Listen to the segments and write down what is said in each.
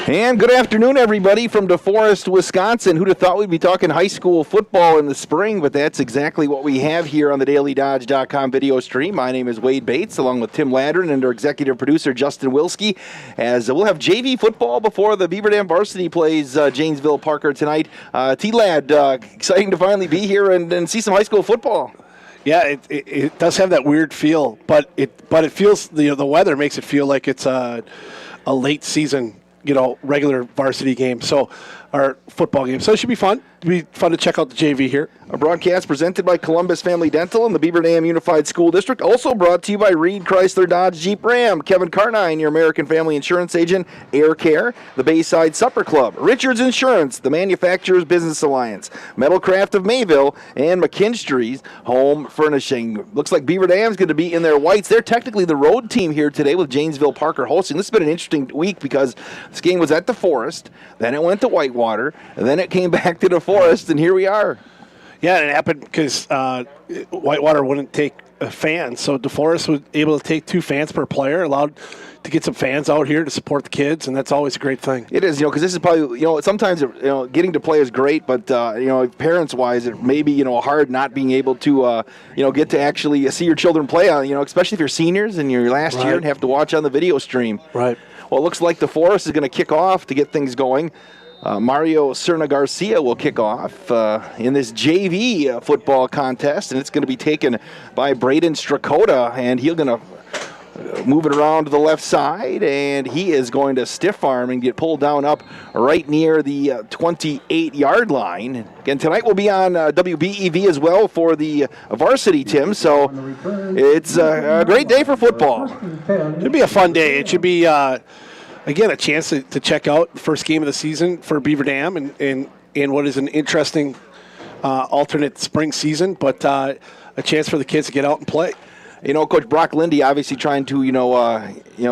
And good afternoon, everybody, from DeForest, Wisconsin. Who'd have thought we'd be talking high school football in the spring, but that's exactly what we have here on the DailyDodge.com video stream. My name is Wade Bates, along with Tim Ladron and our executive producer, Justin Wilski, as we'll have JV football before the Beaver Dam Varsity plays Janesville-Parker tonight. T-Lad, exciting to finally be here and see some high school football. Yeah, it does have that weird feel, but it feels, the weather makes it feel like it's a late season, regular varsity game, our football game. So it should be fun. It'll be fun to check out the JV here. A broadcast presented by Columbus Family Dental and the Beaver Dam Unified School District. Also brought to you by Reed Chrysler Dodge Jeep Ram, Kevin Carnine, your American Family Insurance Agent, Air Care, the Bayside Supper Club, Richards Insurance, the Manufacturers Business Alliance, Metalcraft of Mayville, and McKinstry's Home Furnishing. Looks like Beaver Dam's going to be in their whites. They're technically the road team here today with Janesville-Parker hosting. This has been an interesting week because this game was at the Forest, then it went to Whitewater, and then it came back to the Forest, and here we are. Yeah, and it happened because Whitewater wouldn't take fans, so DeForest was able to take 2 fans per player, allowed to get some fans out here to support the kids, and that's always a great thing. It is, because this is probably, sometimes, getting to play is great, but, parents-wise, it may be, hard not being able to, get to actually see your children play, especially if you're seniors in your last year and have to watch on the video stream. Right. Well, it looks like the Forest is going to kick off to get things going. Mario Serna Garcia will kick off in this JV football contest, and it's going to be taken by Braden Strakota, and he's going to move it around to the left side, and he is going to stiff arm and get pulled down up right near the 28-yard line. Again, tonight we'll be on WBEV as well for the varsity, Tim, so it's a great day for football. It'll be a fun day. It should be again, a chance to check out the first game of the season for Beaver Dam and what is an interesting alternate spring season, but a chance for the kids to get out and play. Coach Brock Lindy obviously trying to,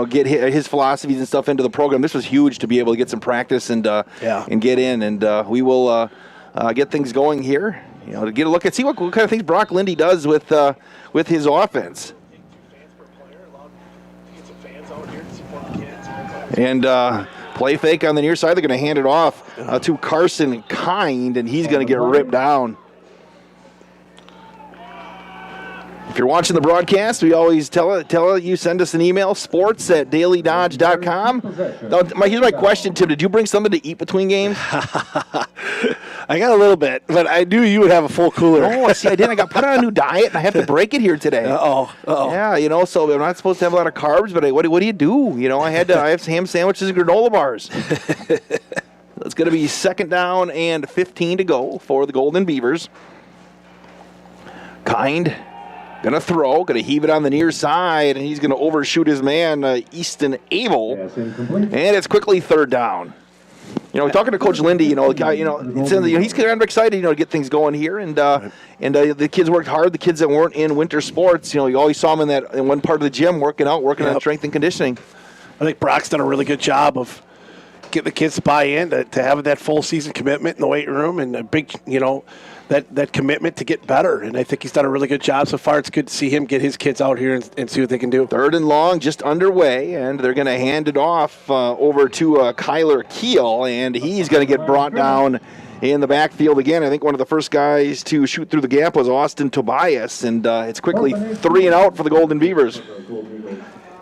get his philosophies and stuff into the program. This was huge to be able to get some practice and get in, and we will get things going here. To get a look at see what kind of things Brock Lindy does with his offense. And play fake on the near side. They're going to hand it off to Carson Kind, and he's going to get ripped down. If you're watching the broadcast, we always tell you, send us an email, sports@dailydodge.com. Now, here's my question, Tim. Did you bring something to eat between games? I got a little bit, but I knew you would have a full cooler. Oh, see, I didn't. I got put on a new diet, and I have to break it here today. Uh-oh. Yeah, so I'm not supposed to have a lot of carbs, but what do you do? I have ham sandwiches and granola bars. It's going to be 2nd down and 15 to go for the Golden Beavers. Kind. Going to throw, going to heave it on the near side, and he's going to overshoot his man, Easton Abel. And it's quickly 3rd down. Talking to Coach Lindy, he's kind of excited, to get things going here. And the kids worked hard. The kids that weren't in winter sports, you always saw them in one part of the gym working on strength and conditioning. I think Brock's done a really good job of getting the kids to buy in, to have that full season commitment in the weight room and a big, that commitment to get better. And I think he's done a really good job so far. It's good to see him get his kids out here and see what they can do. 3rd and long, just underway, and they're going to hand it off over to Kyler Keel, and he's going to get brought down in the backfield again. I think one of the first guys to shoot through the gap was Austin Tobias, and it's quickly 3 and out for the Golden Beavers.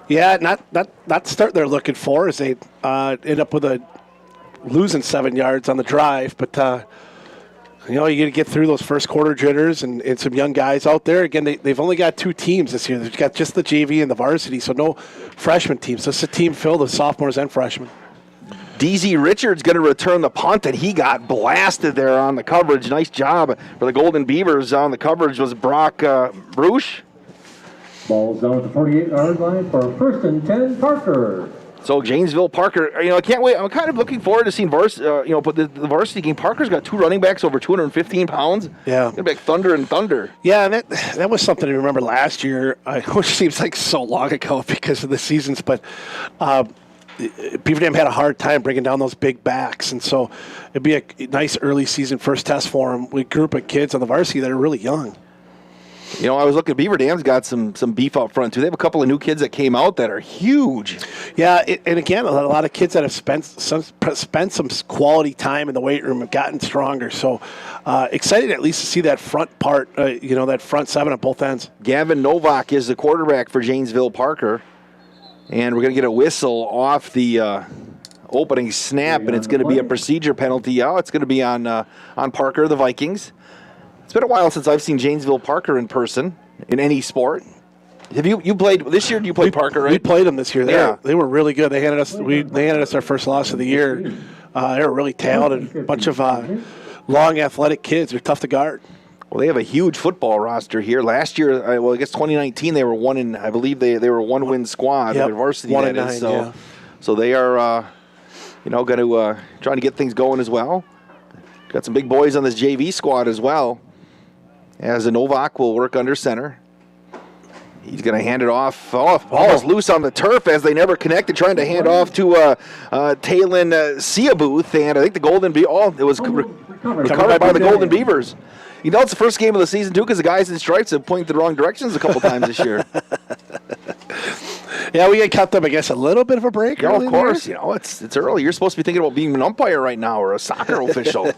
Yeah, not the start they're looking for as they end up with losing 7 yards on the drive, but you got to get through those first quarter jitters and some young guys out there. Again, they've only got 2 teams this year. They've got just the JV and the varsity, so no freshman teams. So it's a team filled with sophomores and freshmen. DZ Richards going to return the punt, and he got blasted there on the coverage. Nice job for the Golden Beavers on the coverage was Brock Bruch. Ball's down at the 48-yard line for 1st and 10, Parker. So Janesville-Parker, I can't wait. I'm kind of looking forward to seeing but the varsity game. Parker's got 2 running backs over 215 pounds. Yeah. Going to be like thunder and thunder. Yeah, and that was something to remember last year, which seems like so long ago because of the seasons. But Beaver Dam had a hard time bringing down those big backs, and so it'd be a nice early season first test for them with a group of kids on the varsity that are really young. You know, I was looking. Beaver Dam's got some beef up front too. They have a couple of new kids that came out that are huge. Yeah, and again, a lot of kids that have spent some quality time in the weight room have gotten stronger. So excited at least to see that front part, that front seven at both ends. Gavin Novak is the quarterback for Janesville-Parker. And we're going to get a whistle off the opening snap, and it's going to be a procedure penalty. Oh, it's going to be on Parker, the Vikings. It's been a while since I've seen Janesville-Parker in person in any sport. Have you played this year? You played Parker, right? We played them this year. Yeah. They were really good. They handed us our first loss of the year. They were really talented, a bunch of long, athletic kids. They're tough to guard. Well, they have a huge football roster here. Last year, I guess 2019, they were I believe they were a one-win squad. Yep. Their varsity, 1-9, so, yeah. So they are, going to trying to get things going as well. Got some big boys on this JV squad as well. As Novak will work under center. He's going to hand it off. Almost loose on the turf as they never connected, trying to hand off to Talon Seabuth. And I think the Golden Beavers, it was recovered by the Golden Beavers. You know, it's the first game of the season, too, because the guys in stripes have pointed the wrong directions a couple times this year. Yeah, we had cut them, I guess, a little bit of a break. Yeah, of course. You know, it's early. You're supposed to be thinking about being an umpire right now or a soccer official.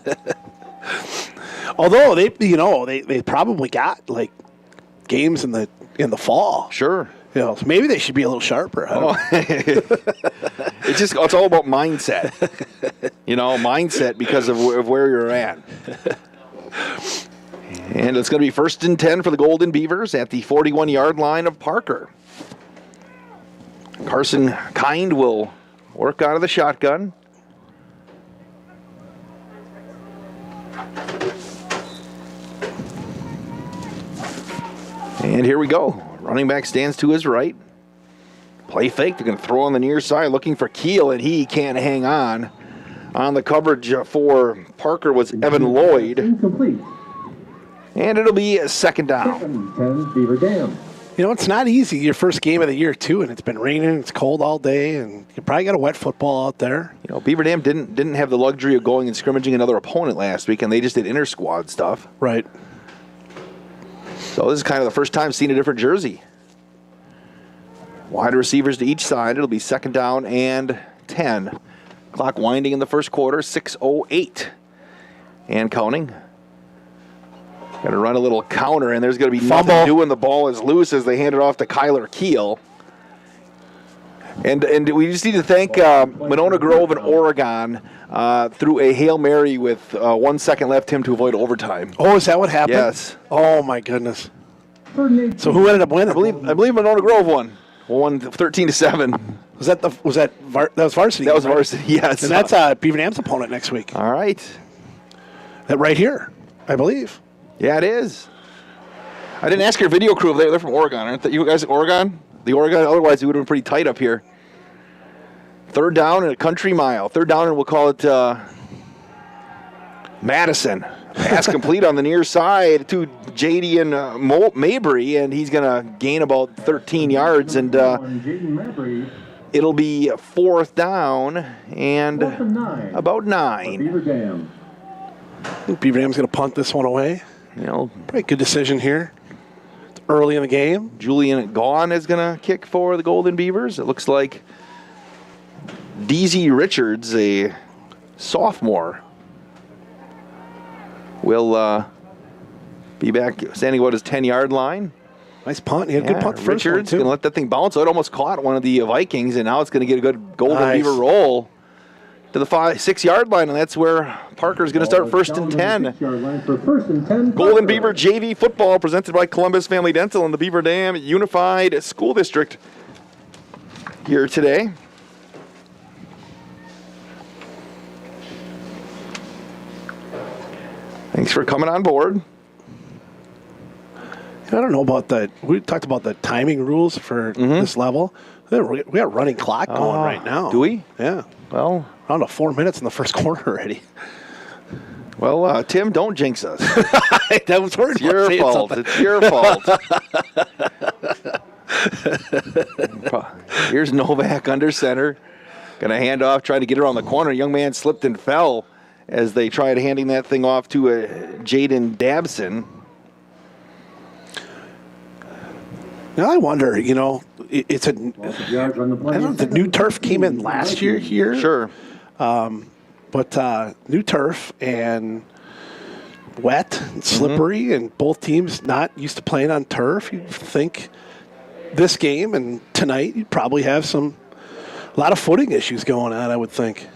Although they probably got like games in the fall. Sure. So maybe they should be a little sharper. I don't know. It's all about mindset. Mindset because of where you're at. And it's going to be 1st and 10 for the Golden Beavers at the 41-yard line of Parker. Carson Kind will work out of the shotgun. And here we go. Running back stands to his right. Play fake. They're going to throw on the near side looking for Keel, and he can't hang on. On the coverage for Parker was Evan Lloyd. Incomplete. And it'll be a second down. 10, Beaver Dam. It's not easy, your first game of the year, too, and it's been raining, it's cold all day, and you probably got a wet football out there. Beaver Dam didn't have the luxury of going and scrimmaging another opponent last week, and they just did inter-squad stuff. Right. So this is kind of the first time seeing a different jersey. Wide receivers to each side. It'll be second down and 10. Clock winding in the first quarter, 6:08. And counting. Got to run a little counter, and there's going to be nothing doing. The ball is loose as they hand it off to Kyler Keel. And we just need to thank Monona Grove and Oregon through a Hail Mary with 1 second left to avoid overtime. Oh, is that what happened? Yes. Oh, my goodness. So who ended up winning? I believe Monona Grove won. Won 13-7. Was that Varsity? That was Varsity, yes. And that's Beaver Dam's opponent next week. All right. That right here, I believe. Yeah, it is. I didn't ask your video crew if they're from Oregon. Aren't you guys Oregon? The Oregon? Otherwise, it would have been pretty tight up here. Third down and a country mile. Third down and we'll call it Madison. Pass complete on the near side to Jaden Mabry, and he's going to gain about 13 yards. And it'll be fourth down and about 9. Beaver Dam. I think Beaver Dam's going to punt this one away. Pretty good decision here. It's early in the game. Julian Gaughan is going to kick for the Golden Beavers. It looks like DZ Richards, a sophomore, will be back standing about his 10-yard line. Nice punt. He had a good punt first one, Richards too. going to let that thing bounce. So it almost caught one of the Vikings, and now it's going to get a good Golden Beaver roll to the 6-yard line, and that's where Parker's going to start 1st and 10. Golden Beaver JV football presented by Columbus Family Dental and the Beaver Dam Unified School District here today. Thanks for coming on board. I don't know about that. We talked about the timing rules for this level. We got a running clock going right now. Do we? Yeah. Well, I don't know, 4 minutes in the first quarter already. Well, Tim, don't jinx us. That was It's your fault. It's your fault. Here's Novak under center. Going to hand off, trying to get around the corner. Young man slipped and fell as they tried handing that thing off to Jaden Dabson. Now I wonder, it's a. Loss of yards on the play. I don't know. The new turf came in last year here. Sure. But new turf and wet and slippery, and both teams not used to playing on turf. You'd think this game and tonight you'd probably have a lot of footing issues going on, I would think.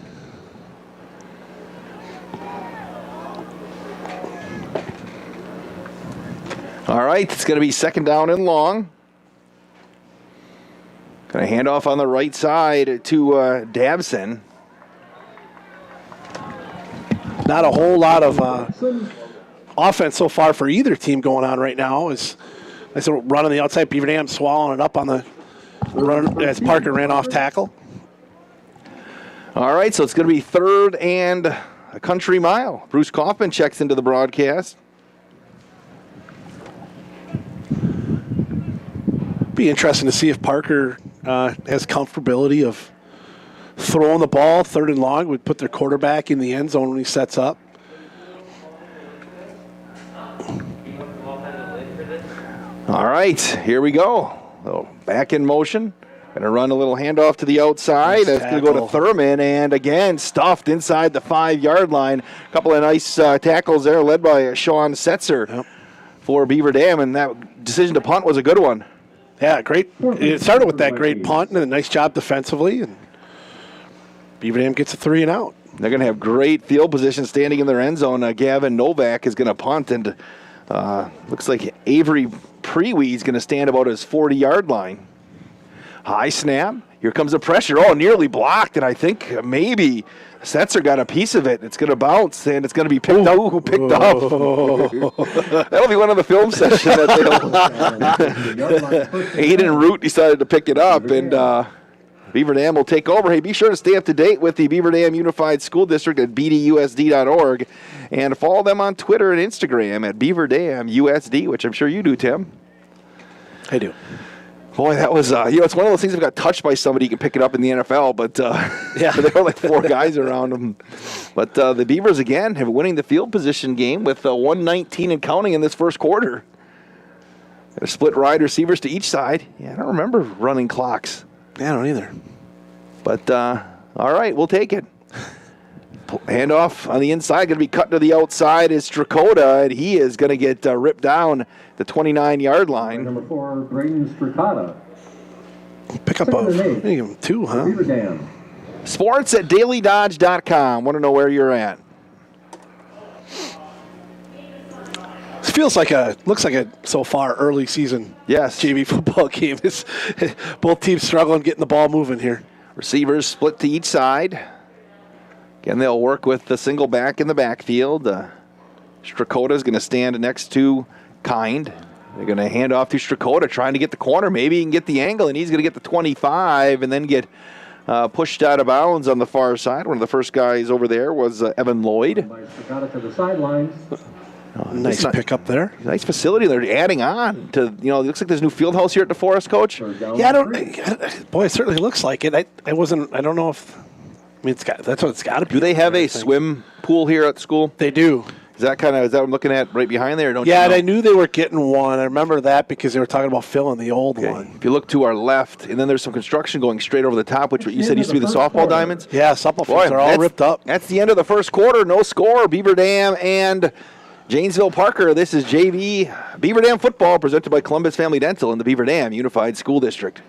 All right, it's going to be second down and long. Going to hand off on the right side to Dabson. Not a whole lot of offense so far for either team going on right now. As I said, run on the outside, Beaver Dam swallowing it up on the run as Parker ran off tackle. All right, so it's going to be third and a country mile. Bruce Kaufman checks into the broadcast. Be interesting to see if Parker has comfortability of throwing the ball third and long, would put their quarterback in the end zone when he sets up. All right, here we go. So back in motion. Going to run a little handoff to the outside. It's going to go to Thurman, and again, stuffed inside the 5-yard line. A couple of nice tackles there, led by Sean Setzer for Beaver Dam, and that decision to punt was a good one. Yeah, great. It started with that great punt and a nice job defensively, and Beaver Dam gets a 3 and out. They're going to have great field position standing in their end zone. Gavin Novak is going to punt, and looks like Avery Preewee is going to stand about his 40-yard line. High snap. Here comes the pressure. Oh, nearly blocked, and I think maybe Setzer got a piece of it. It's going to bounce, and it's going to be picked up. Who picked up? That'll be one of the film sessions. Aiden Root decided to pick it up, and Beaver Dam will take over. Hey, be sure to stay up to date with the Beaver Dam Unified School District at bdusd.org, and follow them on Twitter and Instagram at Beaver Dam USD, which I'm sure you do, Tim. I do. Boy, that was, it's one of those things that got touched by somebody, you can pick it up in the NFL, but yeah, there were like 4 guys around them. But the Beavers, again, have winning the field position game with 119 and counting in this first quarter. They're split wide receivers to each side. Yeah, I don't remember running clocks. Yeah, I don't either. But, all right, we'll take it. Handoff on the inside, going to be cut to the outside is Strakota, and he is going to get ripped down the 29-yard line. Number 4, Braden Strakota. Pick up give him 2, huh? Beaver Dam. Sports at dailydodge.com. Want to know where you're at? This looks like a so far early season JV football game. Both teams struggling getting the ball moving here. Receivers split to each side. Again, they'll work with the single back in the backfield. Strakota is going to stand next to Kind. They're going to hand off to Strakota, trying to get the corner. Maybe he can get the angle, and he's going to get the 25 and then get pushed out of bounds on the far side. One of the first guys over there was Evan Lloyd. Strakota to the sidelines. Nice pickup there. Nice facility. They're adding on to, it looks like there's a new field house here at DeForest, Coach. Yeah, boy, it certainly looks like it. I don't know if, that's what it's got to be. Do they have a swim pool here at school? They do. Is that what I'm looking at right behind there? And I knew they were getting one. I remember that because they were talking about filling the old one. If you look to our left, and then there's some construction going straight over the top, which you said used to be the softball diamonds. Yeah, softball fields are all ripped up. That's the end of the first quarter. No score. Beaver Dam and Janesville-Parker. This is JV Beaver Dam football presented by Columbus Family Dental in the Beaver Dam Unified School District.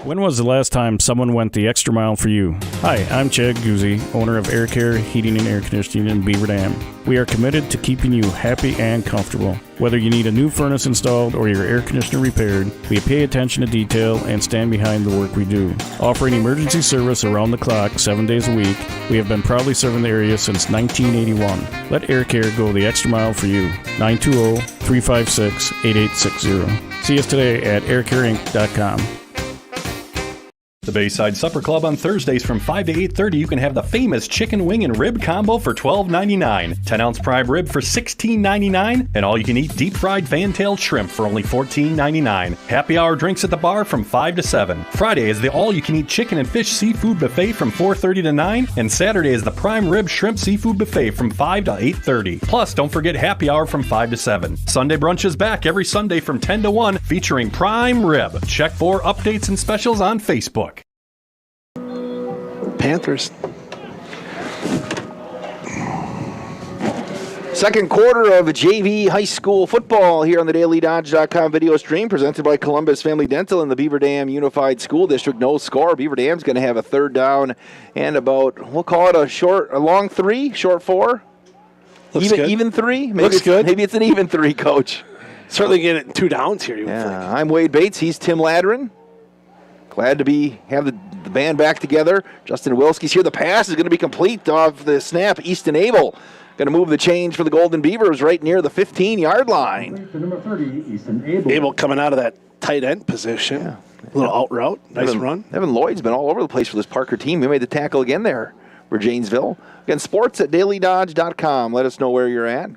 When was the last time someone went the extra mile for you? Hi, I'm Chad Guzzi, owner of Air Care Heating and Air Conditioning in Beaver Dam. We are committed to keeping you happy and comfortable. Whether you need a new furnace installed or your air conditioner repaired, we pay attention to detail and stand behind the work we do. Offering emergency service around the clock 7 days a week, we have been proudly serving the area since 1981. Let Air Care go the extra mile for you. 920-356-8860. See us today at aircareinc.com. The Bayside Supper Club on Thursdays from 5 to 8:30, you can have the famous chicken wing and rib combo for $12.99, 10-ounce prime rib for $16.99, and all-you-can-eat deep-fried fan-tailed shrimp for only $14.99. Happy hour drinks at the bar from 5 to 7. Friday is the all-you-can-eat chicken and fish seafood buffet from 4:30 to 9, and Saturday is the prime rib shrimp seafood buffet from 5 to 8:30. Plus, don't forget happy hour from 5 to 7. Sunday brunch is back every Sunday from 10 to 1, featuring prime rib. Check for updates and specials on Facebook. Panthers. Second quarter of JV high school football here on the DailyDodge.com video stream, presented by Columbus Family Dental and the Beaver Dam Unified School District. No score. Beaver Dam's going to have a third down and about, we'll call it a long three, short four. Even three? Maybe Looks good. Maybe it's an even three, Coach. Certainly get it in 2 downs here, you would think. I'm Wade Bates. He's Tim Ladrin. Glad to have the band back together. Justin Wilski's here. The pass is going to be complete off the snap. Easton Abel going to move the change for the Golden Beavers right near the 15-yard line. Number 30, Easton Abel. Abel coming out of that tight end position. Yeah. A little out route. Nice run. Evan Lloyd's been all over the place for this Parker team. He made the tackle again there for Janesville. Again, sports at dailydodge.com. Let us know where you're at.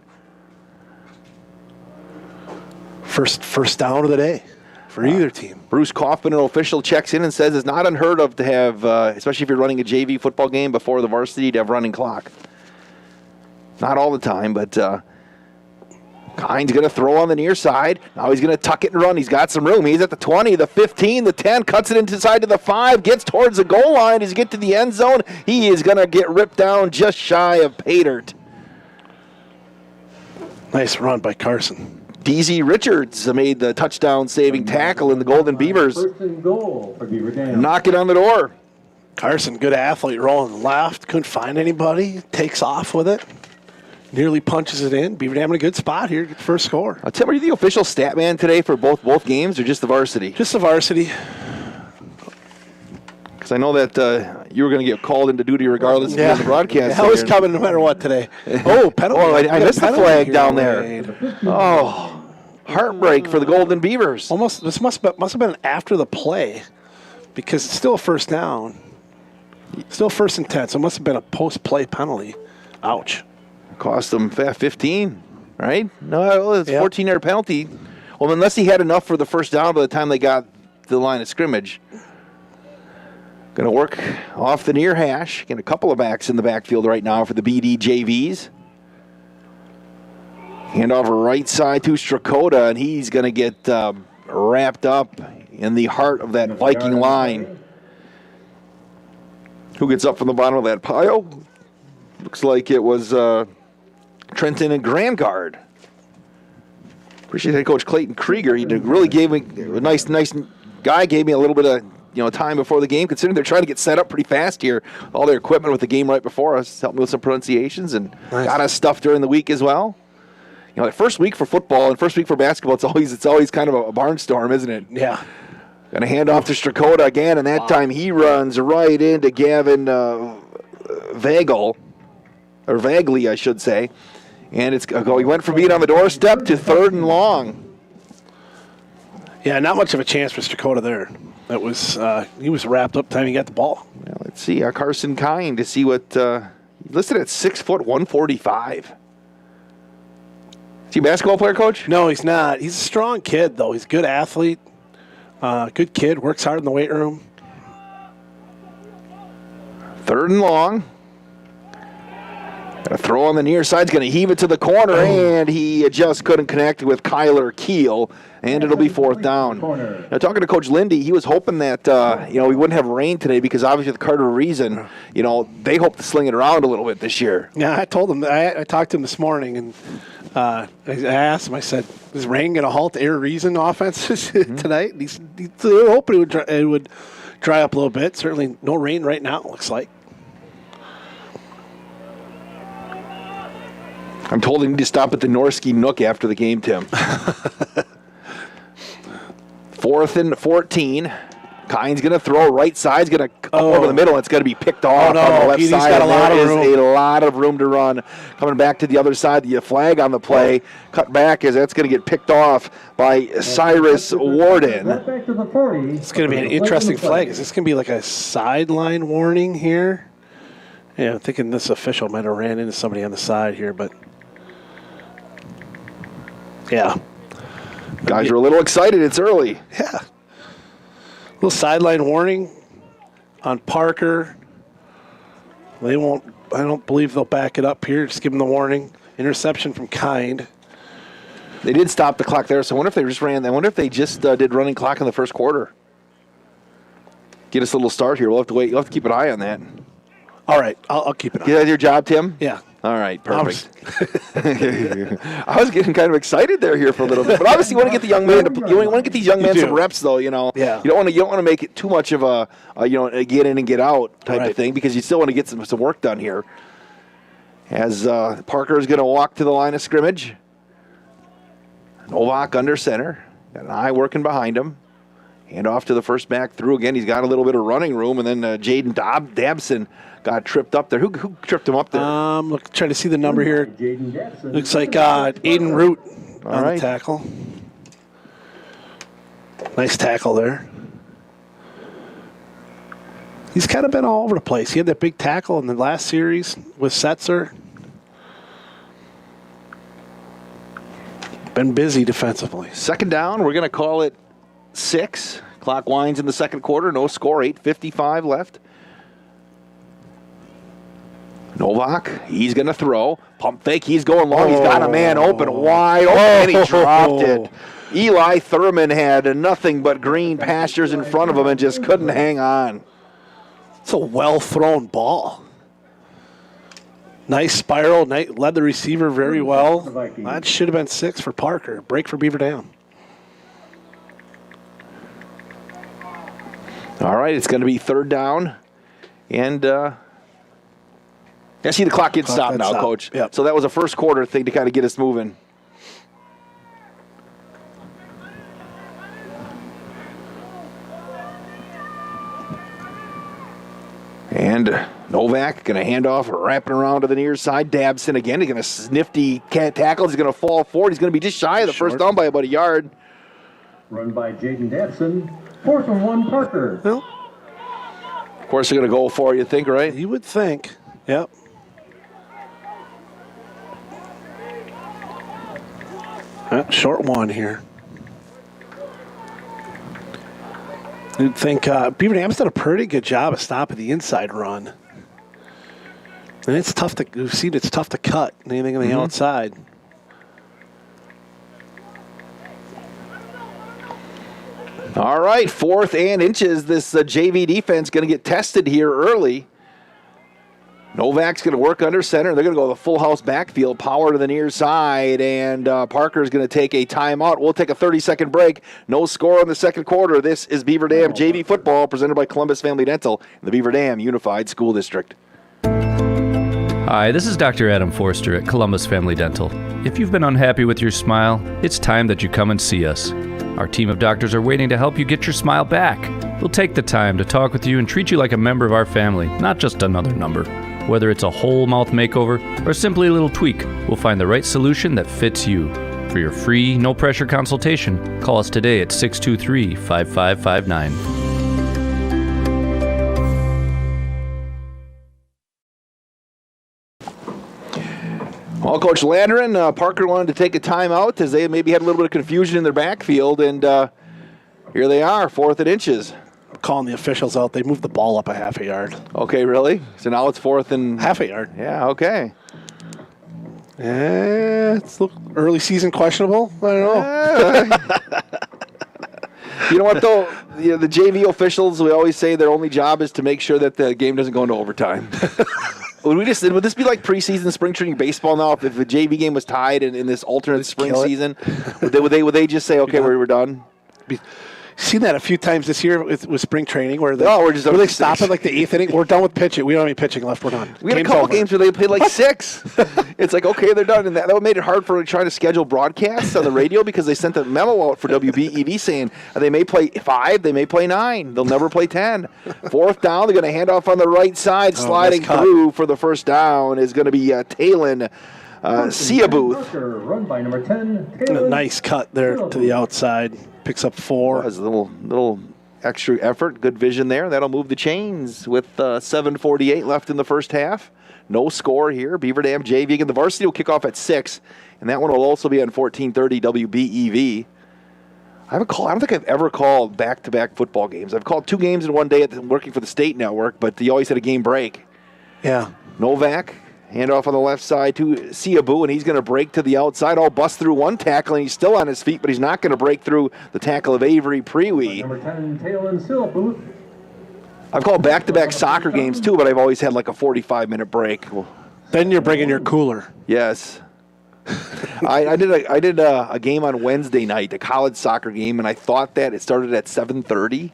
First down of the day for either team. Bruce Kaufman, an official, checks in and says it's not unheard of to have, especially if you're running a JV football game before the varsity, to have running clock. Not all the time, but Kine's going to throw on the near side. Now he's going to tuck it and run. He's got some room. He's at the 20, the 15, the 10, cuts it inside to the 5, gets towards the goal line. As he gets to the end zone, he is going to get ripped down just shy of Patert. Nice run by Carson. DZ Richards made the touchdown-saving tackle in the Golden Beavers. First and goal for Beaver Dam. Knocking on the door. Carson, good athlete, rolling left. Couldn't find anybody. Takes off with it. Nearly punches it in. Beaver Dam in a good spot here. First score. Tim, are you the official stat man today for both games or just the varsity? Just the varsity. Because I know that you were going to get called into duty regardless of the broadcast. I was coming no matter what today. Oh, penalty. Oh, I missed the flag down there. Oh, heartbreak for the Golden Beavers. Almost. This must have been after the play because it's still a first down. Still first and 10, so it must have been a post-play penalty. Ouch. Cost them 15, right? No, it's a 14-yard penalty. Well, unless he had enough for the first down by the time they got to the line of scrimmage. Going to work off the near hash. Getting a couple of backs in the backfield right now for the BD JVs. Hand off right side to Strakota, and he's going to get wrapped up in the heart of that Viking line. Who gets up from the bottom of that pile? Looks like it was Trenton and Grandguard. Appreciate head coach Clayton Krieger. He really gave me a nice guy. Gave me a little bit of time before the game, considering they're trying to get set up pretty fast here. All their equipment with the game right before us. Helped me with some pronunciations and got us stuff during the week as well. The first week for football and first week for basketball, it's always kind of a barnstorm, isn't it? Yeah. Going to hand off to Strakota again, and that time he runs right into Gavin Vagley, I should say. And he went from being on the doorstep to 3rd and long. Yeah, not much of a chance for Strakota there. That was he was wrapped up time he got the ball. Well, let's see Carson Kine to see what listed at 6 foot 145. Is he a basketball player, Coach? No, he's not. He's a strong kid though. He's a good athlete. Good kid. Works hard in the weight room. 3rd and long. Got to throw on the near side. He's going to heave it to the corner, and he just couldn't connect with Kyler Keel, and it'll be 4th down. Now, talking to Coach Lindy, he was hoping that we wouldn't have rain today because obviously with Carter Reason, they hope to sling it around a little bit this year. Yeah, I told him. I talked to him this morning, and I asked him. I said, "Is rain going to halt Air Reason offenses tonight?" And they were hoping it would dry up a little bit. Certainly, no rain right now. It looks like. I'm told I need to stop at the Norski Nook after the game, Tim. 4th and 14. Kine's going to throw. Right side's going to come over the middle. It's going to be picked off on the left He's side. got a lot of room. There is a lot of room to run. Coming back to the other side, the flag on the play. Cut back as that's going to get picked off by Cyrus Warden. Back to the 40. It's going to be an interesting flag. Is this going to be like a sideline warning here? Yeah, I'm thinking this official might have ran into somebody on the side here, but yeah. Guys are a little excited. It's early. Yeah. Little sideline warning on Parker. They won't. I don't believe they'll back it up here. Just give them the warning. Interception from Kind. They did stop the clock there, so I wonder if they just ran. I wonder if they just did running clock in the first quarter. Get us a little start here. We'll have to wait. You'll have to keep an eye on that. All right, I'll keep it on. Is that your job, Tim? Yeah. All right, perfect. I was getting kind of excited here for a little bit, but obviously you want to get the young man. You want to get these young men some reps, though. You know, Yeah. You don't want to make it too much of a a get in and get out type of thing, because you still want to get some work done here. As Parker is going to walk to the line of scrimmage. Novak under center, got an eye working behind him. Hand off to the first back through again. He's got a little bit of running room, and then Jaden Dabson got tripped up there. Who tripped him up there? Trying to see the number here. Looks like Aiden Root on the tackle. Nice tackle there. He's kind of been all over the place. He had that big tackle in the last series with Setzer. Been busy defensively. Second down, we're going to call it 6. Clock winds in the second quarter. No score, 8:55 left. Novak, he's going to throw. Pump fake, he's going long. He's got a man open, wide open, and he dropped it. Eli Thurman had nothing but green pastures in front of him and just couldn't hang on. It's a well-thrown ball. Nice spiral, led the receiver very well. That should have been 6 for Parker. Break for Beaver Dam. All right, it's going to be third down. And I see the clock getting stopped now, Coach. Yep. So that was a first quarter thing to kind of get us moving. And Novak going to hand off, wrapping around to the near side. Dabson again. He's going to nifty tackle. He's going to fall forward. He's going to be just shy of the first down by about a yard. Run by Jaden Dabson. 4th and 1, Parker. Well, of course, they're going to go for it, you think, right? you would think. Yep. Short one here. You'd think Beaver Dam's done a pretty good job of stopping the inside run. And it's tough to, we've seen it's tough to cut anything on the outside. All right, 4th and inches. This JV defense going to get tested here early. Novak's going to work under center. They're going to go the full house backfield, power to the near side, and Parker's going to take a timeout. We'll take a 30-second break. No score in the second quarter. This is Beaver Dam JV football presented by Columbus Family Dental and the Beaver Dam Unified School District. Hi, this is Dr. Adam Forster at Columbus Family Dental. If you've been unhappy with your smile, it's time that you come and see us. Our team of doctors are waiting to help you get your smile back. We'll take the time to talk with you and treat you like a member of our family, not just another number. Whether it's a whole mouth makeover or simply a little tweak, we'll find the right solution that fits you. For your free, no-pressure consultation, call us today at 623-5559. Well, Coach Landren, Parker wanted to take a timeout as they maybe had a little bit of confusion in their backfield, and here they are, 4th and inches. Calling the officials out. They moved the ball up a half a yard. Okay, really? So now it's 4th and... Half a yard. Yeah, okay. It's early season questionable. I don't know. You know what, though? The JV officials, we always say their only job is to make sure that the game doesn't go into overtime. Would this be like preseason spring training baseball now? If the JV game was tied in this alternate spring season, would they just say, okay, we're done? Seen that a few times this year with spring training where they, we're just up where they to stop 6. at like the 8th inning. We're done with pitching. We don't have any pitching left. We're done. We had a Game's couple over. games where they played like 6. It's like, okay, they're done. And that made it hard for trying to schedule broadcasts on the radio because they sent a memo out for WBEV saying they may play 5, they may play 9. They'll never play 10. 4th down, they're going to hand off on the right side. Sliding through for the first down is going to be Talon Siabuth. Run by number 10. Taylor. Nice cut there to the outside. Picks up 4. That was a little extra effort. Good vision there. That'll move the chains with 7:48 left in the first half. No score here. Beaver Dam JV again. The Varsity will kick off at 6, and that one will also be on 1430 WBEV. I don't think I've ever called back-to-back football games. I've called 2 games in one day working for the state network, but you always had a game break. Yeah. Novak, handoff on the left side to Siabu, and he's going to break to the outside. All bust through one tackle, and he's still on his feet, but he's not going to break through the tackle of Avery Preewee. Number 10, Talon Siabuth. I've called back-to-back soccer games too, but I've always had like a 45-minute break. Well, Then you're bringing your cooler. yes. I did a game on Wednesday night, a college soccer game, and I thought that it started at 7:30,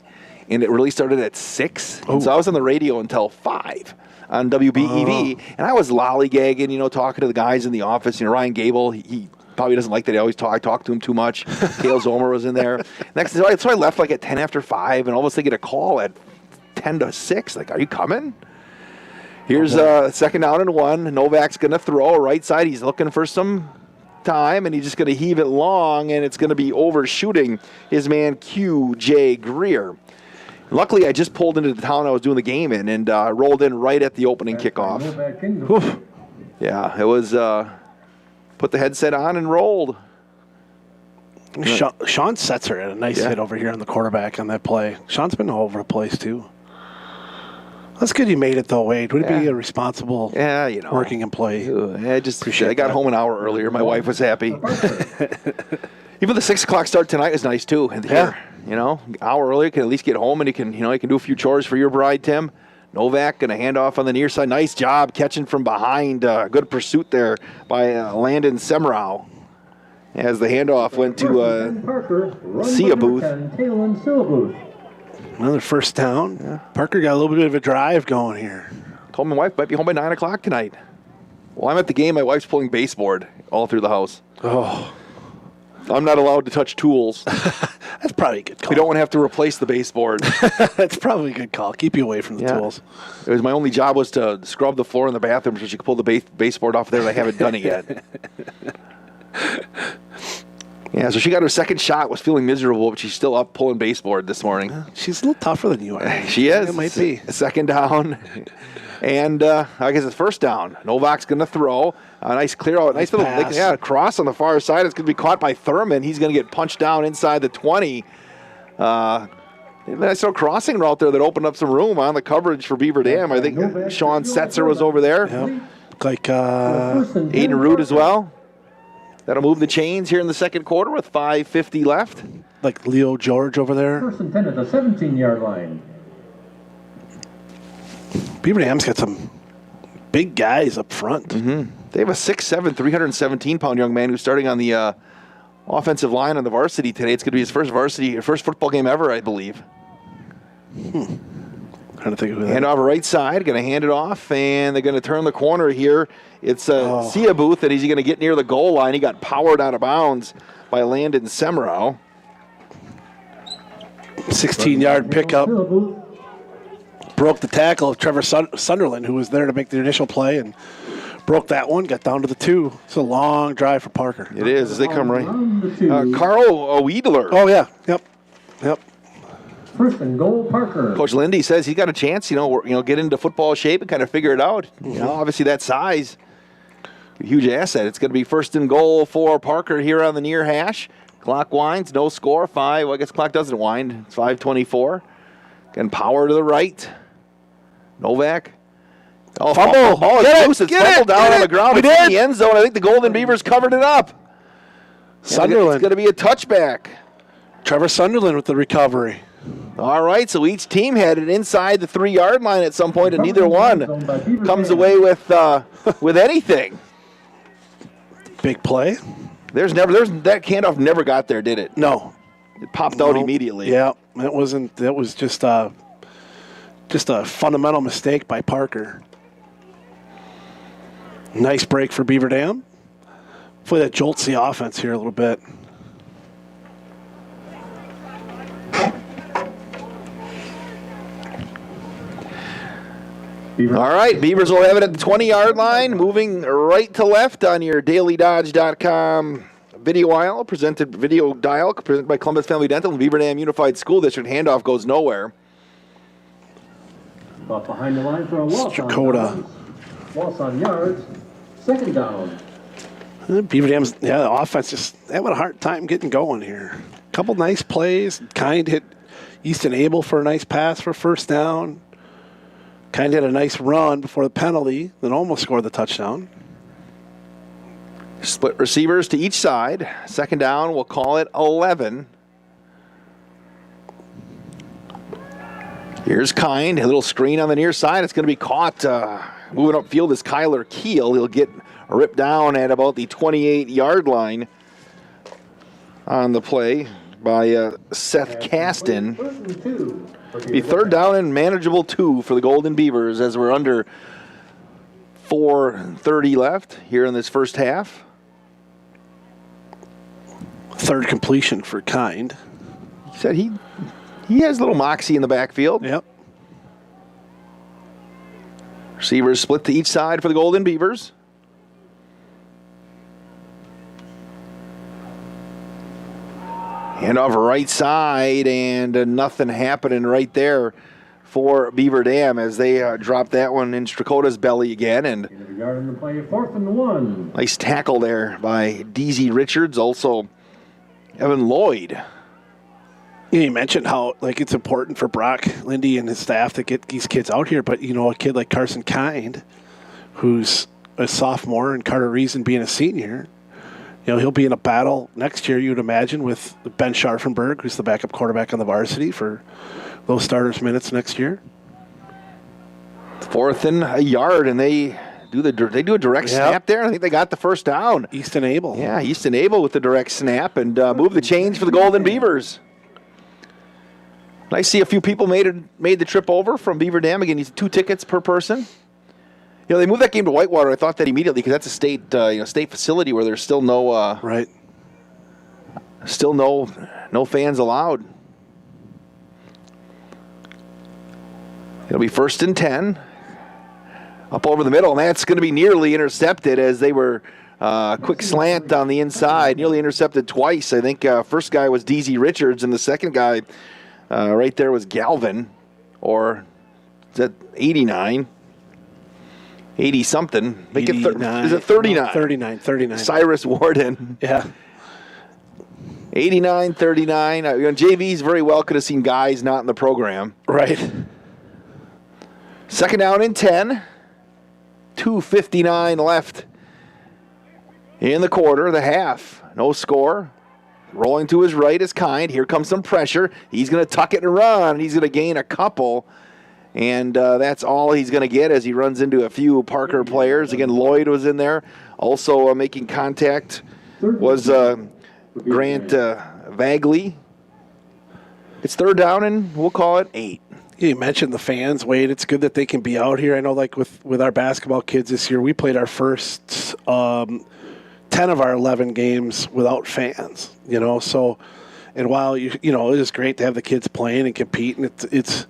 and it really started at 6. And so I was on the radio until 5 on WBEV, and I was lollygagging, talking to the guys in the office. Ryan Gable, he probably doesn't like that I talk to him too much. Cale Zomer was in there. So I left like at 10 after 5, and all of a sudden I get a call at 10 to 6. Like, are you coming? Here's 2nd down and 1. Novak's going to throw right side. He's looking for some time, and he's just going to heave it long, and it's going to be overshooting his man Q.J. Greer. Luckily, I just pulled into the town I was doing the game in and rolled in right at the opening kickoff. Yeah, it was put the headset on and rolled. Sean Setzer had a nice hit over here on the quarterback on that play. Sean's been all over the place, too. That's good you made it, though, Wade. Would it be a responsible working employee? I got home an hour earlier. My wife was happy. Even the 6 o'clock start tonight was nice, too. Here, an hour earlier, you can at least get home and you can do a few chores for your bride, Tim. Novak going to hand off on the near side. Nice job catching from behind. Good pursuit there by Landon Semrau. As the handoff went to Siabuth. Another first down. Yeah. Parker got a little bit of a drive going here. Told my wife might be home by 9 o'clock tonight. Well, I'm at the game. My wife's pulling baseboard all through the house. Oh. I'm not allowed to touch tools. That's probably a good call. We don't want to have to replace the baseboard. That's probably a good call. Keep you away from the tools. It was my only job was to scrub the floor in the bathroom so she could pull the baseboard off there, and I haven't done it yet. Yeah, so she got her second shot, was feeling miserable, but she's still up pulling baseboard this morning. She's a little tougher than you are. She is. It might be. 2nd down. And I guess it's 1st down. Novak's going to throw. A nice clear out. Nice little cross on the far side. It's going to be caught by Thurman. He's going to get punched down inside the 20. Nice little crossing route there that opened up some room on the coverage for Beaver Dam. I think Sean Setzer was over there. Yep. Like Aiden Root as well. That'll move the chains here in the 2nd quarter with 5:50 left. Like Leo George over there. 1st and 10 at the 17-yard line. Beaver Dam's got some big guys up front. Mm-hmm. They have a 6'7", 317-pound young man who's starting on the offensive line on the varsity today. It's going to be his first football game ever, I believe. Trying to think of who that. Hand off right side, going to hand it off, and they're going to turn the corner here. It's Siabuth, and he's going to get near the goal line. He got powered out of bounds by Landon Semrau. 16-yard pickup. Broke the tackle of Trevor Sunderland, who was there to make the initial play, and broke that one, got down to the 2. It's a long drive for Parker. It is, as they come right. Carl Wiedler. Oh, yeah. Yep. 1st and goal, Parker. Coach Lindy says he's got a chance, get into football shape and kind of figure it out. Obviously that size, a huge asset. It's going to be 1st and goal for Parker here on the near hash. Clock winds, no score, 5. Well, I guess clock doesn't wind. It's 5:24. Again, power to the right. Novak. Oh, fumble. Oh, it's fumbled down on the ground. It's in the end zone. I think the Golden Beavers covered it up. Sunderland. It's going to be a touchback. Trevor Sunderland with the recovery. All right, so each team had it inside the 3-yard line at some point, and neither one comes away with anything. Big play. That handoff never got there, did it? No. it popped out immediately. Yeah, that was just a fundamental mistake by Parker. Nice break for Beaver Dam. Hopefully that jolts the offense here a little bit. All right, Beavers will have it at the 20-yard line, moving right to left on your dailydodge.com video dial presented by Columbus Family Dental and Beaver Dam Unified School District. Handoff goes nowhere. Off behind the line for a loss Dakota. Loss on yards. Second down. Beaver Dam's, the offense just having a hard time getting going here. Couple nice plays. Kind hit Easton Abel for a nice pass for first down. Kind had a nice run before the penalty, then almost scored the touchdown. Split receivers to each side. Second down, we'll call it 11. Here's Kind, a little screen on the near side. It's going to be caught. Moving upfield is Kyler Keel. He'll get ripped down at about the 28-yard line on the play by Seth Caston. Be third down and manageable 2 for the Golden Beavers as we're under 4:30 left here in this first half. Third completion for Kind. He said he has a little moxie in the backfield. Yep. Receivers split to each side for the Golden Beavers. Handoff right side, and nothing happening right there for Beaver Dam as they drop that one in Strakota's belly again. And Yard in the play, 4th and 1. nice tackle there by DZ Richards, also Evan Lloyd. You mentioned how it's important for Brock Lindy and his staff to get these kids out here, but a kid like Carson Kind, who's a sophomore, and Carter Reason being a senior, he'll be in a battle next year, you'd imagine, with Ben Scharfenberg, who's the backup quarterback on the varsity, for those starters' minutes next year. 4th and a yard, and they do a direct snap there. I think they got the first down. Easton Abel. Yeah, Easton Abel with the direct snap and move the chains for the Golden Beavers. I see a few people made the trip over from Beaver Dam. Again, 2 tickets per person. They moved that game to Whitewater. I thought that immediately because that's a state facility where there's still no right. Still no fans allowed. It'll be 1st and 10. Up over the middle, and that's going to be nearly intercepted as they were quick slant on the inside. Nearly intercepted twice. I think first guy was DZ Richards, and the second guy right there was Galvin, or is that 89? 80-something. Is it 39? 39. Cyrus Warden. Yeah. 89-39. JV's very well could have seen guys not in the program. Right. Second down and 10. 2:59 left in the quarter, the half. No score. Rolling to his right is Kind. Here comes some pressure. He's going to tuck it and run. He's going to gain a couple. And that's all he's going to get as he runs into a few Parker players. Again, Lloyd was in there. Also making contact was Grant Vagley. It's third down, and we'll call it 8. You mentioned the fans, Wade. It's good that they can be out here. I know, with our basketball kids this year, we played our first 10 of our 11 games without fans. So, and while it is great to have the kids playing and competing, it's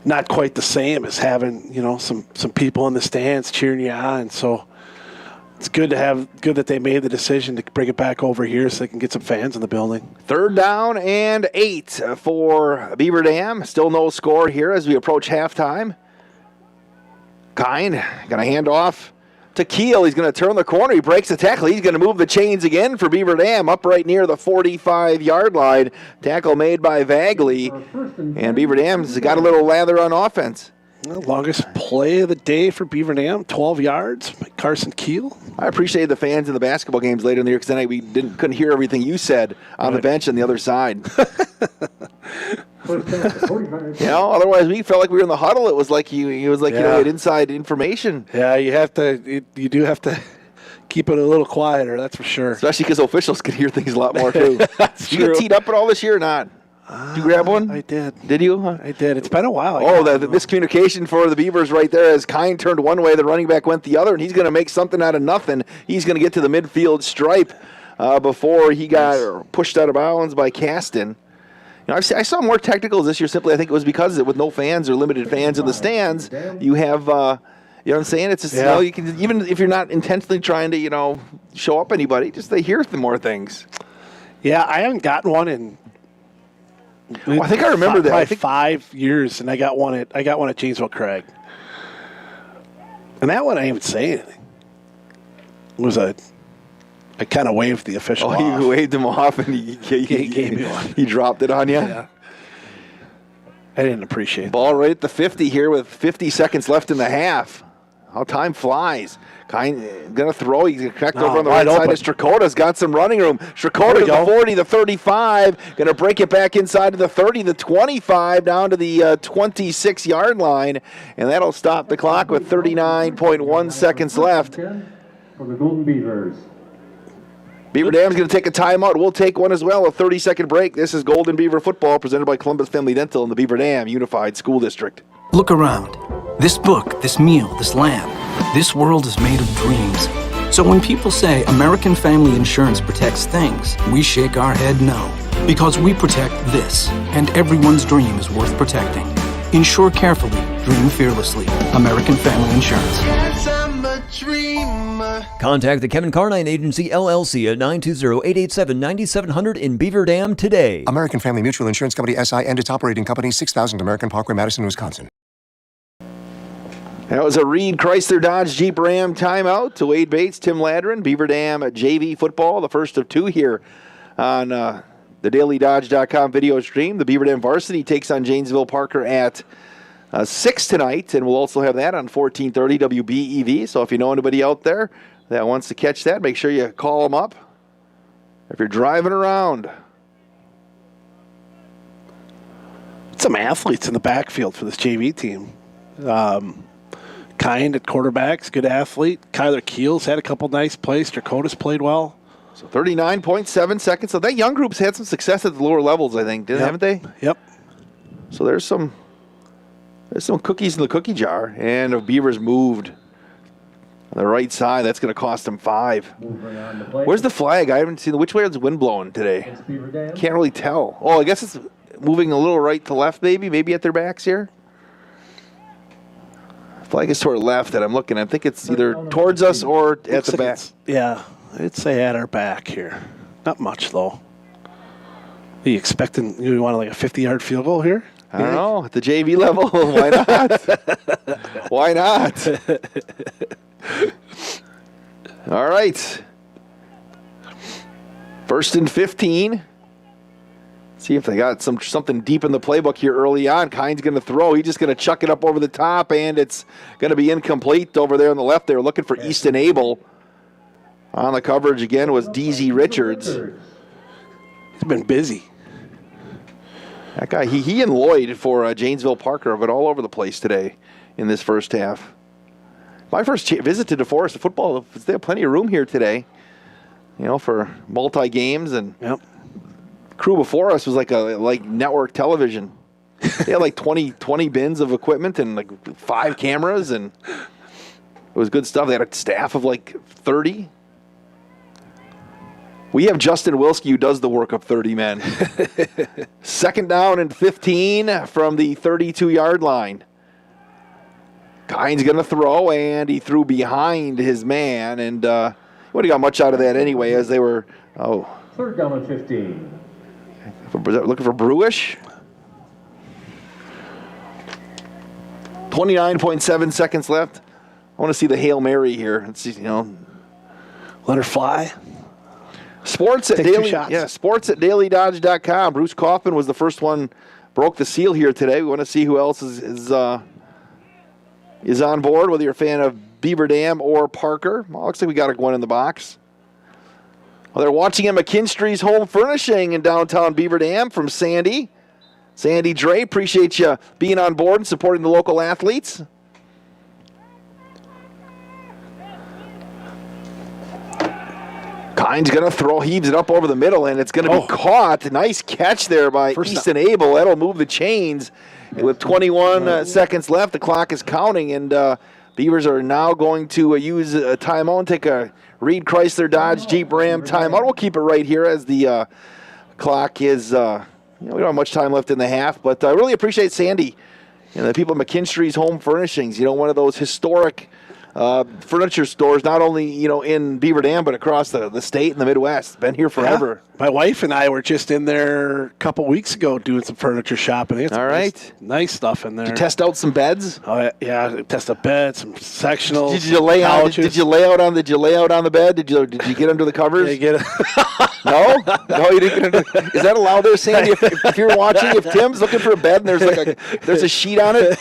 not quite the same as having some people in the stands cheering you on. And so it's good that they made the decision to bring it back over here so they can get some fans in the building. Third down and 8 for Beaver Dam. Still no score here as we approach halftime. Kind got a handoff to Keel. He's going to turn the corner. He breaks the tackle. He's going to move the chains again for Beaver Dam up right near the 45-yard line. Tackle made by Vagley. And Beaver Dam's got a little lather on offense. The longest play of the day for Beaver Dam, 12 yards by Carson Keel. I appreciate the fans in the basketball games later in the year because then we couldn't hear everything you said on the bench on the other side. Otherwise we felt like we were in the huddle. It was like you had inside information. Yeah, you do have to keep it a little quieter, that's for sure. Especially because officials can hear things a lot more, too. That's Did you true. get teed up at all this year or not? Did you grab one? I did. Did you? I did. It's been a while. Oh, the miscommunication for the Beavers right there as Kine turned one way, the running back went the other, and he's going to make something out of nothing. He's going to get to the midfield stripe before he got pushed out of bounds by Caston. You know, I saw more technicals this year simply, I think it was because with no fans or limited fans in the stands, you have, you know what I'm saying? It's just, you know, you can, even if you're not intentionally trying to, you know, show up anybody, just they hear more things. Yeah, I haven't gotten one in. Well, I think I remember that. I think 5 years, and I got one at Janesville-Craig. And that one I didn't even say anything. It was I kind of waved the official off. You waved him off, and he gave me one. He dropped it on you? Yeah. I didn't appreciate it. Ball right at the 50 here with 50 seconds left in the half. How time flies. Going to throw. He's going to connect over on the right side. Strakota's got some running room. Strakota to the 40, the 35. Going to break it back inside to the 30, the 25, down to the 26-yard line. And that'll stop the clock with 39.1 seconds left. For the Golden Beavers. Beaver Dam's going to take a timeout. We'll take one as well, a 30-second break. This is Golden Beaver Football presented by Columbus Family Dental and the Beaver Dam Unified School District. Look around. This book, this meal, this lamp, this world is made of dreams. So when people say American Family Insurance protects things, we shake our head no. Because we protect this, and everyone's dream is worth protecting. Insure carefully, dream fearlessly. American Family Insurance. Contact the Kevin Carnine Agency, LLC at 920-887-9700 in Beaver Dam today. American Family Mutual Insurance Company, SI, and its operating company, 6000 American Parkway, Madison, Wisconsin. That was a Reed Chrysler Dodge Jeep Ram timeout to Wade Bates, Tim Ladrin, Beaver Dam JV football, the first of two here on the DailyDodge.com video stream. The Beaver Dam Varsity takes on Janesville-Parker at 6 tonight, and we'll also have that on 1430 WBEV. So if you know anybody out there that wants to catch that, make sure you call them up if you're driving around. Some athletes in the backfield for this JV team. Kind at quarterbacks, good athlete. Kyler Keels had a couple nice plays. Strakota's played well. So 39.7 seconds. So that young group's had some success at the lower levels, I think, haven't they? Yep. So there's some cookies in the cookie jar, and if Beavers moved on the right side, that's going to cost them 5. Where's the flag? I haven't seen. Which way is the wind blowing today? Can't really tell. Oh, I guess it's moving a little right to left, maybe at their backs here. Flag is toward left that I'm looking. I think it's either towards us or at the back. Yeah, I'd say at our back here. Not much, though. Are you expecting you want like a 50-yard field goal here? I don't know. At the JV level, why not? Why not? All right. 1st and 15. See if they got something deep in the playbook here early on. Kine's going to throw. He's just going to chuck it up over the top, and it's going to be incomplete over there on the left. They were looking for Easton Abel. On the coverage again was DZ Richards. He's been busy. That guy, he and Lloyd for Janesville-Parker have been all over the place today in this first half. My first visit to DeForest football, they have plenty of room here today, you know, for multi-games. And yep. Crew before us was like network television. They had like 20 bins of equipment and like 5 cameras, and it was good stuff. They had a staff of like 30. We have Justin Wilski, who does the work of 30 men. 2nd down and 15 from the 32-yard line. Kine's going to throw, and he threw behind his man, and he wouldn't have got much out of that anyway, as they were, 3rd down and 15. Looking for Brewish. 29.7 seconds left. I want to see the Hail Mary here. Let's see, let her fly. Sports at DailyDodge.com. Bruce Kaufman was the first one, broke the seal here today. We want to see who else is on board, whether you're a fan of Beaver Dam or Parker. Well, looks like we got one in the box. Well, they're watching at McKinstry's Home Furnishing in downtown Beaver Dam from Sandy. Sandy Dre, appreciate you being on board and supporting the local athletes. Kine's going to throw, heaves it up over the middle, and it's going to be caught. Nice catch there by Easton Abel. That'll move the chains. With 21 seconds left, the clock is counting, and Beavers are now going to use a timeout and take a Reed Chrysler Dodge Jeep Ram timeout. We'll keep it right here as the clock is, we don't have much time left in the half, but I really appreciate Sandy and the people at McKinstry's Home Furnishings, one of those historic furniture stores, not only in Beaver Dam, but across the state and the Midwest. Been here forever. Yeah. My wife and I were just in there a couple weeks ago doing some furniture shopping. It's all right, nice stuff in there. Did you test out some beds? Oh yeah, test a bed, some sectionals. Did you lay out? Did you lay out on the bed? Did you get under the covers? Yeah, you get it. No, you didn't get under. Is that allowed there, Sandy? If you're watching, if Tim's looking for a bed and there's a sheet on it,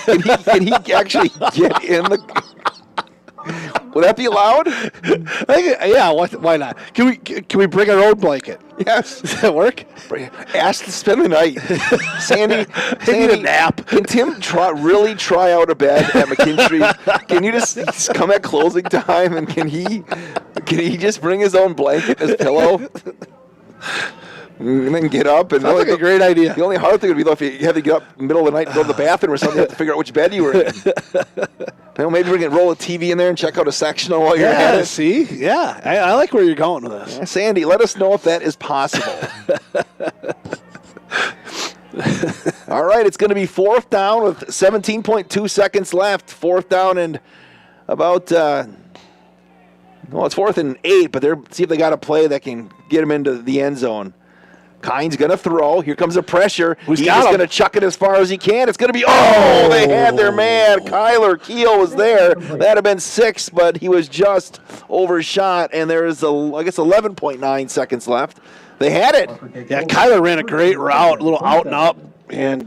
can he actually get in the? Would that be allowed? Yeah, why not? Can we bring our own blanket? Yes. Does that work? Ask to spend the night. Sandy, need a nap. Can Tim really try out a bed at McKinstry? Can you just come at closing time and can he just bring his own blanket, his pillow? And then get up. And sounds like a great idea. The only hard thing would be if you had to get up in the middle of the night and go to the bathroom or something, you have to figure out which bed you were in. Maybe we can roll a TV in there and check out a sectional while you're at it. See? Yeah. I like where you're going with this. Yeah, Sandy, let us know if that is possible. All right, it's going to be fourth down with 17.2 seconds left. Fourth down and about, it's 4th and 8, but see if they got a play that can get them into the end zone. Kine's going to throw. Here comes the pressure. He's going to chuck it as far as he can. It's going to be, they had their man. Kyler Keel was there. That would have been 6, but he was just overshot, and there is, 11.9 seconds left. They had it. Yeah, Kyler ran a great route, a little out and up, and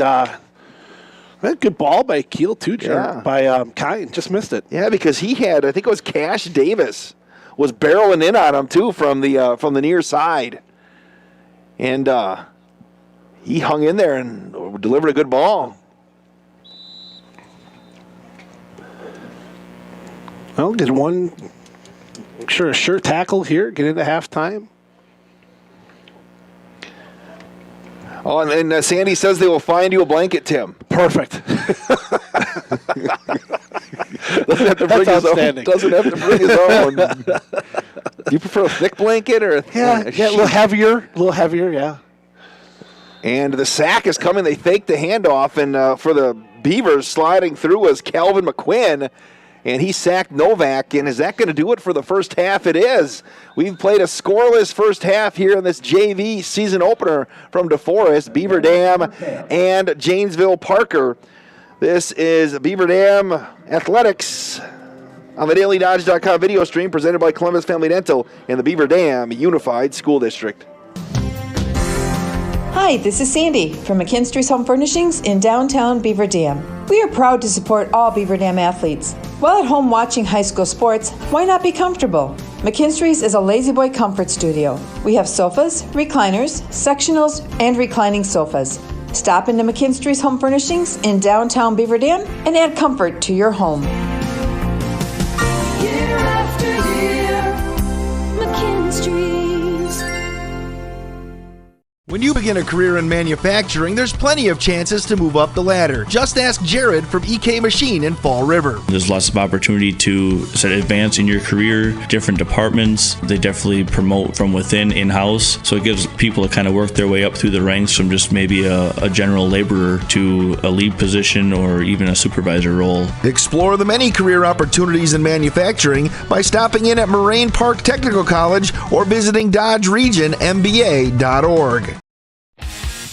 good ball by Keel, too, by Kine. Just missed it. Yeah, because he had, I think it was Cash Davis, was barreling in on him, too, from the near side. And he hung in there and delivered a good ball. Well, get one, a sure tackle here, get into halftime. Oh, and Sandy says they will find you a blanket, Tim. Perfect. Doesn't have to bring his own. Doesn't have to bring his own. Do you prefer a thick blanket or a little heavier, yeah. And the sack is coming. They fake the handoff, and for the Beavers, sliding through was Calvin McQuinn, and he sacked Novak. And is that going to do it for the first half? It is. We've played a scoreless first half here in this JV season opener from DeForest, Beaver Dam, and Janesville-Parker. This is Beaver Dam Athletics on the DailyDodge.com video stream presented by Columbus Family Dental and the Beaver Dam Unified School District. Hi, this is Sandy from McKinstry's Home Furnishings in downtown Beaver Dam. We are proud to support all Beaver Dam athletes. While at home watching high school sports, why not be comfortable? McKinstry's is a lazy boy comfort studio. We have sofas, recliners, sectionals, and reclining sofas. Stop into McKinstry's Home Furnishings in downtown Beaver Dam and add comfort to your home. Year after year, McKinstry's. When you begin a career in manufacturing, there's plenty of chances to move up the ladder. Just ask Jared from EK Machine in Fall River. There's lots of opportunity to advance in your career, different departments. They definitely promote from within, in-house, so it gives people to kind of work their way up through the ranks from just maybe a general laborer to a lead position or even a supervisor role. Explore the many career opportunities in manufacturing by stopping in at Moraine Park Technical College or visiting DodgeRegionMBA.org.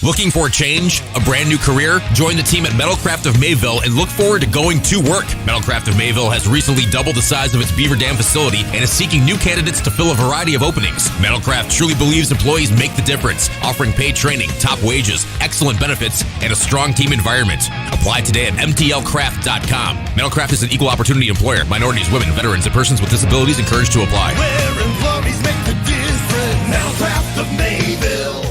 Looking for a change? A brand new career? Join the team at Metalcraft of Mayville and look forward to going to work. Metalcraft of Mayville has recently doubled the size of its Beaver Dam facility and is seeking new candidates to fill a variety of openings. Metalcraft truly believes employees make the difference, offering paid training, top wages, excellent benefits, and a strong team environment. Apply today at mtlcraft.com. Metalcraft is an equal opportunity employer. Minorities, women, veterans, and persons with disabilities encouraged to apply. Where employees make the difference. Metalcraft of Mayville.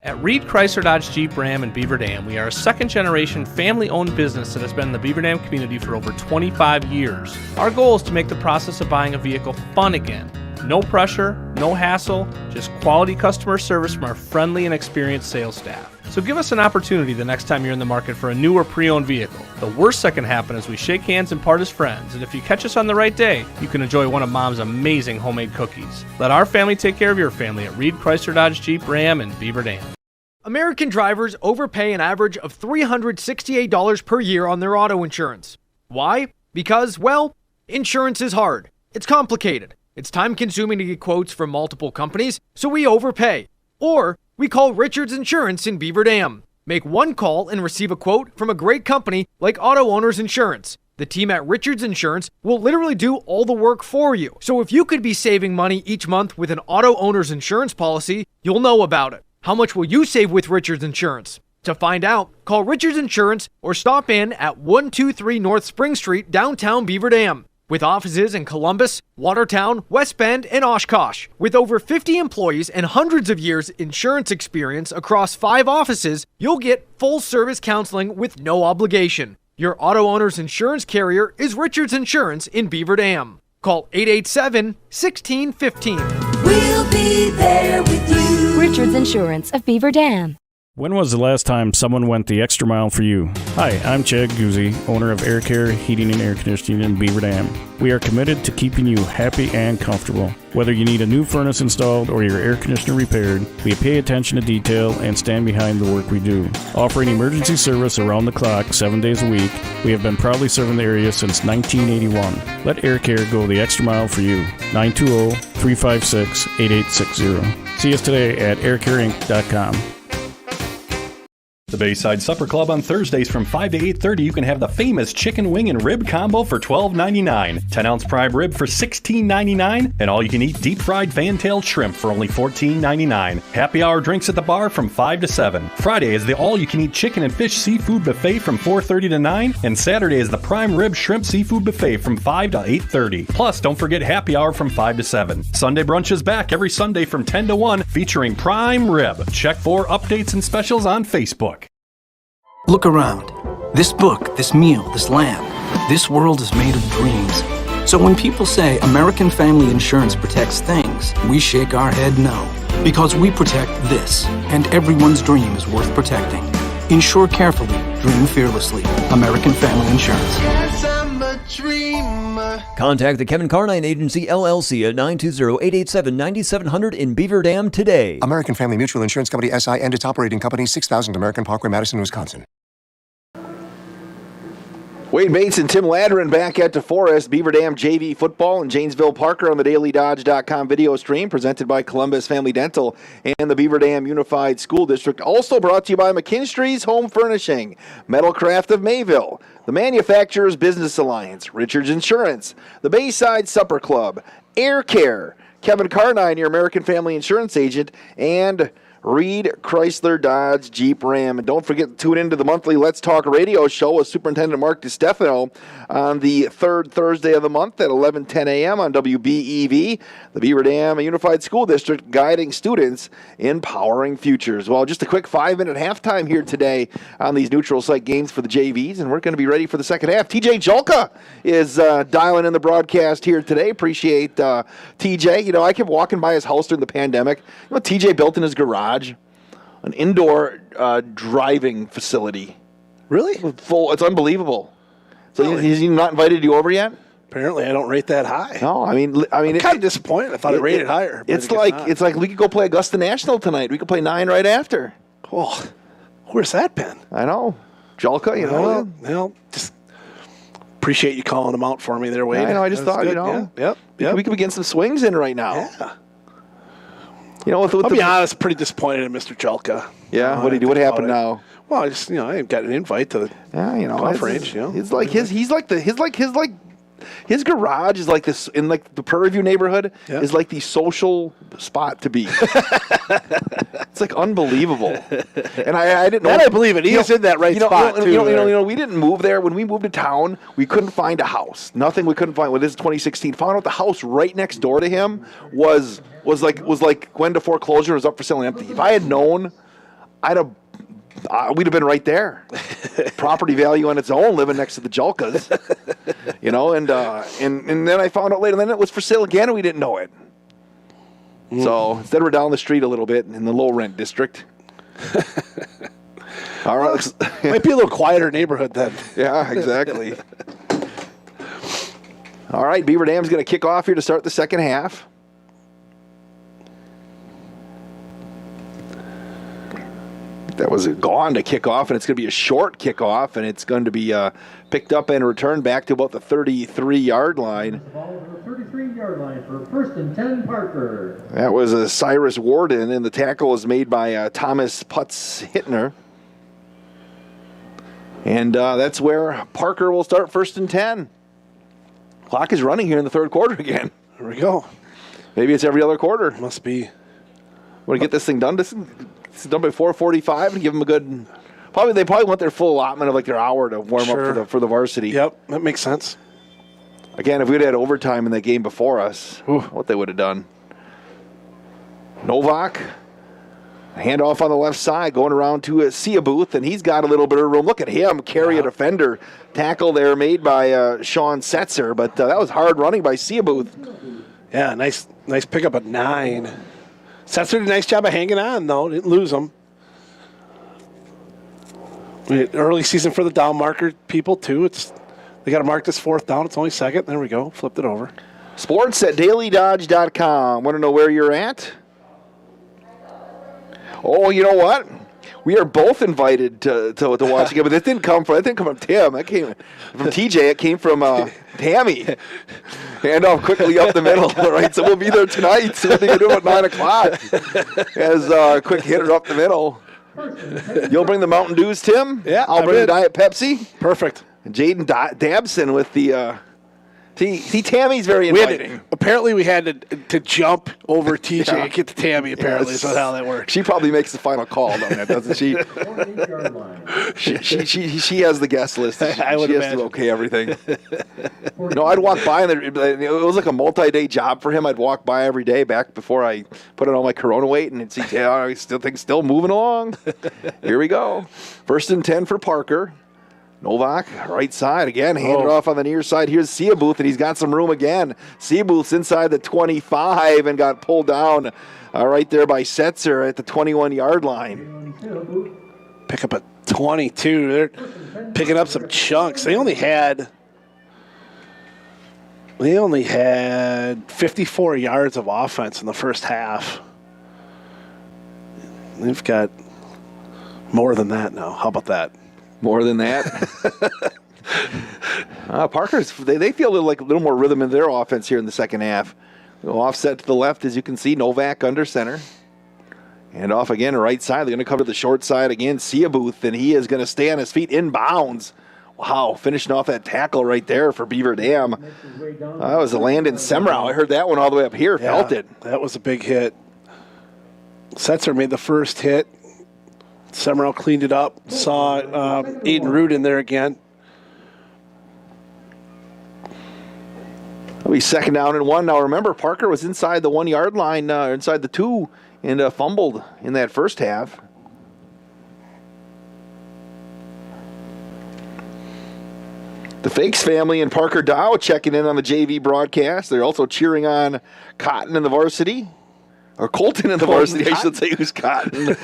At Reed Chrysler Dodge Jeep Ram in Beaver Dam, we are a second-generation family-owned business that has been in the Beaver Dam community for over 25 years. Our goal is to make the process of buying a vehicle fun again. No pressure, no hassle, just quality customer service from our friendly and experienced sales staff. So give us an opportunity the next time you're in the market for a new or pre-owned vehicle. The worst that can happen is we shake hands and part as friends, and if you catch us on the right day, you can enjoy one of Mom's amazing homemade cookies. Let our family take care of your family at Reed Chrysler Dodge Jeep Ram in Beaver Dam. American drivers overpay an average of $368 per year on their auto insurance. Why? Because, well, insurance is hard. It's complicated. It's time-consuming to get quotes from multiple companies, so we overpay. Or we call Richards Insurance in Beaver Dam. Make one call and receive a quote from a great company like Auto Owners Insurance. The team at Richards Insurance will literally do all the work for you. So if you could be saving money each month with an Auto Owners Insurance policy, you'll know about it. How much will you save with Richards Insurance? To find out, call Richards Insurance or stop in at 123 North Spring Street, downtown Beaver Dam. With offices in Columbus, Watertown, West Bend, and Oshkosh. With over 50 employees and hundreds of years insurance experience across 5 offices, you'll get full-service counseling with no obligation. Your auto owner's insurance carrier is Richards Insurance in Beaver Dam. Call 887-1615. We'll be there with you. Richards Insurance of Beaver Dam. When was the last time someone went the extra mile for you? Hi, I'm Chad Guzzi, owner of Air Care Heating and Air Conditioning in Beaver Dam. We are committed to keeping you happy and comfortable. Whether you need a new furnace installed or your air conditioner repaired, we pay attention to detail and stand behind the work we do. Offering emergency service around the clock 7 days a week, we have been proudly serving the area since 1981. Let Air Care go the extra mile for you. 920-356-8860. See us today at aircareinc.com. The Bayside Supper Club on Thursdays from 5 to 8:30. You can have the famous chicken wing and rib combo for $12.99, 10-ounce prime rib for $16.99, and all-you-can-eat deep-fried fan-tailed shrimp for only $14.99. Happy hour drinks at the bar from 5 to 7. Friday is the all-you-can-eat chicken and fish seafood buffet from 4:30 to 9, and Saturday is the prime rib shrimp seafood buffet from 5 to 8:30. Plus, don't forget happy hour from 5 to 7. Sunday brunch is back every Sunday from 10 to 1, featuring prime rib. Check for updates and specials on Facebook. Look around. This book, this meal, this lamp, this world is made of dreams. So when people say American Family Insurance protects things, we shake our head no. Because we protect this, and everyone's dream is worth protecting. Insure carefully, dream fearlessly. American Family Insurance. Yes, I'm a dreamer. Contact the Kevin Carnine Agency, LLC at 920-887-9700 in Beaver Dam today. American Family Mutual Insurance Company, SI, and its operating company, 6000 American Parkway, Madison, Wisconsin. Wade Bates and Tim Ladrin back at DeForest. Beaver Dam JV football and Janesville-Parker on the DailyDodge.com video stream presented by Columbus Family Dental and the Beaver Dam Unified School District. Also brought to you by McKinstry's Home Furnishing, Metalcraft of Mayville, the Manufacturers Business Alliance, Richards Insurance, the Bayside Supper Club, Air Care, Kevin Carnine, your American Family Insurance agent, and Reed Chrysler Dodge Jeep Ram. And don't forget to tune into the monthly Let's Talk radio show with Superintendent Mark DiStefano on the third Thursday of the month at 11:10 a.m. on WBEV, the Beaver Dam Unified School District, guiding students in powering futures. Well, just a quick 5-minute halftime here today on these neutral site games for the JVs, and we're going to be ready for the second half. TJ Julka is dialing in the broadcast here today. Appreciate TJ. You know, I kept walking by his house during the pandemic. You know what TJ built in his garage? An indoor driving facility. Really? Full. It's unbelievable. So Really? He's not invited you over yet? Apparently, I don't rate that high. No, I mean, I'm kind of disappointed. I thought I rated higher. but It's I guess like not. it's like we could go play Augusta National tonight. We could play 9 right after. Oh, where's that been? I know, Julka. You know, Well, just appreciate you calling them out for me there, Wade. I know. I just That's thought, good. you know, Yep. we could be getting some swings in right now. Yeah. You know, with I'll be honest, pretty disappointed in Mr. Julka. Yeah, what did he do? What happened now? Well, I just I got an invite to the golf range. It's like his garage is like this in like the Prairie View neighborhood is like the social spot to be. It's like unbelievable, and I didn't know that. I believe it. He is in that spot too. You know, we didn't move there when we moved to town. We couldn't find a house. Nothing. We couldn't find. Well, this is 2016. Found out the house right next door to him was like went to foreclosure. Was up for sale and empty. If I had known, we'd have been right there. Property value on its own, living next to the Julkas. You know, and then I found out later. Then it was for sale again, and we didn't know it. So instead we're down the street a little bit in the low rent district. All right. Might be a little quieter neighborhood then. Yeah, exactly. All right, Beaver Dam's going to kick off here to start the second half. That was gone to kick off, and it's going to be a short kickoff, and it's going to be picked up and returned back to about the 33-yard line. Ball to the 33-yard line for first and 10, Parker. That was a Cyrus Warden, and the tackle was made by Thomas Putz-Hittner. And that's where Parker will start first and 10. Clock is running here in the third quarter again. There we go. Maybe it's every other quarter. Must be. Want to get this thing done? This is done by 4:45 and give them a good. They probably want their full allotment of like their hour to warm up for the varsity. Yep, that makes sense. Again, if we'd had overtime in that game before us, what they would have done. Novak, handoff on the left side, going around to Seabuth, and he's got a little bit of room. Look at him carry a defender. Tackle there made by Sean Setzer, but that was hard running by Seabuth. Yeah, nice pickup at 9. Setzer did a nice job of hanging on, though. Didn't lose him. Early season for the down marker people, too. They got to mark this fourth down. It's only second. There we go. Flipped it over. Sports at dailydodge.com. Want to know where you're at? Oh, you know what? We are both invited to watch the game, but that didn't come from Tim. That came from TJ. It came from Tammy. Handoff quickly up the middle. All right, so we'll be there tonight. So we're going to do it at 9 o'clock. As a quick hitter up the middle. You'll bring the Mountain Dews, Tim? Yeah, I'll bring the Diet Pepsi. Perfect. Jaden Dabson with the... See, Tammy's very inviting. Apparently, we had to jump over TJ and get to Tammy, apparently. So that's how that works. She probably makes the final call on that, doesn't she? she has the guest list. I would she has imagine. to okay everything. I'd walk by, and it was like a multi-day job for him. I'd walk by every day back before I put on all my Corona weight, and see, still moving along. Here we go. First and 10 for Parker. Novak, right side again, handed off on the near side. Here's Seabuth, and he's got some room again. Seabuth's inside the 25 and got pulled down right there by Setzer at the 21-yard line. Pick up a 22. They're picking up some chunks. They only had 54 yards of offense in the first half. They've got more than that now. How about that? More than that. Parker's, they feel a little more rhythm in their offense here in the second half. Offset to the left, as you can see, Novak under center. And off again, right side. They're going to cover the short side again. Seabuth, and he is going to stay on his feet inbounds. Wow, finishing off that tackle right there for Beaver Dam. That was a Landon Semrau. I heard that one all the way up here. Yeah, felt it. That was a big hit. Setzer made the first hit. Semrau cleaned it up. Saw Aiden Root in there again. It'll be second down and 1. Now remember, Parker was inside the 1-yard line, inside the 2, and fumbled in that first half. The Fakes family and Parker Dow checking in on the JV broadcast. They're also cheering on Cotton in the varsity. Or Colton in the varsity, I should say, who's Cotton.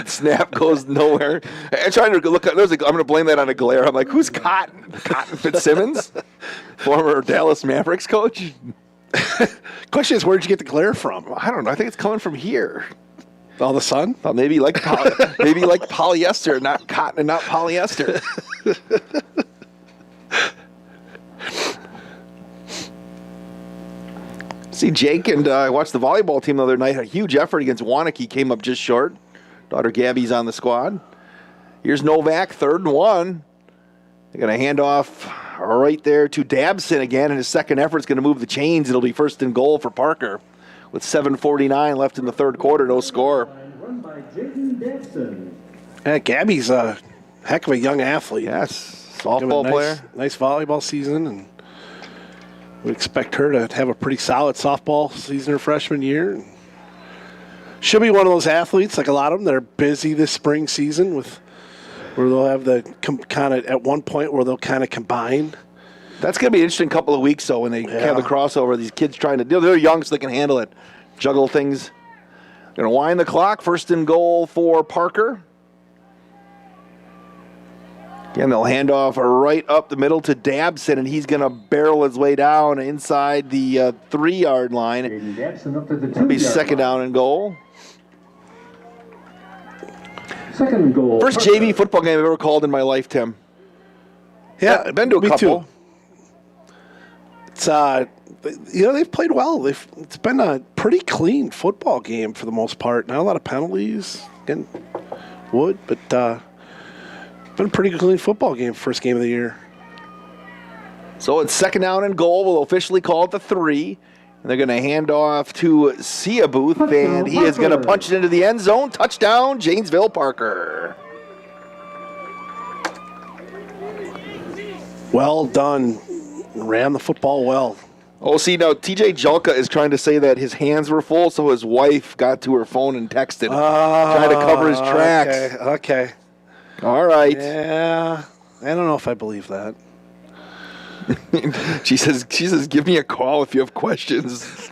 Snap goes nowhere. I'm trying to look. I'm going to blame that on a glare. I'm like, who's Cotton? Cotton Fitzsimmons, former Dallas Mavericks coach. Question is, where'd you get the glare from? I don't know. I think it's coming from here. Oh, the sun? Maybe like polyester, not cotton and not polyester. See, Jake and I watched the volleyball team the other night. A huge effort against Wanakee, came up just short. Daughter Gabby's on the squad. Here's Novak, 3rd and 1. They're going to hand off right there to Dabson again, and his second effort's going to move the chains. It'll be 1st and goal for Parker with 7:49 left in the third quarter, no score. Yeah, Gabby's a heck of a young athlete. Yes, softball player. Nice volleyball season, and we expect her to have a pretty solid softball season her freshman year. She'll be one of those athletes, like a lot of them, that are busy this spring season where they'll have the kind of at one point where they'll kind of combine That's going to be an interesting couple of weeks, though, when they have the crossover. These kids trying to deal. They're young, so they can handle it, juggle things. Going to wind the clock. First and goal for Parker. Again, they'll hand off right up the middle to Dabson, and he's going to barrel his way down inside the 3-yard line. It'll be second down and goal. Second goal. First JV football game I've ever called in my life, Tim. Yeah, I've been to a couple. Too. It's they've played well. It's been a pretty clean football game for the most part. Not a lot of penalties. Again, but been a pretty clean football game. First game of the year. So it's second down and goal. We'll officially call it the 3. And they're going to hand off to Seabuth, and he is going to punch it into the end zone. Touchdown, Janesville-Parker. Well done. Ran the football well. Oh, see, now TJ Jelka is trying to say that his hands were full, so his wife got to her phone and texted, trying to cover his tracks. Okay. All right. Yeah, I don't know if I believe that. She says, give me a call if you have questions.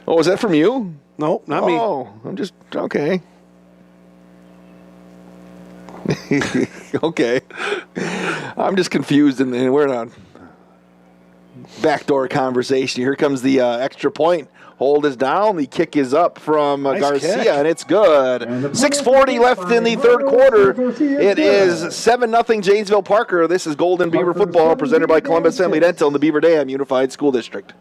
Oh, is that from you? No, not me. Oh, I'm just, okay. Okay. I'm just confused, and we're on backdoor conversation. Here comes the extra point. Hold is down. The kick is up from Garcia, kick. and it's good. 6:40 left in the third quarter. It is 7-0 Janesville-Parker. This is Golden Beaver football presented by Columbus Family Dental and the Beaver Dam Unified School District.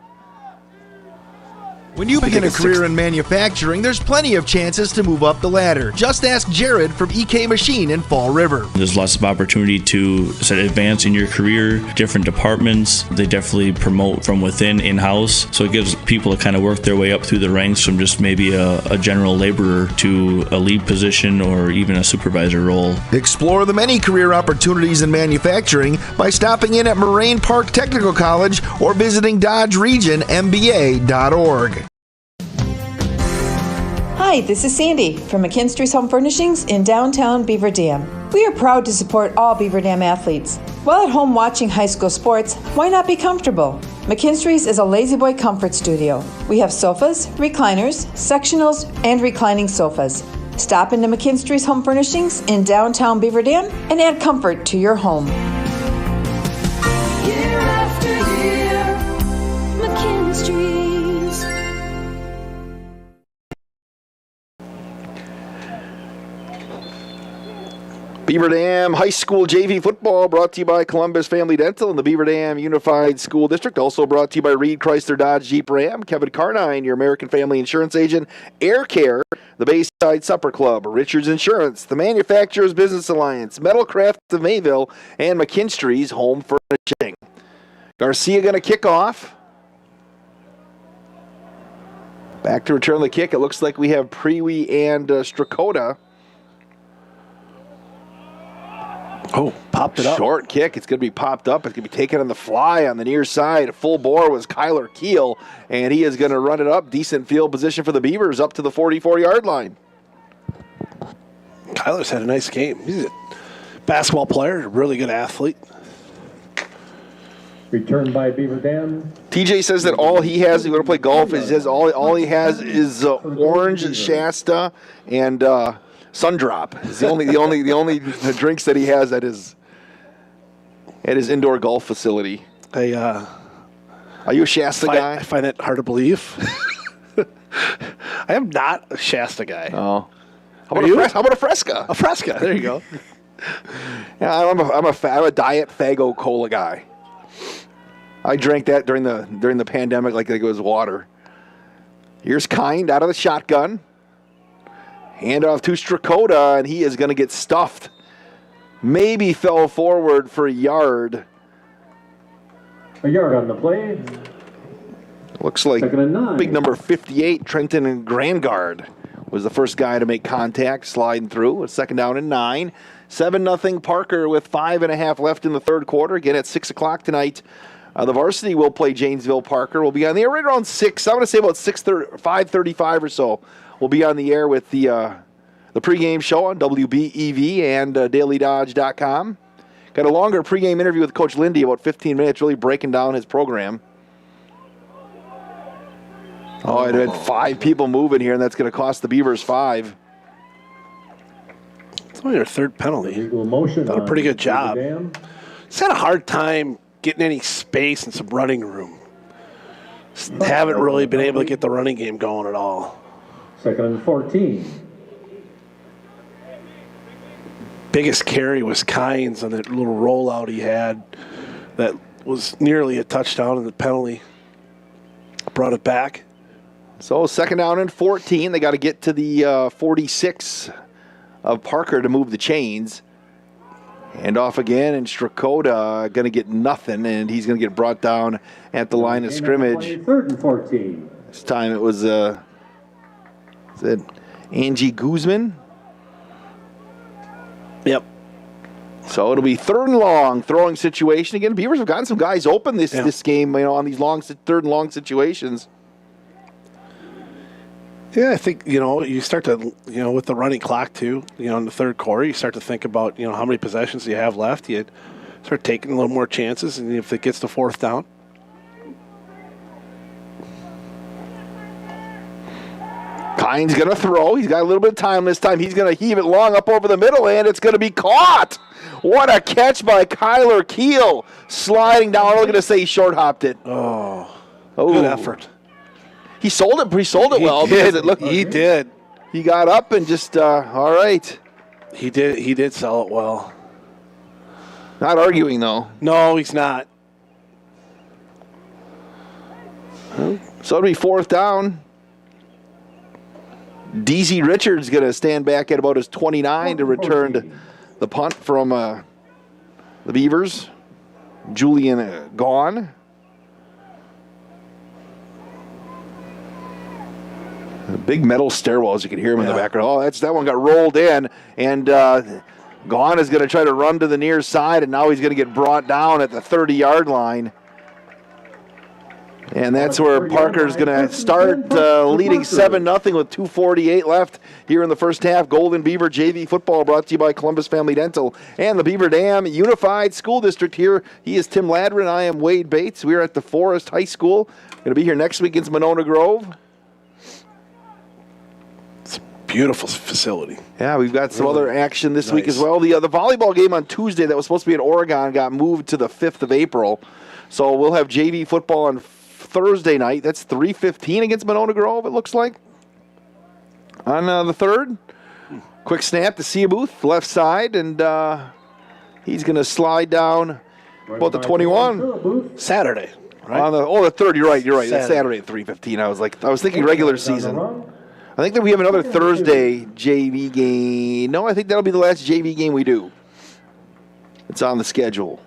When you begin a career in manufacturing, there's plenty of chances to move up the ladder. Just ask Jared from EK Machine in Fall River. There's lots of opportunity to advance in your career, different departments. They definitely promote from within, in-house. So it gives people to kind of work their way up through the ranks from just maybe a general laborer to a lead position or even a supervisor role. Explore the many career opportunities in manufacturing by stopping in at Moraine Park Technical College or visiting DodgeRegionMBA.org. Hi, this is Sandy from McKinstry's Home Furnishings in downtown Beaver Dam. We are proud to support all Beaver Dam athletes. While at home watching high school sports, why not be comfortable? McKinstry's is a lazy boy comfort studio. We have sofas, recliners, sectionals, and reclining sofas. Stop into McKinstry's Home Furnishings in downtown Beaver Dam and add comfort to your home. Year after year, McKinstry's. Beaver Dam High School JV football brought to you by Columbus Family Dental and the Beaver Dam Unified School District. Also brought to you by Reed Chrysler Dodge Jeep Ram, Kevin Carnine, your American Family Insurance agent, Air Care, the Bayside Supper Club, Richards Insurance, the Manufacturers Business Alliance, Metalcraft of Mayville, and McKinstry's Home Furnishing. Garcia going to kick off. Back to return the kick. It looks like we have Prewy and Strakota. Oh, popped it up. Short kick. It's going to be popped up. It's going to be taken on the fly on the near side. Full bore was Kyler Keel, and he is going to run it up. Decent field position for the Beavers up to the 44-yard line. Kyler's had a nice game. He's a basketball player, a really good athlete. Returned by Beaver Dam. TJ says that all he has, he's going to play golf, is just all he has is orange, Shasta, and Sundrop. It's the only drinks that he has at his indoor golf facility. Are you a Shasta guy? I find that hard to believe. I am not a Shasta guy. Oh, how about a Fresca? A Fresca. There you go. Yeah, I'm a Diet Fago Cola guy. I drank that during the pandemic like it was water. Here's Kind out of the shotgun. Hand off to Strakota, and he is going to get stuffed. Maybe fell forward for a yard. A yard on the play. Looks like big number 58, Trenton Grandgard, was the first guy to make contact, sliding through. A second down and 9. 7-0 Parker with 5.5 left in the third quarter. Again at 6 o'clock tonight. The Varsity will play Janesville-Parker. We'll be on the air right around 6. I'm going to say about 5:35 or so. We'll be on the air with the pregame show on WBEV and DailyDodge.com. Got a longer pregame interview with Coach Lindy, about 15 minutes, really breaking down his program. Oh, it had 5 people moving here, and that's going to cost the Beavers 5. It's only their third penalty. Done a pretty good job. It's had a hard time getting any space and some running room. Just haven't really been able to get the running game going at all. 2nd and 14. Biggest carry was Kynes on that little rollout he had that was nearly a touchdown, and the penalty brought it back. So 2nd down and 14. They got to get to the 46 of Parker to move the chains. And off again, and Strakota going to get nothing, and he's going to get brought down at the line of scrimmage. 3rd and 14. This time it was Angie Guzman. Yep. So it'll be 3rd and long, throwing situation. Again, Beavers have gotten some guys open this game, on these 3rd and long situations. Yeah, I think, you start to, with the running clock too, in the third quarter, you start to think about, how many possessions you have left. You start taking a little more chances, and if it gets to 4th down. Kynes going to throw. He's got a little bit of time this time. He's going to heave it long up over the middle, and it's going to be caught. What a catch by Kyler Keel. Sliding down. I'm going to say he short-hopped it. Oh, good effort. He sold it well. He did. He got up and just, all right. He did sell it well. Not arguing, though. No, he's not. So it'll be 4th down. DZ Richards going to stand back at about his 29 to return to the punt from the Beavers. Julian gone. Big metal stairwells, you can hear him in the background. Oh, that one got rolled in, and Gone is going to try to run to the near side, and now he's going to get brought down at the 30-yard line. And that's where Parker's going to start leading 7-0 with 2:48 left here in the first half. Golden Beaver JV football brought to you by Columbus Family Dental and the Beaver Dam Unified School District here. He is Tim Ladrin. I am Wade Bates. We are at the Forest High School. Going to be here next week against Monona Grove. It's a beautiful facility. Yeah, we've got some other action this week as well. The volleyball game on Tuesday that was supposed to be in Oregon got moved to the 5th of April. So we'll have JV football on Thursday night. That's 3:15 against Monona Grove, it looks like. On the 3rd. Quick snap to Seabuth, left side, and he's going to slide down about the 21. Saturday, right? On the 3rd, you're right. Saturday. That's Saturday at 3:15. I was thinking regular season. I think that we have another Thursday JV game. No, I think that'll be the last JV game we do. It's on the schedule.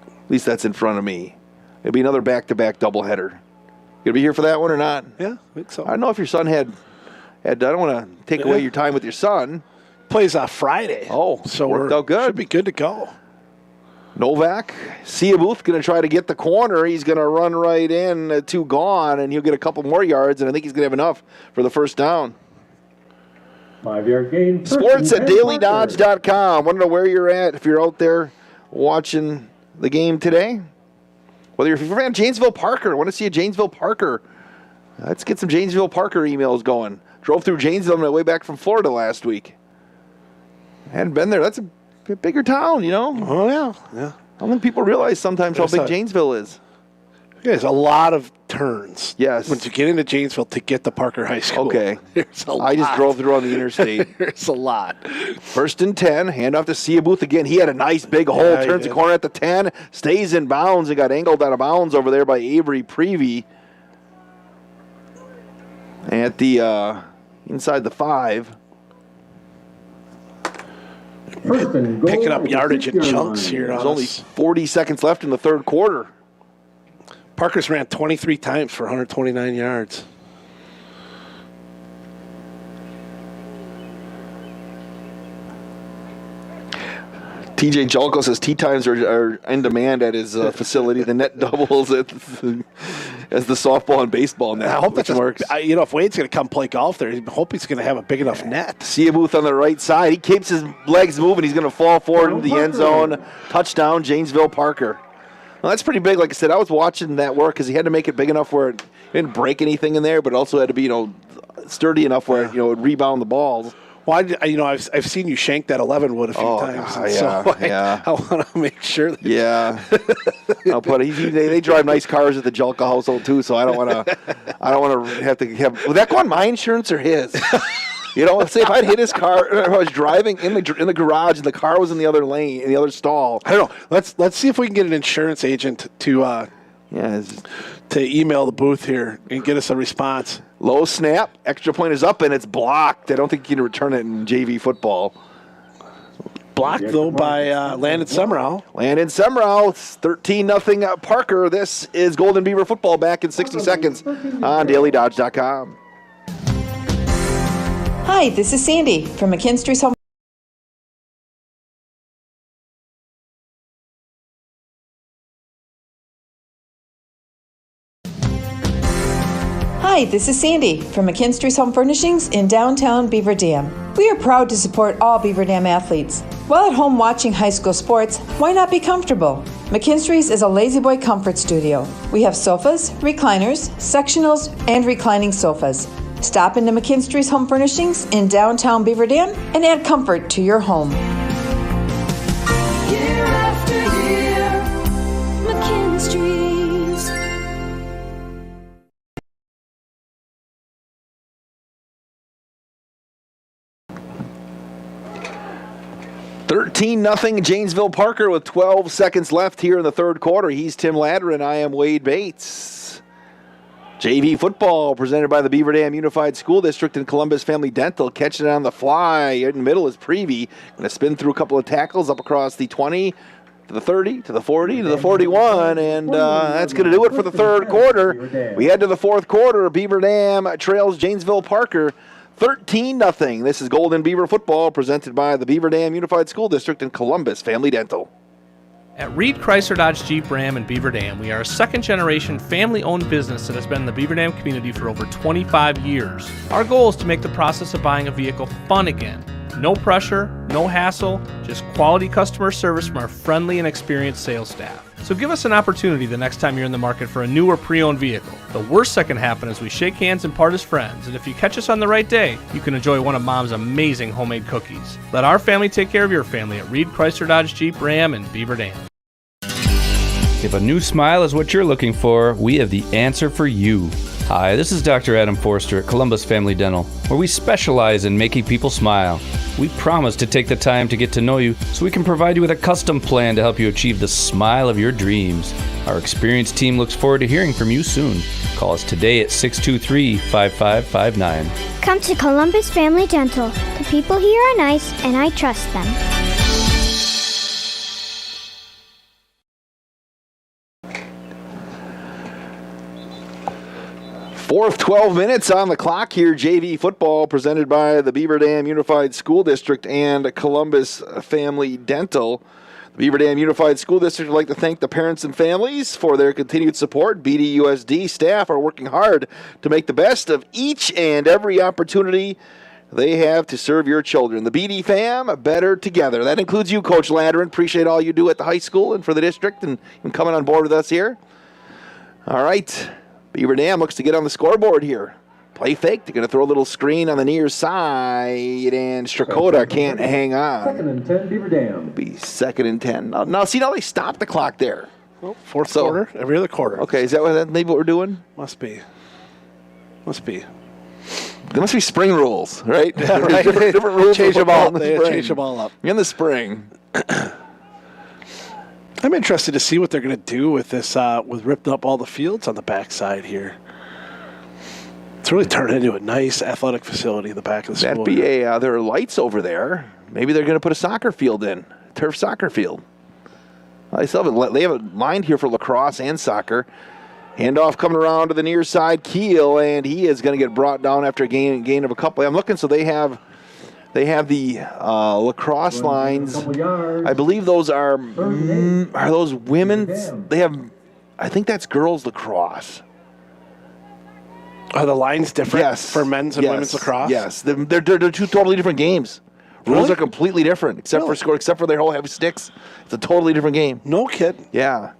At least that's in front of me. It'll be another back-to-back doubleheader. You gonna be here for that one or not? Yeah, I think so. I don't know if your son had I don't want to take away your time with your son. Plays on Friday. Oh, so worked out good. Should be good to go. Novak, Seabuth going to try to get the corner. He's going to run right in to Gone, and he'll get a couple more yards, and I think he's going to have enough for the first down. 5-yard gain. Sports at dailydodge.com. Want to know where you're at if you're out there watching the game today? Whether you're a fan of Janesville-Parker, want to see a Janesville-Parker. Let's get some Janesville-Parker emails going. Drove through Janesville on my way back from Florida last week. Hadn't been there. That's a bigger town, you know? Oh, yeah. I don't think people realize sometimes how big Janesville is. There's a lot of turns. Yes. Once you get into Janesville to get to Parker High School. Okay. There's a lot. I just drove through on the interstate. There's a lot. 1st and 10. Handoff to Seabuth again. He had a nice big hole. Turns the corner at the 10. Stays in bounds and got angled out of bounds over there by Avery Prevey. At the inside the 5. Picking up yardage in chunks here. There's only 40 seconds left in the 3rd quarter. Parker's ran 23 times for 129 yards. TJ Jalko says tea times are in demand at his facility. The net doubles as the softball and baseball net. I hope that works. If Wade's going to come play golf there, I hope he's going to have a big enough net. See a Booth on the right side. He keeps his legs moving. He's going to fall forward into the end zone. Touchdown, Janesville-Parker. Well, that's pretty big. Like I said, I was watching that work because he had to make it big enough where it didn't break anything in there, but it also had to be, sturdy enough where it would rebound the balls. Well, I've seen you shank that 11 wood a few times. I want to make sure. They drive nice cars at the Jelka household too, so I don't want to have to have. Would that go on my insurance or his? Say if I'd hit his car, if I was driving in the garage and the car was in the other lane, in the other stall. I don't know. Let's see if we can get an insurance agent to email the booth here and get us a response. Low snap, extra point is up, and it's blocked. I don't think you can return it in JV football. Blocked, though, by Landon Summerall. Landon Summerall, 13-0 Parker. This is Golden Beaver football back in 60 seconds on DailyDodge.com. Hi, this is Sandy from McKinstry's Home. Hi, this is Sandy from McKinstry's Home Furnishings in downtown Beaver Dam. We are proud to support all Beaver Dam athletes. While at home watching high school sports, why not be comfortable? McKinstry's is a lazy boy comfort studio. We have sofas, recliners, sectionals, and reclining sofas. Stop into McKinstry's Home Furnishings in downtown Beaver Dam and add comfort to your home. Year after year, McKinstry's. 13-0 Janesville-Parker with 12 seconds left here in the third quarter. He's Tim Ladder and I am Wade Bates. JV football presented by the Beaver Dam Unified School District and Columbus Family Dental. Catching it on the fly. In the middle is Prevey. Going to spin through a couple of tackles up across the 20 to the 30 to the 40 to the 41. And that's going to do it for the third quarter. We head to the fourth quarter. Beaver Dam trails Janesville-Parker 13-0. This is Golden Beaver football presented by the Beaver Dam Unified School District and Columbus Family Dental. At Reed Chrysler Dodge Jeep Ram in Beaver Dam, we are a second-generation family-owned business that has been in the Beaver Dam community for over 25 years. Our goal is to make the process of buying a vehicle fun again. No pressure, no hassle, just quality customer service from our friendly and experienced sales staff. So give us an opportunity the next time you're in the market for a new or pre-owned vehicle. The worst that can happen is we shake hands and part as friends, and if you catch us on the right day, you can enjoy one of Mom's amazing homemade cookies. Let our family take care of your family at Reed Chrysler Dodge Jeep Ram in Beaver Dam. If a new smile is what you're looking for, we have the answer for you. Hi, this is Dr. Adam Forster at Columbus Family Dental, where we specialize in making people smile. We promise to take the time to get to know you so we can provide you with a custom plan to help you achieve the smile of your dreams. Our experienced team looks forward to hearing from you soon. Call us today at 623-5559. Come to Columbus Family Dental. The people here are nice, and I trust them. Fourth 12 minutes on the clock here. JV football presented by the Beaver Dam Unified School District and Columbus Family Dental. The Beaver Dam Unified School District would like to thank the parents and families for their continued support. BDUSD staff are working hard to make the best of each and every opportunity they have to serve your children. The BD fam, better together. That includes you, Coach Ladderin. Appreciate all you do at the high school and for the district and coming on board with us here. All right. Beaver Dam looks to get on the scoreboard here. Play fake. They're going to throw a little screen on the near side, and Strakota can't hang on. 2nd and 10, Beaver Dam. It'll be 2nd and 10. Now they stopped the clock there. Well, fourth quarter, every other quarter. Okay, is that maybe what we're doing? Must be. There must be spring rules, right? Yeah, right. different rules. Change them all. They change them all up. In the spring. I'm interested to see what they're going to do with this, with ripping up all the fields on the backside here. It's really turned into a nice athletic facility in the back of the school. That'd be there are lights over there. Maybe they're going to put a soccer field in, turf soccer field. They have it lined here for lacrosse and soccer. Handoff coming around to the near side, Keel, and he is going to get brought down after a gain of a couple. I'm looking, so they have the lacrosse lines. I believe those are those women's. They have, I think that's girls lacrosse. Are the lines different Yes. for men's and women's lacrosse? Yes, they're two totally different games. Rules are completely different, except for their whole heavy sticks. It's a totally different game. No kid. Yeah.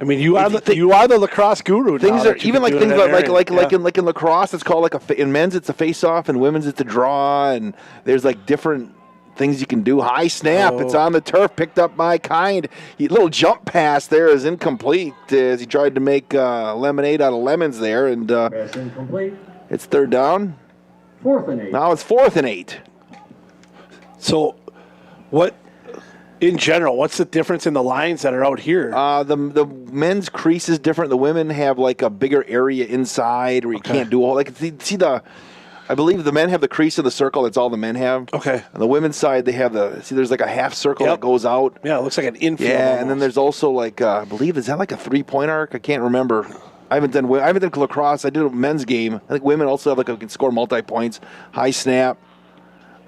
I mean, you are the lacrosse guru. Things now are even like things like in lacrosse, it's called in men's it's a face off, and women's it's a draw, and there's like different things you can do. High snap, it's on the turf, picked up by Kind. Little jump pass there is incomplete as he tried to make lemonade out of lemons there, and Pass incomplete. it's third down. 4th and 8. Now it's 4th and 8. So, what in general? What's the difference in the lines that are out here? The men's crease is different. The women have like a bigger area inside where you can't do all I believe the men have the crease in the circle. That's all the men have. Okay. On the women's side, they have there's like a half circle that goes out. Yeah, it looks like an infield. Yeah, almost. and then there's also like I believe is that like a 3-point arc? I can't remember. I haven't done lacrosse. I did a men's game. I think women also have can score multi points. High snap.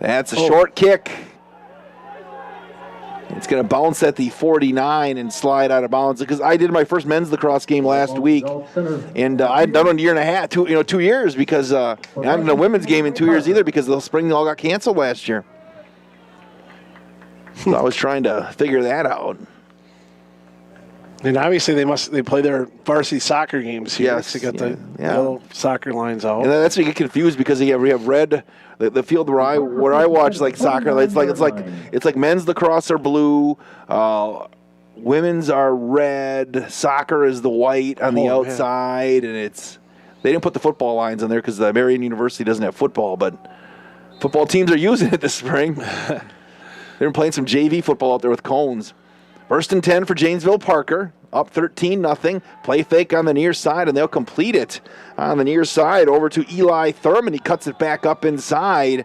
That's a short kick. It's going to bounce at the 49 and slide out of bounds. Because I did my first men's lacrosse game last week, and I'd done it a year and a half, 2 years, because I haven't done a women's game in 2 years either because the spring all got canceled last year. So I was trying to figure that out. And obviously they play their varsity soccer games here. Yes, to get the little soccer lines out. And that's where you get confused because we have red. The field where I watch like soccer, it's like men's lacrosse are blue, women's are red, soccer is the white on the outside, and they didn't put the football lines on there because the Marion University doesn't have football, but football teams are using it this spring. They're playing some JV football out there with cones. 1st and 10 for Janesville-Parker. Up 13-0. Play fake on the near side, and they'll complete it on the near side over to Eli Thurman. He cuts it back up inside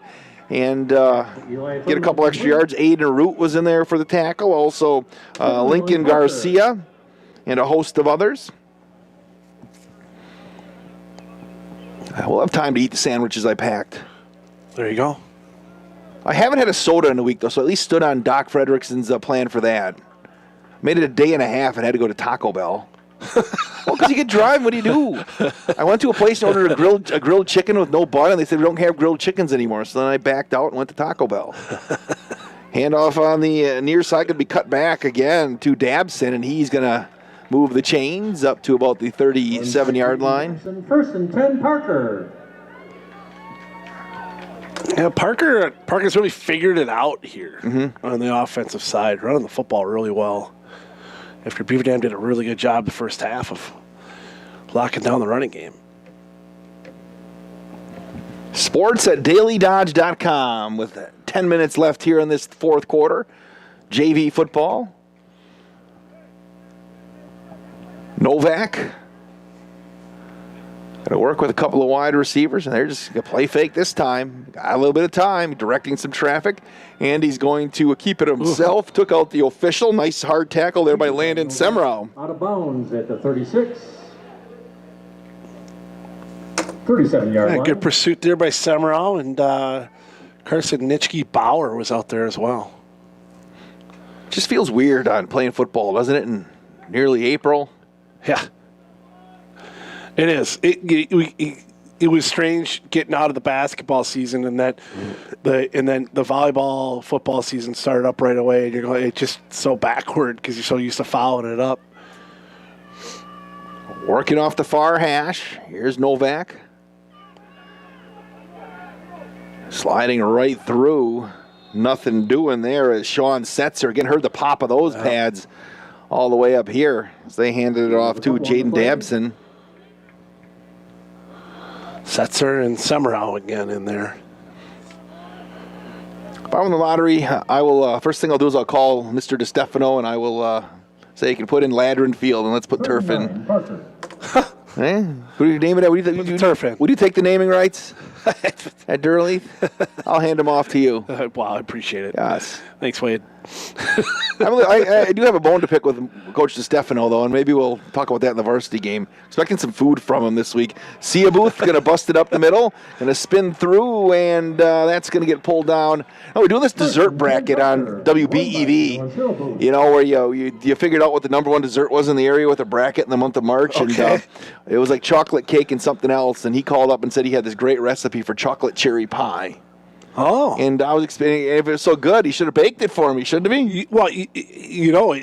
and get a couple extra yards. Aiden Root was in there for the tackle. Also, Lincoln Garcia and a host of others. We'll have time to eat the sandwiches I packed. There you go. I haven't had a soda in a week, though, so at least stood on Doc Frederickson's plan for that. Made it a day and a half and had to go to Taco Bell. Well, because you get driving, what do you do? I went to a place and ordered a grilled chicken with no bun, and they said we don't have grilled chickens anymore. So then I backed out and went to Taco Bell. Handoff on the near side could be cut back again to Dabson, and he's going to move the chains up to about the 37-yard line. 1st and 10, Parker. Yeah, Parker's really figured it out here on the offensive side, running the football really well. After Beaver Dam did a really good job the first half of locking down the running game. Sports at dailydodge.com with 10 minutes left here in this fourth quarter. JV football. Novak. Got to work with a couple of wide receivers, and they're just going to play fake this time. Got a little bit of time, directing some traffic, and he's going to keep it himself. Took out the official. Nice hard tackle there by Landon Semrau. Out of bounds at the 36. 37-yard line. Good pursuit there by Semrau, and Carson Nitschke-Bauer was out there as well. Just feels weird on playing football, doesn't it, in nearly April? Yeah. It is. It was strange getting out of the basketball season, and then the volleyball football season started up right away, and you're going. It's just so backward because you're so used to following it up. Working off the far hash. Here's Novak. Sliding right through. Nothing doing there as Sean Setzer. Again, heard the pop of those pads all the way up here as they handed it off to Jaden Dabson. Setzer and Semrau again in there. If I win the lottery, I will. First thing I'll do is I'll call Mr. DeStefano and I will say you can put in Ladron Field and let's put turf in. Who do you name it at? What do you turf in? Would you take the naming rights at Durley? I'll hand them off to you. Wow, I appreciate it. Yes. Thanks, Wade. I do have a bone to pick with Coach DeStefano, though, and maybe we'll talk about that in the varsity game. Expecting some food from him this week. Sia Booth going to bust it up the middle, going to spin through, and that's going to get pulled down. Oh, we're doing this dessert bracket on WBEV, you know, where you figured out what the number one dessert was in the area with a bracket in the month of March, and it was like chocolate cake and something else, and he called up and said he had this great recipe for chocolate cherry pie. Oh. And I was expecting, if it was so good, he should have baked it for me, shouldn't he? Well, you know,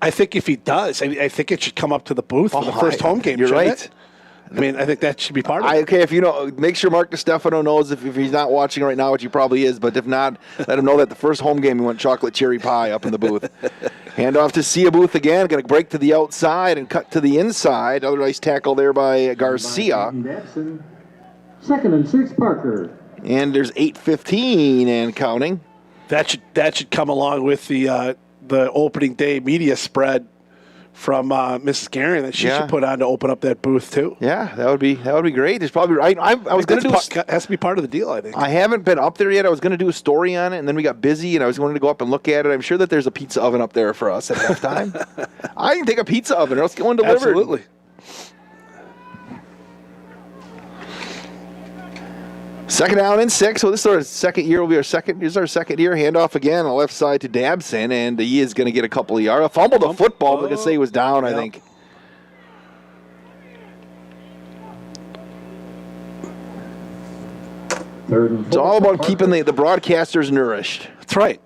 I think if he does, I think it should come up to the booth for the first home game. You're right. It? I mean, I think that should be part of it. Okay, if you know, make sure Mark DeStefano knows if he's not watching right now, which he probably is, but if not, let him know that the first home game he went chocolate cherry pie up in the booth. Hand off to Sia Booth again, going to break to the outside and cut to the inside. Another nice tackle there by Garcia. 2nd and 6, Parker. And there's 8:15 and counting. That should come along with the opening day media spread from Mrs. Guerin that she should put on to open up that booth too. Yeah, that would be great. There's probably I was going to do has to be part of the deal. I think. I haven't been up there yet. I was going to do a story on it, and then we got busy, and I was going to go up and look at it. I'm sure that there's a pizza oven up there for us at halftime. I can take a pizza oven. Let's get one delivered. Absolutely. Second down and 6. So this is our second year. This is our second year. Handoff again on the left side to Dabson, and he is going to get a couple of yards. Fumbled the football, but going to say he was down, I think. It's all about keeping the broadcasters nourished. That's right.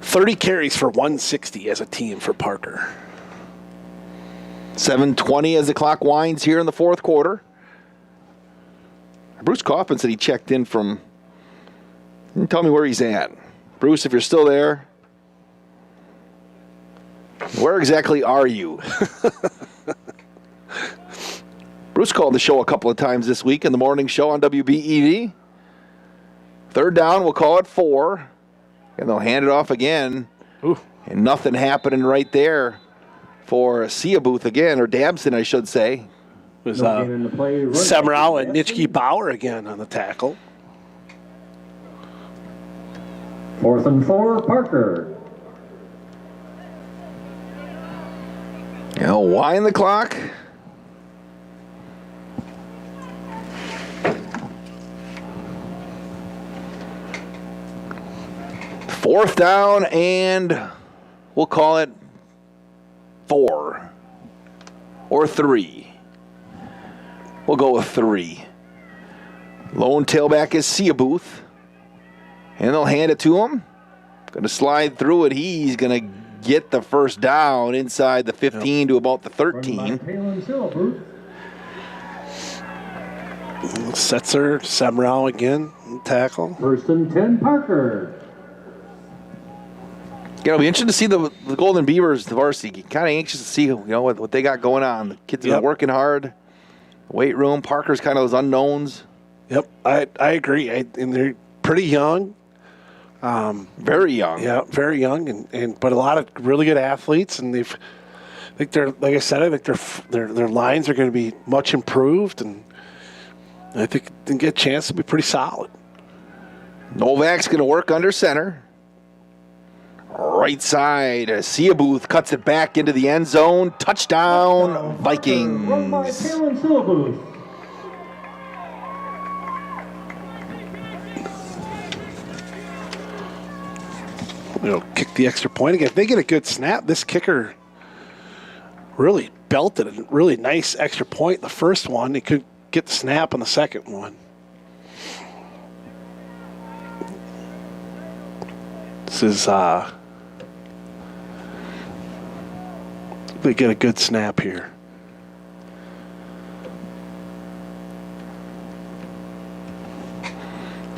30 carries for 160 as a team for Parker. 7:20 as the clock winds here in the fourth quarter. Bruce Kaufman said he checked in from... Tell me where he's at. Bruce, if you're still there, where exactly are you? Bruce called the show a couple of times this week in the morning show on WBEV. Third down, we'll call it 4. And they'll hand it off again. Ooh. And nothing happening right there for Sia Booth again, or Dabson, I should say. It was Semrau and Nitschke Bauer again on the tackle. 4th and 4, Parker. Now wind the clock. Fourth down, and we'll call it 4 or 3. We'll go with 3. Lone tailback is Sia Booth. And they'll hand it to him. Going to slide through it. He's going to get the first down inside the 15 to about the 13. Setzer, Semrau again, tackle. 1st and 10, Parker. It'll be interesting to see the Golden Beavers, the varsity. Kind of anxious to see what they got going on. The kids have been working hard. Weight room. Parker's kind of those unknowns. Yep, I agree. And they're pretty young. Very young. Yeah, very young, but a lot of really good athletes, and I think their lines are going to be much improved, and I think they get a chance to be pretty solid. Novak's going to work under center. Right side, Sia Booth cuts it back into the end zone. Touchdown, Vikings. Run by Kalen Syllabooth. Kick the extra point again. If they get a good snap, this kicker really belted a really nice extra point. The first one, he could get the snap on the second one. This is they get a good snap here.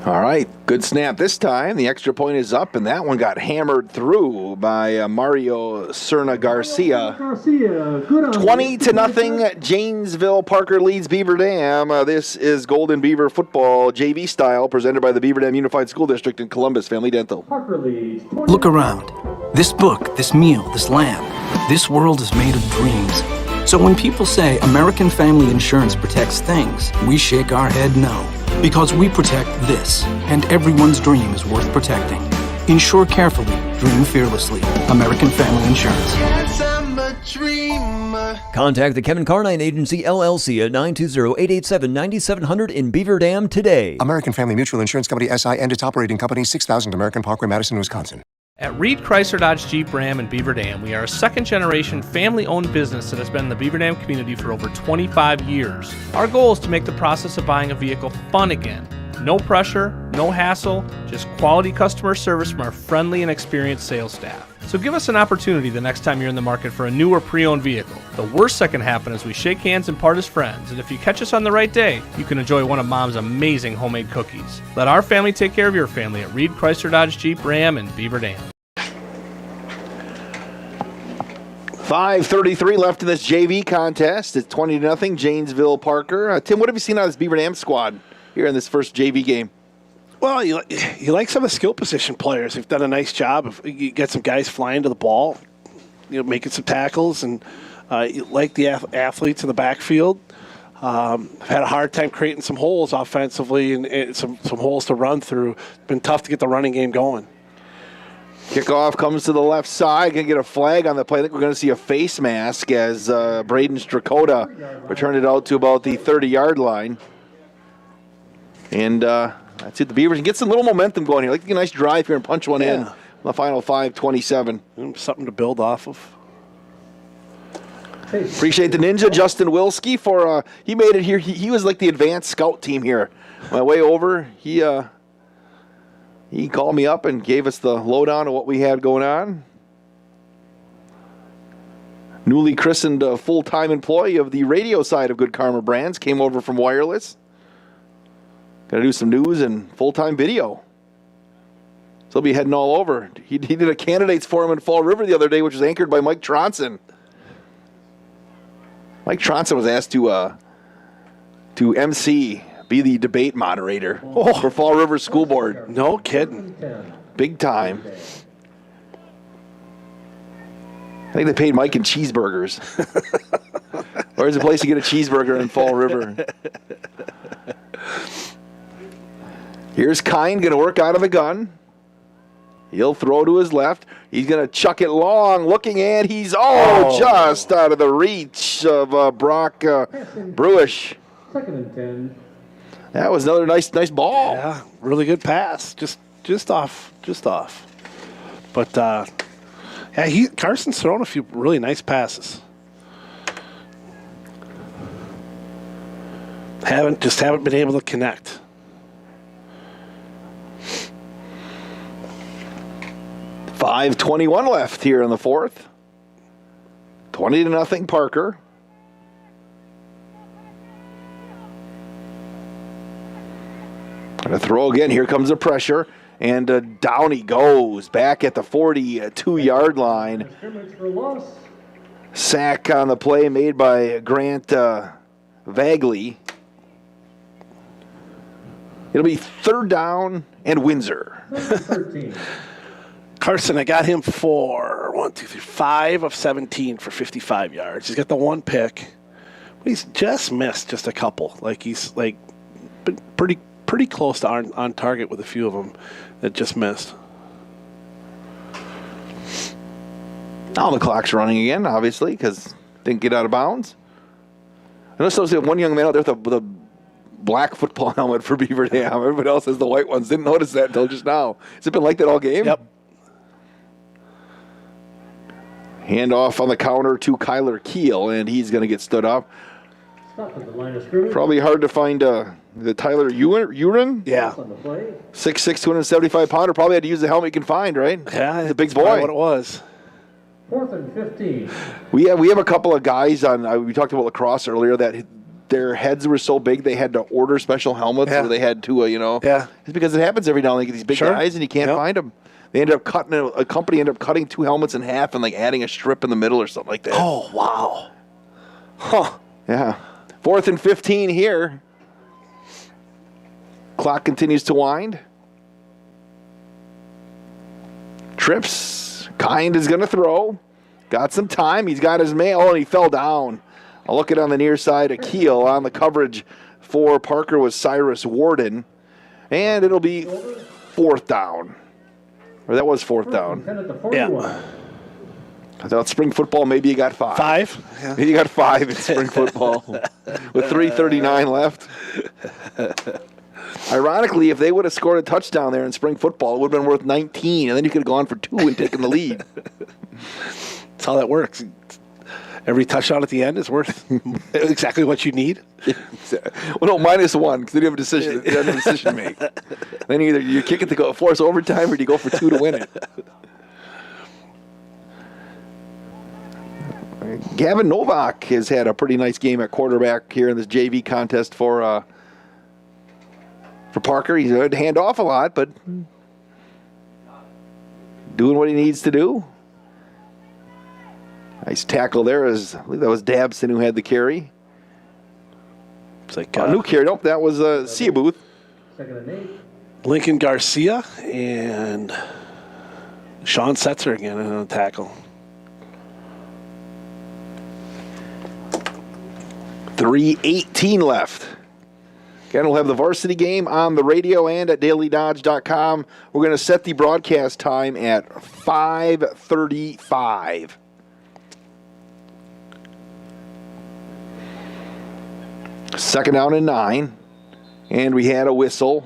All right, good snap this time. The extra point is up, and that one got hammered through by Mario Serna Garcia. 20-0, Janesville-Parker leads Beaver Dam. This is Golden Beaver football, JV style, presented by the Beaver Dam Unified School District and Columbus Family Dental. Parker leads. Look around. This book, this meal, this lamb, this world is made of dreams. So when people say American Family Insurance protects things, we shake our head no. Because we protect this, and everyone's dream is worth protecting. Insure carefully, dream fearlessly. American Family Insurance. Yes, I'm a dreamer. Contact the Kevin Carnine Agency, LLC at 920-887-9700 in Beaver Dam today. American Family Mutual Insurance Company, SI, and its operating company, 6000 American Parkway, Madison, Wisconsin. At Reed Chrysler Dodge Jeep Ram in Beaver Dam, we are a second-generation family-owned business that has been in the Beaver Dam community for over 25 years. Our goal is to make the process of buying a vehicle fun again. No pressure, no hassle, just quality customer service from our friendly and experienced sales staff. So give us an opportunity the next time you're in the market for a new or pre-owned vehicle. The worst that can happen is we shake hands and part as friends, and if you catch us on the right day, you can enjoy one of Mom's amazing homemade cookies. Let our family take care of your family at Reed Chrysler Dodge Jeep Ram in Beaver Dam. 5:33 left in this JV contest. It's 20-0, Janesville-Parker. Tim, what have you seen out of this Beaver Dam squad here in this first JV game? Well, you like some of the skill position players. They've done a nice job. You get some guys flying to the ball, making some tackles, and you like the athletes in the backfield. Had a hard time creating some holes offensively and some holes to run through. Been tough to get the running game going. Kickoff comes to the left side. Going to get a flag on the play. I think we're going to see a face mask as Braden Strakota returned it out to about the 30-yard line. And that's it. The Beavers can get some little momentum going here. Like to get a nice drive here and punch one in. The final 5:27. Something to build off of. Appreciate the ninja, Justin Wilski, for he made it here. He was like the advanced scout team here. My way over, he called me up and gave us the lowdown of what we had going on. Newly christened full-time employee of the radio side of Good Karma Brands, came over from Wireless. Got to do some news and full-time video. So he'll be heading all over. He did a candidates forum in Fall River the other day, which was anchored by Mike Tronson. Mike Tronson was asked to MC, be the debate moderator for Fall River School Board. No kidding. Big time. I think they paid Mike in cheeseburgers. Where's the place to get a cheeseburger in Fall River? Here's Kine, going to work out of the gun. He'll throw to his left. He's going to chuck it long, looking, and he's just out of the reach of Brock Bruish. 2nd and 10. That was another nice ball. Yeah, really good pass. Just off. But Carson's thrown a few really nice passes. Haven't been able to connect. .5:21 left here in the fourth. 20-0 Parker. Gonna throw again. Here comes the pressure. And down he goes. Back at the 42-yard line. Sack on the play made by Grant Vagley. It'll be 3rd down and Windsor. 13. Carson, I got him for 5 of 17 for 55 yards. He's got the one pick, but he's just missed just a couple. He's been pretty close to on target with a few of them that just missed. Now the clock's running again, obviously, because didn't get out of bounds. I noticed there was one young man out there with a black football helmet for Beaver Dam. Everybody else has the white ones. Didn't notice that until just now. Has it been like that all game? Yep. Handoff on the counter to Kyler Keel, and he's going to get stood up. Stop at the line of scrimmage. Probably hard to find the Tyler Urin. Yeah. 6'6", 275-pounder. Probably had to use the helmet you can find, right? Yeah, the big boy. What it was. 4th and 15. We have a couple of guys on. We talked about lacrosse earlier that their heads were so big they had to order special helmets, or they had to, Yeah. It's because it happens every now and then. You get these big guys and you can't find them. They ended up cutting a company ended up cutting 2 helmets in half and adding a strip in the middle or something like that. Oh wow. Huh. Yeah. 4th and 15 here. Clock continues to wind. Trips. Kind is going to throw. Got some time. He's got his man. Oh, and he fell down. I'll look it on the near side of Keel on the coverage for Parker was Cyrus Warden. And it'll be 4th down. Or that was 4th down. Yeah. I thought spring football, maybe you got 5. 5? Yeah. Maybe you got 5 in spring football with 3:39 left. Ironically, if they would have scored a touchdown there in spring football, it would have been worth 19, and then you could have gone for 2 and taken the lead. That's how that works. Every touchdown at the end is worth exactly what you need. Well, no, -1 because they didn't have a decision. They didn't have a decision to make. Then either you kick it to go force overtime, or do you go for 2 to win it? Gavin Novak has had a pretty nice game at quarterback here in this JV contest for Parker. He's had to hand off a lot, but doing what he needs to do. Nice tackle there. I believe that was Dabson who had the carry. It's like new carry. Nope, that was Seabuth. Lincoln Garcia and Sean Setzer again on a tackle. 3:18 left. Again, we'll have the varsity game on the radio and at dailydodge.com. We're going to set the broadcast time at 5:35. Second down and 9. And we had a whistle.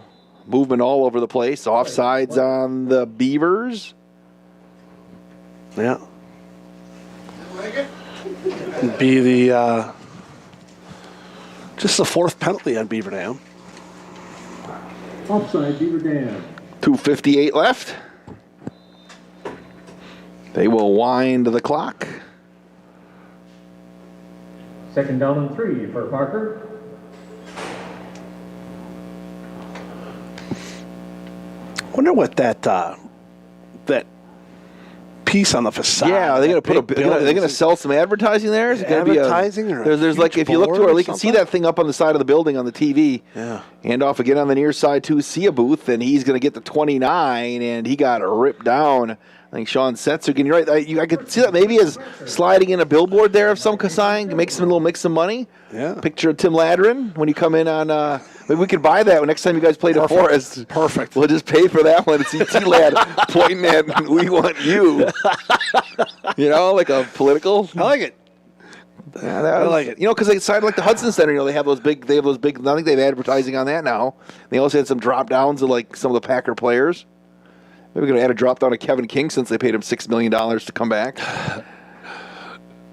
Movement all over the place. Offsides on the Beavers. Yeah. Be the just the 4th penalty on Beaver Dam. Offside, Beaver Dam. 2:58 left. They will wind the clock. Second down and 3 for Parker. Wonder what that piece on the facade. Yeah, are they going to put they're going to sell some advertising there? Is it going to be advertising? There's like, if you look to you can see that thing up on the side of the building on the TV. Yeah. Hand off again on the near side to Seabuth, and he's going to get the 29, and he got ripped down. I think Sean Setzer, you're right. I could see that maybe as sliding in a billboard there of some kind, make some little mix some money. Yeah. Picture of Tim Ladrin when you come in on. Maybe we could buy that when next time you guys play the Forest. Perfect. We'll just pay for that one and see T-Lad pointing at "We want you." You know, like a political. I like it. Yeah, I like it. You know, because they decided like the Hudson Center. You know, they have those big. I think they have advertising on that now. They also had some drop downs of like some of the Packer players. Maybe we're going to add a drop down to Kevin King since they paid him $6 million to come back.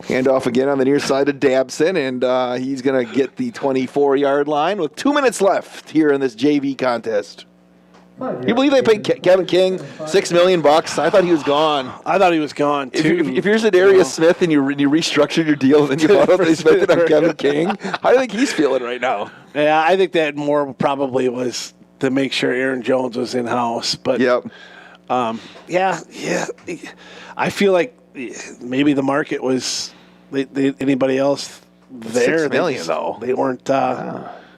Hand off again on the near side of Dabson, and he's going to get the 24-yard line with 2 minutes left here in this JV contest. You believe they paid Kevin King $6 million? I thought he was gone. I thought he was gone too. If you're Zadarius Smith and you restructured your deal and then you found out they spent it on Kevin King, how do you think he's feeling right now? Yeah, I think that more probably was to make sure Aaron Jones was in house. But yep. Yeah. I feel like maybe the market was anybody else there. $6 million though. They weren't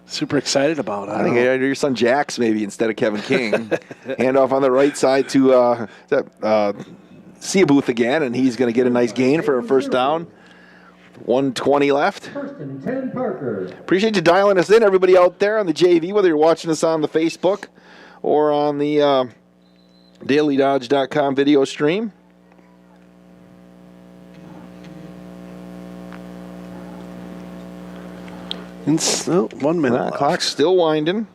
super excited about it. I think your son Jax maybe instead of Kevin King. Hand off on the right side to Seabuth again, and he's going to get a nice gain for a first down. 1:20 left. First and 10, Parker. Appreciate you dialing us in, everybody out there on the JV, whether you're watching us on the Facebook or on the dailydodge.com video stream. It's 1 minute. Clock's still winding.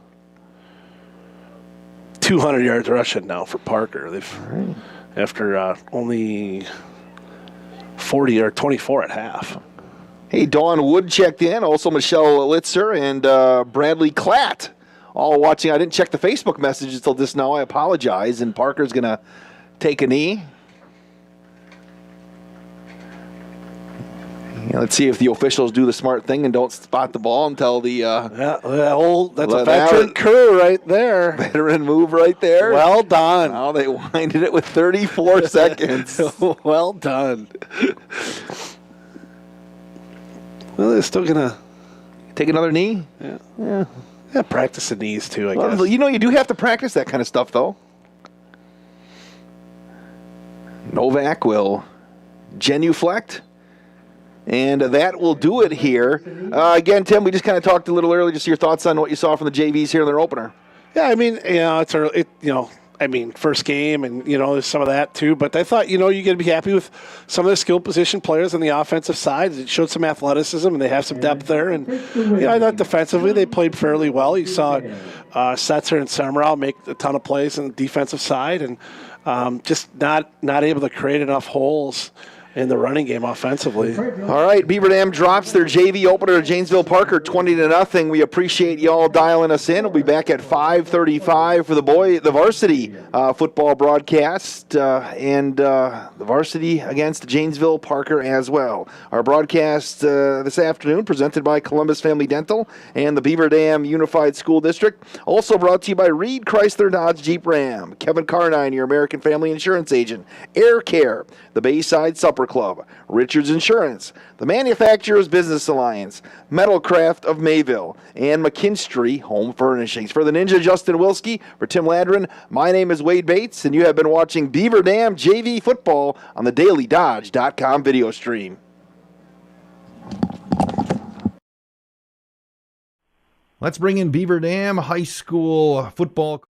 200 yards rushing now for Parker. After only 40 or 24 at half. Hey, Dawn Wood checked in. Also, Michelle Litzer and Bradley Klatt all watching. I didn't check the Facebook messages until just now. I apologize. And Parker's going to take a knee. Yeah, let's see if the officials do the smart thing and don't spot the ball until the that's a veteran crew right there. Veteran move right there. Well done. Now they winded it with 34 seconds. Well done. Well, they're still gonna take another knee. Yeah. Practice the knees too, I guess. You know, you do have to practice that kind of stuff, though. Novak will genuflect. And that will do it here. Again, Tim, we just kind of talked a little earlier, just your thoughts on what you saw from the JVs here in their opener. Yeah, I mean, it's early, first game, and, there's some of that too. But I thought, you got to be happy with some of the skill position players on the offensive side. It showed some athleticism, and they have some depth there. And, I thought defensively they played fairly well. You saw Setzer and Summerall make a ton of plays on the defensive side, and just not able to create enough holes in the running game offensively. All right, Beaver Dam drops their JV opener to Janesville-Parker 20-0. We appreciate y'all dialing us in. We'll be back at 5:35 for the varsity football broadcast and the varsity against Janesville-Parker as well. Our broadcast this afternoon presented by Columbus Family Dental and the Beaver Dam Unified School District. Also brought to you by Reed Chrysler Dodge Jeep Ram, Kevin Carnine, your American Family Insurance agent, Air Care, the Bayside Supper Club, Richards Insurance, the Manufacturers Business Alliance, Metalcraft of Mayville, and McKinstry Home Furnishings. For the Ninja Justin Wilski, for Tim Ladrin, my name is Wade Bates, and you have been watching Beaver Dam JV Football on the DailyDodge.com video stream. Let's bring in Beaver Dam High School football.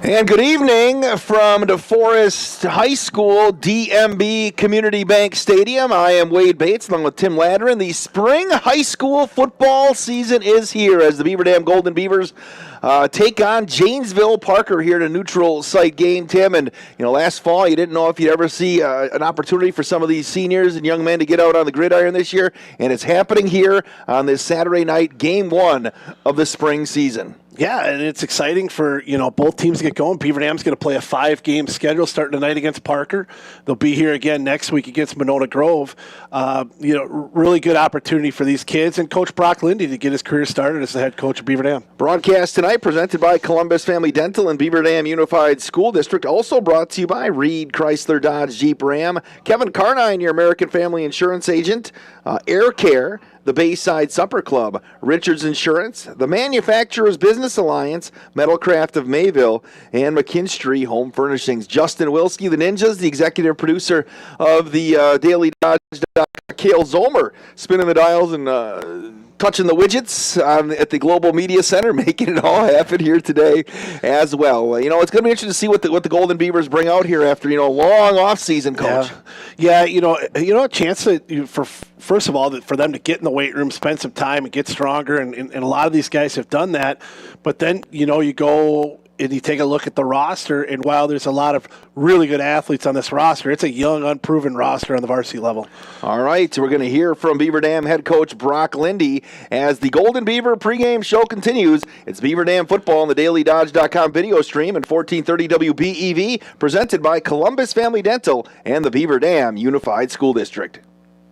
And good evening from DeForest High School, DMB Community Bank Stadium. I am Wade Bates along with Tim Ladrin. The spring high school football season is here as the Beaver Dam Golden Beavers take on Janesville-Parker here at a neutral site game, Tim. And, last fall you didn't know if you'd ever see an opportunity for some of these seniors and young men to get out on the gridiron this year. And it's happening here on this Saturday night, game one of the spring season. Yeah, and it's exciting for, both teams to get going. Beaver Dam's going to play a 5-game schedule starting tonight against Parker. They'll be here again next week against Monona Grove. Really good opportunity for these kids and Coach Brock Lindy to get his career started as the head coach of Beaver Dam. Broadcast tonight presented by Columbus Family Dental and Beaver Dam Unified School District. Also brought to you by Reed Chrysler Dodge Jeep Ram. Kevin Carnine, your American Family Insurance agent. Air Care, the Bayside Supper Club, Richards Insurance, the Manufacturers Business Alliance, Metalcraft of Mayville, and McKinstry Home Furnishings. Justin Wilski, the Ninjas, the executive producer of the Daily Dodge. Cale Zomer spinning the dials and touching the widgets at the Global Media Center, making it all happen here today as well. It's going to be interesting to see what the Golden Beavers bring out here after a long off season, Coach. Yeah, a chance first of all, for them to get in the weight room, spend some time, and get stronger, and a lot of these guys have done that. But then you go and you take a look at the roster, and while there's a lot of really good athletes on this roster, it's a young, unproven roster on the varsity level. All right, so we're going to hear from Beaver Dam head coach Brock Lindy as the Golden Beaver pregame show continues. It's Beaver Dam football on the DailyDodge.com video stream and 1430 WBEV, presented by Columbus Family Dental and the Beaver Dam Unified School District.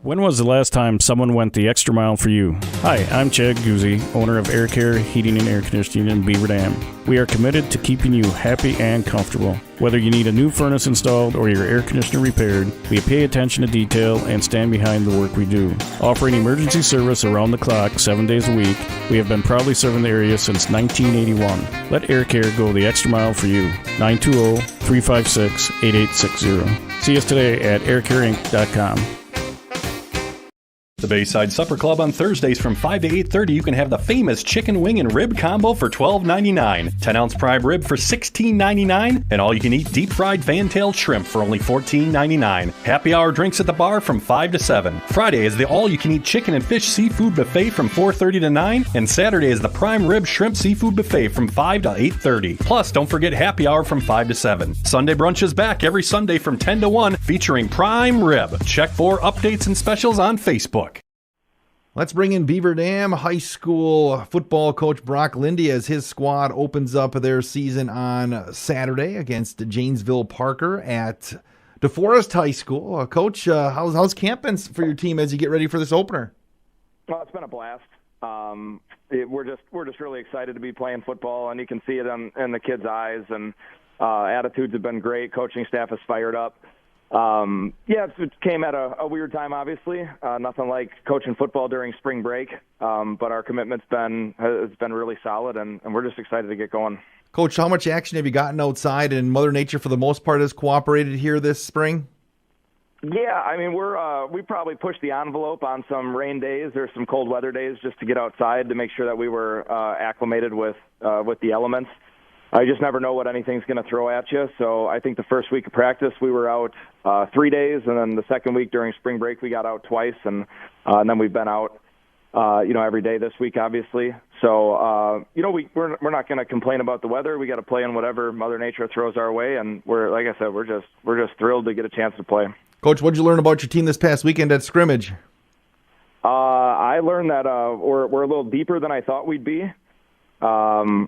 When was the last time someone went the extra mile for you? Hi, I'm Chad Guzzi, owner of Air Care, Heating and Air Conditioning in Beaver Dam. We are committed to keeping you happy and comfortable. Whether you need a new furnace installed or your air conditioner repaired, we pay attention to detail and stand behind the work we do. Offering emergency service around the clock 7 days a week, we have been proudly serving the area since 1981. Let Air Care go the extra mile for you. 920-356-8860. See us today at aircareinc.com. The Bayside Supper Club on Thursdays from 5 to 8:30. You can have the famous chicken wing and rib combo for $12.99, 10-ounce prime rib for $16.99, and all-you-can-eat deep-fried fan-tailed shrimp for only $14.99. Happy hour drinks at the bar from 5 to 7. Friday is the all-you-can-eat chicken and fish seafood buffet from 4:30 to 9, and Saturday is the prime rib shrimp seafood buffet from 5 to 8:30. Plus, don't forget happy hour from 5 to 7. Sunday brunch is back every Sunday from 10 to 1, featuring prime rib. Check for updates and specials on Facebook. Let's bring in Beaver Dam High School football coach Brock Lindy as his squad opens up their season on Saturday against Janesville-Parker at DeForest High School. Coach, how's camp been for your team as you get ready for this opener? Well, it's been a blast. We're just really excited to be playing football, and you can see it in the kids' eyes. And attitudes have been great. Coaching staff is fired up. It came at a weird time, obviously. Nothing like coaching football during spring break, but our commitment's been really solid, and we're just excited to get going. Coach, how much action have you gotten outside, and Mother Nature, for the most part, has cooperated here this spring? Yeah, I mean, we probably pushed the envelope on some rain days or some cold weather days just to get outside to make sure that we were acclimated with the elements. I just never know what anything's going to throw at you. So I think the first week of practice we were out 3 days, and then the second week during spring break we got out twice, and then we've been out every day this week, obviously. So we're not going to complain about the weather. We got to play in whatever Mother Nature throws our way, and like I said, we're just thrilled to get a chance to play. Coach, what did you learn about your team this past weekend at scrimmage? I learned that we're a little deeper than I thought we'd be. And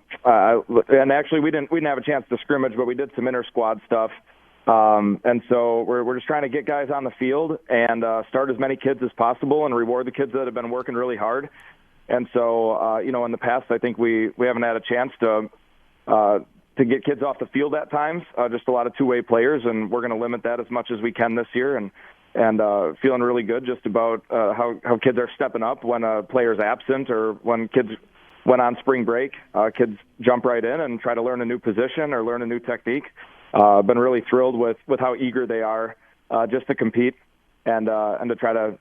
actually we didn't have a chance to scrimmage, but we did some inter-squad stuff. And so we're just trying to get guys on the field and start as many kids as possible and reward the kids that have been working really hard. And so, in the past, I think we haven't had a chance to get kids off the field at times, just a lot of two-way players, and we're going to limit that as much as we can this year. And feeling really good just about how kids are stepping up when a player's absent or when kids went on spring break. Kids jump right in and try to learn a new position or learn a new technique. Been really thrilled with how eager they are just to compete and to try to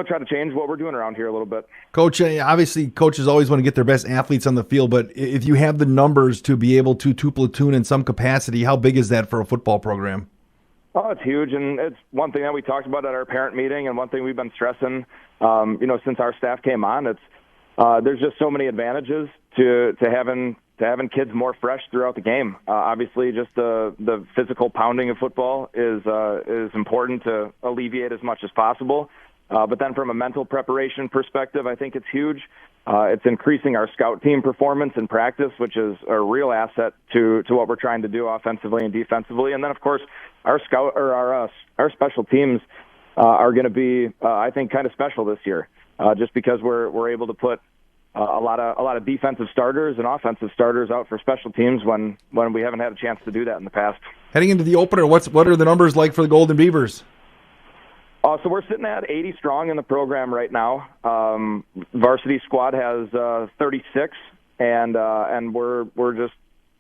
try to change what we're doing around here a little bit. Coach, obviously coaches always want to get their best athletes on the field, but if you have the numbers to be able to platoon in some capacity, how big is that for a football program? Oh, it's huge, and it's one thing that we talked about at our parent meeting, and one thing we've been stressing, since our staff came on. It's there's just so many advantages to having kids more fresh throughout the game. Obviously, just the physical pounding of football is important to alleviate as much as possible. But then from a mental preparation perspective, I think it's huge. It's increasing our scout team performance in practice, which is a real asset to what we're trying to do offensively and defensively. And then, of course, our special teams are going to be, I think, kind of special this year, just because we're able to put a lot of defensive starters and offensive starters out for special teams when we haven't had a chance to do that in the past. Heading into the opener, what are the numbers like for the Golden Beavers? So we're sitting at 80 strong in the program right now. Varsity squad has 36, and we're just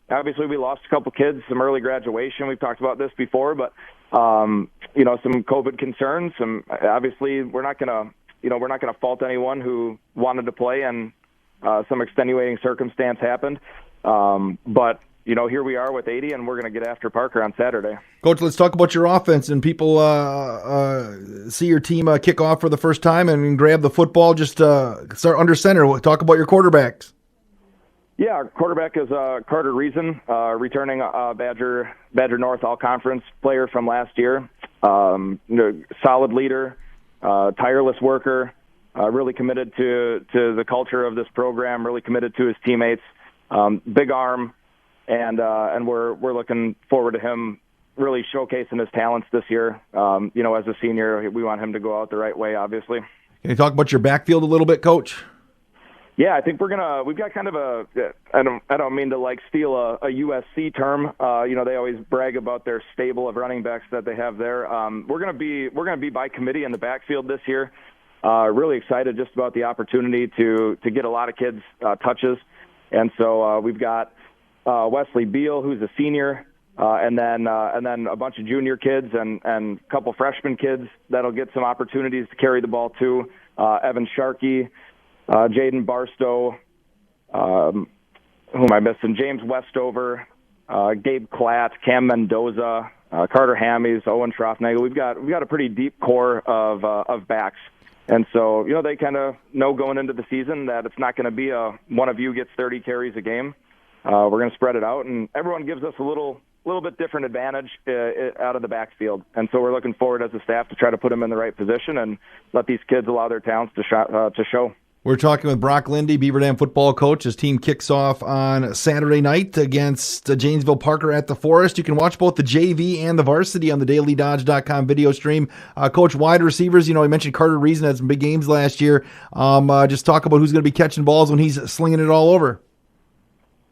obviously we lost a couple kids, some early graduation. We've talked about this before, but some COVID concerns. Obviously we're not gonna fault anyone who wanted to play and some extenuating circumstance happened. But here we are with 80, and we're going to get after Parker on Saturday. Coach, let's talk about your offense. And people see your team kick off for the first time and grab the football. Just start under center. Talk about your quarterbacks. Yeah, our quarterback is Carter Reason, returning Badger North All-Conference player from last year. Solid leader, tireless worker, really committed to the culture of this program, really committed to his teammates. Big arm. And we're looking forward to him really showcasing his talents this year. As a senior, we want him to go out the right way, obviously. Can you talk about your backfield a little bit, Coach? Yeah, I think we've got kind of I don't mean to steal a USC term. They always brag about their stable of running backs that they have there. We're going to be by committee in the backfield this year. Really excited just about the opportunity to get a lot of kids touches. And so we've got Wesley Beal, who's a senior, and then a bunch of junior kids and a couple freshman kids that'll get some opportunities to carry the ball too. Evan Sharkey, Jaden Barstow, who am I missing? James Westover, Gabe Klatt, Cam Mendoza, Carter Hammies, Owen Schroffnagel. We've got a pretty deep core of backs. And so, they kind of know going into the season that it's not going to be one of you gets 30 carries a game. We're going to spread it out, and everyone gives us a little bit different advantage out of the backfield. And so we're looking forward as a staff to try to put them in the right position and let these kids allow their talents to show. We're talking with Brock Lindy, Beaver Dam football coach. His team kicks off on Saturday night against Janesville-Parker at the Forest. You can watch both the JV and the varsity on the dailydodge.com video stream. Coach, wide receivers, you mentioned Carter Reason had some big games last year. Just talk about who's going to be catching balls when he's slinging it all over.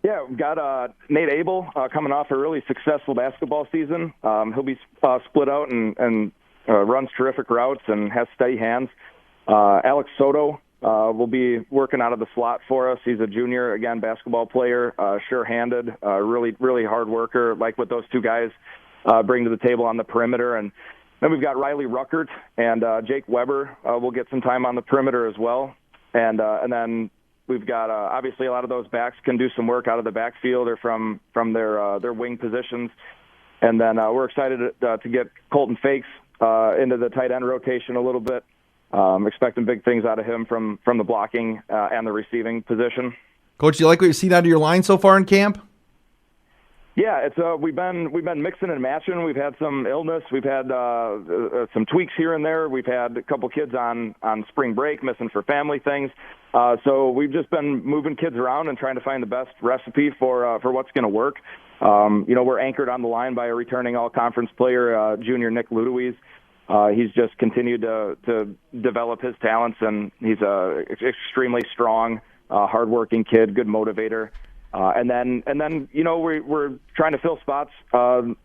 Yeah, we've got Nate Abel coming off a really successful basketball season. He'll be split out and runs terrific routes and has steady hands. Alex Soto will be working out of the slot for us. He's a junior, again, basketball player, sure-handed, really, really hard worker, like what those two guys bring to the table on the perimeter. And then we've got Riley Ruckert and Jake Weber will get some time on the perimeter as well. And then we've got obviously a lot of those backs can do some work out of the backfield or from their wing positions. And then we're excited to get Colton Fakes into the tight end rotation a little bit. Expecting big things out of him from the blocking and the receiving position. Coach, do you like what you've seen out of your line so far in camp? Yeah, it's we've been mixing and matching. We've had some illness. We've had some tweaks here and there. We've had a couple kids on spring break missing for family things. So we've just been moving kids around and trying to find the best recipe for what's going to work. We're anchored on the line by a returning all-conference player, junior Nick Ludowies. He's just continued to develop his talents, and he's a extremely strong, hardworking kid, good motivator. And then we're trying to fill spots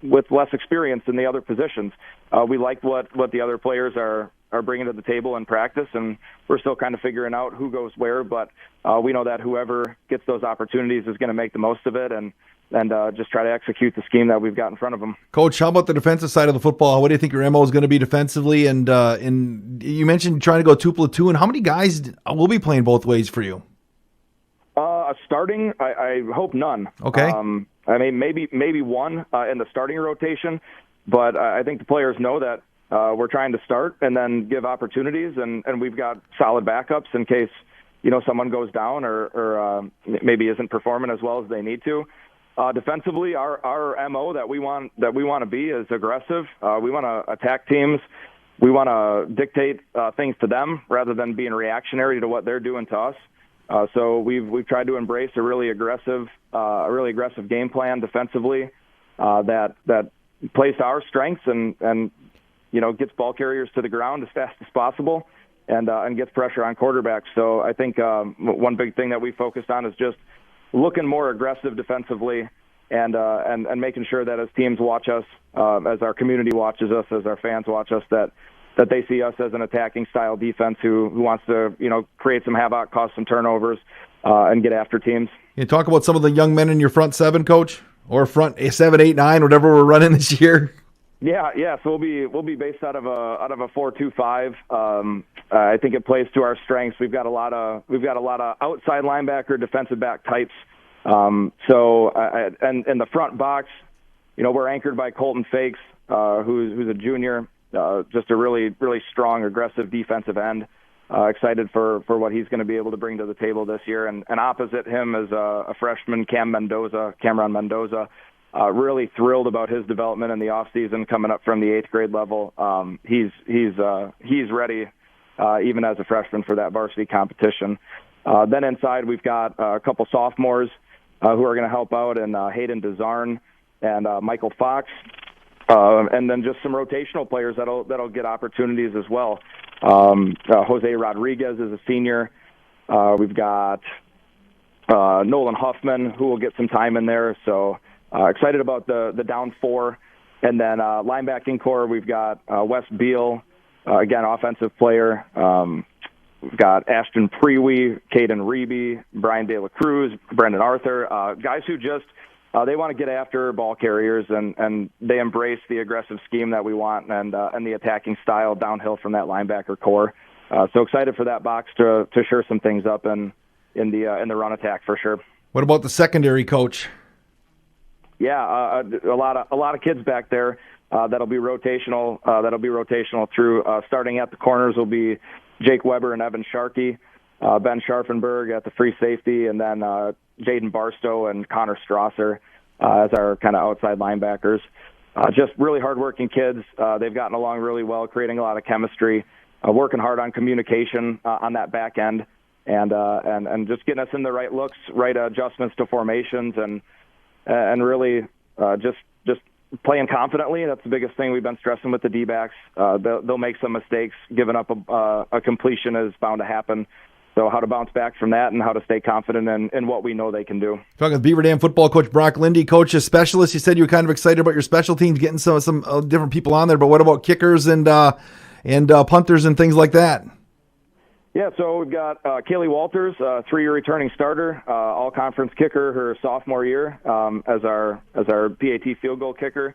with less experience in the other positions. We like what the other players are are bringing to the table in practice, and we're still kind of figuring out who goes where. But we know that whoever gets those opportunities is going to make the most of it, and just try to execute the scheme that we've got in front of them. Coach, how about the defensive side of the football? What do you think your MO is going to be defensively? And you mentioned trying to go two platoon. How many guys will be playing both ways for you? Starting, I hope none. Okay. I mean, maybe one in the starting rotation, but I think the players know that we're trying to start and then give opportunities, and we've got solid backups in case someone goes down or maybe isn't performing as well as they need to. Defensively, our MO that we want to be is aggressive. We want to attack teams. We want to dictate things to them rather than being reactionary to what they're doing to us. So we've tried to embrace a really aggressive game plan defensively that plays to our strengths and gets ball carriers to the ground as fast as possible and gets pressure on quarterbacks. So I think one big thing that we focused on is just looking more aggressive defensively and making sure that as teams watch us, as our community watches us, as our fans watch us, that they see us as an attacking style defense who wants to create some havoc, cause some turnovers, and get after teams. You talk about some of the young men in your front seven, Coach, or front 7, 8, 9, whatever we're running this year. Yeah. So we'll be based out of a 4-2-5. I think it plays to our strengths. We've got a lot of outside linebacker, defensive back types. And in the front box, we're anchored by Colton Fakes, who's a junior. Just a really, really strong, aggressive defensive end. Excited for what he's going to be able to bring to the table this year. And opposite him is a freshman, Cameron Mendoza. Really thrilled about his development in the offseason coming up from the 8th grade level. He's ready even as a freshman for that varsity competition. Then inside we've got a couple sophomores who are going to help out, and Hayden DeZarn and Michael Fox. And then just some rotational players that'll get opportunities as well. Jose Rodriguez is a senior. We've got Nolan Huffman, who will get some time in there. So excited about the down 4. And then linebacking core, we've got Wes Beal, again, offensive player. We've got Ashton Prewy, Caden Reeby, Brian De La Cruz, Brendan Arthur, guys who just they want to get after ball carriers, and they embrace the aggressive scheme that we want and the attacking style downhill from that linebacker core. So excited for that box to shore some things up in the run attack for sure. What about the secondary, Coach? Yeah, a lot of kids back there that'll be rotational. Through starting at the corners will be Jake Weber and Evan Sharkey, Ben Scharfenberg at the free safety, and then Jaden Barstow and Connor Strasser as our kind of outside linebackers. Just really hardworking kids. They've gotten along really well, creating a lot of chemistry, working hard on communication on that back end, and just getting us in the right looks, right adjustments to formations, and really just playing confidently. That's the biggest thing we've been stressing with the D-backs. They'll make some mistakes. Giving up a completion is bound to happen. So how to bounce back from that and how to stay confident in what we know they can do. Talking with Beaver Dam football coach Brock Lindy. Coach, as specialist, you said you were kind of excited about your special teams, getting some different people on there, but what about kickers and punters and things like that? Yeah, so we've got Kaylee Walters, 3-year returning starter, all-conference kicker her sophomore year as our PAT field goal kicker.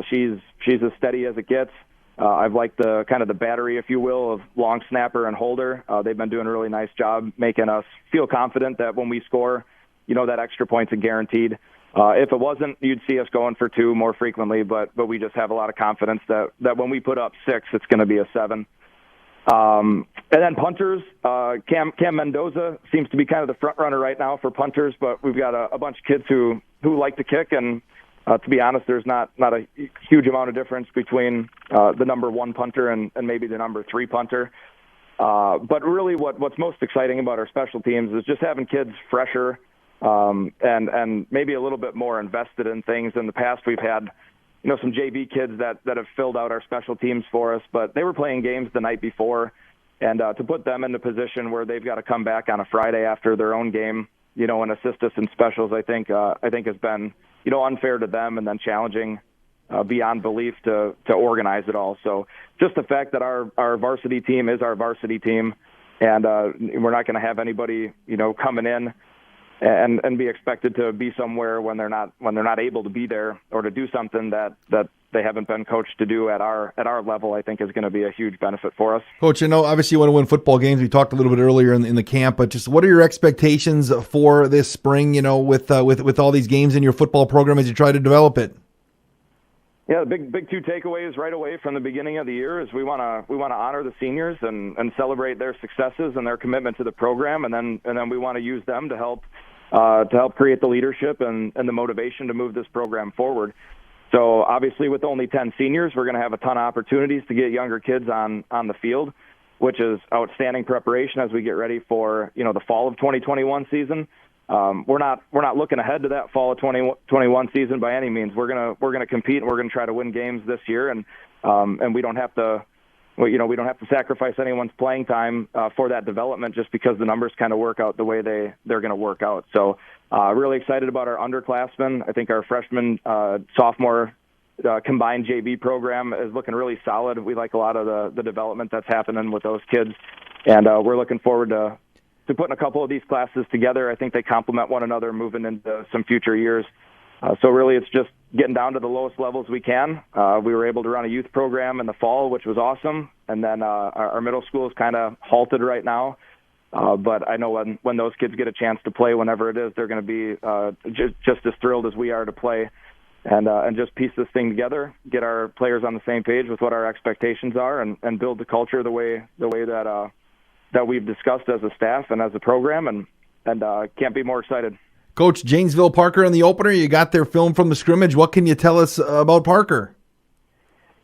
She's as steady as it gets. I've liked the kind of the battery, if you will, of long snapper and holder. They've been doing a really nice job making us feel confident that when we score, that extra point's a guaranteed. If it wasn't, you'd see us going for 2 more frequently, but we just have a lot of confidence that when we put up 6, it's going to be a 7. And then punters, Cam Mendoza seems to be kind of the front runner right now for punters, but we've got a bunch of kids who like to kick, and to be honest, there's not a huge amount of difference between the number 1 punter and maybe the number 3 punter. But really what's most exciting about our special teams is just having kids fresher and maybe a little bit more invested in things. In the past, we've had some JV kids that have filled out our special teams for us, but they were playing games the night before, and to put them in the position where they've got to come back on a Friday after their own game, and assist us in specials, I think has been unfair to them, and then challenging beyond belief to organize it all. So just the fact that our varsity team is our varsity team, and we're not going to have anybody, coming in and be expected to be somewhere when they're not able to be there or to do something that they haven't been coached to do at our level, I think is going to be a huge benefit for us. Coach, obviously you want to win football games. We talked a little bit earlier in the camp, but just what are your expectations for this spring, with all these games in your football program as you try to develop it? Yeah, the big two takeaways right away from the beginning of the year is we want to honor the seniors and celebrate their successes and their commitment to the program, and then we want to use them to help create the leadership and the motivation to move this program forward. So obviously with only 10 seniors, we're going to have a ton of opportunities to get younger kids on the field, which is outstanding preparation as we get ready for, the fall of 2021 season. We're not looking ahead to that fall of 2021 season by any means. We're gonna compete, and we're gonna try to win games this year, and we don't have to sacrifice anyone's playing time for that development just because the numbers kind of work out the way they're going to work out. So really excited about our underclassmen. I think our freshman sophomore combined JV program is looking really solid. We like a lot of the development that's happening with those kids, and we're looking forward to putting a couple of these classes together. I think they complement one another moving into some future years. So really it's just getting down to the lowest levels we can. We were able to run a youth program in the fall, which was awesome. And then our middle school is kind of halted right now. But I know when those kids get a chance to play, whenever it is, they're going to be just as thrilled as we are to play. And just piece this thing together, get our players on the same page with what our expectations are, and build the culture the way that we've discussed as a staff and as a program, and can't be more excited. Coach, Janesville-Parker in the opener, you got their film from the scrimmage. What can you tell us about Parker?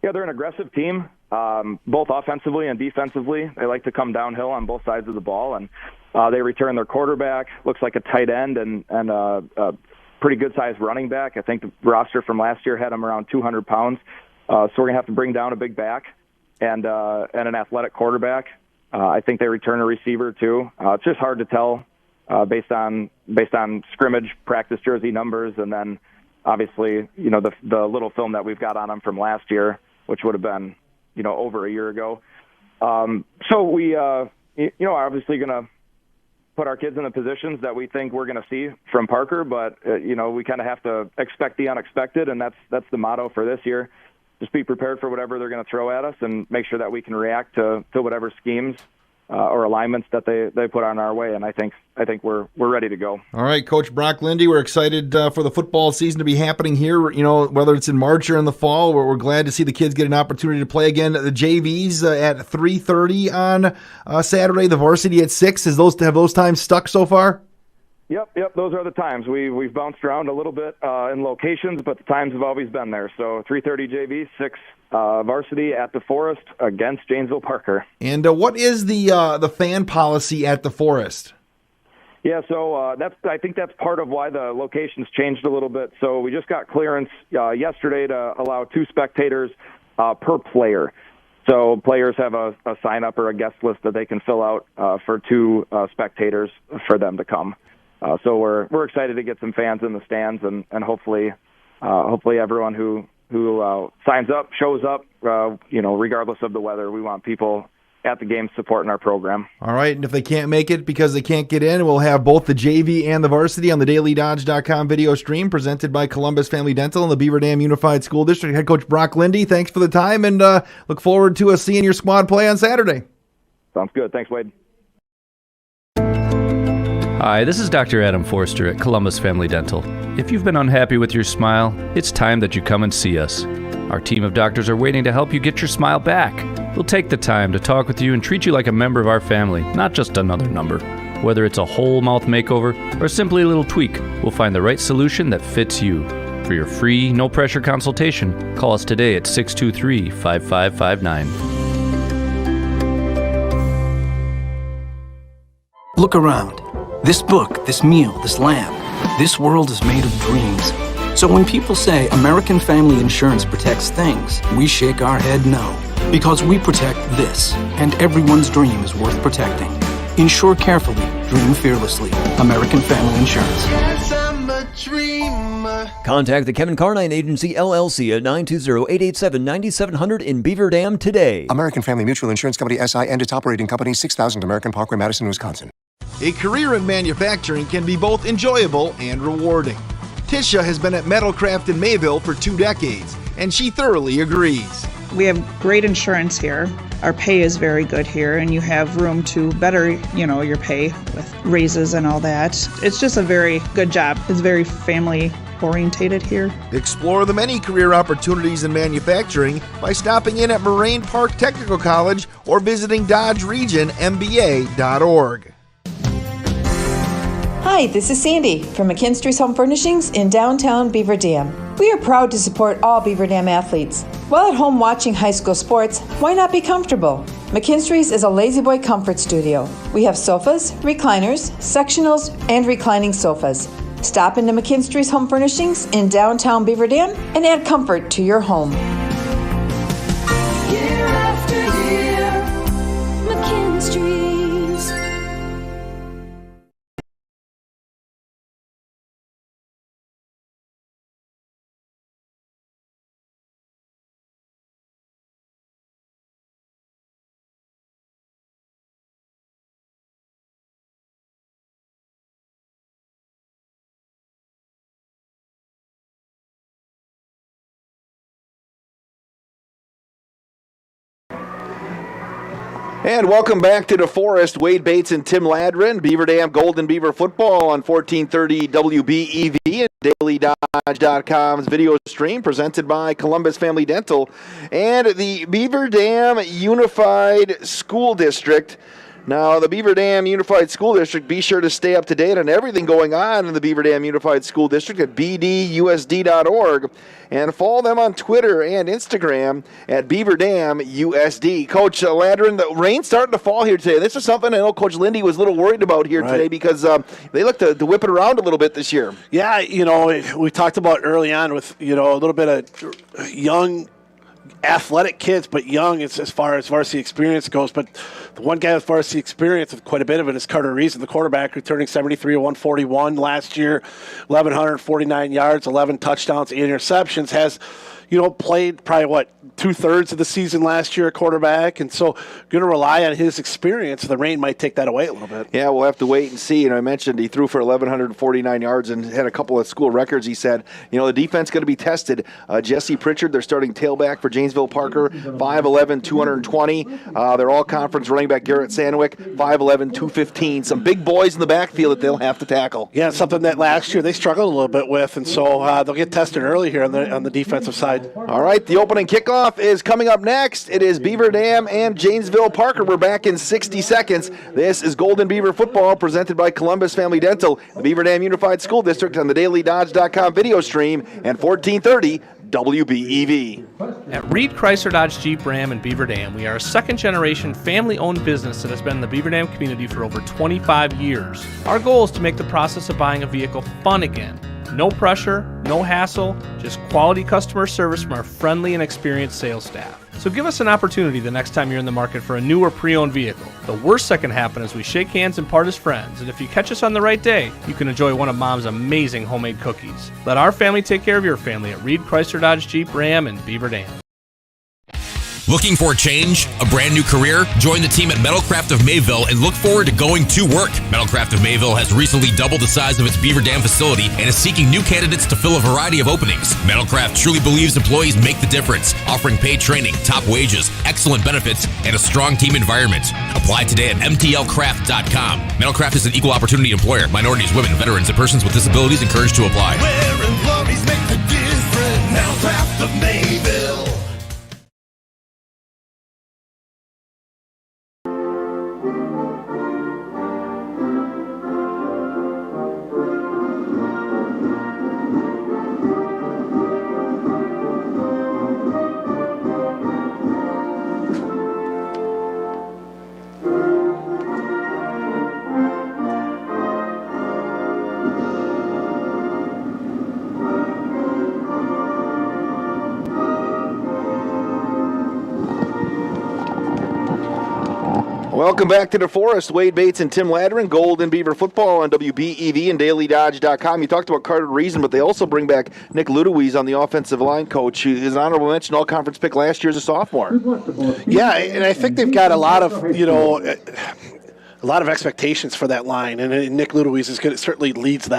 Yeah, they're an aggressive team, both offensively and defensively. They like to come downhill on both sides of the ball, and they return their quarterback, looks like a tight end, and a pretty good-sized running back. I think the roster from last year had him around 200 pounds, so we're going to have to bring down a big back and an athletic quarterback. I think they return a receiver too. It's just hard to tell based on scrimmage practice jersey numbers, and then obviously the little film that we've got on them from last year, which would have been over a year ago. So we are obviously going to put our kids in the positions that we think we're going to see from Parker, but we kind of have to expect the unexpected, and that's the motto for this year. Just be prepared for whatever they're going to throw at us, and make sure that we can react to whatever schemes or alignments that they put on our way. And I think we're ready to go. All right, Coach Brock Lindy, we're excited for the football season to be happening here. Whether it's in March or in the fall, we're glad to see the kids get an opportunity to play again. The JVs at 3:30 on Saturday, the varsity at 6. Have those times stuck so far? Yep. Those are the times. We've bounced around a little bit in locations, but the times have always been there. So 3:30 JV, 6 varsity at the Forest against Janesville-Parker. And what is the fan policy at the Forest? Yeah, so I think that's part of why the location's changed a little bit. So we just got clearance yesterday to allow 2 spectators per player. So players have a sign-up or a guest list that they can fill out for 2 spectators for them to come. So we're excited to get some fans in the stands, and hopefully everyone who signs up shows up. Regardless of the weather, we want people at the game supporting our program. All right, and if they can't make it because they can't get in, we'll have both the JV and the varsity on the DailyDodge.com video stream presented by Columbus Family Dental and the Beaver Dam Unified School District. Head Coach Brock Lindy, thanks for the time, and look forward to seeing your squad play on Saturday. Sounds good. Thanks, Wade. Hi, this is Dr. Adam Forster at Columbus Family Dental. If you've been unhappy with your smile, it's time that you come and see us. Our team of doctors are waiting to help you get your smile back. We'll take the time to talk with you and treat you like a member of our family, not just another number. Whether it's a whole mouth makeover or simply a little tweak, we'll find the right solution that fits you. For your free, no-pressure consultation, call us today at 623-5559. Look around. This book, this meal, this lamb, this world is made of dreams. So when people say American Family Insurance protects things, we shake our head no. Because we protect this, and everyone's dream is worth protecting. Insure carefully, dream fearlessly. American Family Insurance. Yes, I'm a dreamer. Contact the Kevin Carnine Agency, LLC at 920-887-9700 in Beaver Dam today. American Family Mutual Insurance Company SI and its operating company, 6000 American Parkway, Madison, Wisconsin. A career in manufacturing can be both enjoyable and rewarding. Tisha has been at Metalcraft in Mayville for 2 decades, and she thoroughly agrees. We have great insurance here. Our pay is very good here, and you have room to better, your pay with raises and all that. It's just a very good job. It's very family orientated here. Explore the many career opportunities in manufacturing by stopping in at Moraine Park Technical College or visiting DodgeRegionMBA.org. Hi, this is Sandy from McKinstry's Home Furnishings in downtown Beaver Dam. We are proud to support all Beaver Dam athletes. While at home watching high school sports, why not be comfortable? McKinstry's is a lazy boy comfort studio. We have sofas, recliners, sectionals, and reclining sofas. Stop into McKinstry's Home Furnishings in downtown Beaver Dam and add comfort to your home. Year after year, McKinstry's. And welcome back to DeForest. Wade Bates and Tim Ladrin, Beaver Dam Golden Beaver football on 1430 WBEV and DailyDodge.com's video stream presented by Columbus Family Dental and the Beaver Dam Unified School District. Now, the Beaver Dam Unified School District, be sure to stay up to date on everything going on in the Beaver Dam Unified School District at bdusd.org and follow them on Twitter and Instagram at Beaver Dam USD. Coach Ladrin, the rain's starting to fall here today. This is something I know Coach Lindy was a little worried about here today because they look to whip it around a little bit this year. Yeah, we talked about early on with, a little bit of young athletic kids, but young as far as varsity experience goes. But the one guy with varsity experience, with quite a bit of it, is Carter Reason, the quarterback, returning 73 of 141 last year, 1,149 yards, 11 touchdowns, 8 interceptions, has, played probably, 2/3 of the season last year at quarterback, and so going to rely on his experience. The rain might take that away a little bit. Yeah, we'll have to wait and see. I mentioned he threw for 1,149 yards and had a couple of school records, he said. The defense going to be tested. Jesse Pritchard, their starting tailback for Janesville-Parker, 5'11", 220. Their all-conference running back Garrett Sandwick, 5'11", 215. Some big boys in the backfield that they'll have to tackle. Yeah, something that last year they struggled a little bit with, and so they'll get tested early here on the defensive side. All right, the opening kickoff is coming up next. It is Beaver Dam and Janesville-Parker. We're back in 60 seconds. This is Golden Beaver football presented by Columbus Family Dental, the Beaver Dam Unified School District on the DailyDodge.com video stream and 1430 WBEV. At Reed Chrysler Dodge Jeep Ram in Beaver Dam, we are a second-generation family-owned business that has been in the Beaver Dam community for over 25 years. Our goal is to make the process of buying a vehicle fun again. No pressure, no hassle, just quality customer service from our friendly and experienced sales staff. So give us an opportunity the next time you're in the market for a new or pre-owned vehicle. The worst that can happen is we shake hands and part as friends, and if you catch us on the right day, you can enjoy one of Mom's amazing homemade cookies. Let our family take care of your family at Reed Chrysler Dodge Jeep Ram in Beaver Dam. Looking for a change? A brand new career? Join the team at Metalcraft of Mayville and look forward to going to work. Metalcraft of Mayville has recently doubled the size of its Beaver Dam facility and is seeking new candidates to fill a variety of openings. Metalcraft truly believes employees make the difference, offering paid training, top wages, excellent benefits, and a strong team environment. Apply today at mtlcraft.com. Metalcraft is an equal opportunity employer. Minorities, women, veterans, and persons with disabilities encouraged to apply. Where employees make the difference. Metalcraft of Mayville. Welcome back to DeForest. Wade Bates and Tim Ladrin, Golden Beaver football on WBEV and DailyDodge.com. You talked about Carter Reason, but they also bring back Nick Ludewies on the offensive line coach. He is an honorable mention all-conference pick last year as a sophomore. Yeah, and I think they've got a lot of, a lot of expectations for that line, and Nick Ludewies certainly leads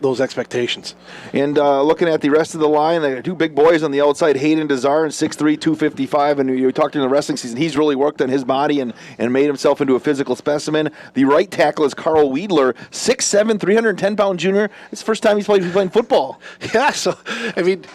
those expectations. And looking at the rest of the line, they got two big boys on the outside, Hayden Desar, 6'3", 255, and you talked in the wrestling season, he's really worked on his body and made himself into a physical specimen. The right tackle is Carl Weidler, 6'7", 310-pound junior. It's the first time he's playing football. Yeah, so, I mean,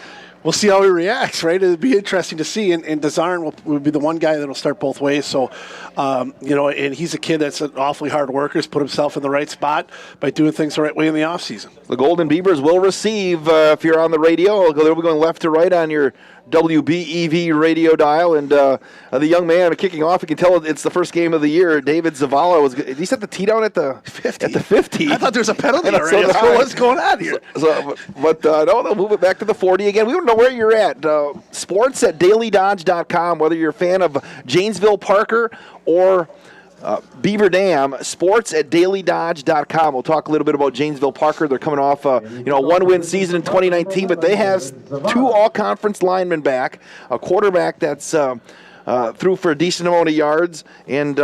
we'll see how he reacts, right? It'll be interesting to see. And Desarn will be the one guy that'll start both ways. So, and he's a kid that's an awfully hard worker. He's put himself in the right spot by doing things the right way in the offseason. The Golden Beavers will receive, if you're on the radio, they'll be going left to right on your WBEV radio dial. And the young man kicking off, you can tell it's the first game of the year. David Zavala did he set the tee down at the 50? At the 50. I thought there was a penalty already. What's going on here? No, they'll move it back to the 40 again. We don't know where you're at. Sports at DailyDodge.com, whether you're a fan of Janesville-Parker or Beaver Dam, sports at DailyDodge.com. We'll talk a little bit about Janesville-Parker. They're coming off a one-win season in 2019, but they have two all-conference linemen back, a quarterback that's threw for a decent amount of yards, and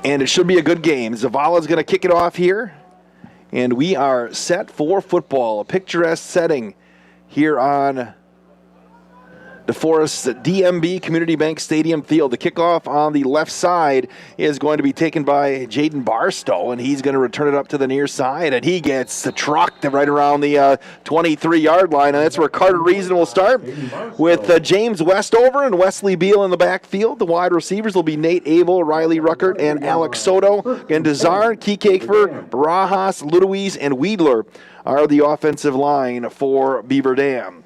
it should be a good game. Zavala's going to kick it off here, and we are set for football. A picturesque setting here on DeForest's DMB Community Bank Stadium field. The kickoff on the left side is going to be taken by Jaden Barstow, and he's going to return it up to the near side, and he gets trucked right around the 23-yard line, and that's where Carter Reason will start with James Westover and Wesley Beal in the backfield. The wide receivers will be Nate Abel, Riley Ruckert, and Alex Soto. And Desarn, Kekafer, Barajas, Ludewies, and Weidler are the offensive line for Beaver Dam.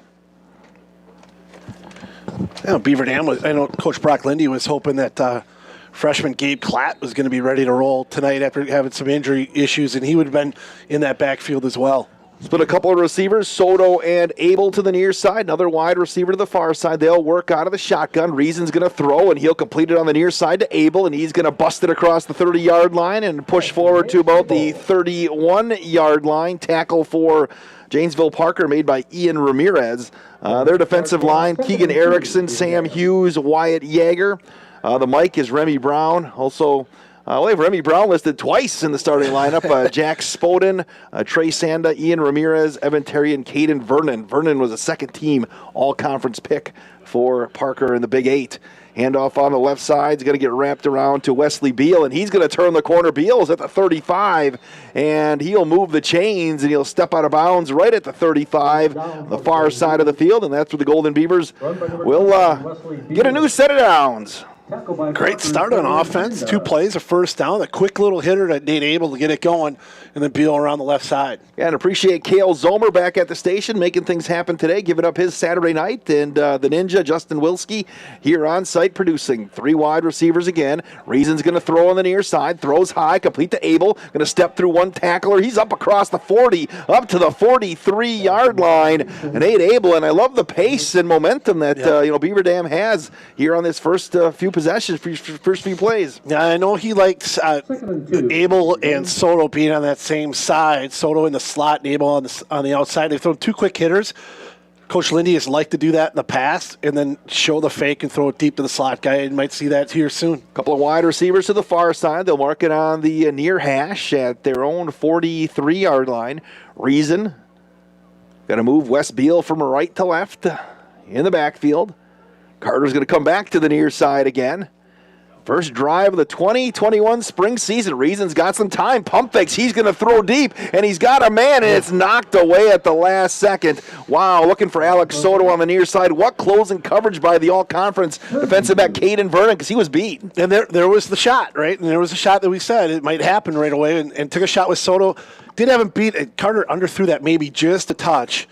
Beaver Dam I know Coach Brock Lindy was hoping that freshman Gabe Klatt was going to be ready to roll tonight after having some injury issues, and he would have been in that backfield as well. Split a couple of receivers, Soto and Abel to the near side, another wide receiver to the far side. They'll work out of the shotgun. Reason's going to throw, and he'll complete it on the near side to Abel, and he's going to bust it across the 30-yard line and push forward to about the 31-yard line. Tackle for Janesville-Parker made by Ian Ramirez. Their defensive line, Keegan Erickson, Sam Hughes, Wyatt Yeager. The mic is Remy Brown. Also, we have Remy Brown listed twice in the starting lineup. Jack Spoden, Trey Sanda, Ian Ramirez, Evan Terry, and Caden Vernon. Vernon was a second-team all-conference pick for Parker in the Big 8. Handoff on the left side is going to get wrapped around to Wesley Beal, and he's going to turn the corner. Beal's at the 35, and he'll move the chains, and he'll step out of bounds right at the 35, the far side of the field, and that's where the Golden Beavers will get a new set of downs. Great start on offense. 2 plays, a first down, a quick little hitter that Nate able to get it going, and then Beal around the left side. Yeah, and appreciate Cale Zomer back at the station, making things happen today, giving up his Saturday night, and the Ninja, Justin Wilski, here on site producing. 3 wide receivers again. Reason's going to throw on the near side, throws high, complete to Abel, going to step through one tackler. He's up across the 40, up to the 43-yard line, and Nate Abel, and I love the pace and momentum that Beaver Dam has here on this first few possessions, first few plays. Yeah, I know he likes Abel and Soto being on that same side. Soto in the slot and Abel on the outside. They've thrown 2 quick hitters. Coach Lindy has liked to do that in the past and then show the fake and throw it deep to the slot guy. You might see that here soon. A couple of wide receivers to the far side. They'll mark it on the near hash at their own 43-yard line. Reason going to move Wes Beal from right to left in the backfield. Carter's going to come back to the near side again. First drive of the 2021 spring season. Reason's got some time. Pump fakes. He's going to throw deep, and he's got a man, and it's knocked away at the last second. Wow, looking for Alex Soto on the near side. What closing coverage by the all-conference defensive back Caden Vernon, because he was beat. And there was the shot, right? And there was a shot that we said it might happen right away, and took a shot with Soto. Did have him beat. Carter underthrew that maybe just a touch.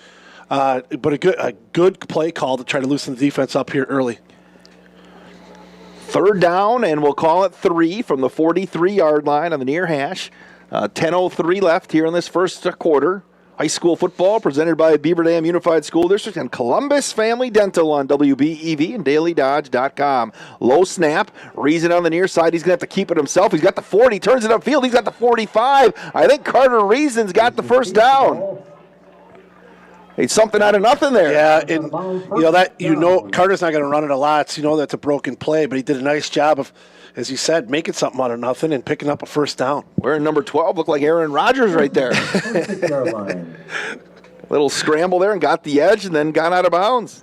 But a good play call to try to loosen the defense up here early. Third down, and we'll call it 3 from the 43-yard line on the near hash. 10:03 left here in this first quarter. High school football presented by Beaver Dam Unified School District and Columbus Family Dental on WBEV and DailyDodge.com. Low snap. Reason on the near side. He's going to have to keep it himself. He's got the 40. Turns it upfield. He's got the 45. I think Carter Reason's got the first down. It's something out of nothing there. Yeah, and Carter's not going to run it a lot, so that's a broken play, but he did a nice job of, as you said, making something out of nothing and picking up a first down. Wearing number 12, looked like Aaron Rodgers right there. Little scramble there and got the edge and then got out of bounds.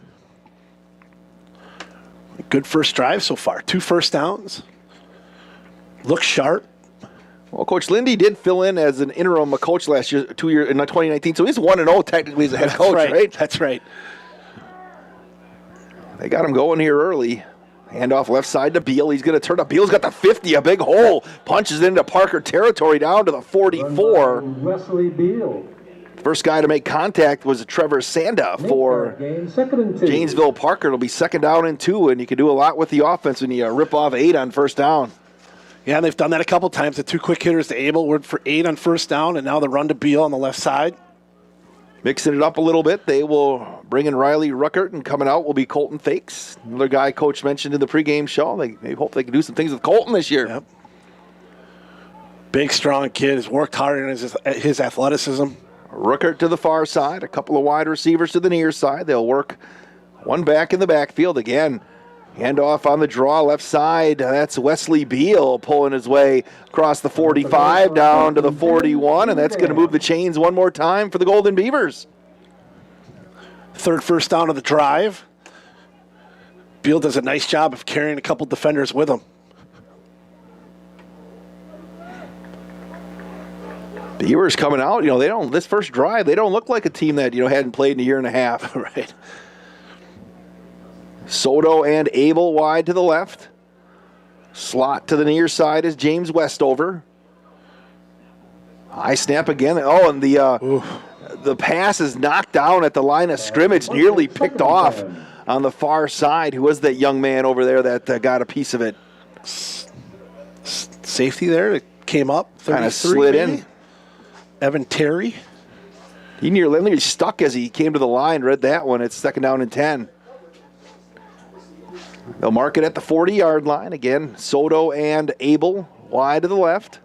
Good first drive so far. 2 first downs. Looks sharp. Well, Coach Lindy did fill in as an interim coach last year, 2 years in 2019, so he's 1-0 technically as a head coach, right? That's right. They got him going here early. Handoff left side to Beal. He's going to turn up. Beal's got the 50, a big hole. Punches into Parker territory down to the 44. Wesley Beal. First guy to make contact was Trevor Sanda for Janesville-Parker. It'll be 2nd down and 2, and you can do a lot with the offense when you rip off 8 on first down. Yeah, and they've done that a couple times. The 2 quick hitters to Abel were for 8 on first down, and now the run to Beal on the left side. Mixing it up a little bit, they will bring in Riley Ruckert, and coming out will be Colton Fakes, another guy Coach mentioned in the pregame show. They hope they can do some things with Colton this year. Yep. Big, strong kid. Has worked hard on his athleticism. Ruckert to the far side, a couple of wide receivers to the near side. They'll work one back in the backfield again. Handoff on the draw, left side. That's Wesley Beal pulling his way across the 45 down to the 41, and that's going to move the chains one more time for the Golden Beavers. 3rd first down of the drive. Beal does a nice job of carrying a couple defenders with him. Beavers coming out, they don't, this first drive, they don't look like a team that, hadn't played in a year and a half. Right. Soto and Abel wide to the left. Slot to the near side is James Westover. High snap again. Oh, and the pass is knocked down at the line of scrimmage, nearly picked off on the far side. Who was that young man over there that got a piece of it? Safety there that came up. Kind of slid in. Evan Terry. He nearly stuck as he came to the line. Read that one. It's 2nd down and 10. They'll mark it at the 40-yard line. Again, Soto and Abel wide to the left.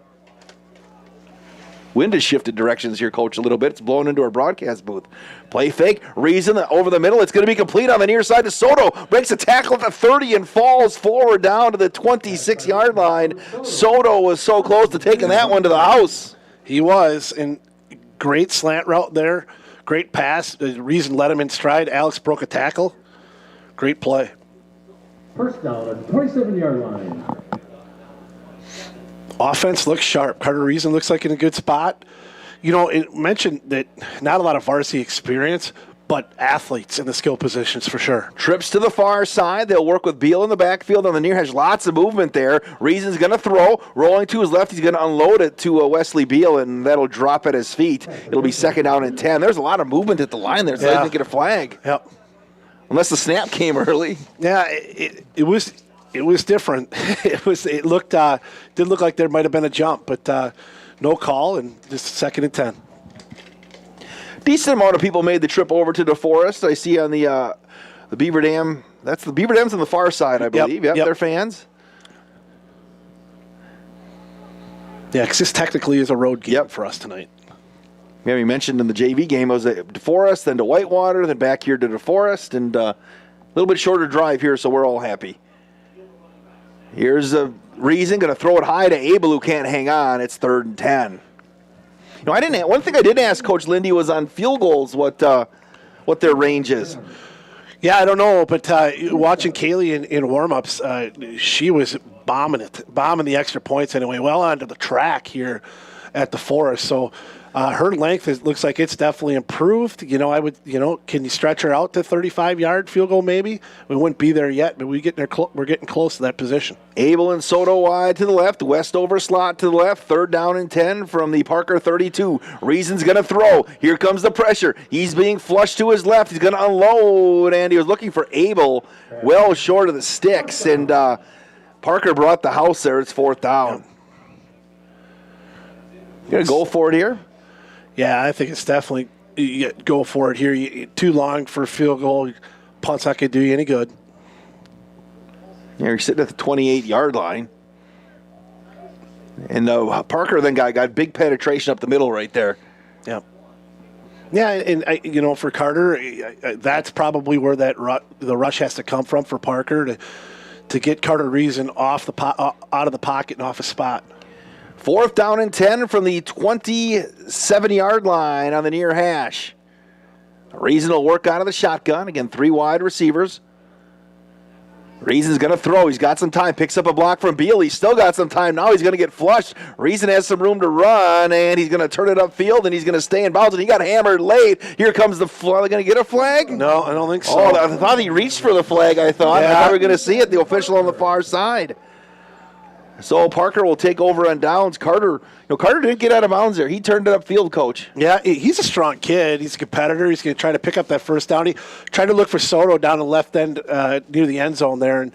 Wind has shifted directions here, Coach, a little bit. It's blowing into our broadcast booth. Play fake. Reason over the middle. It's going to be complete on the near side to Soto. Breaks a tackle at the 30 and falls forward down to the 26-yard line. Soto was so close to taking that one to the house. He was, and great slant route there. Great pass. The Reason led him in stride. Alex broke a tackle. Great play. First down at the 27-yard line. Offense looks sharp. Carter Reason looks like in a good spot. It mentioned that not a lot of varsity experience, but athletes in the skill positions for sure. Trips to the far side. They'll work with Beal in the backfield on the near edge. Lots of movement there. Reason's going to throw. Rolling to his left. He's going to unload it to Wesley Beal, and that'll drop at his feet. It'll be 2nd down and 10. There's a lot of movement at the line there, so they didn't get a flag. Yep. Unless the snap came early. Yeah, it was different. It looked did look like there might have been a jump, but no call, and just 2nd and 10. Decent amount of people made the trip over to DeForest. I see on the Beaver Dam. That's the Beaver Dam's on the far side, I believe. Yep. They're fans. Yeah, because this technically is a road game for us tonight. Yeah, we mentioned in the JV game, it was at DeForest, then to Whitewater, then back here to DeForest, and a little bit shorter drive here, so we're all happy. Here's a Reason, going to throw it high to Abel, who can't hang on. It's 3rd and 10. One thing I didn't ask Coach Lindy was on field goals what their range is. Yeah, I don't know, but watching Kaylee in warm-ups, she was bombing the extra points anyway, well onto the track here at the Forest. So her length looks like it's definitely improved. Can you stretch her out to 35-yard field goal maybe? We wouldn't be there yet, but we're getting close to that position. Abel and Soto wide to the left, Westover slot to the left, 3rd down and 10 from the Parker 32. Reason's going to throw. Here comes the pressure. He's being flushed to his left. He's going to unload, and he was looking for Abel well short of the sticks, and Parker brought the house there. It's 4th down. You going to go for it here? Yeah, I think it's definitely you go for it here. Too long for a field goal. Punt's not going to do you any good. Yeah, you're sitting at the 28-yard line. And Parker then got big penetration up the middle right there. Yeah. Yeah, and for Carter, that's probably where the rush has to come from for Parker to get Carter Reason out of the pocket and off a spot. 4th down and 10 from the 27-yard line on the near hash. Reason will work out of the shotgun. Again, 3 wide receivers. Reason's going to throw. He's got some time. Picks up a block from Beal. He's still got some time. Now he's going to get flushed. Reason has some room to run, and he's going to turn it upfield, and he's going to stay in bounds, and he got hammered late. Here comes the flag. Are they going to get a flag? No, I don't think so. Oh, I thought he reached for the flag, I thought. Yeah. I thought we were going to see it, the official on the far side. So Parker will take over on downs. Carter didn't get out of bounds there. He turned it upfield, Coach. Yeah, he's a strong kid. He's a competitor. He's going to try to pick up that first down. He tried to look for Soto down the left end near the end zone there, and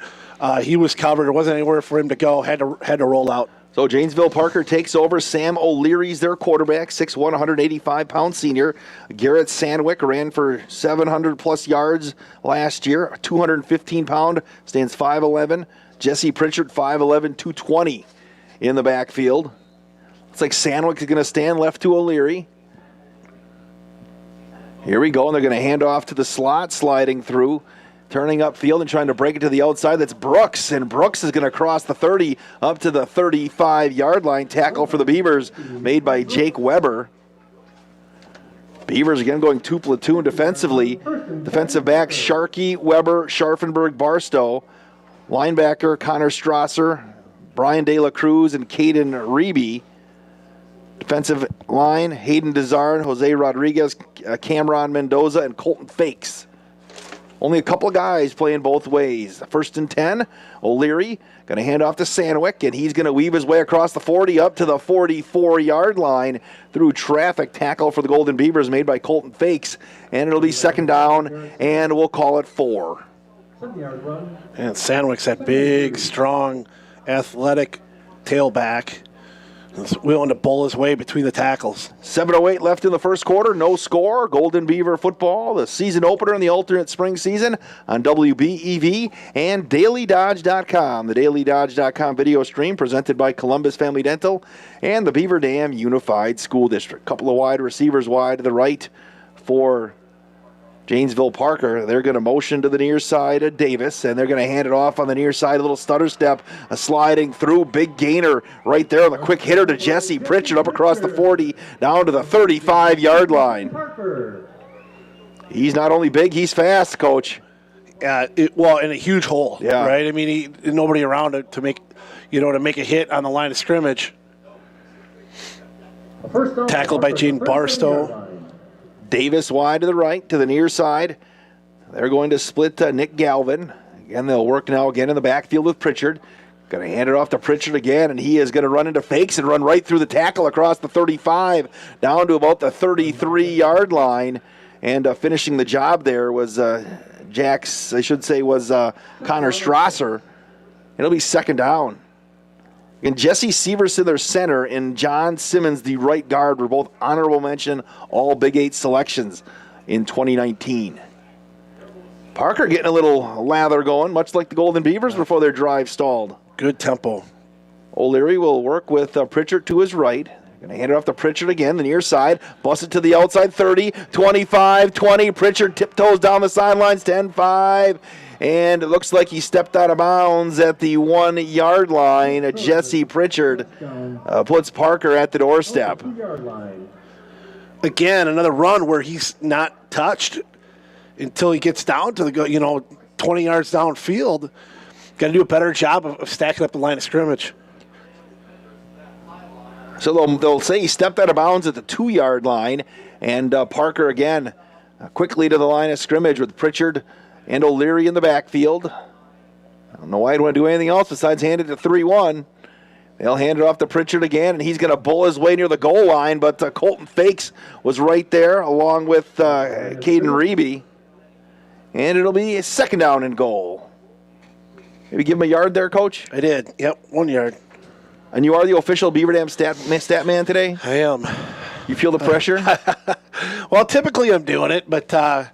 he was covered. There wasn't anywhere for him to go. Had to roll out. So Janesville-Parker takes over. Sam O'Leary's their quarterback, 6'1", 185-pound senior. Garrett Sandwick ran for 700-plus yards last year. 215-pound, stands 5'11". Jesse Pritchard, 5'11", 220 in the backfield. Looks like Sandwick is going to stand left to O'Leary. Here we go, and they're going to hand off to the slot, sliding through, turning upfield and trying to break it to the outside. That's Brooks, and Brooks is going to cross the 30 up to the 35-yard line. Tackle for the Beavers made by Jake Weber. Beavers again going 2 platoon defensively. Defensive backs Sharkey, Weber, Scharfenberg, Barstow. Linebacker Connor Strasser, Brian De La Cruz, and Caden Reby. Defensive line Hayden Desarn, Jose Rodriguez, Cameron Mendoza, and Colton Fakes. Only a couple of guys playing both ways. 1st and 10, O'Leary going to hand off to Sandwick, and he's going to weave his way across the 40 up to the 44-yard line through traffic. Tackle for the Golden Beavers made by Colton Fakes, and it'll be 2nd down, and we'll call it 4. And Sandwick's that big, strong, athletic tailback. He's willing to bowl his way between the tackles. 7:08 left in the first quarter. No score. Golden Beaver football, the season opener in the alternate spring season on WBEV and DailyDodge.com. The DailyDodge.com video stream presented by Columbus Family Dental and the Beaver Dam Unified School District. Couple of wide receivers wide to the right for Janesville-Parker. They're going to motion to the near side of Davis, and they're going to hand it off on the near side. A little stutter step, a sliding through, big gainer right there. The quick hitter to Jesse Pritchard up across the 40, down to the 35-yard line. He's not only big, he's fast, Coach. In a huge hole, yeah. Right? I mean, nobody around to make a hit on the line of scrimmage. Tackled by Gene Barstow. Davis wide to the right, to the near side. They're going to split Nick Galvin. Again, they'll work now again in the backfield with Pritchard. Going to hand it off to Pritchard again, and he is going to run into Fakes and run right through the tackle across the 35, down to about the 33-yard line. And finishing the job there was Connor Strasser. It'll be 2nd down. And Jesse Severson, their center, and John Simmons, the right guard, were both honorable mention all Big 8 selections in 2019. Parker getting a little lather going, much like the Golden Beavers before their drive stalled. Good tempo. O'Leary will work with Pritchard to his right. Going to hand it off to Pritchard again, the near side. Bust it to the outside, 30, 25, 20. Pritchard tiptoes down the sidelines, 10-5. And it looks like he stepped out of bounds at the 1-yard line. Jesse Pritchard puts Parker at the doorstep. Again, another run where he's not touched until he gets down to the 20 yards downfield. Got to do a better job of stacking up the line of scrimmage. So they'll say he stepped out of bounds at the 2-yard line, and Parker again quickly to the line of scrimmage with Pritchard and O'Leary in the backfield. I don't know why I'd want to do anything else besides hand it to 3-1. They'll hand it off to Pritchard again, and he's going to bull his way near the goal line, but Colton Fakes was right there along with Caden Reby. And it'll be a 2nd down and goal. Maybe give him a yard there, Coach? I did. Yep, 1 yard. And you are the official Beaver Dam stat man today? I am. You feel the pressure? Well, typically I'm doing it, but I'm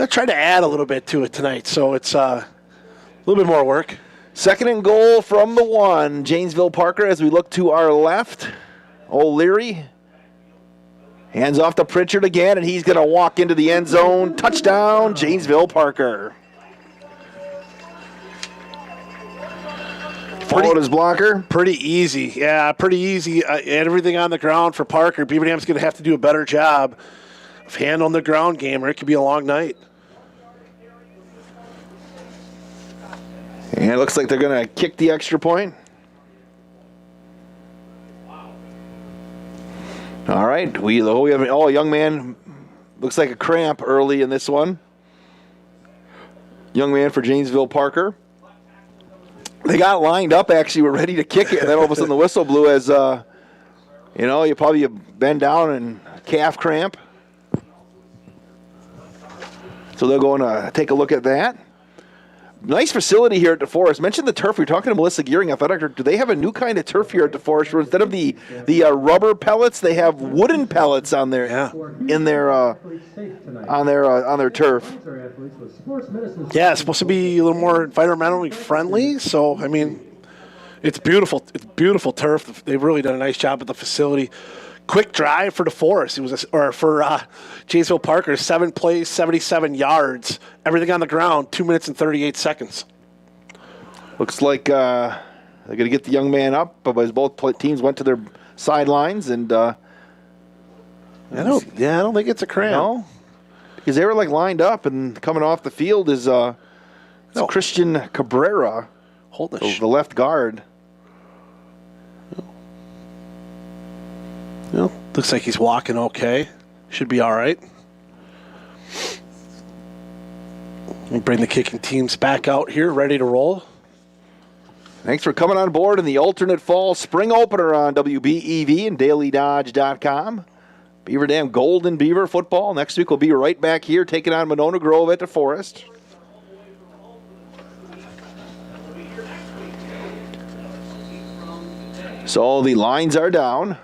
trying to add a little bit to it tonight, so it's a little bit more work. 2nd and goal from the 1. Janesville-Parker as we look to our left. O'Leary hands off to Pritchard again, and he's going to walk into the end zone. Touchdown, Janesville-Parker. Followed his blocker. Pretty easy. Yeah, pretty easy. Everything on the ground for Parker. Beaver Dam's going to have to do a better job of handling the ground game, or it could be a long night. And it looks like they're going to kick the extra point. All right. We have a young man. Looks like a cramp early in this one. Young man for Janesville-Parker. They got lined up, actually, were ready to kick it, and then all of a sudden the whistle blew as, you probably bend down and calf cramp. So they're going to take a look at that. Nice facility here at DeForest. Mentioned the turf. We were talking to Melissa Gearing, athletic director. Do they have a new kind of turf here at DeForest where instead of the rubber pellets, they have wooden pellets on their on their turf? Yeah, it's supposed to be a little more environmentally friendly. So I mean, it's beautiful. It's beautiful turf. They've really done a nice job at the facility. Quick drive for DeForest. It was for Janesville-Parker. 7 plays, 77 yards. Everything on the ground. 2 minutes and 38 seconds. Looks like they're going to get the young man up, but as both teams went to their sidelines, and I don't think it's a cramp. No, because they were lined up, and coming off the field is Christian Cabrera, the left guard. Looks like he's walking okay. Should be all right. We bring the kicking teams back out here, ready to roll. Thanks for coming on board in the alternate fall spring opener on WBEV and DailyDodge.com. Beaver Dam Golden Beaver football. Next week we'll be right back here taking on Monona Grove at DeForest. So the lines are down.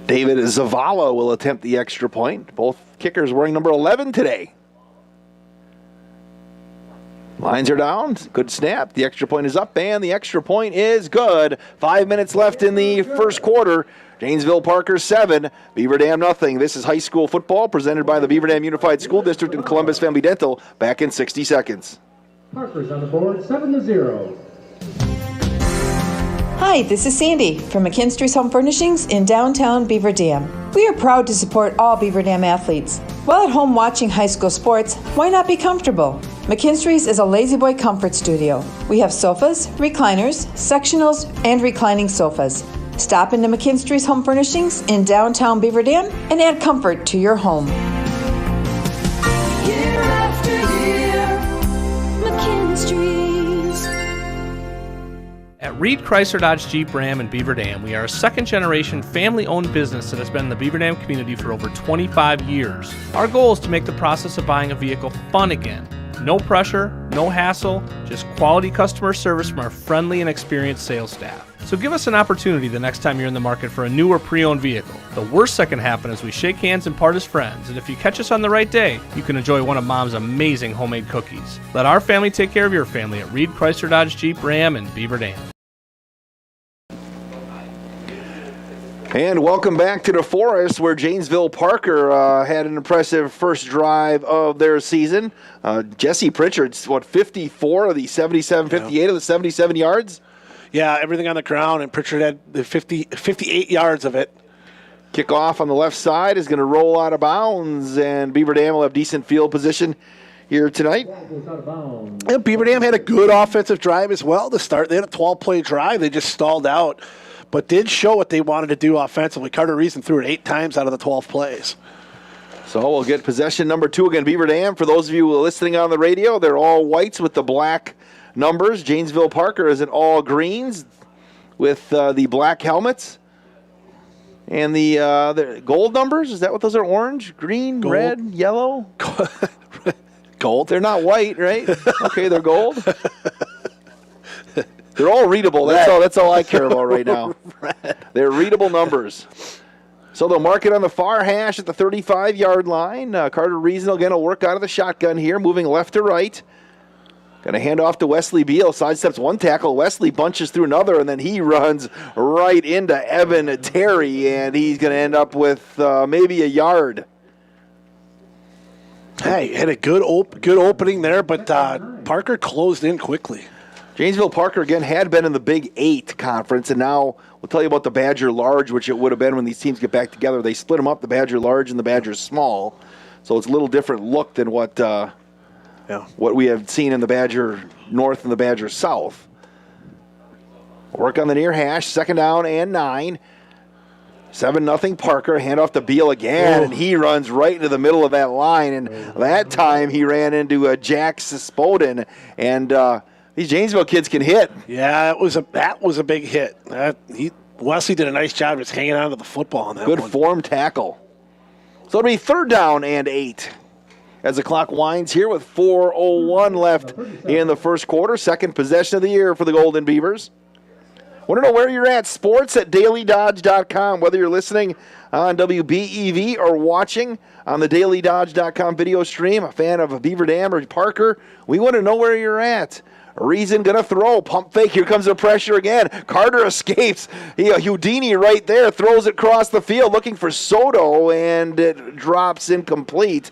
David Zavala will attempt the extra point. Both kickers wearing number 11 today. Lines are down. Good snap. The extra point is up, and the extra point is good. 5 minutes left in the first quarter. Janesville-Parker 7, Beaver Dam nothing. This is high school football presented by the Beaver Dam Unified School District and Columbus Family Dental. Back in 60 seconds. Parker's on the board, 7-0. Hi, this is Sandy from McKinstry's Home Furnishings in downtown Beaver Dam. We are proud to support all Beaver Dam athletes. While at home watching high school sports, why not be comfortable? McKinstry's is a lazy boy comfort studio. We have sofas, recliners, sectionals, and reclining sofas. Stop into McKinstry's Home Furnishings in downtown Beaver Dam and add comfort to your home. Year after year, McKinstry's. At Reed Chrysler Dodge Jeep Ram in Beaver Dam, we are a second-generation family-owned business that has been in the Beaver Dam community for over 25 years. Our goal is to make the process of buying a vehicle fun again. No pressure, no hassle, just quality customer service from our friendly and experienced sales staff. So give us an opportunity the next time you're in the market for a new or pre-owned vehicle. The worst that can happen is we shake hands and part as friends, and if you catch us on the right day, you can enjoy one of Mom's amazing homemade cookies. Let our family take care of your family at Reed Chrysler Dodge Jeep Ram in Beaver Dam. And welcome back to DeForest, where Janesville-Parker had an impressive first drive of their season. Jesse Pritchard's, 54 of the 77, 58 of the 77 yards? Yeah, everything on the ground, and Pritchard had the 58 yards of it. Kickoff on the left side is going to roll out of bounds, and Beaver Dam will have decent field position here tonight. And Beaver Dam had a good offensive drive as well to start. They had a 12-play drive. They just stalled out, but did show what they wanted to do offensively. Carter Reason threw it 8 times out of the 12 plays. So we'll get possession number 2 again. Beaver Dam, for those of you listening on the radio, they're all whites with the black numbers. Janesville-Parker is in all greens with the black helmets. And the gold numbers, is that what those are? Orange, green, gold, red, yellow? Gold. They're not white, right? Okay, they're gold. They're all readable. That's all I care about right now. They're readable numbers. So they'll mark it on the far hash at the 35-yard line. Carter Reason again will work out of the shotgun here, moving left to right. Going to hand off to Wesley Beal. Sidesteps one tackle. Wesley bunches through another, and then he runs right into Evan Terry, and he's going to end up with maybe a yard. Hey, had a good opening there, but Parker closed in quickly. Janesville-Parker, again, had been in the Big 8 conference, and now we'll tell you about the Badger Large, which it would have been when these teams get back together. They split them up, the Badger Large and the Badger Small, so it's a little different look than what we have seen in the Badger North and the Badger South. Work on the near hash, 2nd down and 9. 7-0 Parker, handoff to Beal again, and he runs right into the middle of that line, and that time he ran into Jack Spoden, and these Janesville kids can hit. Yeah, that was a big hit. Wesley did a nice job just hanging on to the football on that Good one. form tackle. So it'll be 3rd down and 8 as the clock winds here with 4:01 left in the first quarter. Second possession of the year for the Golden Beavers. Want to know where you're at? Sports at dailydodge.com. Whether you're listening on WBEV or watching on the dailydodge.com video stream, a fan of Beaver Dam or Parker, we want to know where you're at. Reason going to throw. Pump fake. Here comes the pressure again. Carter escapes. Houdini right there. Throws it across the field looking for Soto, and it drops incomplete.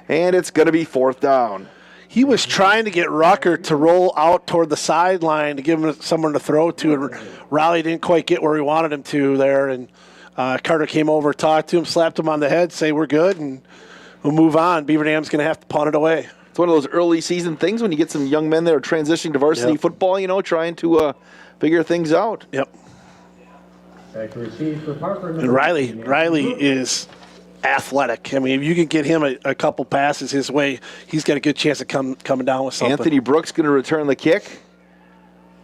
And it's going to be 4th down. He was trying to get Rucker to roll out toward the sideline to give him someone to throw to, and Raleigh didn't quite get where he wanted him to there. And Carter came over, talked to him, slapped him on the head, say we're good, and we'll move on. Beaver Dam's going to have to punt it away. It's one of those early season things when you get some young men that are transitioning to varsity football, trying to figure things out. Yep. Back to receive for Parker. And Riley is athletic. I mean, if you can get him a couple passes his way, he's got a good chance of coming down with something. Anthony Brooks going to return the kick.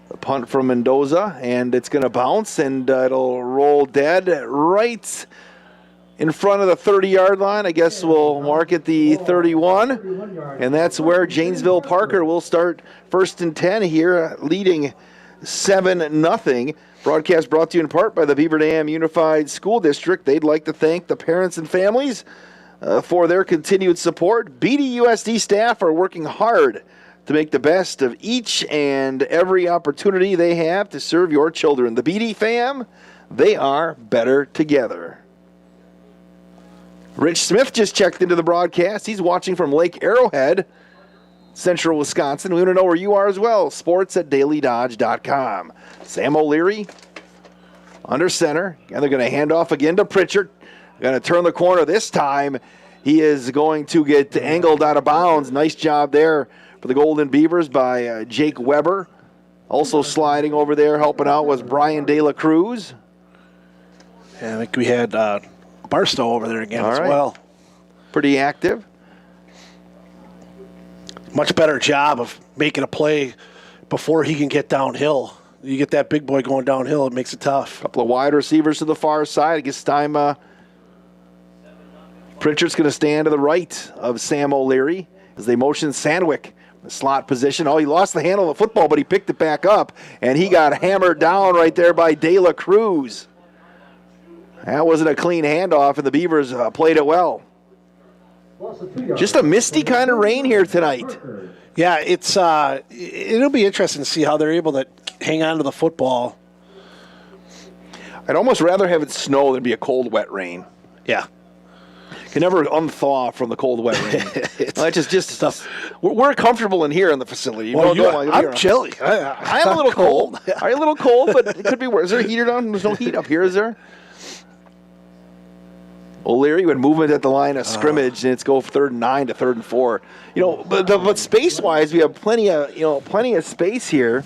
The punt from Mendoza, and it's going to bounce, and it'll roll dead right in front of the 30-yard line. I guess we'll mark it the 31, and that's where Janesville-Parker will start 1st and 10 here, leading 7-0. Broadcast brought to you in part by the Beaver Dam Unified School District. They'd like to thank the parents and families for their continued support. BDUSD staff are working hard to make the best of each and every opportunity they have to serve your children. The BD fam, they are better together. Rich Smith just checked into the broadcast. He's watching from Lake Arrowhead, Central Wisconsin. We want to know where you are as well. Sports at dailydodge.com. Sam O'Leary under center, and they're going to hand off again to Pritchard. Going to turn the corner this time. He is going to get angled out of bounds. Nice job there for the Golden Beavers by Jake Weber. Also sliding over there, helping out, was Brian De La Cruz. Yeah, I think we had Barstow over there again as well. Pretty active. Much better job of making a play before he can get downhill. You get that big boy going downhill, it makes it tough. A couple of wide receivers to the far side. I guess time Pritchard's going to stand to the right of Sam O'Leary as they motion Sandwick. The slot position. Oh, he lost the handle of the football, but he picked it back up, and he got hammered down right there by De La Cruz. That wasn't a clean handoff, and the Beavers played it well. Just a misty kind of rain here tonight. Yeah, it'll be interesting to see how they're able to hang on to the football. I'd almost rather have it snow than be a cold, wet rain. Yeah. Can never unthaw from the cold, wet rain. just stuff. We're comfortable in here in the facility. I'm chilly. I am a little cold. Are you a little cold? But it could be worse. Is there a heater on? There's no heat up here, is there? O'Leary with movement at the line of scrimmage, and it's go 3rd and 9 to 3rd and 4. But space-wise, we have plenty of space here.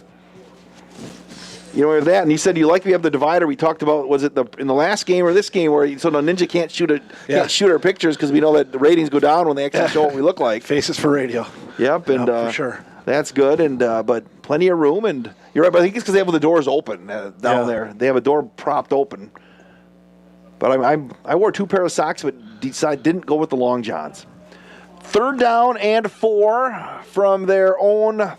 We have that, and you said you like we have the divider. We talked about, was it in the last game or this game where so the Ninja can't shoot our pictures because we know that the ratings go down when they actually show what we look like. Faces for radio. Yep, and for sure. That's good, and but plenty of room, and you're right. But I think it's because they have the doors open down there. They have a door propped open. But I wore 2 pair of socks, but didn't go with the long johns. 3rd down and 4 from their own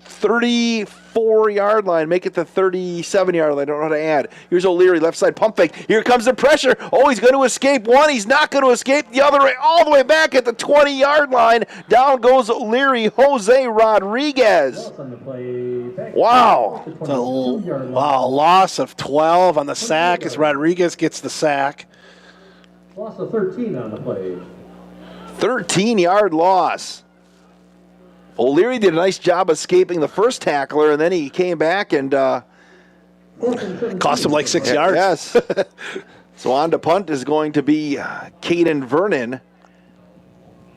34-yard line. Make it the 37-yard line. I don't know how to add. Here's O'Leary, left side pump fake. Here comes the pressure. Oh, he's going to escape one. He's not going to escape the other way. All the way back at the 20-yard line. Down goes O'Leary, Jose Rodriguez. Wow. Loss of 12 on the sack as Rodriguez gets the sack. Loss of 13 on the play. 13-yard loss. O'Leary did a nice job escaping the first tackler, and then he came back and cost him like 6 yards. Yes. So on to punt is going to be Caden Vernon.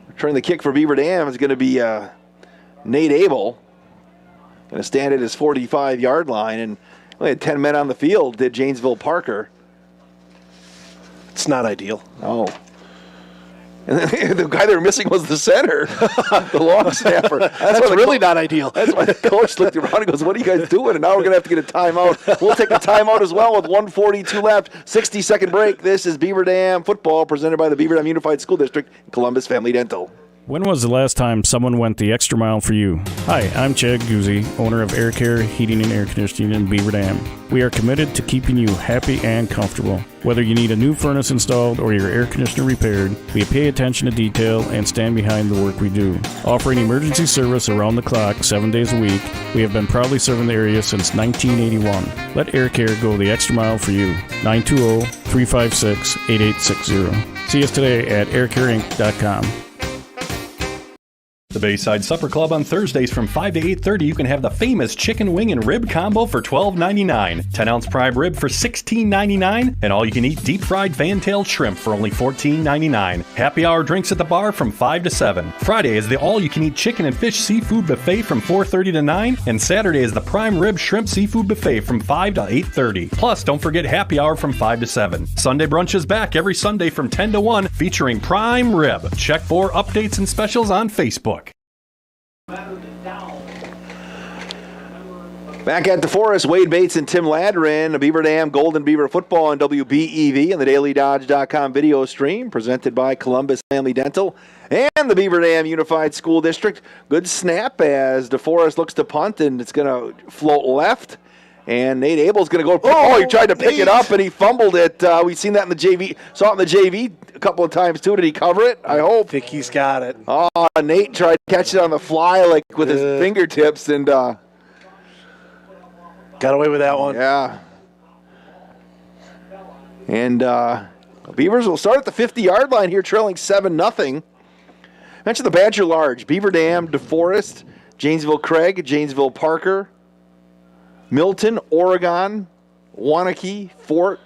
Returning the kick for Beaver Dam is going to be Nate Abel. Going to stand at his 45-yard line, and only had 10 men on the field, did Janesville-Parker. It's not ideal. Oh. And then the guy they were missing was the center, the long snapper. That's really not ideal. That's why the coach looked around and goes, what are you guys doing? And now we're going to have to get a timeout. We'll take a timeout as well with 1:42 left. 60-second break. This is Beaver Dam football presented by the Beaver Dam Unified School District and Columbus Family Dental. When was the last time someone went the extra mile for you? Hi, I'm Chad Guzzi, owner of Air Care Heating and Air Conditioning in Beaver Dam. We are committed to keeping you happy and comfortable. Whether you need a new furnace installed or your air conditioner repaired, we pay attention to detail and stand behind the work we do. Offering emergency service around the clock 7 days a week, we have been proudly serving the area since 1981. Let Air Care go the extra mile for you. 920-356-8860. See us today at aircareinc.com. The Bayside Supper Club on Thursdays from 5 to 8:30. You can have the famous chicken wing and rib combo for $12.99, 10-ounce prime rib for $16.99, and all-you-can-eat deep-fried fan-tailed shrimp for only $14.99. Happy hour drinks at the bar from 5 to 7. Friday is the all-you-can-eat chicken and fish seafood buffet from 4:30 to 9, and Saturday is the prime rib shrimp seafood buffet from 5 to 8:30. Plus, don't forget happy hour from 5 to 7. Sunday brunch is back every Sunday from 10 to 1, featuring prime rib. Check for updates and specials on Facebook. Back at DeForest, Wade Bates and Tim Ladrin, Beaver Dam Golden Beaver football on WBEV and the DailyDodge.com video stream presented by Columbus Family Dental and the Beaver Dam Unified School District. Good snap as DeForest looks to punt, and it's going to float left. And Nate Abel's going to go. He tried to pick it up, and he fumbled it. We've seen that in the JV. Saw it in the JV a couple of times, too. Did he cover it? I hope. I think he's got it. Oh, Nate tried to catch it on the fly like with his fingertips, and got away with that one. Yeah. And Beavers will start at the 50-yard line here, trailing 7-0. Mention the Badger Large. Beaver Dam, DeForest, Janesville-Craig, Janesville-Parker, Milton, Oregon, Waunakee, Fort.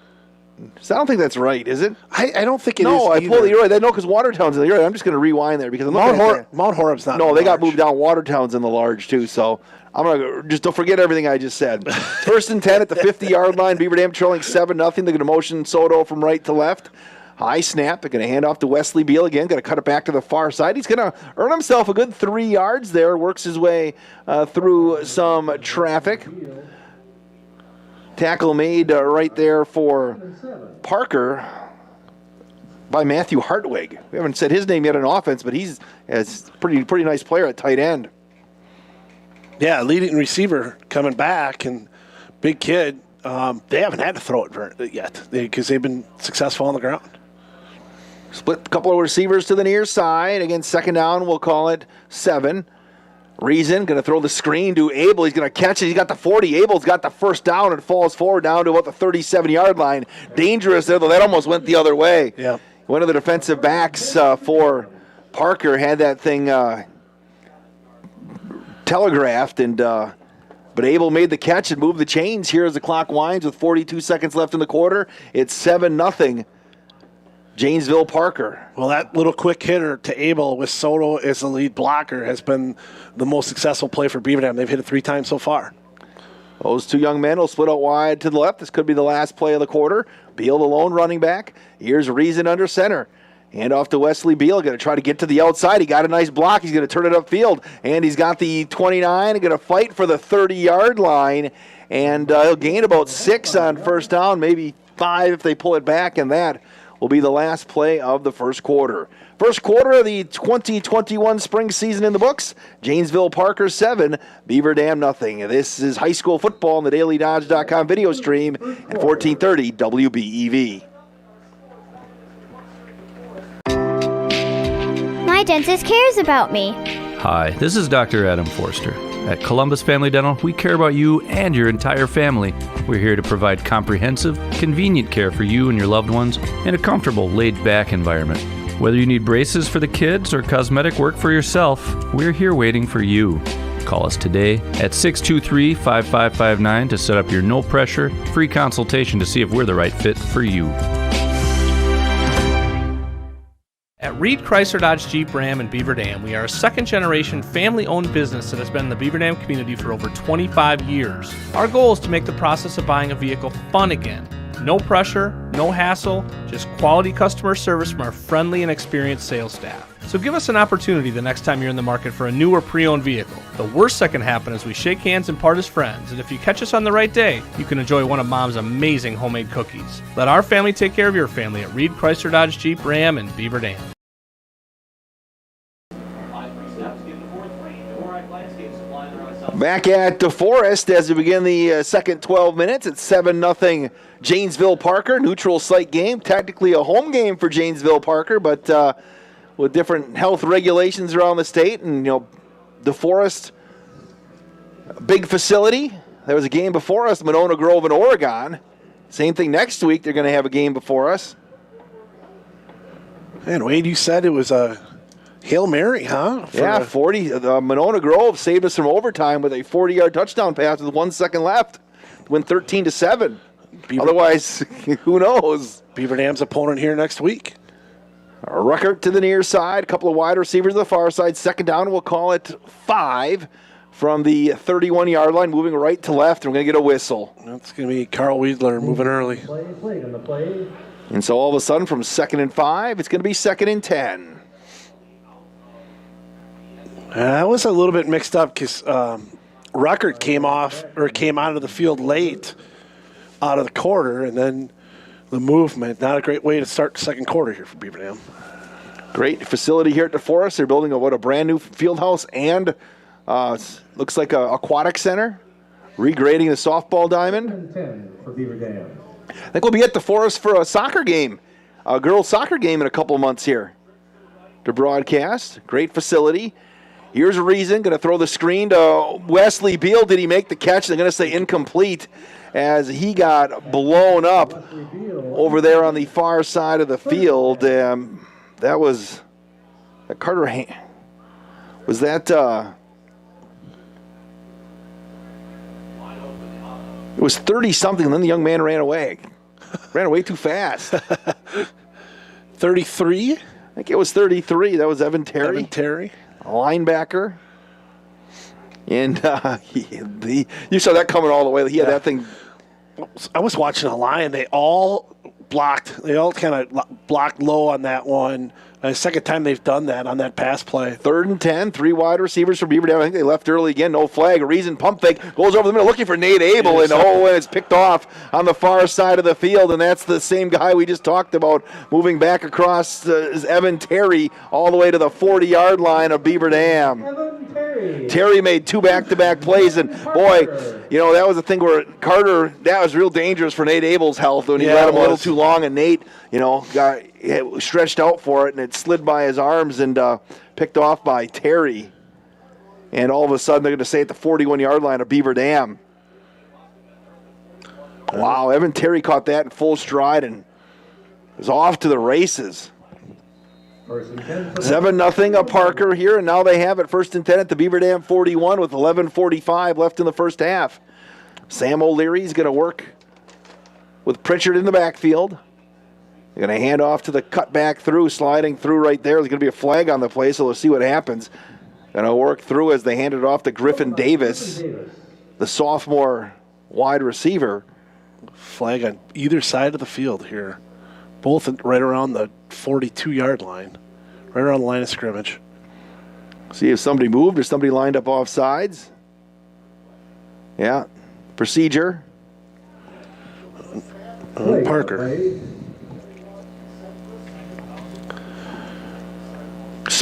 I don't think that's right, is it? I don't think it is. No, either. You're right. No, because Watertown's in the. You're right. I'm just going to rewind there because I'm looking at Mount Horeb's not. No, they got large. moved down. Watertown's in the large too. So I'm going to just don't forget everything I just said. 1st and 10 at the 50-yard line. Beaver Dam trailing 7-0. They're going to motion Soto from right to left. High snap. They're going to hand off to Wesley Beal again. Going to cut it back to the far side. He's going to earn himself a good 3 yards there. Works his way through some traffic. Tackle made right there for Parker by Matthew Hartwig. We haven't said his name yet on offense, but he's a pretty nice player at tight end. Yeah, leading receiver coming back, and big kid. They haven't had to throw it yet because they've been successful on the ground. Split a couple of receivers to the near side. Again, second down, we'll call it 7. Reason, going to throw the screen to Abel. He's going to catch it. He's got the 40. Abel's got the first down and falls forward down to about the 37-yard line. Dangerous there, though. That almost went the other way. Yeah. One of the defensive backs for Parker had that thing telegraphed, but Abel made the catch and moved the chains here as the clock winds with 42 seconds left in the quarter. It's 7-0. Janesville-Parker. Well, that little quick hitter to Abel with Soto as the lead blocker has been the most successful play for Beaver Dam. They've hit it 3 times so far. Those two young men will split out wide to the left. This could be the last play of the quarter. Beal, the lone running back. Here's Reason under center. Hand off to Wesley Beal. Going to try to get to the outside. He got a nice block. He's going to turn it upfield. And he's got the 29. Going to fight for the 30-yard line. And he'll gain about 6 on first down, maybe 5 if they pull it back, and that will be the last play of the first quarter. First quarter of the 2021 spring season in the books. Janesville-Parker 7, Beaver Dam nothing. This is high school football on the DailyDodge.com video stream at 1430 WBEV. My dentist cares about me. Hi, this is Dr. Adam Forster. At Columbus Family Dental, we care about you and your entire family. We're here to provide comprehensive, convenient care for you and your loved ones in a comfortable, laid-back environment. Whether you need braces for the kids or cosmetic work for yourself, we're here waiting for you. Call us today at 623-5559 to set up your no-pressure, free consultation to see if we're the right fit for you. At Reed Chrysler Dodge Jeep Ram in Beaver Dam, we are a second-generation family-owned business that has been in the Beaver Dam community for over 25 years. Our goal is to make the process of buying a vehicle fun again. No pressure, no hassle, just quality customer service from our friendly and experienced sales staff. So give us an opportunity the next time you're in the market for a new or pre-owned vehicle. The worst that can happen is we shake hands and part as friends, and if you catch us on the right day, you can enjoy one of Mom's amazing homemade cookies. Let our family take care of your family at Reed Chrysler Dodge Jeep Ram in Beaver Dam. Back at DeForest as we begin the second 12 minutes. It's 7-0 Janesville-Parker. Neutral site game. Technically a home game for Janesville-Parker, but with different health regulations around the state. And, DeForest, big facility. There was a game before us, Monona Grove in Oregon. Same thing next week. They're going to have a game before us. And Wade, you said it was a Hail Mary, huh? Yeah, 40. Monona Grove saved us from overtime with a 40-yard touchdown pass with 1 second left. Win 13-7. Otherwise, who knows? Beaver Dam's opponent here next week. Ruckert to the near side. A couple of wide receivers to the far side. Second down, we'll call it 5 from the 31-yard line, moving right to left. And we're going to get a whistle. That's going to be Carl Wiedler moving early. And so all of a sudden, from 2nd and 5, it's going to be 2nd and 10. I was a little bit mixed up because Ruckert came out of the field late out of the quarter, and then the movement. Not a great way to start the second quarter here for Beaver Dam. Great facility here at DeForest. They're building a brand new field house and looks like a aquatic center. Regrading the softball diamond. 10 for Beaver Dam. I think we'll be at DeForest for a soccer game, a girls' soccer game in a couple months here to broadcast. Great facility. Here's a reason. Going to throw the screen to Wesley Beal. Did he make the catch? They're going to say incomplete as he got blown up over there on the far side of the field. That was Carter. Was that? It was 30-something, and then the young man ran away. Ran away too fast. 33? I think it was 33. That was Evan Terry. Evan Terry. A linebacker. And you saw that coming all the way. He had that thing. I was watching a line. They all blocked. They all kind of blocked low on that one. The second time they've done that on that pass play. 3rd and 10, 3 wide receivers for Beaver Dam. I think they left early again. No flag. A reason. Pump fake. Goes over the middle looking for Nate Abel. And it's picked off on the far side of the field. And that's the same guy we just talked about moving back across is Evan Terry all the way to the 40-yard line of Beaver Dam. Terry made 2 back-to-back plays. And, boy, that was the thing where Carter, that was real dangerous for Nate Abel's health when he let him a little too long. And Nate, got stretched out for it, and it slid by his arms and picked off by Terry. And all of a sudden, they're going to say at the 41-yard line of Beaver Dam. Wow, Evan Terry caught that in full stride and was off to the races. 7-0 Parker here, and now they have it 1st and 10 at the Beaver Dam 41 with 11:45 left in the first half. Sam O'Leary's going to work with Pritchard in the backfield. They're going to hand off to the cutback through, sliding through right there. There's going to be a flag on the play, so we'll see what happens. Going to work through as they hand it off to Griffin Davis, the sophomore wide receiver. Flag on either side of the field here. Both right around the 42-yard line, right around the line of scrimmage. See if somebody moved or somebody lined up off sides. Yeah, procedure. Parker.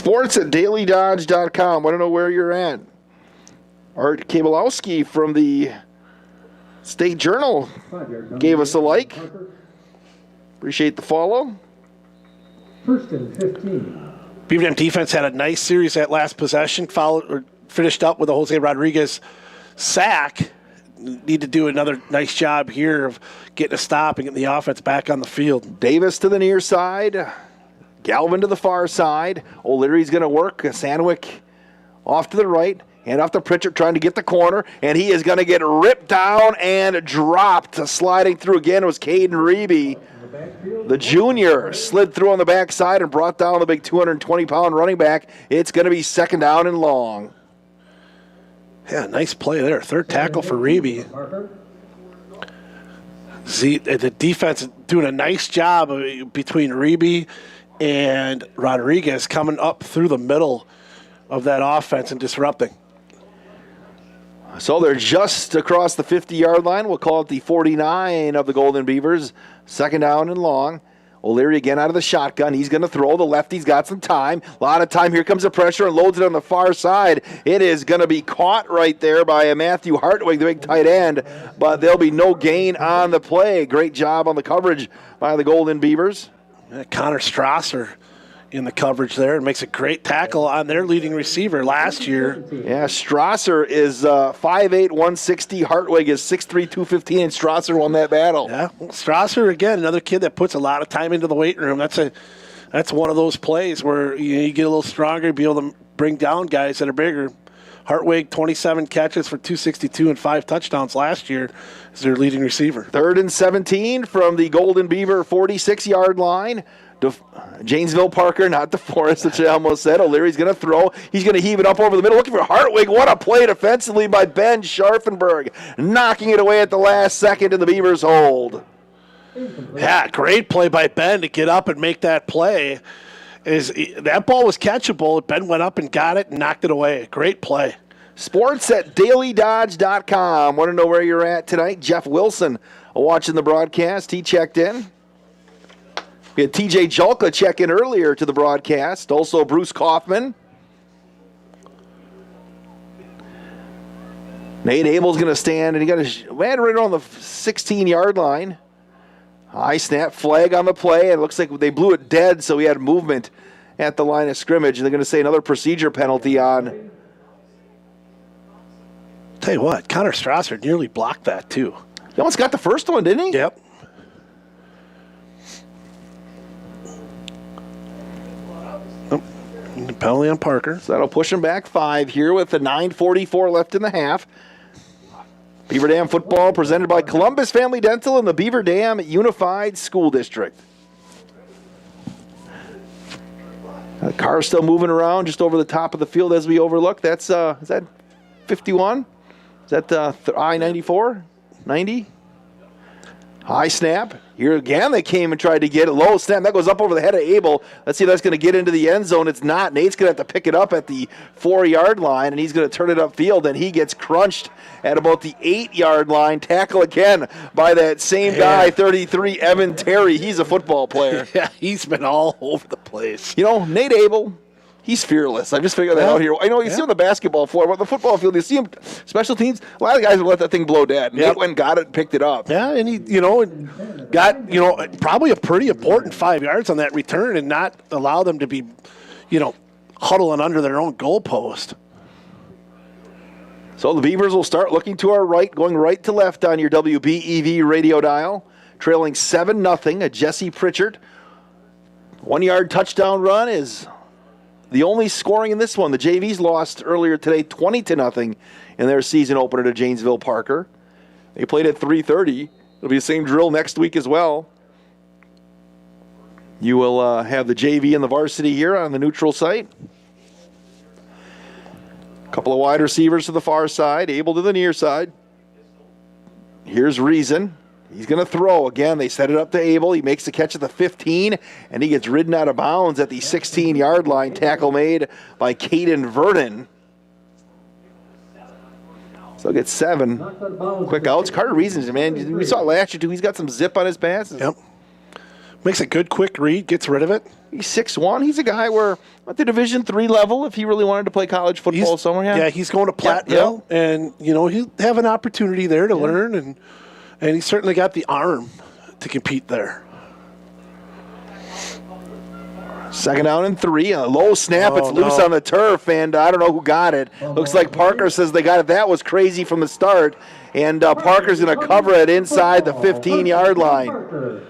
Sports at dailydodge.com. Want to know where you're at? Art Kabalowski from the State Journal gave us a like. Appreciate the follow. First and 15. Beaver Dam defense had a nice series that last possession, finished up with a Jose Rodriguez sack. Need to do another nice job here of getting a stop and getting the offense back on the field. Davis to the near side. Galvin to the far side. O'Leary's going to work. Sandwick off to the right. Hand off to Pritchard trying to get the corner. And he is going to get ripped down and dropped. Sliding through again was Caden Reeby. The junior slid through on the backside and brought down the big 220-pound running back. It's going to be second down and long. Yeah, nice play there. Third tackle for Reeby. The defense is doing a nice job between Reeby and Rodriguez coming up through the middle of that offense and disrupting. So they're just across the 50-yard line. We'll call it the 49 of the Golden Beavers. Second down and long. O'Leary again out of the shotgun. He's going to throw. The lefty's got some time. A lot of time. Here comes the pressure and loads it on the far side. It is going to be caught right there by Matthew Hartwig, the big tight end, but there'll be no gain on the play. Great job on the coverage by the Golden Beavers. Connor Strasser in the coverage there and makes a great tackle on their leading receiver last year. Yeah, Strasser is 5'8", 160. Hartwig is 6'3", 215, and Strasser won that battle. Yeah, Strasser, again, another kid that puts a lot of time into the weight room. That's one of those plays where you get a little stronger, be able to bring down guys that are bigger. Hartwig, 27 catches for 262 and 5 touchdowns last year as their leading receiver. 3rd and 17 from the Golden Beaver 46-yard line. Janesville-Parker, not DeForest, which I almost said. O'Leary's going to throw. He's going to heave it up over the middle, looking for Hartwig. What a play defensively by Ben Scharfenberg, knocking it away at the last second in the Beavers' hold. Yeah, great play by Ben to get up and make that play. That ball was catchable. Ben went up and got it and knocked it away. Great play. Sports at dailydodge.com. Want to know where you're at tonight? Jeff Wilson watching the broadcast. He checked in. We had TJ Julka check in earlier to the broadcast. Also Bruce Kaufman. Nate Abel's going to stand, and he got a man right on the 16-yard line. High snap, flag on the play, and it looks like they blew it dead, so he had movement at the line of scrimmage. And they're going to say another procedure penalty on. Tell you what, Connor Strasser nearly blocked that, too. He almost got the first one, didn't he? Yep. Penalty on Parker. So that'll push him back 5 here with the 9:44 left in the half. Beaver Dam football presented by Columbus Family Dental and the Beaver Dam Unified School District. The car's still moving around just over the top of the field as we overlook. That's is that 51? Is that I-94? 90? High snap. Here again, they came and tried to get it. Low snap. That goes up over the head of Abel. Let's see if that's going to get into the end zone. It's not. Nate's going to have to pick it up at the 4-yard line, and he's going to turn it upfield, and he gets crunched at about the 8-yard line. Tackle again by that same guy, 33, Evan Terry. He's a football player. Yeah, he's been all over the place. You know, Nate Abel, he's fearless. I just figured that out here. I know you see him on the basketball floor, but the football field, you see him, special teams, a lot of guys will let that thing blow dead. Nate went and got it and picked it up. Yeah, and he, got, probably a pretty important 5 yards on that return and not allow them to be, huddling under their own goalpost. So the Beavers will start looking to our right, going right to left on your WBEV radio dial, trailing 7-0. A Jesse Pritchard 1-yard touchdown run is the only scoring in this one. The JVs lost earlier today 20-0 in their season opener to Janesville-Parker. They played at 3:30. It'll be the same drill next week as well. You will have the JV and the varsity here on the neutral site. Couple of wide receivers to the far side, Abel to the near side. Here's Reason. He's going to throw. Again, they set it up to Abel. He makes the catch at the 15, and he gets ridden out of bounds at the 16-yard line. Tackle made by Caden Vernon. So he'll get 7 quick outs. Carter Reason's, man, we saw it last year, too. He's got some zip on his passes. Yep. Makes a good quick read, gets rid of it. He's 6'1". He's a guy where at the Division III level, if he really wanted to play college football somewhere. Yeah, he's going to Platteville, and he'll have an opportunity there to learn, and he's certainly got the arm to compete there. 2nd down and 3. A low snap. It's loose on the turf, and I don't know who got it. Looks like Parker says they got it. That was crazy from the start, and Parker's going to cover it inside the 15-yard line.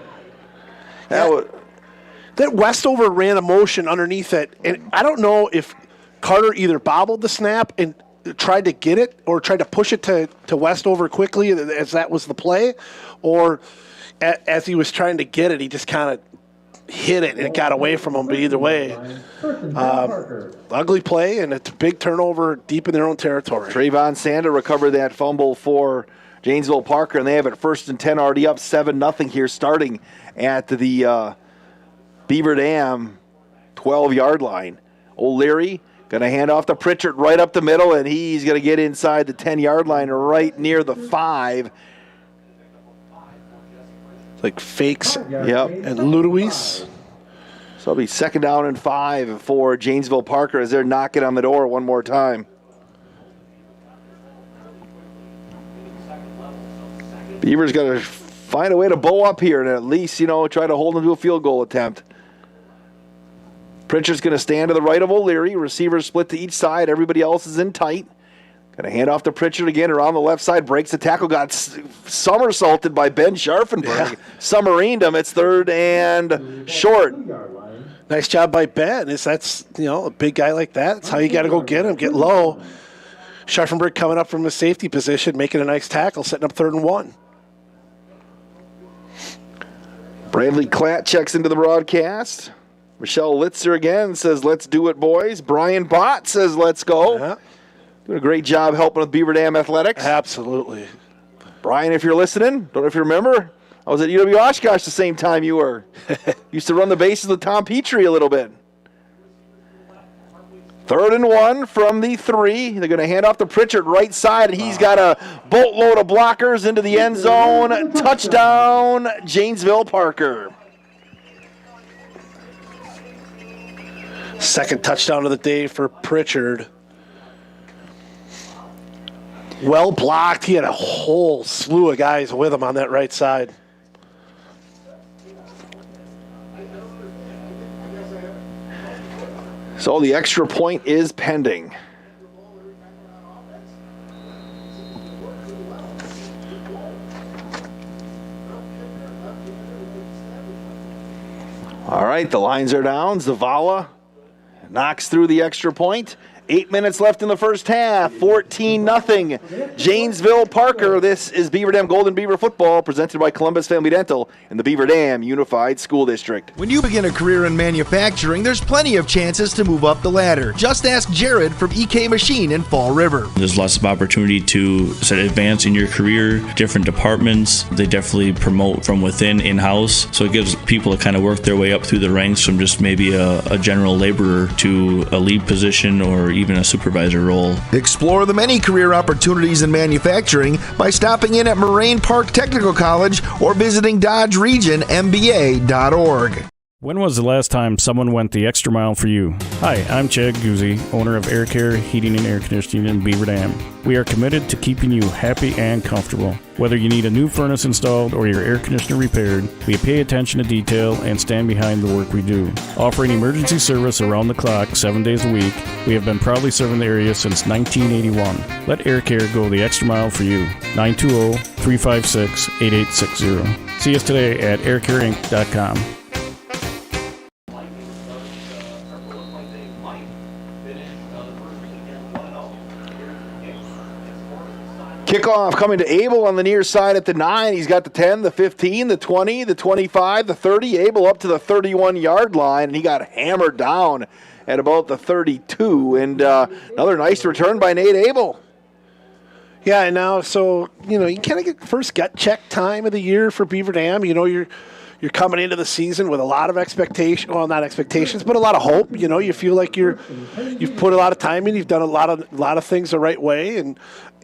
That Westover ran a motion underneath it, and I don't know if Carter either bobbled the snap and tried to get it or tried to push it to Westover quickly as that was the play, or as he was trying to get it, he just kind of hit it and it got away from him. But either way, ugly play, and it's a big turnover deep in their own territory. Trayvon Sander recovered that fumble for Janesville-Parker, and they have it 1st and 10, already up 7-0 here, starting at the Beaver Dam 12-yard line. O'Leary going to hand off to Pritchard right up the middle, and he's going to get inside the 10-yard line right near the 5. Like fakes and So Ludowies. it'll be 2nd down and 5 for Janesville-Parker as they're knocking on the door one more time. Beaver's got to find a way to bow up here and at least, try to hold them to a field goal attempt. Pritchard's going to stand to the right of O'Leary. Receivers split to each side. Everybody else is in tight. Going to hand off to Pritchard again around the left side. Breaks the tackle. Got somersaulted by Ben Scharfenberg. Yeah. Submarined him. It's 3rd and short. Nice job by Ben. That's a big guy like that. That's how you got to go get him. Get low. Scharfenberg coming up from a safety position, making a nice tackle, setting up 3rd and 1. Bradley Klatt checks into the broadcast. Michelle Litzer again says, "Let's do it, boys." Brian Bott says, "Let's go." Yeah. Doing a great job helping with Beaver Dam athletics. Absolutely. Brian, if you're listening, don't know if you remember, I was at UW Oshkosh the same time you were. Used to run the bases with Tom Petrie a little bit. 3rd and 1 from the 3. They're going to hand off to Pritchard right side, and he's got a boatload of blockers into the end zone. Touchdown, Janesville-Parker. 2nd touchdown of the day for Pritchard. Well blocked. He had a whole slew of guys with him on that right side. So the extra point is pending. All right, the lines are down. Zavala knocks through the extra point. 8 minutes left in the first half. 14-0. Janesville-Parker. This is Beaver Dam Golden Beaver football presented by Columbus Family Dental and the Beaver Dam Unified School District. When you begin a career in manufacturing, there's plenty of chances to move up the ladder. Just ask Jared from EK Machine in Fall River. There's lots of opportunity to advance in your career, different departments. They definitely promote from within, in-house. So it gives people to kind of work their way up through the ranks from just maybe a general laborer to a lead position or even a supervisor role. Explore the many career opportunities in manufacturing by stopping in at Moraine Park Technical College or visiting DodgeRegionMBA.org. When was the last time someone went the extra mile for you? Hi, I'm Chad Guzzi, owner of Air Care Heating and Air Conditioning in Beaver Dam. We are committed to keeping you happy and comfortable. Whether you need a new furnace installed or your air conditioner repaired, we pay attention to detail and stand behind the work we do. Offering emergency service around the clock 7 days a week, we have been proudly serving the area since 1981. Let Air Care go the extra mile for you. 920-356-8860. See us today at aircareinc.com. Kickoff coming to Abel on the near side at the 9. He's got the 10, the 15, the 20, the 25, the 30. Abel up to the 31-yard line, and he got hammered down at about the 32. And another nice return by Nate Abel. Yeah, and now, so, you kind of get first gut check time of the year for Beaver Dam. You're coming into the season with a lot of expectation. Well, not expectations, but a lot of hope. You feel like you've put a lot of time in. You've done a lot of things the right way, and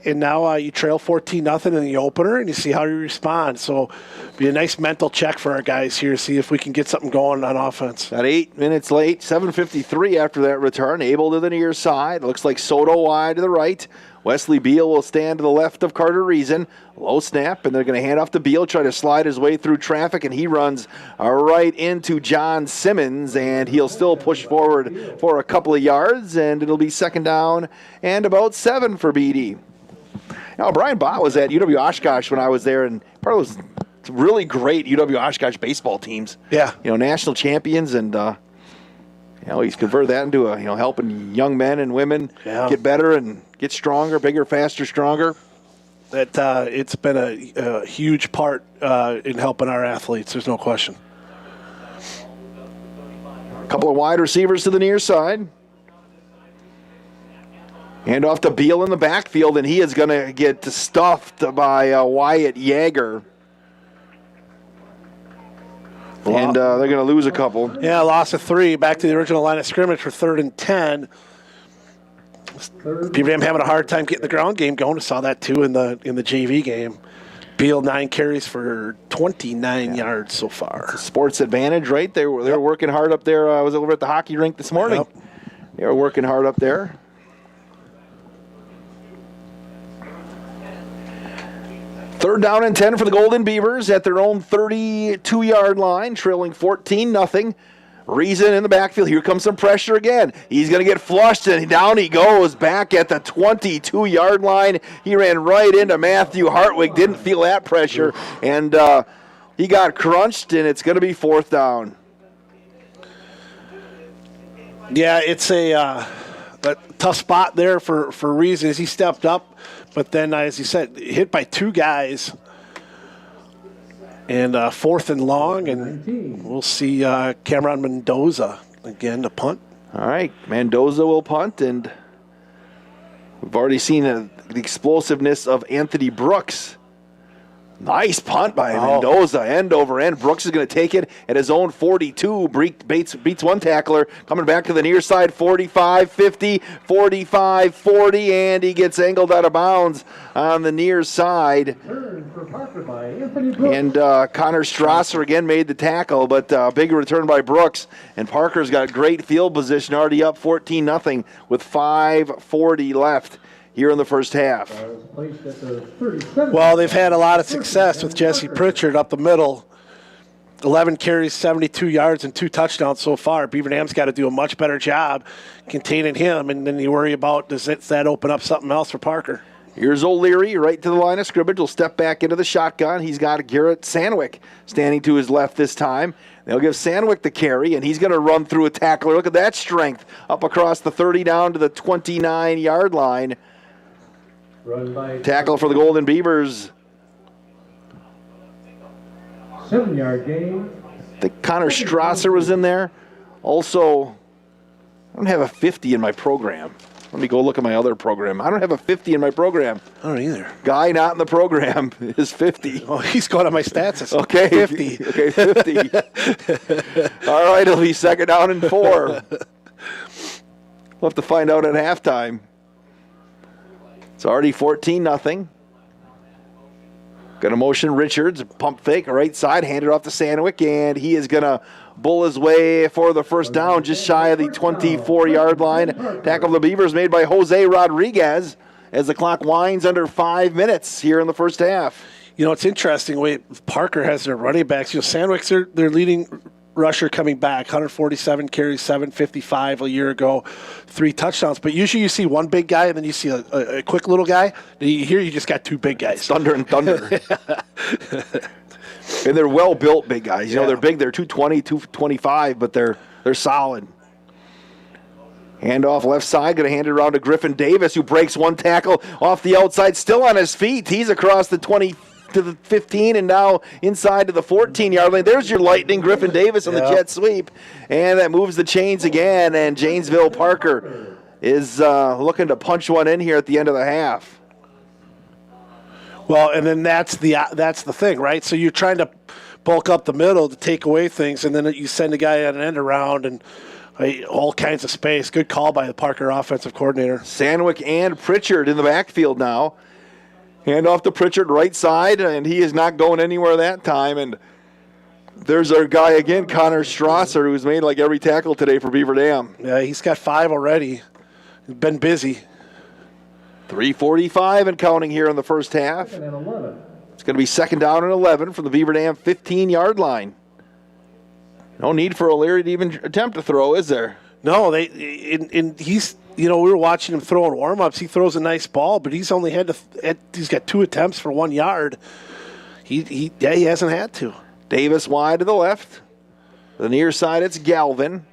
and now you trail 14-0 in the opener, and you see how you respond. So be a nice mental check for our guys here, see if we can get something going on offense. At 8 minutes late, 7:53 after that return. Abel to the near side. Looks like Soto wide to the right. Wesley Beal will stand to the left of Carter Reason. Low snap, and they're going to hand off to Beal, try to slide his way through traffic, and he runs right into John Simmons, and he'll still push forward for a couple of yards, and it'll be second down and about 7 for BD. Now, Brian Bott was at UW Oshkosh when I was there, and part of those really great UW Oshkosh baseball teams. Yeah. National champions, and he's converted that into helping young men and women get better and get stronger, bigger, faster, stronger. That it's been a huge part in helping our athletes. There's no question. A couple of wide receivers to the near side. Hand off to Beal in the backfield, and he is going to get stuffed by Wyatt Yeager. And they're going to lose a couple. Yeah, loss of 3. Back to the original line of scrimmage for 3rd and 10. Beaver Dam having a hard time getting the ground game going. I saw that too in the JV game. Beal 9 carries for 29 yards so far. It's a sports advantage, right? They were working hard up there. I was over at the hockey rink this morning. Yep. They were working hard up there. Third down and 10 for the Golden Beavers at their own 32-yard line, trailing 14-0. Reason in the backfield. Here comes some pressure again. He's going to get flushed, and down he goes back at the 22-yard line. He ran right into Matthew Hartwig. Didn't feel that pressure, and he got crunched, and it's going to be 4th down. Yeah, it's a tough spot there for Reason as he stepped up, but then, as you said, hit by 2 guys. And 4th and long, and we'll see Cameron Mendoza again to punt. All right, Mendoza will punt, and we've already seen the explosiveness of Anthony Brooks. Nice punt by Mendoza, end over end. Brooks is going to take it at his own 42. Beats one tackler. Coming back to the near side, 45, 50, 45, 40, and he gets angled out of bounds on the near side. And Connor Strasser again made the tackle, but big return by Brooks. And Parker's got great field position, already up 14-0 with 5:40 left here in the first half. Well, they've had a lot of success with Jesse Pritchard up the middle. 11 carries, 72 yards, and 2 touchdowns so far. Beaver Dam's got to do a much better job containing him, and then you worry about does that open up something else for Parker. Here's O'Leary right to the line of scrimmage. Will step back into the shotgun. He's got Garrett Sandwick standing to his left this time. They'll give Sandwick the carry, and he's going to run through a tackler. Look at that strength up across the 30 down to the 29-yard line. Tackle for the Golden Beavers. 7-yard gain. I think Connor Strasser was in there. Also, I don't have a 50 in my program. Let me go look at my other program. I don't have a 50 in my program. I don't either. Guy not in the program is 50. Oh, he's going on my stats. It's okay. 50. Okay, 50. All right, it'll be 2nd down and 4. We'll have to find out at halftime. It's already 14-0. Going to motion Richards, pump fake, right side, hand it off to Sandwick, and he is going to bull his way for the first down, just shy of the 24-yard line. Tackle of the Beavers made by Jose Rodriguez as the clock winds under 5 minutes here in the first half. You know, it's interesting the way Parker has their running backs. Sandwick's their leading rusher coming back, 147 carries, 755 a year ago, 3 touchdowns. But usually you see one big guy and then you see a quick little guy. Here you just got 2 big guys. Thunder and thunder. And they're well-built big guys. They're big. They're 220, 225, but they're solid. Hand off left side, going to hand it around to Griffin Davis, who breaks one tackle off the outside, still on his feet. He's across the 20 to the 15 and now inside to the 14-yard line. There's your lightning, Griffin Davis on the jet sweep. And that moves the chains again, and Janesville-Parker is looking to punch one in here at the end of the half. Well, and then that's the thing, right? So you're trying to bulk up the middle to take away things, and then you send a guy at an end around and all kinds of space. Good call by the Parker offensive coordinator. Sandwick and Pritchard in the backfield now. Hand off to Pritchard, right side, and he is not going anywhere that time. And there's our guy again, Connor Strasser, who's made like every tackle today for Beaver Dam. Yeah, he's got 5 already. He's been busy. 3:45 and counting here in the first half. It's going to be second down and 11 from the Beaver Dam 15-yard line. No need for O'Leary to even attempt to throw, is there? No, he's, we were watching him throw in warm-ups. He throws a nice ball, but he's only he's got 2 attempts for 1 yard. He hasn't had to. Davis wide to the left. The near side, it's Galvin.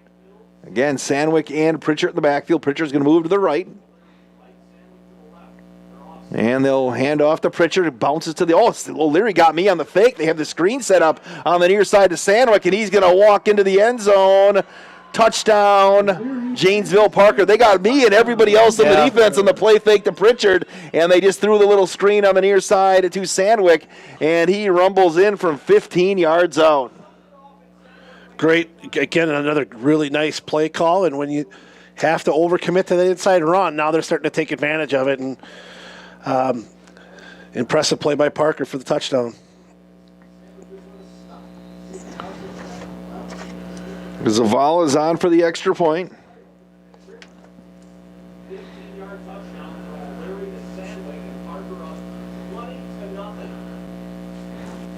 Again, Sandwick and Pritchard in the backfield. Pritchard's going to move to the right. And they'll hand off to Pritchard. It bounces to the... O'Leary got me on the fake. They have the screen set up on the near side to Sandwick, and he's going to walk into the end zone. Touchdown, Janesville-Parker. They got me and everybody else in the defense on the play fake to Pritchard, and they just threw the little screen on the near side to Sandwick, and he rumbles in from 15 yards out. Great. Again, another really nice play call, and when you have to overcommit to the inside run, now they're starting to take advantage of it, and impressive play by Parker for the touchdown. Zavala's on for the extra point.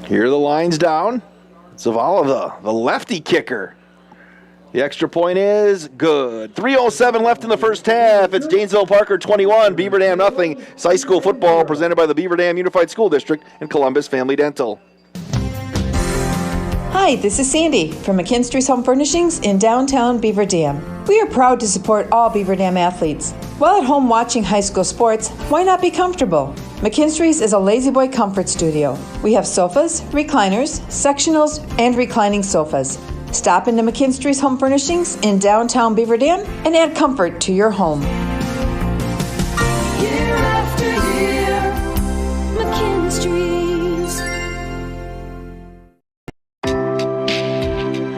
Here are the lines down. Zavala, the lefty kicker. The extra point is good. 3:07 left in the first half. It's Janesville-Parker 21, Beaver Dam nothing. It's high school football presented by the Beaver Dam Unified School District and Columbus Family Dental. Hi, this is Sandy from McKinstry's Home Furnishings in downtown Beaver Dam. We are proud to support all Beaver Dam athletes. While at home watching high school sports, why not be comfortable? McKinstry's is a lazy boy comfort studio. We have sofas, recliners, sectionals, and reclining sofas. Stop into McKinstry's Home Furnishings in downtown Beaver Dam and add comfort to your home. Year after year, McKinstry's.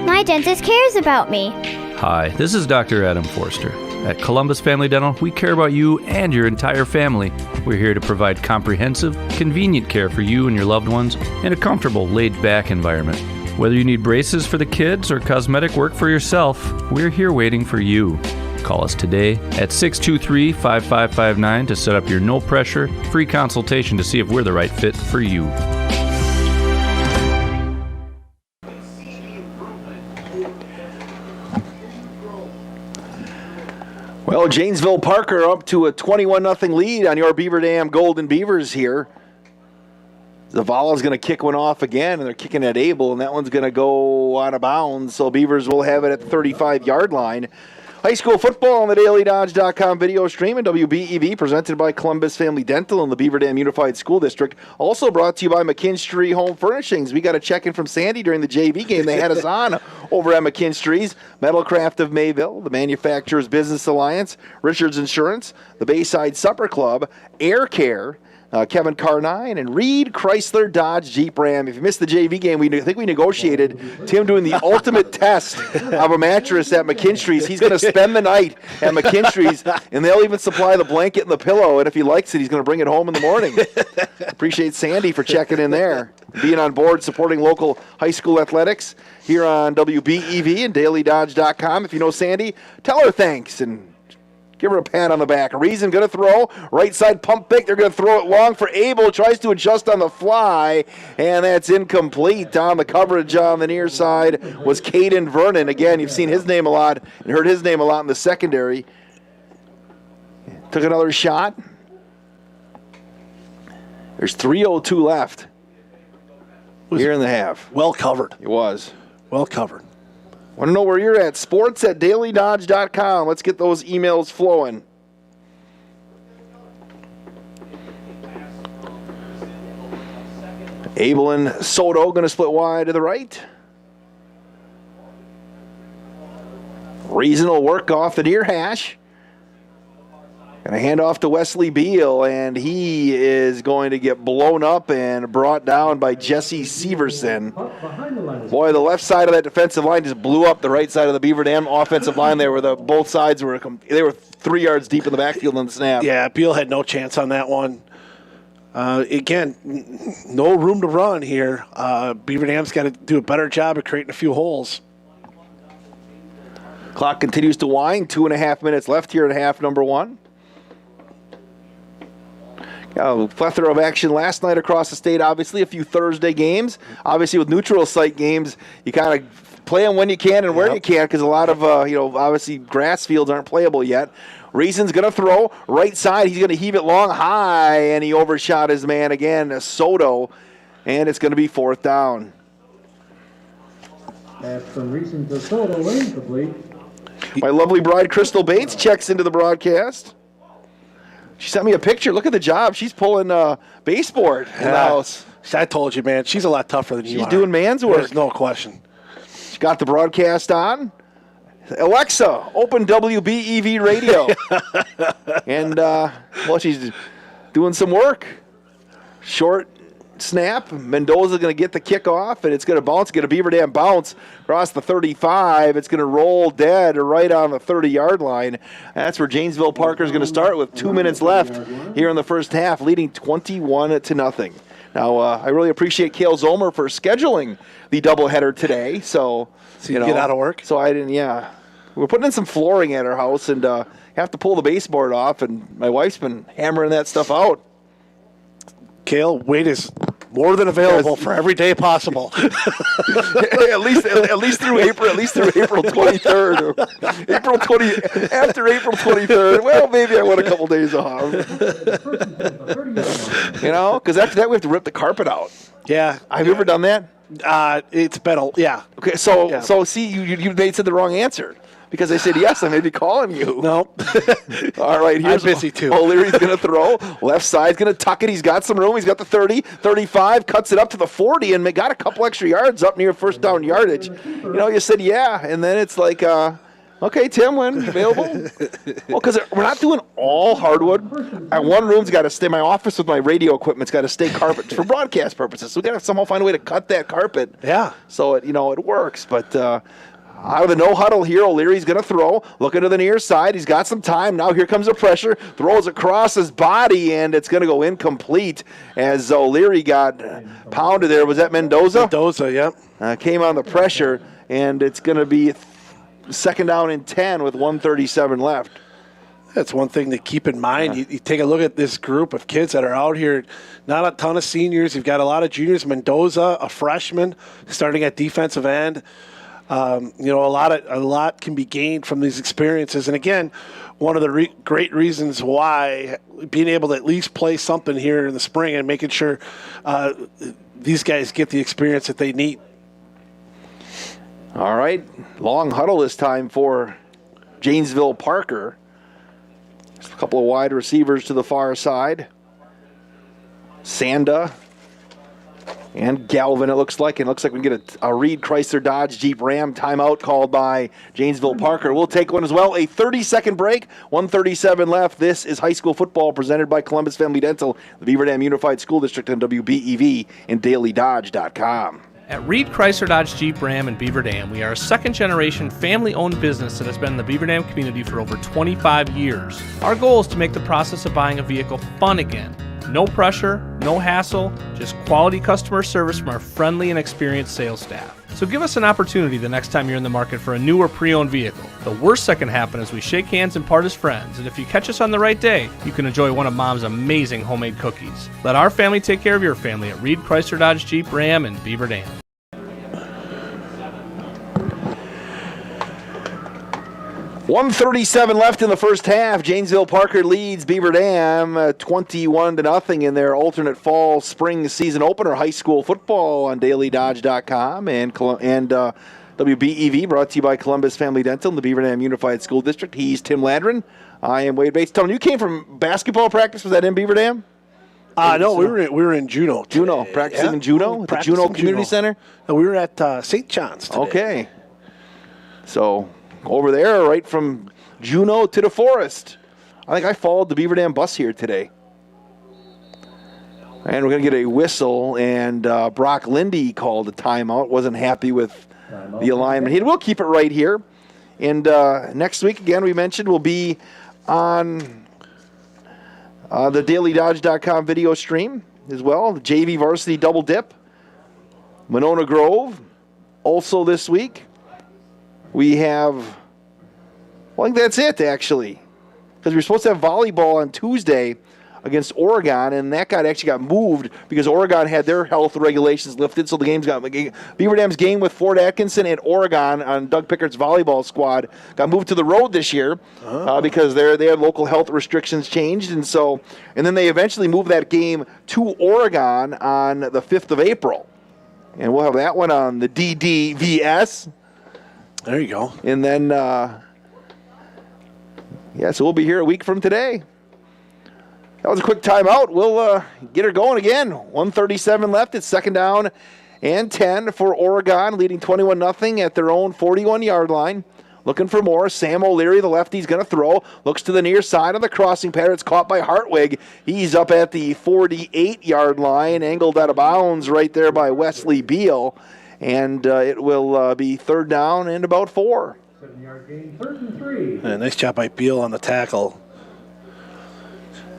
My dentist cares about me. Hi, this is Dr. Adam Forster. At Columbus Family Dental, we care about you and your entire family. We're here to provide comprehensive, convenient care for you and your loved ones in a comfortable, laid-back environment. Whether you need braces for the kids or cosmetic work for yourself, we're here waiting for you. Call us today at 623-5559 to set up your no-pressure, free consultation to see if we're the right fit for you. Well, Janesville-Parker up to a 21-0 lead on your Beaver Dam Golden Beavers here. Zavala's going to kick one off again, and they're kicking at Abel, and that one's going to go out of bounds, so Beavers will have it at the 35-yard line. High school football on the DailyDodge.com video stream and WBEV, presented by Columbus Family Dental and the Beaver Dam Unified School District. Also brought to you by McKinstry Home Furnishings. We got a check-in from Sandy during the JV game. They had us on over at McKinstry's. Metalcraft of Mayville, the Manufacturers Business Alliance, Richards Insurance, the Bayside Supper Club, Air Care, Kevin Carnine, and Reed Chrysler Dodge Jeep Ram. If you missed the JV game, I think we negotiated Tim doing the ultimate test of a mattress at McKinstry's. He's going to spend the night at McKinstry's, and they'll even supply the blanket and the pillow, and if he likes it, he's going to bring it home in the morning. Appreciate Sandy for checking in there, being on board, supporting local high school athletics here on WBEV and DailyDodge.com. If you know Sandy, tell her thanks and give her a pat on the back. Reason going to throw. Right side pump fake. They're going to throw it long for Abel. Tries to adjust on the fly, and that's incomplete. Down the coverage on the near side was Caden Vernon. Again, you've seen his name a lot and heard his name a lot in the secondary. Took another shot. There's 3:02 left here in the half. Well covered. It was. Well covered. Want to know where you're at? Sports at DailyDodge.com. Let's get those emails flowing. Abel and Soto going to split wide to the right. Reason will work off the near hash. Going to hand off to Wesley Beal, and he is going to get blown up and brought down by Jesse Severson. Boy, the left side of that defensive line just blew up the right side of the Beaver Dam offensive line there, where both sides were 3 yards deep in the backfield on the snap. Yeah, Beal had no chance on that one. Again, no room to run here. Beaver Dam's got to do a better job of creating a few holes. Clock continues to wind. 2.5 minutes left here in half number one. A plethora of action last night across the state. Obviously, a few Thursday games. Obviously, with neutral site games, you kind of play them when you can and where you can, because a lot of obviously grass fields aren't playable yet. Reason's going to throw right side. He's going to heave it long, high, and he overshot his man again, Soto, and it's going to be 4th down. Pass from Reason to Soto, incomplete. My lovely bride, Crystal Bates, checks into the broadcast. She sent me a picture. Look at the job. She's pulling baseboard in the house. I told you, man. She's a lot tougher than you are. She's doing man's work. There's no question. She got the broadcast on. Alexa, open WBEV radio. And, she's doing some work. Short snap. Mendoza's going to get the kickoff, and it's going to bounce. Get a Beaver Dam bounce across the 35. It's going to roll dead right on the 30-yard line. That's where Janesville-Parker is going to start with 2 minutes left here in the first half, leading 21-0. Now, I really appreciate Cale Zomer for scheduling the doubleheader today. So you get out of work? So I didn't, We're putting in some flooring at our house and have to pull the baseboard off, and my wife's been hammering that stuff out. Cale, weight is more than available for every day possible. at least through April 23rd. After April 23rd. Well, maybe I want a couple days off. Because after that we have to rip the carpet out. Yeah. Have you ever done that? It's been Okay, so see, you said the wrong answer. Because I said yes, I may be calling you. No. All right, here's I'm busy too. O'Leary's going to throw. Left side's going to tuck it. He's got some room. He's got the 30, 35, cuts it up to the 40, and got a couple extra yards up near first down yardage. You said yeah, and then it's like, okay, Tim, when available? Well, because we're not doing all hardwood. One room's got to stay. My office with my radio equipment's got to stay carpet for broadcast purposes. So we got to somehow find a way to cut that carpet. Yeah. So it works, but. Out of the no huddle here, O'Leary's going to throw. Looking to the near side. He's got some time. Now here comes the pressure. Throws across his body, and it's going to go incomplete as O'Leary got pounded there. Was that Mendoza? Mendoza, yep. Came on the pressure, and it's going to be 2nd down and 10 with 1:37 left. That's one thing to keep in mind. You take a look at this group of kids that are out here. Not a ton of seniors. You've got a lot of juniors. Mendoza, a freshman, starting at defensive end. A lot can be gained from these experiences. And again, one of the great reasons why being able to at least play something here in the spring and making sure these guys get the experience that they need. All right. Long huddle this time for Janesville-Parker. Just a couple of wide receivers to the far side. Sanda. And Galvin, it looks like. And it looks like we can get a Reed Chrysler Dodge Jeep Ram timeout called by Janesville-Parker. We'll take one as well. A 30-second break, 1:37 left. This is high school football presented by Columbus Family Dental, the Beaver Dam Unified School District, and WBEV and DailyDodge.com. At Reed Chrysler Dodge Jeep Ram in Beaver Dam, we are a second-generation family-owned business that has been in the Beaver Dam community for over 25 years. Our goal is to make the process of buying a vehicle fun again. No pressure, no hassle, just quality customer service from our friendly and experienced sales staff. So give us an opportunity the next time you're in the market for a new or pre-owned vehicle. The worst that can happen is we shake hands and part as friends, and if you catch us on the right day, you can enjoy one of Mom's amazing homemade cookies. Let our family take care of your family at Reed Chrysler Dodge Jeep Ram in Beaver Dam. 1:37 left in the first half. Janesville-Parker leads Beaver Dam 21-0 in their alternate fall spring season opener, high school football on DailyDodge.com and WBEV, brought to you by Columbus Family Dental and the Beaver Dam Unified School District. He's Tim Landron. I am Wade Bates. Tony, you came from basketball practice. Was that in Beaver Dam? No, we were in Juneau. Juneau, practicing in Juneau, at the Juneau Community Center? No, we were at St. John's today. Okay. So over there, right from Juneau to the forest. I think I followed the Beaver Dam bus here today. And we're going to get a whistle, and Brock Lindy called a timeout. Wasn't happy with the alignment. We'll keep it right here. And next week, again, we mentioned, will be on The DailyDodge.com video stream as well. The JV Varsity Double Dip. Monona Grove. Also this week, we have, well, I think that's it, actually. Because we were supposed to have volleyball on Tuesday against Oregon, and that actually got moved because Oregon had their health regulations lifted, so the games Beaver Dam's game with Fort Atkinson and Oregon on Doug Pickett's volleyball squad got moved to the road this year because they had local health restrictions changed, and then they eventually moved that game to Oregon on the 5th of April. And we'll have that one on the DDVS. There you go. And then, so we'll be here a week from today. That was a quick timeout. We'll get her going again. 1:37 left. It's second down and 10 for Oregon, leading 21-0 at their own 41-yard line. Looking for more. Sam O'Leary, the lefty's going to throw. Looks to the near side of the crossing pattern. It's caught by Hartwig. He's up at the 48-yard line, angled out of bounds right there by Wesley Beal. And it will be third down and about 4. 7-yard gain, 3rd and 3. Nice job by Beal on the tackle.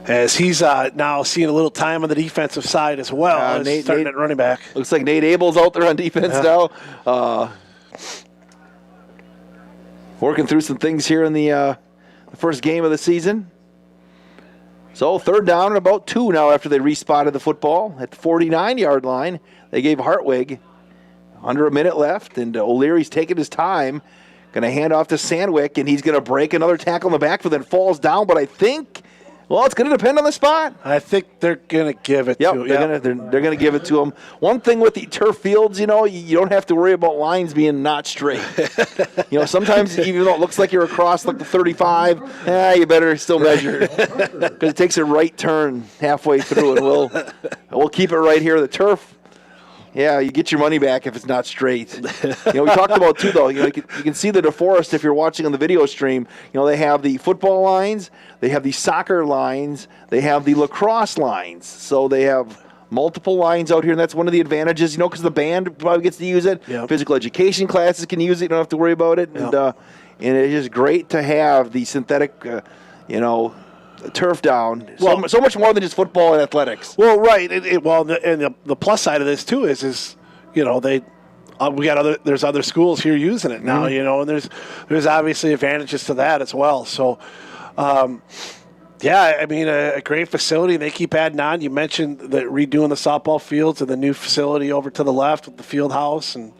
As he's now seeing a little time on the defensive side as well. Nate at running back. Looks like Nate Abel's out there on defense now. Working through some things here in the first game of the season. So third down and about 2 now after they respotted the football at the 49-yard line. They gave Hartwig under a minute left, and O'Leary's taking his time. Going to hand off to Sandwick, and he's going to break another tackle in the backfield, then falls down. But I think, well, it's going to depend on the spot. I think they're going to give it to him. They're going to give it to him. One thing with the turf fields, you don't have to worry about lines being not straight. Sometimes even though it looks like you're across like the 35, you better still measure because it takes a right turn halfway through, and we'll keep it right here. The turf. Yeah, you get your money back if it's not straight. We talked about, too, though, you can see the DeForest if you're watching on the video stream. They have the football lines, they have the soccer lines, they have the lacrosse lines. So they have multiple lines out here, and that's one of the advantages, because the band probably gets to use it. Yep. Physical education classes can use it. You don't have to worry about it. Yep. And it is great to have the synthetic, turf down. Well, so much more than just football and athletics. Well, right. The plus side of this too is they we got there's other schools here using it now. And there's obviously advantages to that as well. So, a great facility. They keep adding on. You mentioned that redoing the softball fields and the new facility over to the left with the field house and.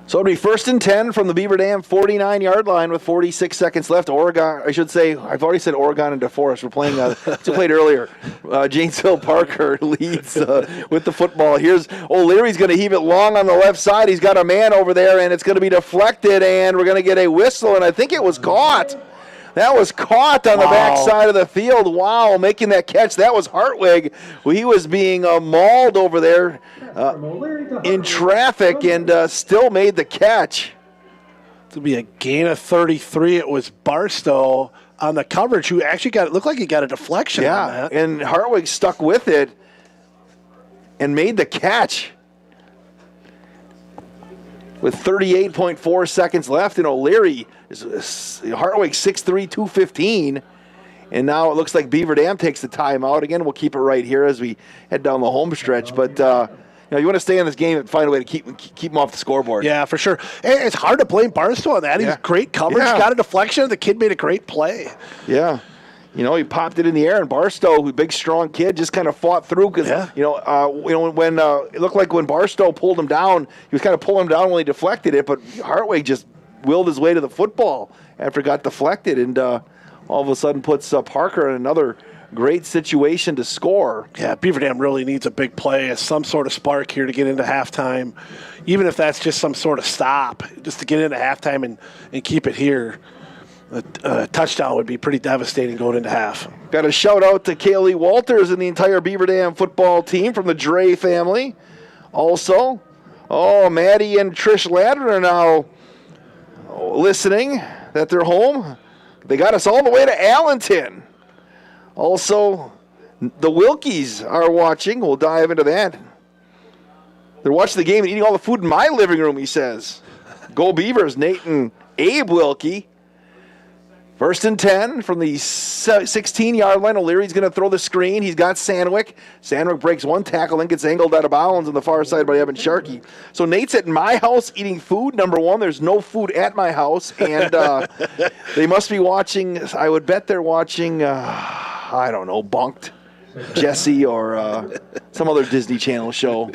So it'll be 1st and 10 from the Beaver Dam 49-yard line with 46 seconds left. Oregon, I should say, I've already said Oregon and DeForest. We're playing, we played earlier. Janesville-Parker leads with the football. Here's O'Leary's going to heave it long on the left side. He's got a man over there, and it's going to be deflected, and we're going to get a whistle, and I think it was caught. That was caught on the back side of the field. Wow, making that catch. That was Hartwig. He was being mauled over there in traffic and still made the catch. To be a gain of 33. It was Barstow on the coverage who actually looked like he got a deflection on that. And Hartwig stuck with it and made the catch. With 38.4 seconds left, and O'Leary Hartwig 6'3", 215. And now it looks like Beaver Dam takes the timeout. Again, we'll keep it right here as we head down the home stretch. But, you want to stay in this game and find a way to keep them off the scoreboard. Yeah, for sure. It's hard to blame Barstow on that. He's great coverage, got a deflection. The kid made a great play. Yeah. He popped it in the air, and Barstow, big, strong kid, just kind of fought through because, when it looked like when Barstow pulled him down, he was kind of pulling him down when he deflected it, but Hartwig just willed his way to the football after it got deflected, and all of a sudden puts Parker in another great situation to score. Yeah, Beaver Dam really needs a big play as some sort of spark here to get into halftime, even if that's just some sort of stop, just to get into halftime and keep it here. A touchdown would be pretty devastating going into half. Got a shout out to Kaylee Walters and the entire Beaver Dam football team from the Dre family. Also, Maddie and Trish Ladder are now listening that they're home. They got us all the way to Allenton. Also, the Wilkies are watching. We'll dive into that. They're watching the game and eating all the food in my living room, he says. Go Beavers, Nate and Abe Wilkie. First and 10 from the 16-yard line. O'Leary's going to throw the screen. He's got Sandwick. Sandwick breaks one tackle and gets angled out of bounds on the far side by Evan Sharkey. So Nate's at my house eating food. Number one, there's no food at my house. And they must be watching, I would bet they're watching, I don't know, Bunked, Jesse, or some other Disney Channel show.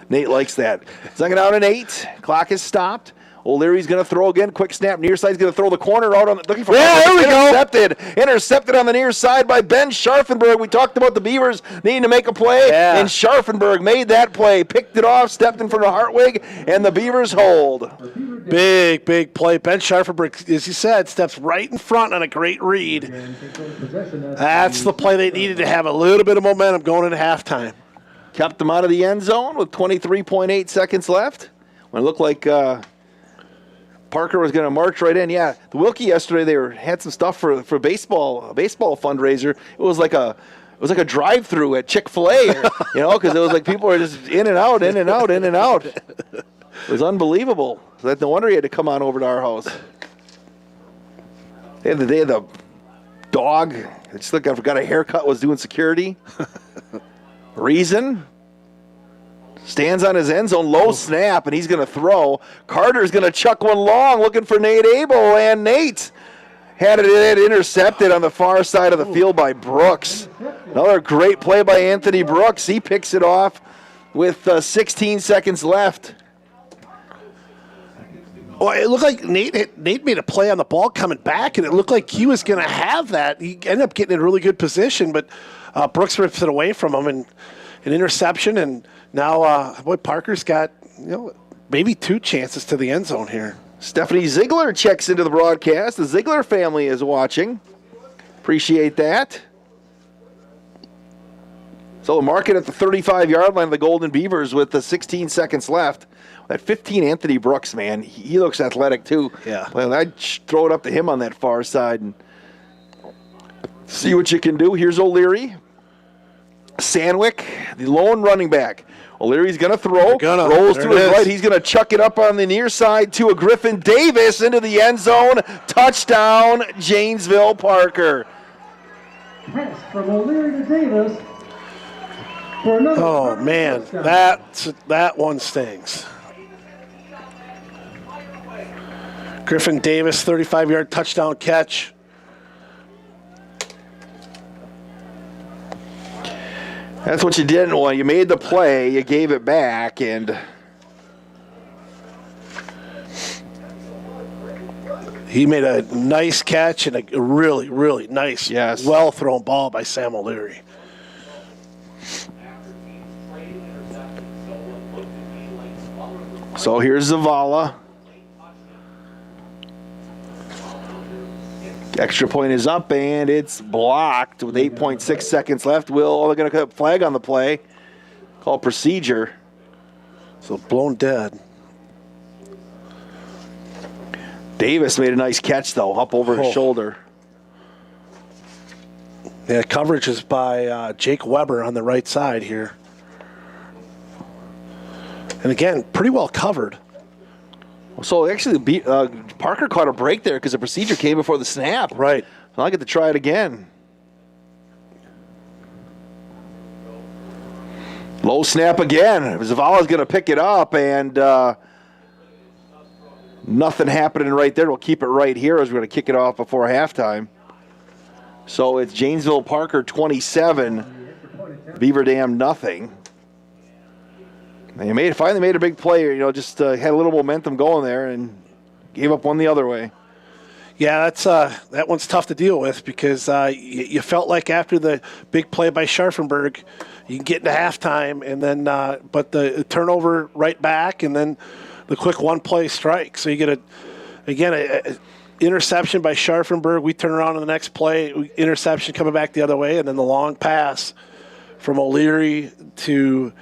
Nate likes that. Second down and 8. Clock is stopped. O'Leary's going to throw again. Quick snap. Near side's going to throw the corner out on the, looking for. Yeah, there we go. Intercepted on the near side by Ben Scharfenberg. We talked about the Beavers needing to make a play, and Scharfenberg made that play. Picked it off, stepped in front of Hartwig, and the Beavers hold. Big play. Ben Scharfenberg, as you said, steps right in front on a great read. That's the play they needed to have a little bit of momentum going into halftime. Kept them out of the end zone with 23.8 seconds left. When it looked like Parker was going to march right in. Yeah, the Wilkie yesterday, they had some stuff for baseball, a baseball fundraiser. It was like a drive-through at Chick-fil-A, because it was like people were just in and out. It was unbelievable. So no wonder he had to come on over to our house. They had the dog. I just look, I forgot a haircut, was doing security. Reason? Stands on his end zone, low snap, and he's going to throw. Carter's going to chuck one long, looking for Nate Abel, and Nate had it intercepted on the far side of the field by Brooks. Another great play by Anthony Brooks. He picks it off with 16 seconds left. Well, it looked like Nate made a play on the ball coming back, and it looked like he was going to have that. He ended up getting in a really good position, but Brooks rips it away from him, and an interception, and now Parker's got maybe 2 chances to the end zone here. Stephanie Ziegler checks into the broadcast. The Ziegler family is watching. Appreciate that. So the mark it at the 35-yard line of the Golden Beavers with the 16 seconds left. That 15, Anthony Brooks, man, he looks athletic too. Yeah. Well, I'd throw it up to him on that far side and see what you can do. Here's O'Leary. Sandwick, the lone running back. O'Leary's going to throw. Rolls to his right. He's going to chuck it up on the near side to a Griffin Davis into the end zone. Touchdown, Janesville-Parker. Pass from O'Leary to Davis. For another man, that one stings. Griffin Davis, 35-yard touchdown catch. That's what you didn't want. You made the play, you gave it back, and he made a nice catch and a really, really nice, well-thrown ball by Sam O'Leary. So here's Zavala. Extra point is up, and it's blocked with 8.6 seconds left. They're going to cut a flag on the play. Call procedure. So blown dead. Davis made a nice catch, though, up over his shoulder. Yeah, coverage is by Jake Weber on the right side here. And again, pretty well covered. So actually, Parker caught a break there because the procedure came before the snap. Right. So I get to try it again. Low snap again. Zavala's going to pick it up, and nothing happening right there. We'll keep it right here as we're going to kick it off before halftime. So it's Janesville-Parker 27, Beaver Dam nothing. They finally made a big play, just had a little momentum going there and gave up one the other way. Yeah, that one's tough to deal with because you felt like after the big play by Scharfenberg, you can get into halftime, and then but the turnover right back, and then the quick one-play strike. So you get a interception by Scharfenberg. We turn around in the next play, interception coming back the other way, and then the long pass from O'Leary to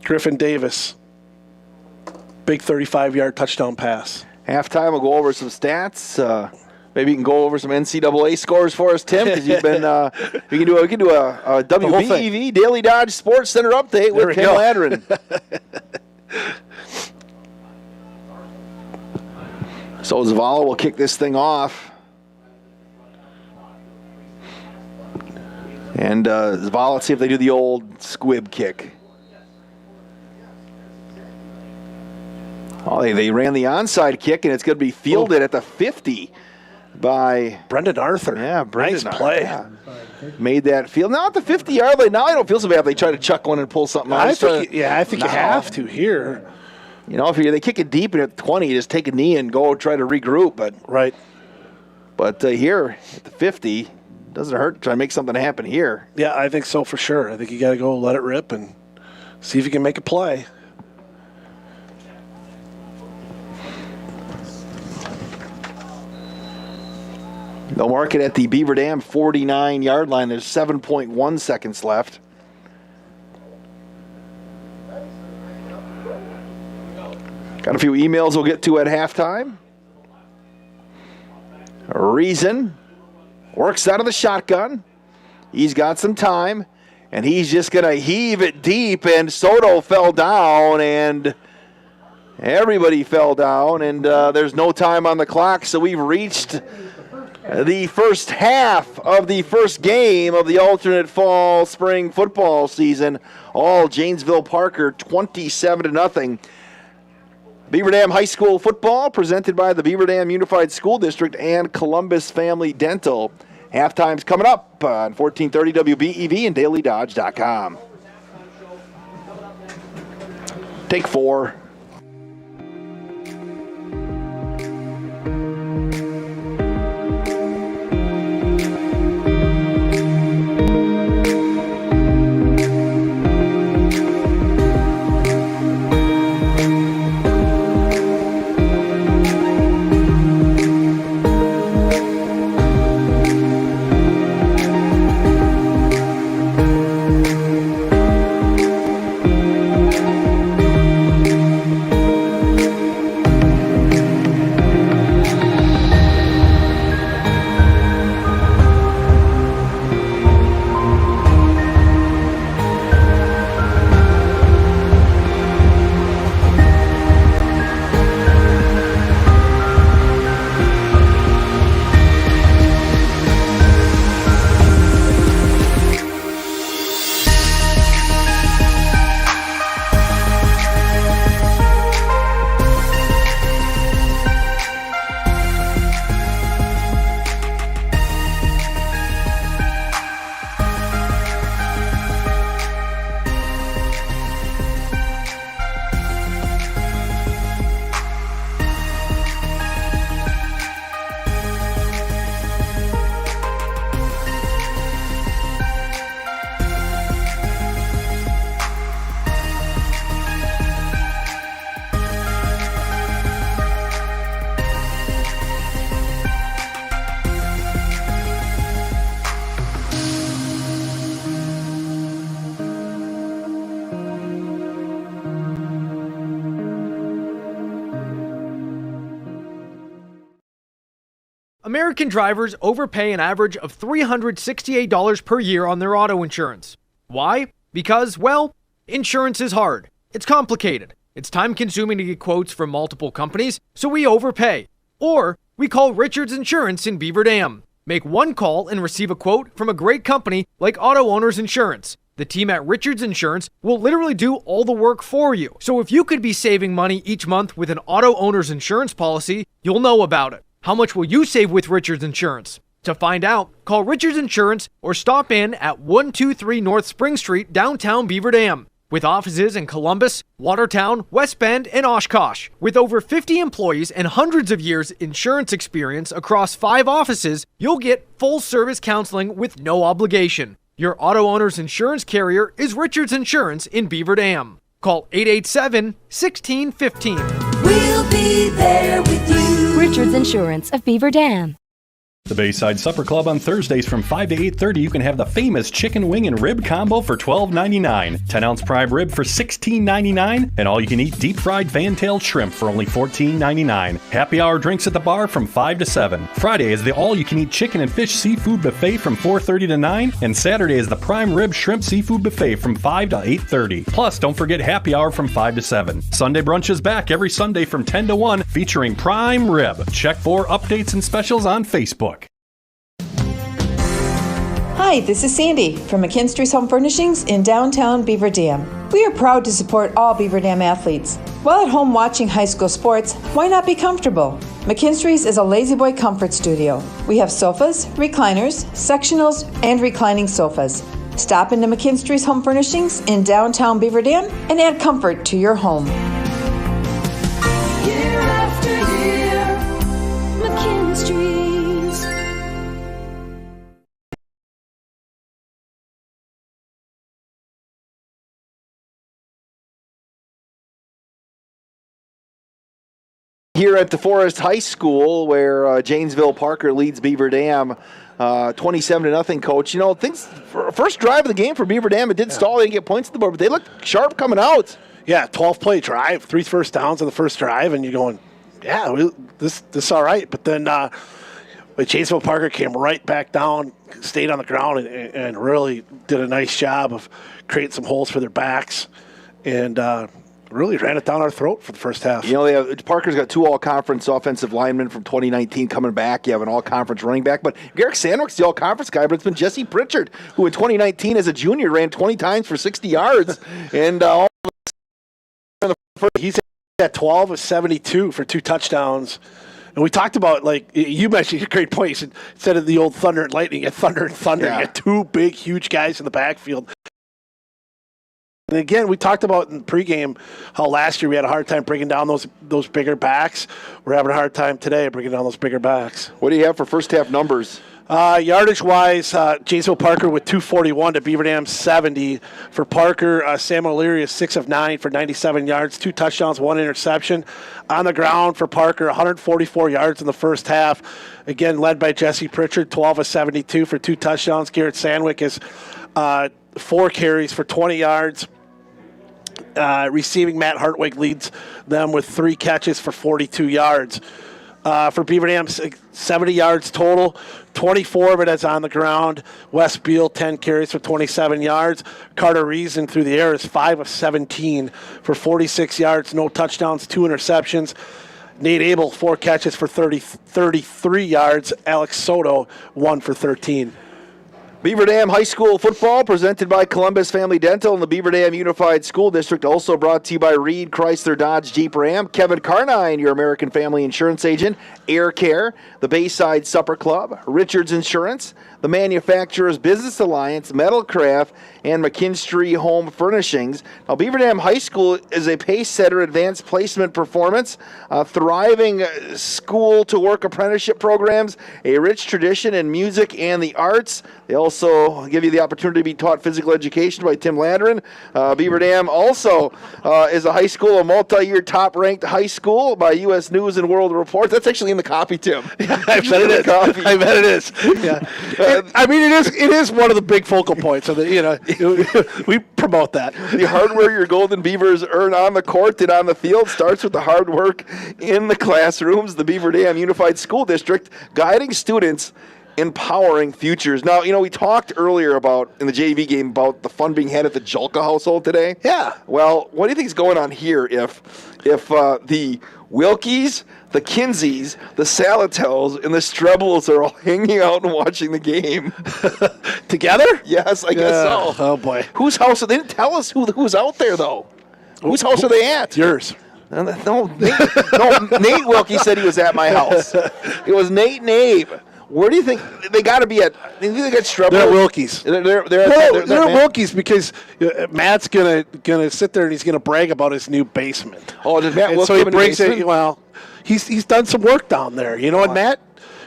Griffin Davis. Big 35-yard touchdown pass. Halftime, we'll go over some stats. Maybe you can go over some NCAA scores for us, Tim, because you've been. we can do a WBEV Daily Dodge Sports Center update with Tim Ladrin. So Zavala will kick this thing off. And Vol, let's see if they do the old squib kick. Oh, they ran the onside kick, and it's going to be fielded at the 50 by Brendan Arthur. Yeah, Brendan. Nice play. Yeah. Made that field. Now at the 50-yard line, now I don't feel so bad if they try to chuck one and pull something out. I think you have to here. You know, if they kick it deep and at 20, you just take a knee and go try to regroup. But here at the 50, doesn't hurt to try to make something happen here. Yeah, I think so for sure. I think you got to go let it rip and see if you can make a play. They'll mark it at the Beaver Dam 49-yard line. There's 7.1 seconds left. Got a few emails we'll get to at halftime. Reason works out of the shotgun. He's got some time, and he's just going to heave it deep, and Soto fell down, and everybody fell down, and there's no time on the clock, so we've reached the first half of the first game of the alternate fall-spring football season. All Janesville-Parker 27-0. Beaver Dam High School football presented by the Beaver Dam Unified School District and Columbus Family Dental. Halftime's coming up on 1430 WBEV and DailyDodge.com. Take 4. American drivers overpay an average of $368 per year on their auto insurance. Why? Because, well, insurance is hard. It's complicated. It's time-consuming to get quotes from multiple companies, so we overpay. Or we call Richards Insurance in Beaver Dam. Make one call and receive a quote from a great company like Auto Owners Insurance. The team at Richards Insurance will literally do all the work for you. So if you could be saving money each month with an Auto Owners Insurance policy, you'll know about it. How much will you save with Richards Insurance? To find out, call Richards Insurance or stop in at 123 North Spring Street, downtown Beaver Dam. With offices in Columbus, Watertown, West Bend, and Oshkosh. With over 50 employees and hundreds of years insurance experience across 5 offices, you'll get full-service counseling with no obligation. Your auto owner's insurance carrier is Richards Insurance in Beaver Dam. Call 887-1615. We'll be there with you. Richards Insurance of Beaver Dam. The Bayside Supper Club on Thursdays from 5 to 8:30, you can have the famous chicken wing and rib combo for $12.99, 10-ounce prime rib for $16.99, and all-you-can-eat deep-fried fantail shrimp for only $14.99. Happy hour drinks at the bar from 5 to 7. Friday is the all-you-can-eat chicken and fish seafood buffet from 4:30 to 9, and Saturday is the prime rib shrimp seafood buffet from 5 to 8:30. Plus, don't forget happy hour from 5 to 7. Sunday brunch is back every Sunday from 10 to 1, featuring prime rib. Check for updates and specials on Facebook. Hi, this is Sandy from McKinstry's Home Furnishings in downtown Beaver Dam. We are proud to support all Beaver Dam athletes. While at home watching high school sports, why not be comfortable? McKinstry's is a lazy boy comfort studio. We have sofas, recliners, sectionals, and reclining sofas. Stop into McKinstry's Home Furnishings in downtown Beaver Dam and add comfort to your home. Year after year, McKinstry's. Here at DeForest High School, where Janesville-Parker leads Beaver Dam 27-0, Coach. You know, things, first drive of the game for Beaver Dam, it did stall. They didn't get points on the board, but they looked sharp coming out. Yeah, 12-play drive, 3 first downs on the first drive, and you're going, yeah, this is all right. But then Janesville-Parker came right back down, stayed on the ground, and really did a nice job of creating some holes for their backs, and really ran it down our throat for the first half. You know, Parker's got 2 all-conference offensive linemen from 2019 coming back. You have an all-conference running back. But Garrick Sandwick's the all-conference guy, but it's been Jesse Pritchard, who in 2019 as a junior ran 20 times for 60 yards. And he's at 12 of 72 for 2 touchdowns. And we talked about, like, you mentioned a great point. Instead of the old Thunder and Lightning, you had Thunder and Thunder. Yeah. You had 2 big, huge guys in the backfield. And again, we talked about in pregame how last year we had a hard time bringing down those bigger backs. We're having a hard time today bringing down those bigger backs. What do you have for first half numbers? Yardage-wise, Janesville-Parker with 241 to Beaver Dam 70. For Parker, Sam O'Leary is 6 of 9 for 97 yards, 2 touchdowns, 1 interception. On the ground for Parker, 144 yards in the first half. Again, led by Jesse Pritchard, 12 of 72 for 2 touchdowns. Garrett Sandwick is 4 carries for 20 yards. Receiving, Matt Hartwig leads them with 3 catches for 42 yards. For Beaver Dam, 70 yards total, 24 of it is on the ground. Wes Beal, 10 carries for 27 yards. Carter Reason through the air is 5 of 17 for 46 yards, no touchdowns, 2 interceptions. Nate Abel, 4 catches for 33 yards. Alex Soto, 1 for 13. Beaver Dam High School football presented by Columbus Family Dental and the Beaver Dam Unified School District. Also brought to you by Reed Chrysler Dodge Jeep Ram, Kevin Carnine, your American Family Insurance agent, Air Care, the Bayside Supper Club, Richards Insurance, the Manufacturers Business Alliance, Metalcraft, and McKinstry Home Furnishings. Now, Beaver Dam High School is a pace-setter advanced placement performance, thriving school-to-work apprenticeship programs, a rich tradition in music and the arts. They also give you the opportunity to be taught physical education by Tim Landrin. Beaver Dam also is a high school, a multi-year top-ranked high school by U.S. News and World Report. That's actually in the copy, Tim. Yeah, I bet it is. I bet it is. Yeah. I mean, it is one of the big focal points of the, we promote that. The hardware your Golden Beavers earn on the court and on the field starts with the hard work in the classrooms. The Beaver Dam Unified School District guiding students, empowering futures. Now, we talked earlier in the JV game about the fun being had at the Julka household today. Yeah. Well, what do you think is going on here if the Wilkies, the Kinseys, the Salatels, and the Strebels are all hanging out and watching the game? Together? Yes, I guess so. Oh, boy. Whose house? They didn't tell us who's out there, though. Whose house are they at? Yours. No, Nate Wilkie said he was at my house. It was Nate and Abe. Where do you think they got to be at? Do you think they got Strebel? They're at Wilkie's. They're at Wilkie's because Matt's gonna sit there and he's gonna brag about his new basement. Oh, did Matt Wilkie so he have a new brings basement? it. Well, he's done some work down there. And Matt.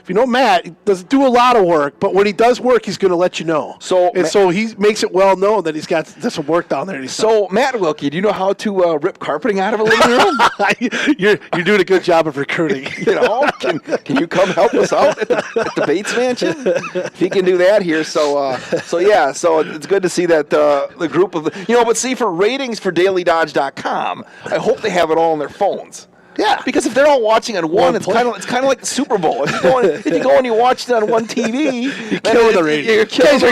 If you know Matt, he doesn't do a lot of work, but when he does work, he's going to let you know. So he makes it well known that he's got some work down there. So Matt Wilkie, do you know how to rip carpeting out of a living room? You're doing a good job of recruiting. Can you come help us out at the Bates Mansion? If he can do that here, so it's good to see that the group of but see, for ratings for DailyDodge.com, I hope they have it all on their phones. Yeah, because if they're all watching on one, it's kind of like the Super Bowl. If you go and you watch it on one TV, you're killing the ratings. You're killing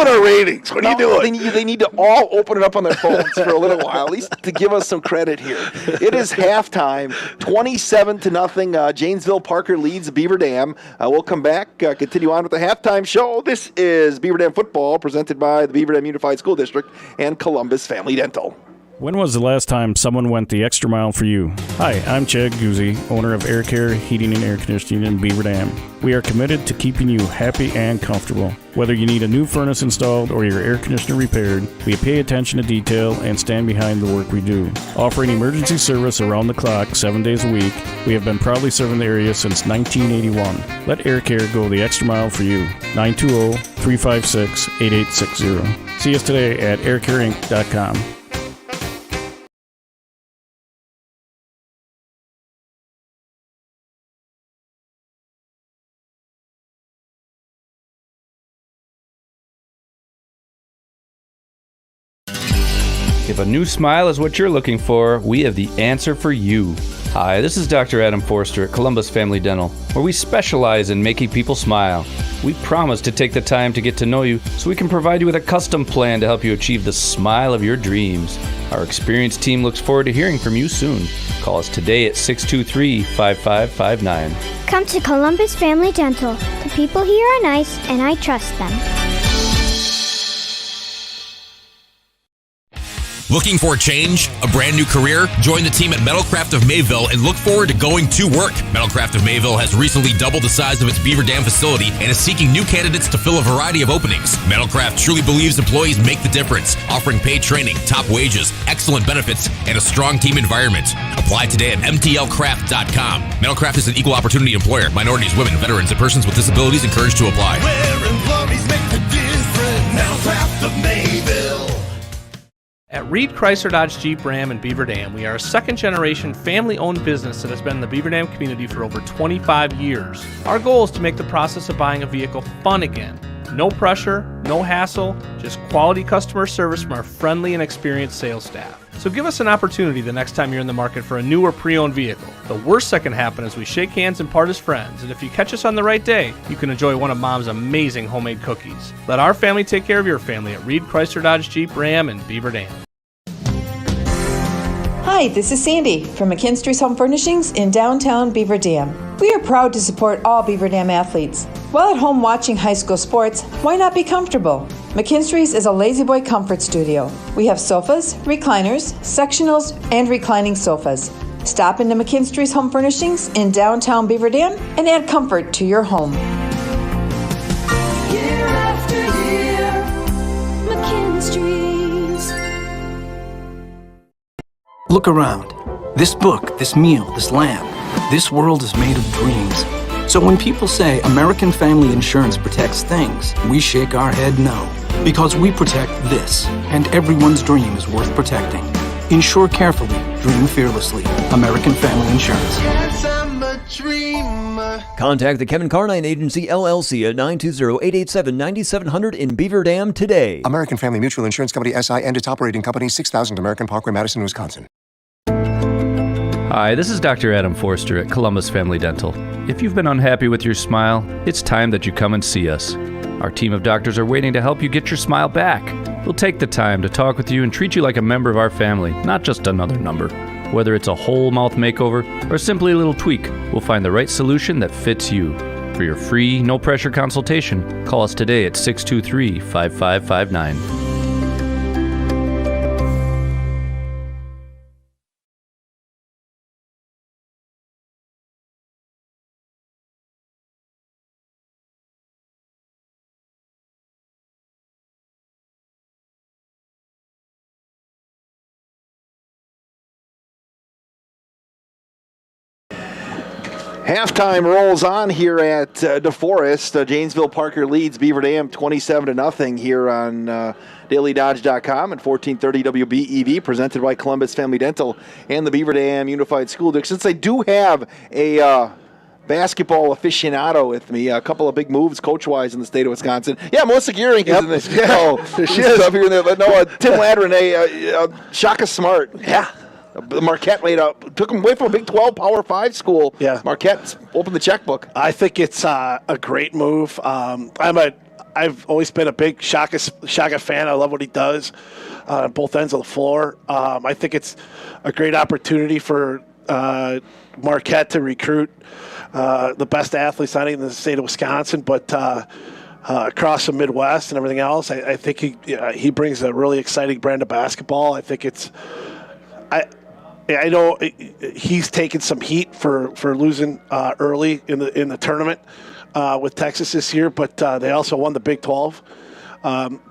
our ratings. What are you doing? They need to all open it up on their phones for a little while, at least to give us some credit here. It is halftime, 27-0. Janesville-Parker leads Beaver Dam. We'll come back, continue on with the halftime show. This is Beaver Dam football, presented by the Beaver Dam Unified School District and Columbus Family Dental. When was the last time someone went the extra mile for you? Hi, I'm Chad Guzzi, owner of Air Care Heating and Air Conditioning in Beaver Dam. We are committed to keeping you happy and comfortable. Whether you need a new furnace installed or your air conditioner repaired, we pay attention to detail and stand behind the work we do. Offering emergency service around the clock 7 days a week, we have been proudly serving the area since 1981. Let Air Care go the extra mile for you. 920-356-8860. See us today at aircareinc.com. If a new smile is what you're looking for, we have the answer for you. Hi, this is Dr. Adam Forster at Columbus Family Dental, where we specialize in making people smile. We promise to take the time to get to know you so we can provide you with a custom plan to help you achieve the smile of your dreams. Our experienced team looks forward to hearing from you soon. Call us today at 623-5559. Come to Columbus Family Dental. The people here are nice, and I trust them. Looking for a change? A brand new career? Join the team at Metalcraft of Mayville and look forward to going to work. Metalcraft of Mayville has recently doubled the size of its Beaver Dam facility and is seeking new candidates to fill a variety of openings. Metalcraft truly believes employees make the difference, offering paid training, top wages, excellent benefits, and a strong team environment. Apply today at mtlcraft.com. Metalcraft is an equal opportunity employer. Minorities, women, veterans, and persons with disabilities encouraged to apply. Where employees make the difference. Metalcraft of Mayville. At Reed Chrysler Dodge Jeep Ram in Beaver Dam, we are a second-generation family-owned business that has been in the Beaver Dam community for over 25 years. Our goal is to make the process of buying a vehicle fun again. No pressure, no hassle, just quality customer service from our friendly and experienced sales staff. So give us an opportunity the next time you're in the market for a new or pre-owned vehicle. The worst that can happen is we shake hands and part as friends, and if you catch us on the right day, you can enjoy one of Mom's amazing homemade cookies. Let our family take care of your family at Reed Chrysler Dodge Jeep Ram in Beaver Dam. Hi, this is Sandy from McKinstry's Home Furnishings in downtown Beaver Dam. We are proud to support all Beaver Dam athletes. While at home watching high school sports, why not be comfortable? McKinstry's is a lazy boy comfort studio. We have sofas, recliners, sectionals, and reclining sofas. Stop into McKinstry's Home Furnishings in downtown Beaver Dam and add comfort to your home. Year after year, McKinstry's. Look around. This book, this meal, this lamb, this world is made of dreams. So when people say American Family Insurance protects things, we shake our head no. Because we protect this, and everyone's dream is worth protecting. Insure carefully, dream fearlessly. American Family Insurance. Yes, I'm a dreamer. Contact the Kevin Carnine Agency, LLC at 920-887-9700 in Beaver Dam today. American Family Mutual Insurance Company, SI, and its operating company, 6000 American Parkway, Madison, Wisconsin. Hi, this is Dr. Adam Forster at Columbus Family Dental. If you've been unhappy with your smile, it's time that you come and see us. Our team of doctors are waiting to help you get your smile back. We'll take the time to talk with you and treat you like a member of our family, not just another number. Whether it's a whole mouth makeover or simply a little tweak, we'll find the right solution that fits you. For your free, no-pressure consultation, call us today at 623-5559. Halftime rolls on here at DeForest. Janesville-Parker leads Beaver Dam 27-0 here on DailyDodge.com and 1430 WBEV, presented by Columbus Family Dental and the Beaver Dam Unified School District. Since I do have a basketball aficionado with me, a couple of big moves coach-wise in the state of Wisconsin. Yeah, Melissa Gearing is in this. Yeah, she is up here. No, Tim Ladron, Shaka Smart. Yeah. Marquette took them away from a Big 12 Power 5 school. Yeah. Marquette opened the checkbook. I think it's a great move. I've always been a big Shaka fan. I love what he does on both ends of the floor. I think it's a great opportunity for Marquette to recruit the best athletes, not even in the state of Wisconsin, but across the Midwest and everything else. I think he brings a really exciting brand of basketball. I think I know he's taken some heat for losing early in the tournament with Texas this year, but they also won the Big 12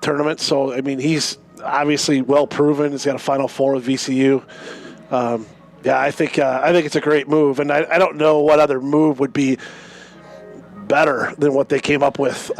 tournament. So I mean, he's obviously well proven. He's got a Final Four with VCU. I think it's a great move, and I don't know what other move would be better than what they came up with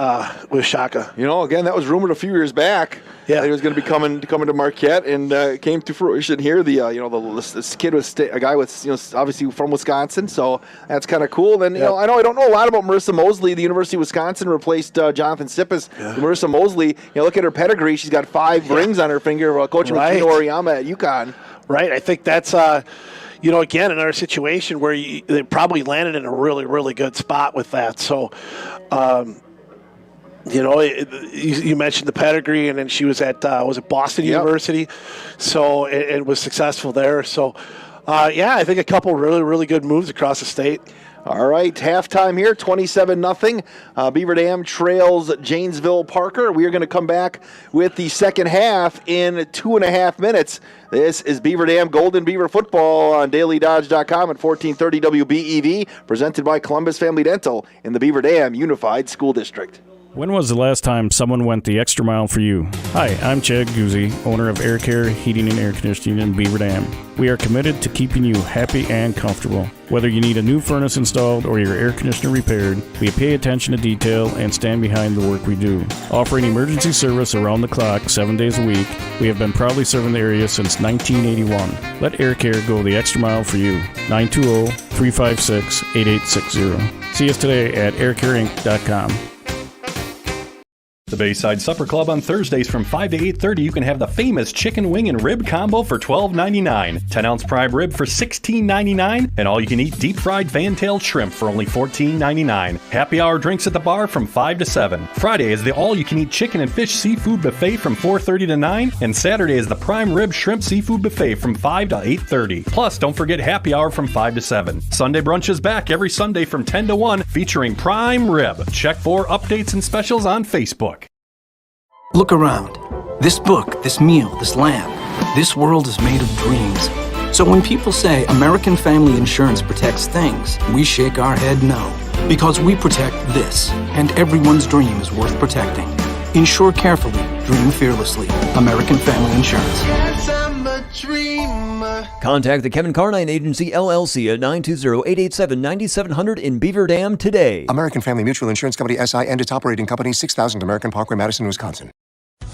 Shaka. Again, that was rumored a few years back. Yeah, that he was going to be coming to Marquette, and came to fruition here. This kid was a guy with obviously from Wisconsin, so that's kind of cool. Then I don't know a lot about Marissa Mosley. The University of Wisconsin replaced Jonathan Sippes. Marissa Mosley, look at her pedigree. She's got 5 rings on her finger while coaching with Gino Auriemma at UConn. Right, I think that's again, another situation where they probably landed in a really, really good spot with that. So, you mentioned the pedigree, and then she was at was it Boston University, so it was successful there. So, I think a couple really, really good moves across the state. All right, halftime here, 27-0. Beaver Dam trails Janesville-Parker. We are going to come back with the second half in 2.5 minutes. This is Beaver Dam Golden Beaver football on DailyDodge.com at 1430 WBEV, presented by Columbus Family Dental in the Beaver Dam Unified School District. When was the last time someone went the extra mile for you? Hi, I'm Chad Guzzi, owner of Air Care Heating and Air Conditioning in Beaver Dam. We are committed to keeping you happy and comfortable. Whether you need a new furnace installed or your air conditioner repaired, we pay attention to detail and stand behind the work we do. Offering emergency service around the clock 7 days a week, we have been proudly serving the area since 1981. Let Air Care go the extra mile for you. 920-356-8860. See us today at aircareinc.com. The Bayside Supper Club on Thursdays from 5 to 8:30. You can have the famous chicken wing and rib combo for $12.99, 10-ounce prime rib for $16.99, and all-you-can-eat deep-fried fantail shrimp for only $14.99. Happy hour drinks at the bar from 5 to 7. Friday is the all-you-can-eat chicken and fish seafood buffet from 4:30 to 9, and Saturday is the prime rib shrimp seafood buffet from 5 to 8:30. Plus, don't forget happy hour from 5 to 7. Sunday brunch is back every Sunday from 10 to 1, featuring prime rib. Check for updates and specials on Facebook. Look around. This book, this meal, this lamb, this world is made of dreams. So when people say American Family Insurance protects things, we shake our head no. Because we protect this, and everyone's dream is worth protecting. Insure carefully, dream fearlessly. American Family Insurance. Yes, I'm a dreamer. Contact the Kevin Carnine Agency, LLC at 920-887-9700 in Beaver Dam today. American Family Mutual Insurance Company, SI, and its operating company, 6000 American Parkway, Madison, Wisconsin.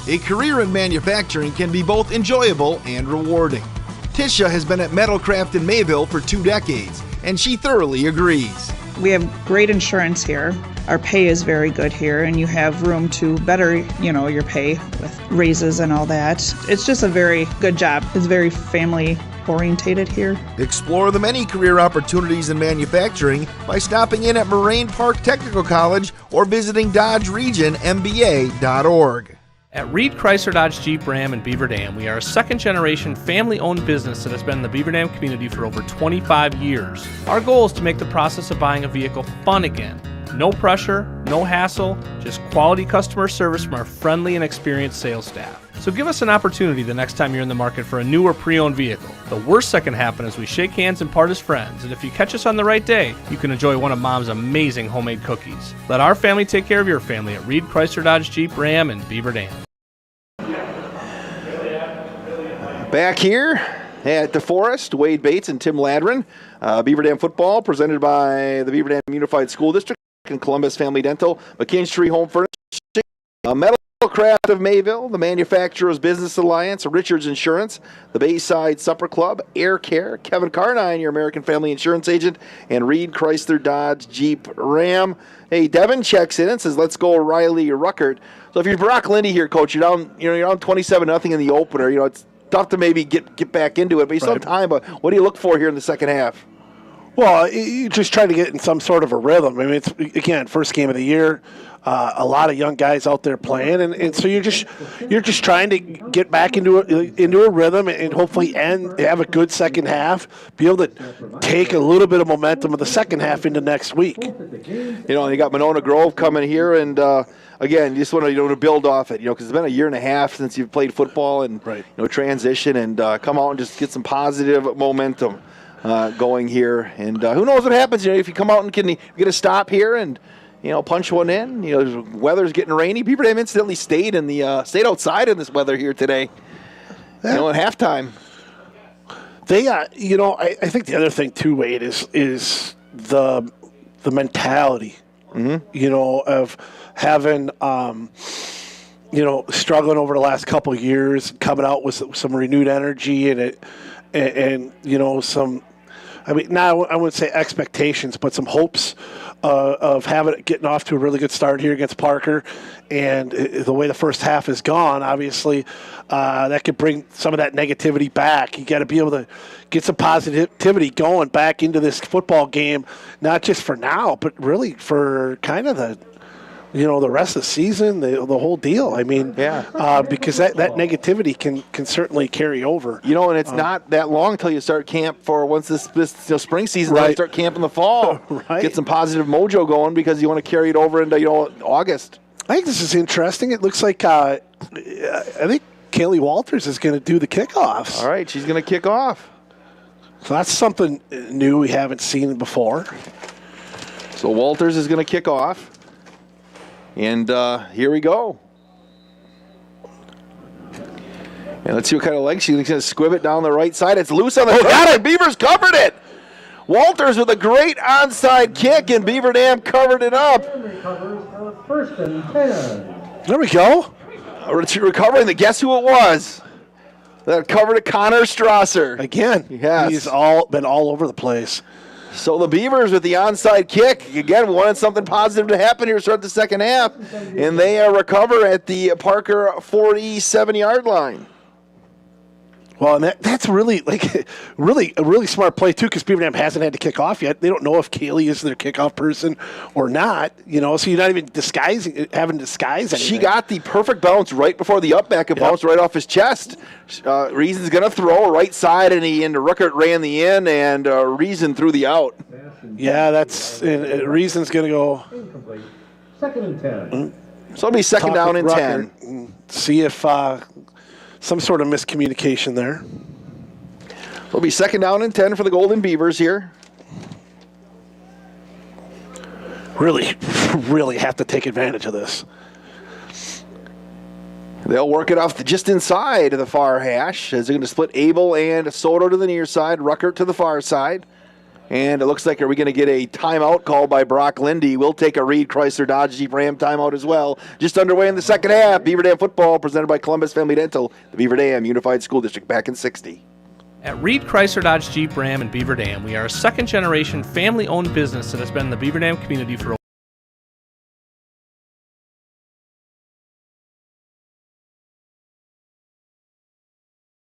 A career in manufacturing can be both enjoyable and rewarding. Tisha has been at Metalcraft in Mayville for 2 decades, and she thoroughly agrees. We have great insurance here. Our pay is very good here, and you have room to better, your pay with raises and all that. It's just a very good job. It's very family orientated here. Explore the many career opportunities in manufacturing by stopping in at Moraine Park Technical College or visiting DodgeRegionMBA.org. At Reed Chrysler Dodge Jeep Ram in Beaver Dam, we are a second-generation family-owned business that has been in the Beaver Dam community for over 25 years. Our goal is to make the process of buying a vehicle fun again. No pressure, no hassle, just quality customer service from our friendly and experienced sales staff. So give us an opportunity the next time you're in the market for a new or pre-owned vehicle. The worst that can happen is we shake hands and part as friends, and if you catch us on the right day, you can enjoy one of Mom's amazing homemade cookies. Let our family take care of your family at Reed Chrysler Dodge Jeep Ram in Beaver Dam. Back here at the Forest, Wade Bates and Tim Ladrin. Beaver Dam football presented by the Beaver Dam Unified School District and Columbus Family Dental, McKinstry Home Furnishing, Metalcraft of Mayville, the Manufacturers Business Alliance, Richards Insurance, the Bayside Supper Club, Air Care, Kevin Carnine, your American Family Insurance agent, and Reed Chrysler Dodge Jeep Ram. Hey, Devin checks in and says, "Let's go, Riley Ruckert." So if you're Brock Lindy here, Coach, you're down 27-0 in the opener. tough to maybe get back into it, but you still have time. But what do you look for here in the second half? Well, you just try to get in some sort of a rhythm. I mean, it's, again, first game of the year, a lot of young guys out there playing, and so you're just trying to get back into a rhythm and hopefully have a good second half, be able to take a little bit of momentum of the second half into next week. You know, you got Monona Grove coming here, and again, you just want to build off it, because it's been a year and a half since you've played football and transition, and come out and just get some positive momentum going here. And who knows what happens? If you come out and can get a stop here and punch one in. The weather's getting rainy. Beaver Dam incidentally stayed outside in this weather here today. At halftime. They, I think the other thing too, Wade, is the mentality. Of having, struggling over the last couple of years, coming out with some renewed energy and some. I mean, now I wouldn't say expectations, but some hopes of getting off to a really good start here against Parker. And the way the first half has gone, obviously, that could bring some of that negativity back. You got to be able to get some positivity going back into this football game, not just for now, but really for kind of the rest of the season, the whole deal. I mean, because that negativity can certainly carry over. And it's not that long until you start camp for once this spring season. Then you start camp in the fall. Get some positive mojo going because you want to carry it over into August. I think this is interesting. It looks like I think Kaylee Walters is going to do the kickoffs. All right, she's going to kick off. So that's something new we haven't seen before. So Walters is going to kick off. And here we go. And let's see what kind of leg she's going to squib it down the right side. It's loose on the got it. Beavers covered it. Walters with a great onside kick, and Beaver Dam covered it up. First and 10. There we go. Recovering. Guess who it was? That covered it, Connor Strasser. Again, yes. He's been all over the place. So the Beavers with the onside kick. Again, we wanted something positive to happen here to start the second half. And they recover at the Parker 47-yard line. Well, and that's really a really smart play, too, because Beaver Dam hasn't had to kick off yet. They don't know if Kaylee is their kickoff person or not, so you're not even having to disguise anything. She got the perfect bounce right before the up back and bounced right off his chest. Reason's going to throw right side, and Ruckert ran the in, and Reason threw the out. Yeah, Reason's going to go. Incomplete. Second and 10. So it'll be second down and 10. See if some sort of miscommunication there. It'll be second down and 10 for the Golden Beavers here. Really, really have to take advantage of this. They'll work it off just inside of the far hash as they're going to split Abel and Soto to the near side, Ruckert to the far side. And it looks like, are we going to get a timeout called by Brock Lindy? We'll take a Reed Chrysler Dodge Jeep Ram timeout as well. Just underway in the second half. Beaver Dam football presented by Columbus Family Dental, the Beaver Dam Unified School District back in 60. At Reed Chrysler Dodge Jeep Ram in Beaver Dam, we are a second-generation family-owned business that has been in the Beaver Dam community for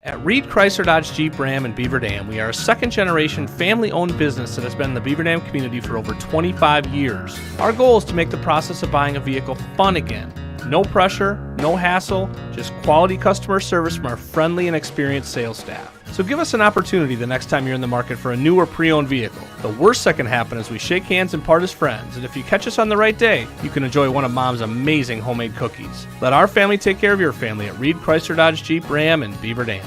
At Reed Chrysler Dodge Jeep Ram in Beaver Dam, we are a second-generation family-owned business that has been in the Beaver Dam community for over 25 years. Our goal is to make the process of buying a vehicle fun again. No pressure, no hassle, just quality customer service from our friendly and experienced sales staff. So give us an opportunity the next time you're in the market for a new or pre-owned vehicle. The worst that can happen is we shake hands and part as friends, and if you catch us on the right day, you can enjoy one of Mom's amazing homemade cookies. Let our family take care of your family at Reed Chrysler Dodge Jeep Ram in Beaver Dam.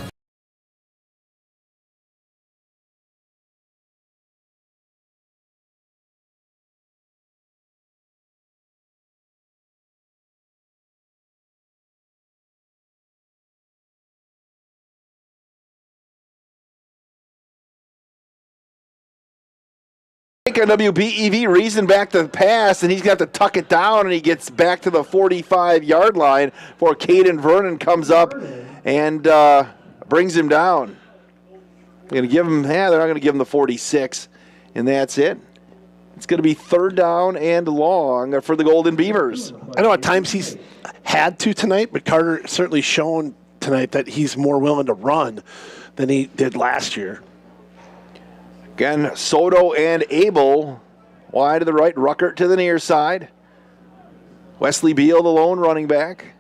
WBEV Reason back to the pass, and he's got to tuck it down, and he gets back to the 45-yard line before Caden Vernon comes up and brings him down. They're going to give him, they're not going to give him the 46, and that's it. It's going to be third down and long for the Golden Beavers. I know at times he's had to tonight, but Carter certainly shown tonight that he's more willing to run than he did last year. Again, Soto and Abel wide to the right, Ruckert to the near side. Wesley Beal, the lone running back.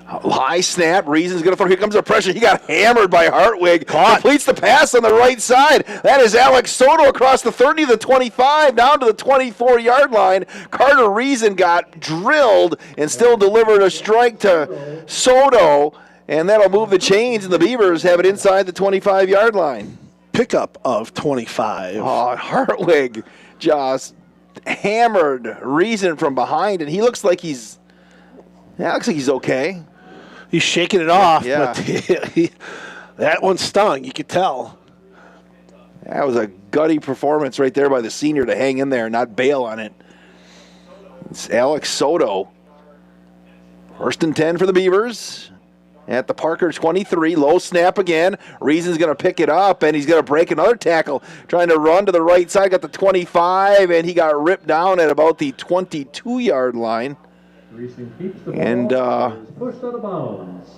High snap. Reason's going to throw. Here comes the pressure. He got hammered by Hartwig. Completes the pass on the right side. That is Alex Soto across the 30 to the 25, down to the 24-yard line. Carter Reason got drilled and still delivered a strike to Soto, and that'll move the chains, and the Beavers have it inside the 25-yard line. Pickup of 25. Oh, Hartwig just hammered Reason from behind, and he looks like he's okay. He's shaking it off, yeah. But that one stung. You could tell. That was a gutty performance right there by the senior to hang in there and not bail on it. It's Alex Soto. 1st and 10 for the Beavers. At the Parker 23, low snap again. Reason's going to pick it up, and he's going to break another tackle. Trying to run to the right side, got the 25, and he got ripped down at about the 22-yard line. And, pushed out of bounds.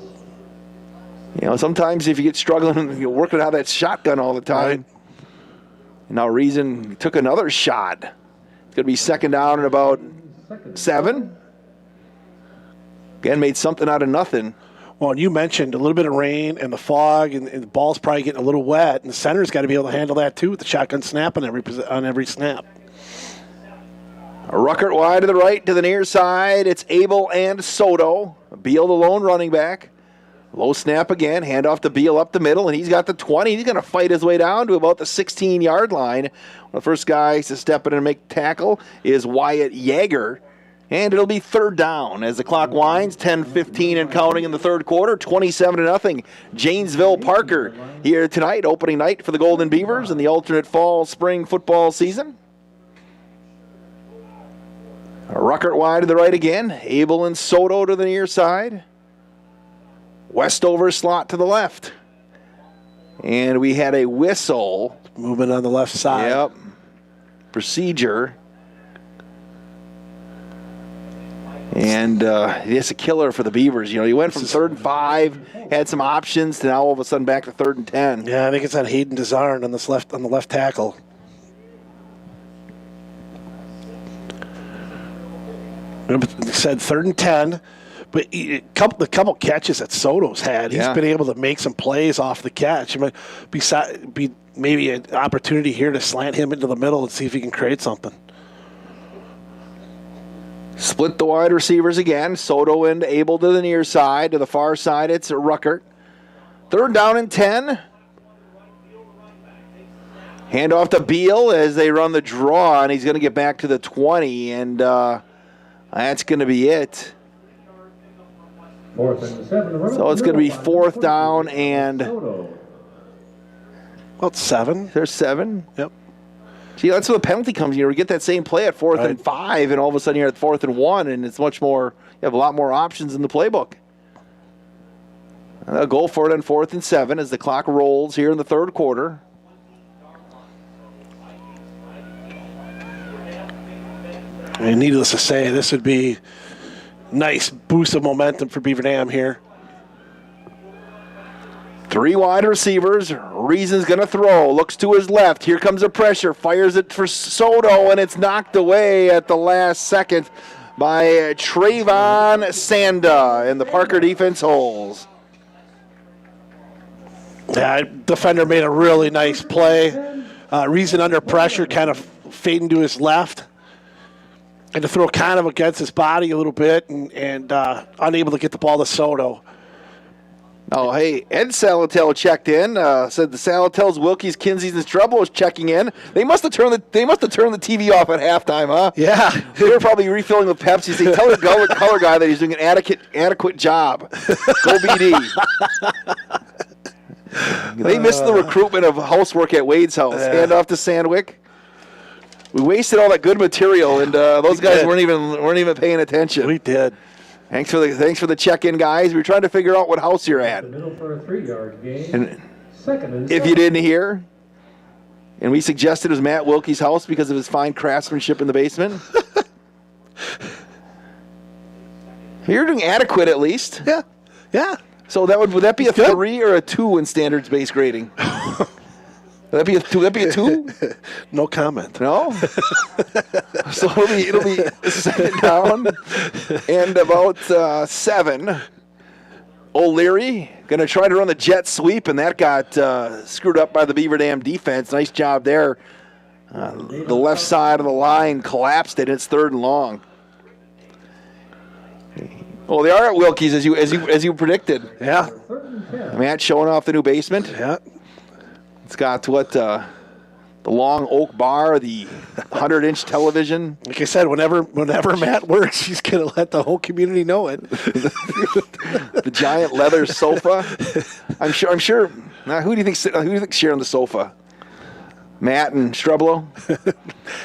Sometimes if you get struggling, you're working out that shotgun all the time. And now Reason took another shot. It's going to be 2nd down and about 7. Again, made something out of nothing. Well, and you mentioned a little bit of rain and the fog, and the ball's probably getting a little wet, and the center's got to be able to handle that too with the shotgun snap on every snap. Ruckert wide to the right, to the near side. It's Abel and Soto. Beal, the lone running back. Low snap again. Hand off to Beal up the middle, and he's got the 20. He's going to fight his way down to about the 16-yard line. One of the first guys to step in and make tackle is Wyatt Yeager. And it'll be 3rd down as the clock winds. 10:15 and counting in the 3rd quarter. 27-0. Janesville-Parker here tonight. Opening night for the Golden Beavers in the alternate fall-spring football season. Ruckert wide to the right again. Abel and Soto to the near side. Westover slot to the left. And we had a whistle. Movement on the left side. Yep. Procedure. And it's a killer for the Beavers. You went from 3rd and 5, had some options, to now all of a sudden back to 3rd and 10. Yeah, I think it's on Hayden Desarn on the left tackle. They said 3rd and 10, but the couple catches that Soto's had, he's been able to make some plays off the catch. It might be maybe an opportunity here to slant him into the middle and see if he can create something. Split the wide receivers again. Soto and Abel to the near side. To the far side, it's Ruckert. 3rd down and 10. Hand off to Beal as they run the draw, and he's going to get back to the 20, and that's going to be it. 4th and 7. So it's going to be 4th down and about 7. There's 7. Yep. See, that's where the penalty comes. We get that same play at 4th and 5, and all of a sudden you're at 4th and 1, and it's much more. You have a lot more options in the playbook. And they'll go for it on 4th and 7 as the clock rolls here in the 3rd quarter. And needless to say, this would be a nice boost of momentum for Beaver Dam here. 3 wide receivers. Reason's going to throw. Looks to his left. Here comes the pressure. Fires it for Soto, and it's knocked away at the last second by Trayvon Sanda, and the Parker defense holds. Yeah, defender made a really nice play. Reason under pressure, kind of fading to his left. And to throw kind of against his body a little bit and unable to get the ball to Soto. Oh, hey, Ed Salatel checked in. Said the Salatels, Wilkies, Kinsey's, and Strebel was checking in. They must have turned the TV off at halftime, huh? Yeah, they were probably refilling with Pepsi. They tell the color guy that he's doing an adequate job. Go BD. They missed the recruitment of housework at Wade's house. Hand off to Sandwick. We wasted all that good material, and those guys weren't even paying attention. We did. Thanks for the check-in, guys. We were trying to figure out what house you're at. The middle for a 3-yard gain. And 2nd and if you didn't hear, and we suggested it was Matt Wilkie's house because of his fine craftsmanship in the basement. You're doing adequate, at least. Yeah. Yeah. So would that be a 3 or a 2 in standards-based grading? Would that be a 2? No comment. No? So it'll be second down and about 7. O'Leary going to try to run the jet sweep, and that got screwed up by the Beaver Dam defense. Nice job there. The left side of the line collapsed it. It's 3rd and long. Well, they are at Wilkie's as you predicted. Yeah. Matt showing off the new basement. Yeah. It's got the long oak bar, the 100-inch television. Like I said, whenever Matt works, he's going to let the whole community know it. The giant leather sofa. I'm sure. Now, who do you think's sharing the sofa? Matt and Streblo?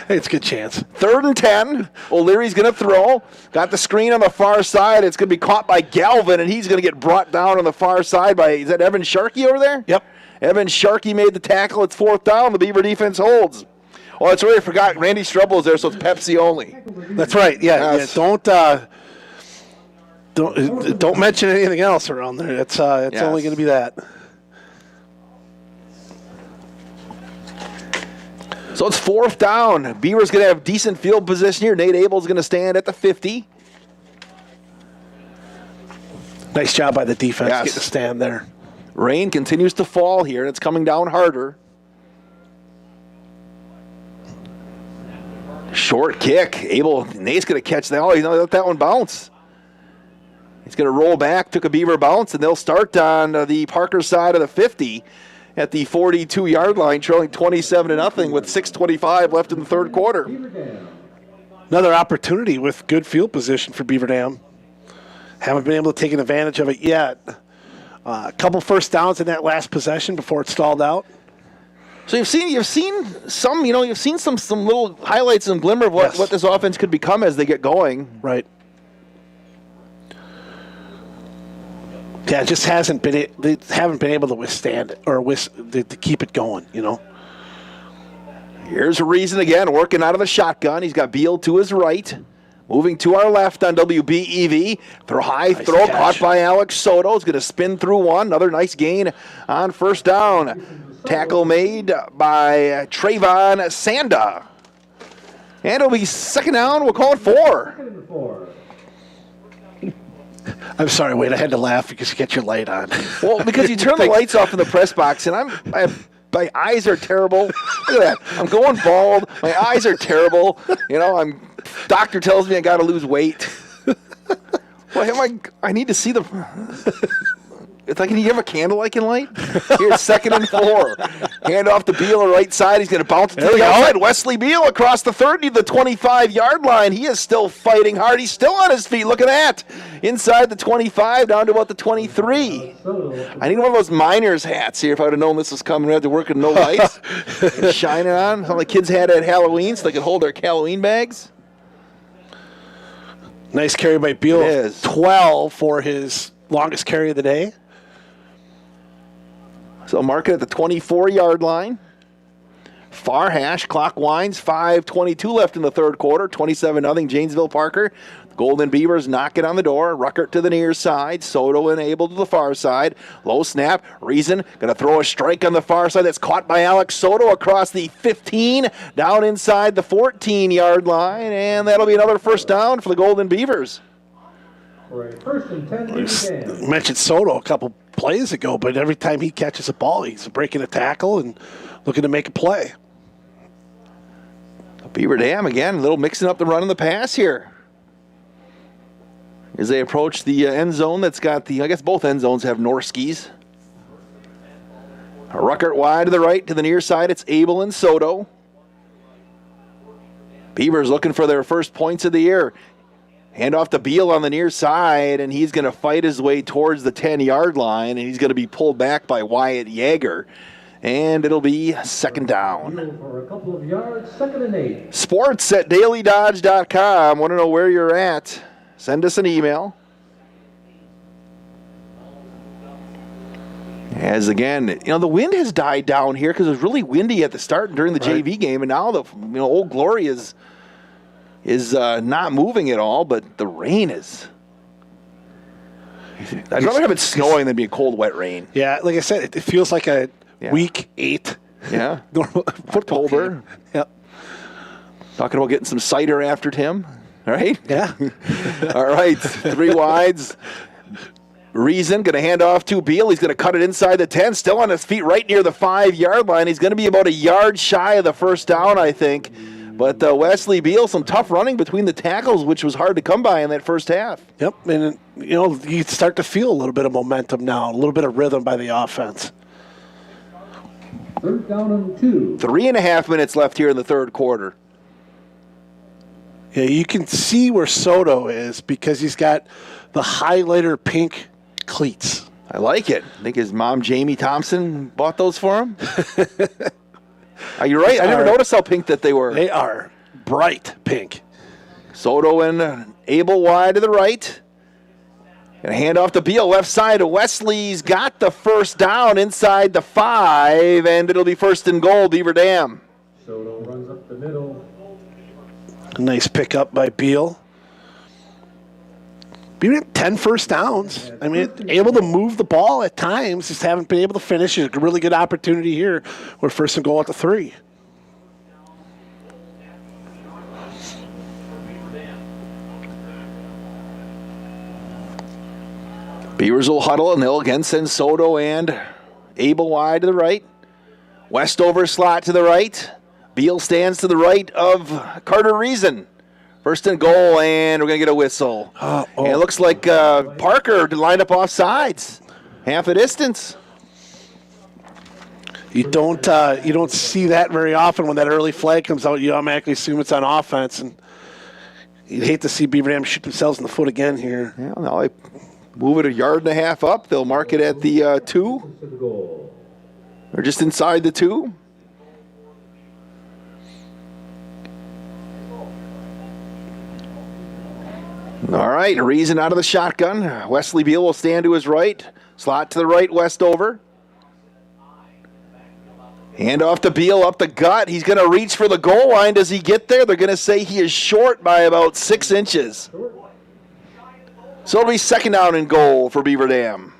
Hey, it's a good chance. 3rd and 10. O'Leary's going to throw. Got the screen on the far side. It's going to be caught by Galvin, and he's going to get brought down on the far side by, is that Evan Sharkey over there? Yep. Evan Sharkey made the tackle. It's 4th down. The Beaver defense holds. Oh, that's right. I forgot. Randy Streblo's there, so it's Pepsi only. That's right. Yeah. Yes. Don't mention anything else around there. It's only going to be that. So it's 4th down. Beaver's going to have decent field position here. Nate Abel's going to stand at the 50. Nice job by the defense getting to stand there. Rain continues to fall here, and it's coming down harder. Short kick. Nate's going to catch that. Oh, he's going to let that one bounce. He's going to roll back, took a Beaver bounce, and they'll start on the Parker side of the 50 at the 42-yard line, trailing 27-0 with 6:25 left in the 3rd quarter. Another opportunity with good field position for Beaver Dam. Haven't been able to take advantage of it yet. A couple first downs in that last possession before it stalled out. So you've seen some little highlights and glimmer of what this offense could become as they get going. Right. Yeah, it just they haven't been able to withstand it or to keep it going, Here's a reason again, working out of the shotgun. He's got Beal to his right. Moving to our left on WBEV. Nice throw caught by Alex Soto. Is going to spin through one. Another nice gain on 1st down. Tackle made by Trayvon Sanda. And it'll be 2nd down. We'll call it 4. I'm sorry, Wade. I had to laugh because you get your light on. Well, because you turn the lights off in the press box, and my eyes are terrible. Look at that. I'm going bald. My eyes are terrible. Doctor tells me I got to lose weight. Well, I need to see the. It's like, can you have a candle I can light? Here's 2nd and 4. Hand off to Beal, right side. He's going to bounce it to the outside. Wesley Beal across the 30, the 25-yard line. He is still fighting hard. He's still on his feet. Look at that. Inside the 25, down to about the 23. I need one of those miner's hats here if I would have known this was coming. We had to work with no lights. Shine it on. How the kids had at Halloween so they could hold their Halloween bags. Nice carry by Beal. 12 for his longest carry of the day. So mark it at the 24-yard line. Far hash, clock winds, 5:22 left in the 3rd quarter, 27-0 Janesville-Parker. Golden Beavers knock it on the door. Ruckert to the near side. Soto enabled to the far side. Low snap. Reason going to throw a strike on the far side. That's caught by Alex Soto across the 15, down inside the 14-yard line. And that'll be another 1st down for the Golden Beavers. First and 10. You mentioned Soto a couple plays ago, but every time he catches a ball, he's breaking a tackle and looking to make a play. Beaver Dam again, a little mixing up the run and the pass here. As they approach the end zone that's got I guess both end zones have Norskis. Ruckert wide to the right, to the near side, it's Abel and Soto. Beavers looking for their first points of the year. Hand off to Beal on the near side, and he's going to fight his way towards the 10-yard line, and he's going to be pulled back by Wyatt Yeager. And it'll be 2nd down. For a couple of yards, 2nd and 8. Sports at dailydodge.com. Want to know where you're at? Send us an email. As again, the wind has died down here because it was really windy at the start and during the JV game, and now the Old Glory is not moving at all, but the rain is. I'd rather have it snowing than be a cold, wet rain. Yeah, like I said, it feels like a week 8. Yeah. Normal football October. Yep. Talking about getting some cider after Tim. All right? Yeah. All right. 3 wides. Reason going to hand off to Beal. He's going to cut it inside the 10. Still on his feet right near the 5-yard line. He's going to be about a yard shy of the first down, I think. But Wesley Beal, some tough running between the tackles, which was hard to come by in that first half. Yep. And, you start to feel a little bit of momentum now, a little bit of rhythm by the offense. 3rd down and 2. 3.5 minutes left here in the third quarter. Yeah, you can see where Soto is because he's got the highlighter pink cleats. I like it. I think his mom, Jamie Thompson, bought those for him. You're right. I never noticed how pink that they were. They are bright pink. Soto and Abel wide to the right. Going to hand off to Beal, left side. Wesley's got the first down inside the 5, and it'll be 1st and goal, Beaver Dam. Soto runs up the middle. A nice pickup by Beal. Beaver had 10 first downs. I mean, able to move the ball at times, just haven't been able to finish. It's a really good opportunity here. We're 1st and goal at the 3. Beavers will huddle, and they'll again send Soto and Abel wide to the right. Westover slot to the right. Beal stands to the right of Carter Reason. 1st and goal, and we're going to get a whistle. And it looks like Parker lined up off sides. Half a distance. You don't see that very often when that early flag comes out. You automatically assume it's on offense, and you'd hate to see Beaver Dam shoot themselves in the foot again here. Yeah, now I move it 1.5 yards up. They'll mark it at the 2. Or just inside the 2. All right, Reason out of the shotgun. Wesley Beal will stand to his right. Slot to the right, Westover. Hand off to Beal up the gut. He's going to reach for the goal line. Does he get there? They're going to say he is short by about 6 inches. So it'll be 2nd down and goal for Beaver Dam.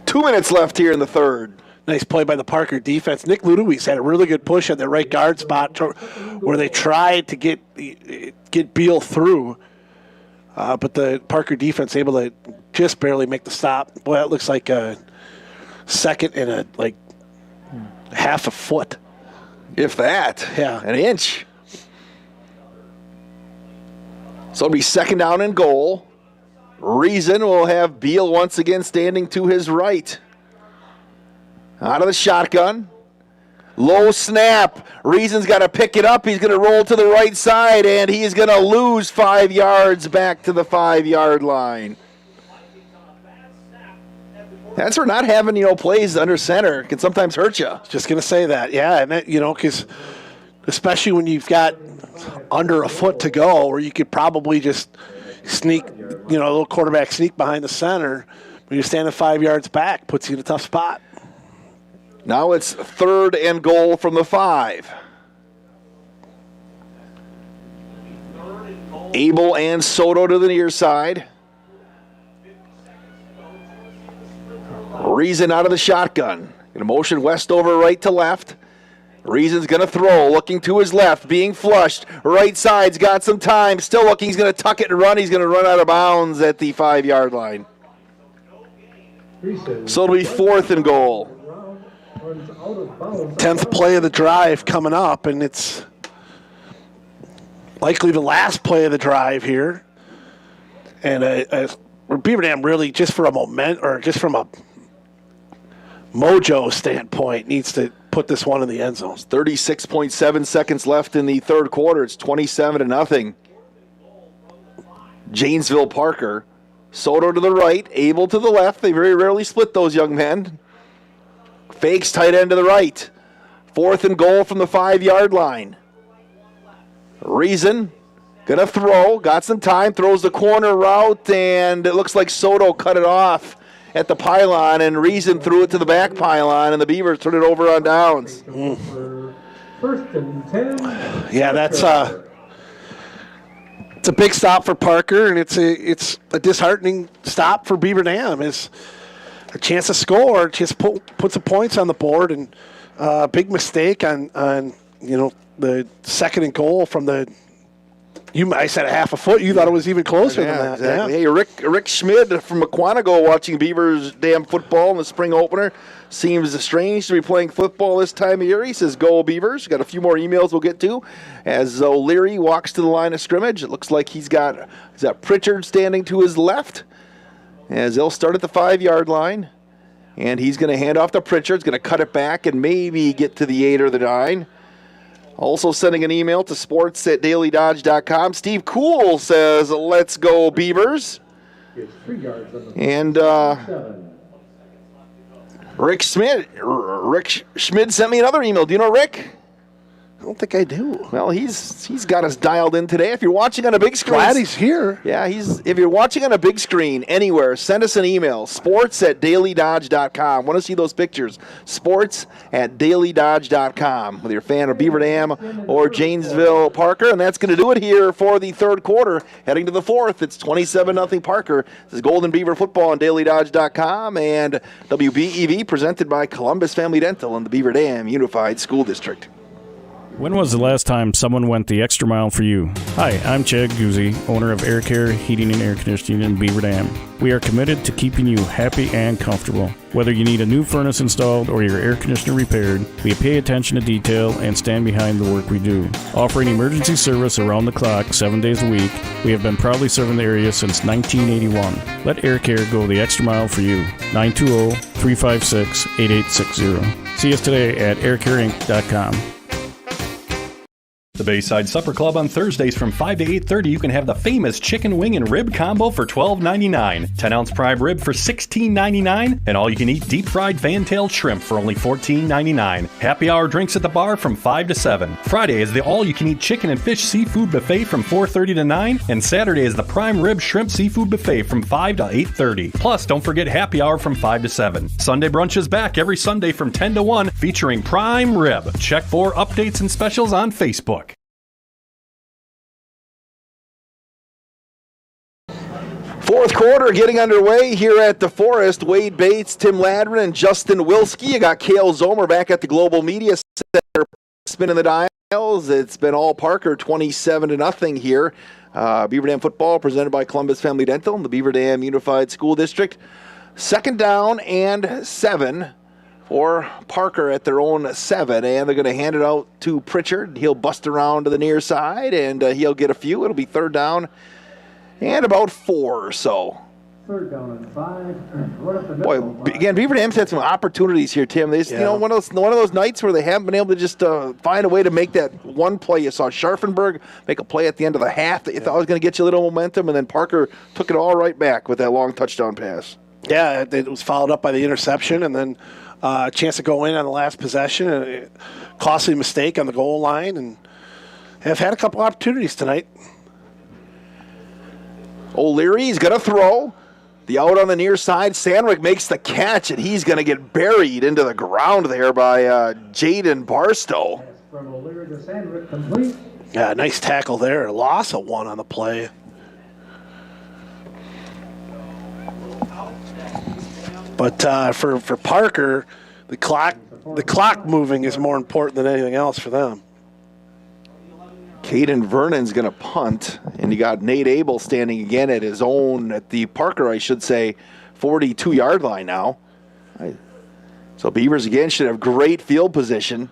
2 minutes left here in the third. Nice play by the Parker defense. Nick Ludowies had a really good push at the right guard spot where they tried to get Beal through. But the Parker defense able to just barely make the stop. Boy, that looks like a 2nd and like half a foot. If that. Yeah. An inch. So it'll be 2nd down and goal. Reason will have Beal once again standing to his right. Out of the shotgun. Low snap. Reason's got to pick it up. He's going to roll to the right side, and he's going to lose 5 yards back to the 5-yard line. That's where not having, plays under center can sometimes hurt you. Just going to say that, yeah. And that, because especially when you've got under a foot to go, or you could probably just sneak, a little quarterback sneak behind the center. When you're standing 5 yards back, puts you in a tough spot. Now it's 3rd and goal from the 5. Abel and Soto to the near side. Reason out of the shotgun. Going to motion Westover right to left. Reason's going to throw, looking to his left, being flushed. Right side's got some time. Still looking, he's going to tuck it and run. He's going to run out of bounds at the 5-yard line. So it'll be 4th and goal. 10th play of the drive coming up, and it's likely the last play of the drive here. And Beaver Dam really, just for a moment, or just from a mojo standpoint, needs to put this one in the end zone. 36.7 seconds left in the third quarter. It's 27-0. Janesville-Parker. Soto to the right, Abel to the left. They very rarely split those young men. Fakes tight end to the right. 4th and goal from the 5-yard line. Reason gonna throw. Got some time. Throws the corner route, and it looks like Soto cut it off at the pylon, and Reason threw it to the back pylon, and the Beavers turned it over on downs. 1st and 10. Yeah, that's It's a big stop for Parker, and it's a disheartening stop for Beaver Dam. It's a chance to score, just put some points on the board, and big mistake on the second and goal from the. I said a half a foot. You thought it was even closer than that. Exactly. Yeah. Hey, Rick Schmid from McQuantico watching Beavers Dam football in the spring opener. Seems strange to be playing football this time of year. He says, "Go Beavers." Got a few more emails we'll get to. As O'Leary walks to the line of scrimmage, it looks like he's got Pritchard standing to his left. As they'll start at the 5-yard line, and he's going to hand off to Pritchard. He's going to cut it back and maybe get to the 8 or the 9. Also sending an email to sports@dailydodge.com. Steve Cool says, "Let's go Beavers." And Rick Schmid sent me another email. Do you know Rick? I don't think I do. Well, he's got us dialed in today. If you're watching on a big screen, Glad he's here. Yeah, if you're watching on a big screen anywhere, send us an email. sports@dailydodge.com. Want to see those pictures? sports@dailydodge.com. Whether you're a fan of Beaver Dam or Janesville-Parker, and that's going to do it here for the third quarter. Heading to the fourth, it's 27-0 Parker. This is Golden Beaver football on dailydodge.com and WBEV, presented by Columbus Family Dental and the Beaver Dam Unified School District. When was the last time someone went the extra mile for you? Hi, I'm Chad Guzzi, owner of Air Care Heating and Air Conditioning in Beaver Dam. We are committed to keeping you happy and comfortable. Whether you need a new furnace installed or your air conditioner repaired, we pay attention to detail and stand behind the work we do. Offering emergency service around the clock 7 days a week, we have been proudly serving the area since 1981. Let Air Care go the extra mile for you. 920-356-8860. See us today at aircareinc.com. The Bayside Supper Club on Thursdays from 5 to 8:30. You can have the famous chicken wing and rib combo for $12.99. 10-ounce prime rib for $16.99. And all-you-can-eat deep-fried fan-tailed shrimp for only $14.99. Happy hour drinks at the bar from 5 to 7. Friday is the all-you-can-eat chicken and fish seafood buffet from 4:30 to 9. And Saturday is the prime rib shrimp seafood buffet from 5 to 8:30. Plus, don't forget happy hour from 5 to 7. Sunday brunch is back every Sunday from 10 to 1 featuring prime rib. Check for updates and specials on Facebook. Fourth quarter getting underway here at the Forest. Wade Bates, Tim Ladrin, and Justin Wilski. You got Cale Zomer back at the Global Media Center spinning the dials. It's been all Parker, 27-0 here. Beaver Dam football presented by Columbus Family Dental and the Beaver Dam Unified School District. 2nd down and 7 for Parker at their own 7, and they're going to hand it out to Pritchard. He'll bust around to the near side, and he'll get a few. It'll be 3rd down and about 4 or so. 3rd down and 5. Boy, again, Beaver Dam's had some opportunities here, Tim. They just, one of those nights where they haven't been able to just find a way to make that one play. You saw Scharfenberg make a play at the end of the half that you thought was going to get you a little momentum, and then Parker took it all right back with that long touchdown pass. Yeah, it was followed up by the interception, and then a chance to go in on the last possession, and a costly mistake on the goal line, and have had a couple opportunities tonight. O'Leary's going to throw. The out on the near side. Sandrick makes the catch, and he's going to get buried into the ground there by Jaden Barstow. From O'Leary to Sandrick, complete. Yeah, nice tackle there. Loss of 1 on the play. But for Parker, the clock moving is more important than anything else for them. Caden Vernon's going to punt, and you got Nate Abel standing again at his own, at the Parker, 42-yard line now. So Beavers again should have great field position.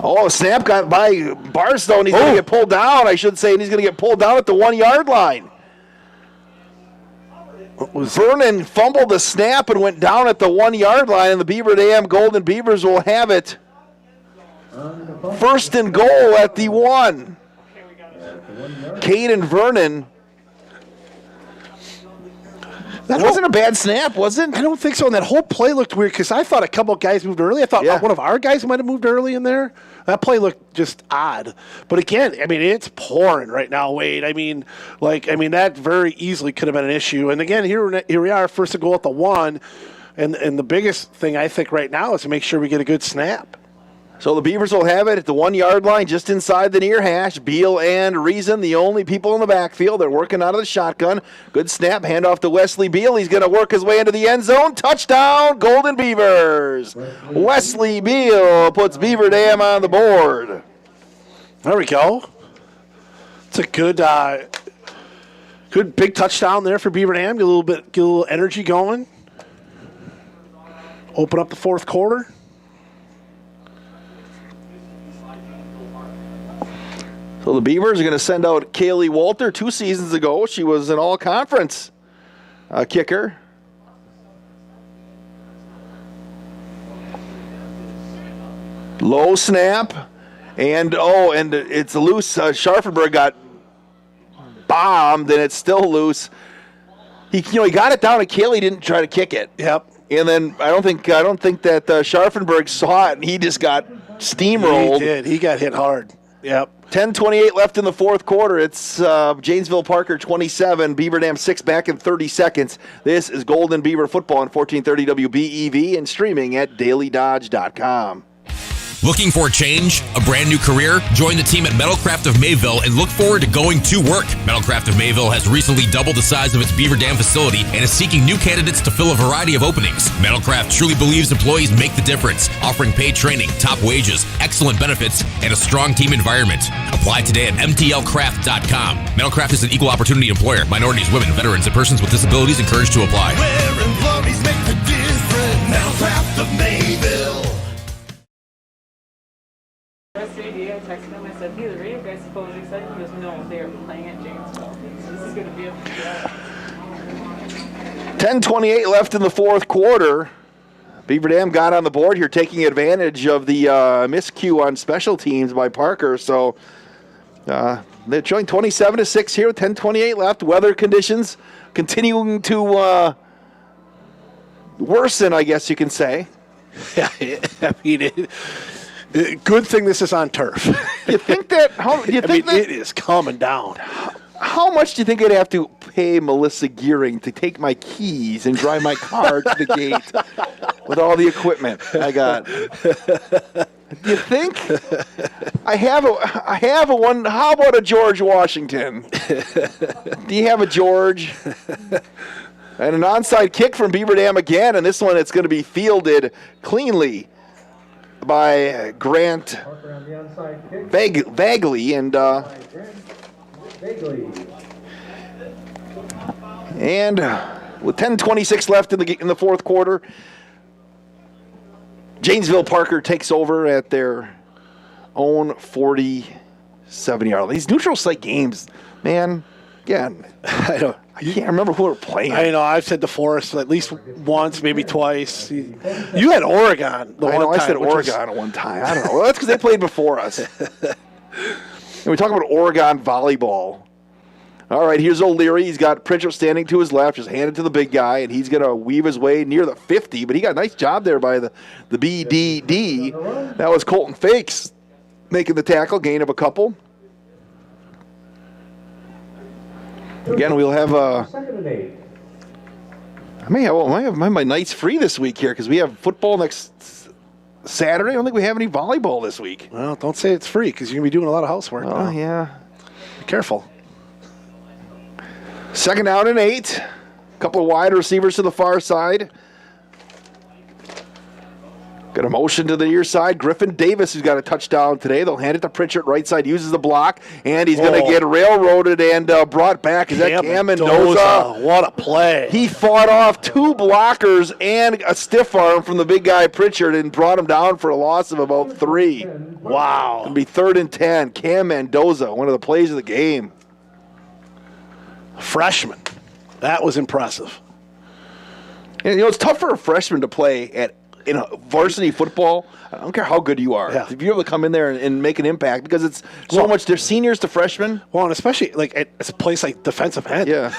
Oh, snap got by Barstow, and he's going to get pulled down, and he's going to get pulled down at the 1-yard line. Vernon fumbled the snap and went down at the 1-yard line, and the Beaver Dam Golden Beavers will have it. 1st and goal at the 1. Caden Vernon. That wasn't a bad snap, was it? I don't think so. And that whole play looked weird because I thought a couple of guys moved early. I thought one of our guys might have moved early in there. That play looked just odd. But again, it's pouring right now, Wade. That very easily could have been an issue. And again, here we are, 1st and goal at the 1. And the biggest thing I think right now is to make sure we get a good snap. So the Beavers will have it at the 1 yard line, just inside the near hash. Beal and Reason, the only people in the backfield. They're working out of the shotgun. Good snap, handoff to Wesley Beal. He's going to work his way into the end zone. Touchdown, Golden Beavers. Wesley Beal puts Beaver Dam on the board. There we go. It's a good big touchdown there for Beaver Dam. Get a little energy going. Open up the fourth quarter. So the Beavers are going to send out Kaylee Walter. 2 seasons ago, she was an all-conference kicker. Low snap, and it's loose. Scharfenberg got bombed, and it's still loose. He got it down, and Kaylee didn't try to kick it. Yep. And then I don't think that Scharfenberg saw it, and he just got steamrolled. He did. He got hit hard. Yep. 10:28 left in the fourth quarter. It's Janesville-Parker 27, Beaver Dam 6 back in 30 seconds. This is Golden Beaver Football on 1430 WBEV and streaming at dailydodge.com. Looking for a change? A brand new career? Join the team at Metalcraft of Mayville and look forward to going to work. Metalcraft of Mayville has recently doubled the size of its Beaver Dam facility and is seeking new candidates to fill a variety of openings. Metalcraft truly believes employees make the difference, offering paid training, top wages, excellent benefits, and a strong team environment. Apply today at mtlcraft.com. Metalcraft is an equal opportunity employer. Minorities, women, veterans, and persons with disabilities encouraged to apply. Where employees make the difference. Metalcraft of Mayville. I texted him. I said, "Hey, the radio guys supposedly said." He goes, "No, they are playing at Janesville. So this is going to be a 10:28 left in the fourth quarter. Beaver Dam got on the board here, taking advantage of the miscue on special teams by Parker. So they're showing 27-6 here with 10:28 left. Weather conditions continuing to worsen, I guess you can say. Yeah, I mean, good thing this is on turf. You think that? It is calming down. How much do you think I'd have to pay Melissa Gearing to take my keys and drive my car to the gate with all the equipment I got? Do you think? I have a one. How about a George Washington? Do you have a George? And an onside kick from Beaver Dam again, and this one it's going to be fielded cleanly by Grant Bagley, and with 10:26 left in the fourth quarter, Janesville-Parker takes over at their own 47-yard line. These neutral site games, man, again, I can't remember who we're playing. I know. I've said to Forrest at least once, maybe twice. You had Oregon the one time. I said Oregon at one time. I don't know. Well, that's because they played before us. And we talk about Oregon volleyball. All right, here's O'Leary. He's got Pritchard standing to his left, just handed to the big guy, and he's going to weave his way near the 50. But he got a nice job there by the BDD. That was Colton Fakes making the tackle, gain of a couple. Again, we'll have I may have my nights free this week here because we have football next Saturday. I don't think we have any volleyball this week. Well, don't say it's free because you're going to be doing a lot of housework. Oh, yeah. Be careful. Second down and 8. A couple of wide receivers to the far side. Got a motion to the near side. Griffin Davis, who's got a touchdown today. They'll hand it to Pritchard. Right side uses the block, and he's going to get railroaded and brought back. Is that Cam Mendoza? What a play. He fought off 2 blockers and a stiff arm from the big guy Pritchard and brought him down for a loss of about 3. Wow. It'll be 3rd and 10. Cam Mendoza, one of the plays of the game. Freshman. That was impressive. And, it's tough for a freshman to play in a varsity football. I don't care how good you are. Yeah. If you're able to come in there and make an impact, because it's so much. They're seniors to freshmen. Well, and especially it's a place like defensive end. Yeah.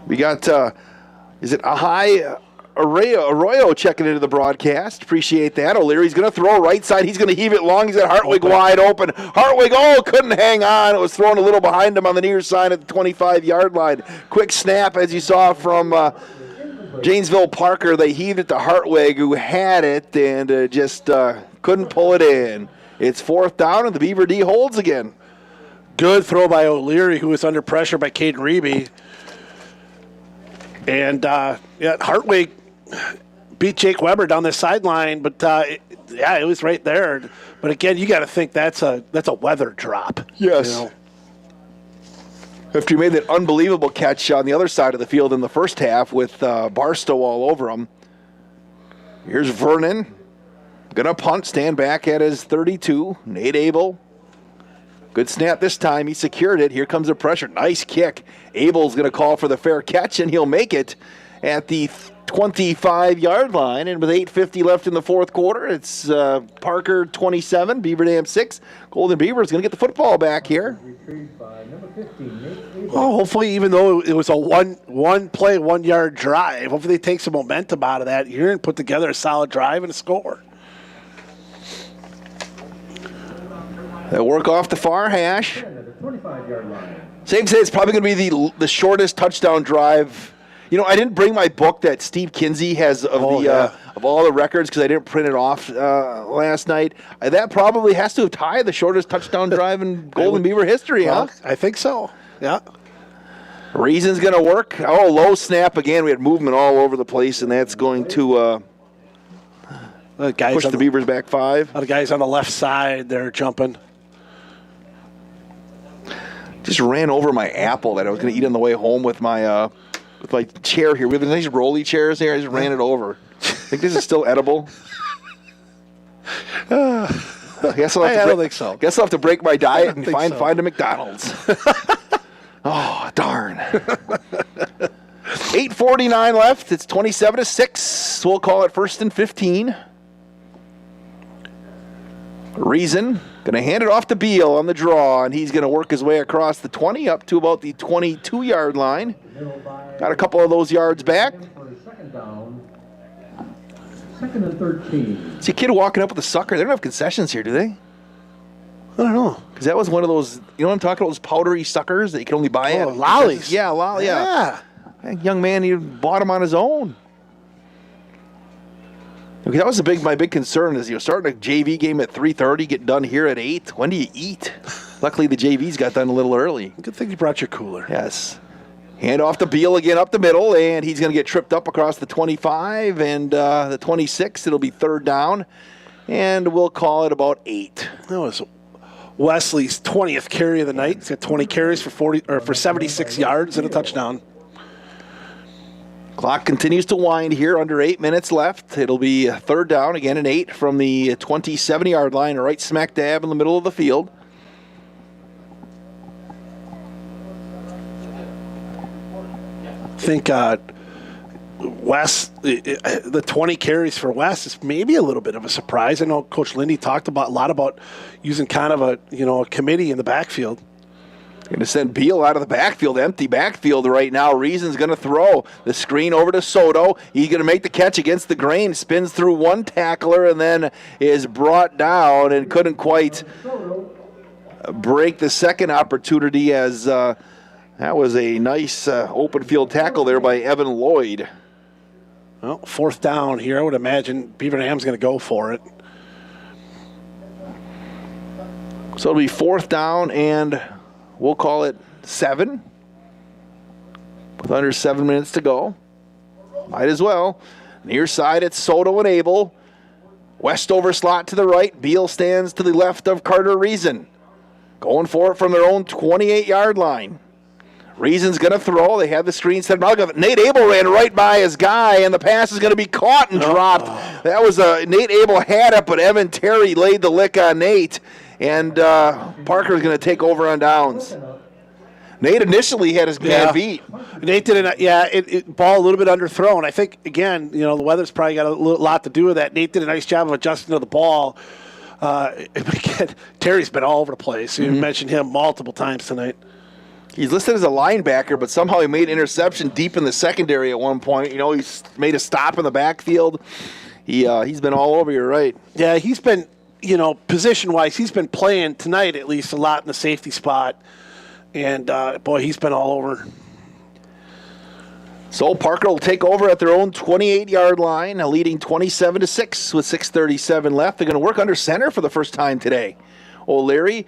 We got, is it Ahai Arroyo checking into the broadcast. Appreciate that. O'Leary's going to throw right side. He's going to heave it long. He's got Hartwig wide open. Hartwig, couldn't hang on. It was thrown a little behind him on the near side at the 25-yard line. Quick snap, as you saw from Janesville-Parker, they heaved it to Hartwig, who had it and just couldn't pull it in. It's 4th down, and the Beaver D holds again. Good throw by O'Leary, who was under pressure by Caden Reeby. And, Hartwig beat Jake Weber down the sideline, but, it was right there. But, again, you got to think that's a weather drop. Yes. You know? After he made that unbelievable catch on the other side of the field in the first half with Barstow all over him. Here's Vernon. Going to punt, stand back at his 32. Nate Abel. Good snap this time. He secured it. Here comes the pressure. Nice kick. Abel's going to call for the fair catch, and he'll make it at the 25-yard line. And with 8:50 left in the fourth quarter, it's Parker 27, Beaver Dam 6. Golden Beaver is going to get the football back here. Well, hopefully, even though it was a one play, 1 yard drive, hopefully they take some momentum out of that here and put together a solid drive and a score. They'll work off the far hash. Safe to say it's probably going to be the shortest touchdown drive. You know, I didn't bring my book that Steve Kinsey has of of all the records because I didn't print it off last night. That probably has to have tied the shortest touchdown drive in Golden Beaver history, huh? I think so. Yeah. Reason's going to work. Oh, low snap again. We had movement all over the place, and that's going to push the Beavers back 5. The guys on the left side, they're jumping. Just ran over my apple that I was going to eat on the way home with my chair here. We have nice rolly chairs here. I just ran it over. I think this is still edible. I don't think so. Guess I'll have to break my diet and find a McDonald's. Oh, darn. 8:49 left. It's 27-6. We'll call it 1st and 15. Reason going to hand it off to Beal on the draw, and he's going to work his way across the 20 up to about the 22-yard line. Got a couple of those yards back. 2nd and 13. See a kid walking up with a sucker. They don't have concessions here, do they? I don't know. Because that was one of those, you know what I'm talking about, those powdery suckers that you can only buy at lollies. Yeah, lolly. Yeah. That young man, he bought them on his own. Okay, that was my big concern is starting a JV game at 3:30, get done here at 8. When do you eat? Luckily, the JVs got done a little early. Good thing you brought your cooler. Yes. Hand off to Beal again up the middle, and he's going to get tripped up across the 25 and the 26. It'll be 3rd down, and we'll call it about 8. That was Wesley's 20th carry of the night. He's got 20 carries for 76 yards and a touchdown. Clock continues to wind here, under 8 minutes left. It'll be 3rd down, again an 8 from the 27-yard line, right smack dab in the middle of the field. I think Wes, the 20 carries for Wes is maybe a little bit of a surprise. I know Coach Lindy talked a lot about using kind of a committee in the backfield. Going to send Beal out of the backfield, empty backfield right now. Reason's going to throw the screen over to Soto. He's going to make the catch against the grain, spins through one tackler, and then is brought down and couldn't quite break the second opportunity as that was a nice open field tackle there by Evan Lloyd. Well, 4th down here. I would imagine Beaver Dam's going to go for it. So it'll be 4th down and we'll call it 7 with under 7 minutes to go. Might as well. Near side, it's Soto and Abel. Westover slot to the right. Beal stands to the left of Carter Reason. Going for it from their own 28-yard line. Reason's going to throw. They have the screen set. Nate Abel ran right by his guy, and the pass is going to be caught and dropped. That was Nate Abel had it, but Evan Terry laid the lick on Nate. And Parker's going to take over on downs. Nate initially had his man beat. Nate did it. Ball a little bit underthrown. I think, again, the weather's probably got a lot to do with that. Nate did a nice job of adjusting to the ball. Again, Terry's been all over the place. You mentioned him multiple times tonight. He's listed as a linebacker, but somehow he made an interception deep in the secondary at one point. He's made a stop in the backfield. He's been all over, you're right. Yeah, he's been, position-wise, he's been playing tonight at least a lot in the safety spot. And, boy, he's been all over. So Parker will take over at their own 28-yard line, leading 27-6 with 6:37 left. They're going to work under center for the first time today. O'Leary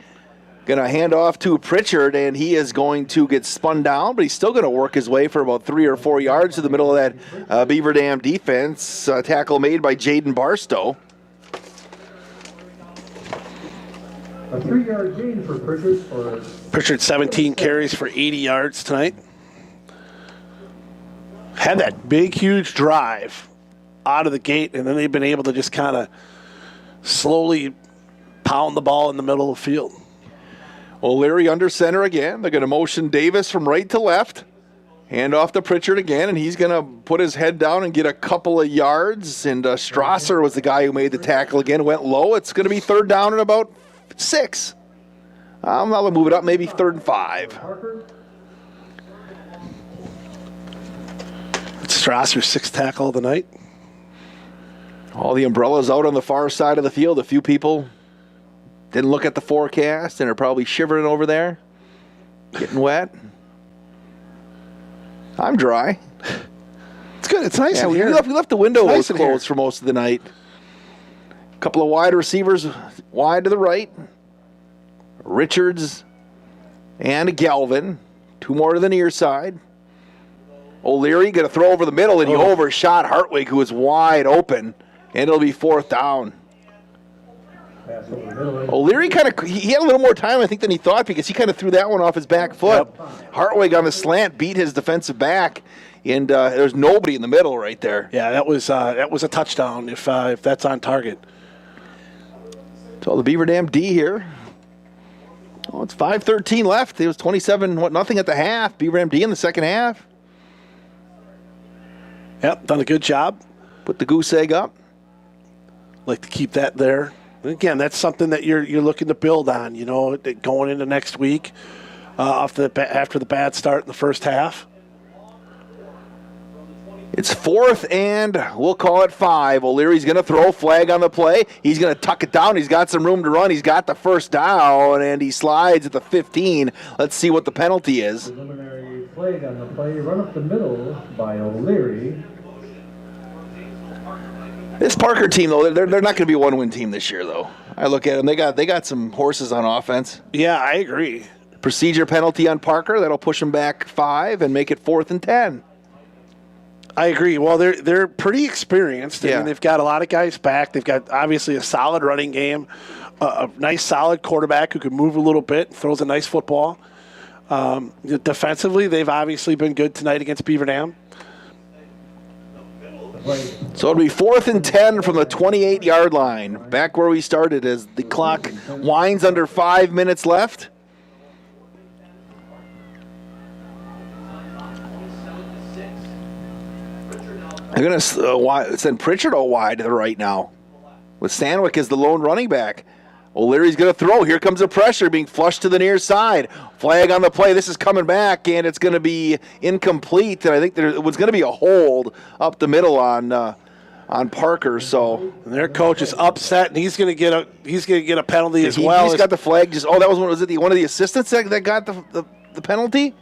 going to hand off to Pritchard, and he is going to get spun down, but he's still going to work his way for about 3 or 4 yards to the middle of that Beaver Dam defense. Tackle made by Jaden Barstow. A 3-yard gain for Pritchard. Pritchard 17 carries for 80 yards tonight. Had that big, huge drive out of the gate, and then they've been able to just kind of slowly pound the ball in the middle of the field. O'Leary under center again. They're going to motion Davis from right to left. Hand off to Pritchard again, and he's going to put his head down and get a couple of yards. And Strasser was the guy who made the tackle again. Went low. It's going to be 3rd down and about 6. I'm not going to move it up, maybe 3rd and 5. It's Strasser's 6th tackle of the night. All the umbrellas out on the far side of the field. A few people didn't look at the forecast and are probably shivering over there, getting wet. I'm dry. It's good. It's nice out we here. left the window Nice in closed for most of the night. A couple of wide receivers wide to the right. Richards and Galvin. 2 more to the near side. O'Leary going to throw over the middle, and he overshot Hartwig, who was wide open, and it'll be 4th down. O'Leary he had a little more time, I think, than he thought, because he kind of threw that one off his back foot. Yep. Hartwig on the slant beat his defensive back, and there's nobody in the middle right there. Yeah, that was a touchdown if that's on target. So the Beaver Dam D here. Oh, it's 5:13 left. It was 27-0 at the half. Beaver Dam D in the second half. Yep, done a good job. Put the goose egg up. Like to keep that there. Again, that's something that you're looking to build on, going into next week after the bad start in the first half. It's 4th and we'll call it 5. O'Leary's going to throw flag on the play. He's going to tuck it down. He's got some room to run. He's got the 1st down, and he slides at the 15. Let's see what the penalty is. Preliminary flag on the play, run up the middle by O'Leary. This Parker team, though, they're not going to be a one-win team this year, though. I look at them. They got some horses on offense. Yeah, I agree. Procedure penalty on Parker. That'll push them back 5 and make it 4th and 10. I agree. Well, they're pretty experienced. I mean, they've got a lot of guys back. They've got obviously a solid running game, a nice solid quarterback who can move a little bit, throws a nice football. Defensively, they've obviously been good tonight against Beaver Dam. So it'll be 4th and 10 from the 28-yard line. Back where we started as the clock winds under 5 minutes left. They're going to send Pritchard out wide to the right now, with Sandwick as the lone running back. O'Leary's going to throw. Here comes the pressure being flushed to the near side. Flag on the play. This is coming back, and it's going to be incomplete. And I think there was going to be a hold up the middle on Parker. So and their coach is upset, and he's going to get a penalty as well. He's got the flag. That was one of the assistants that got the penalty.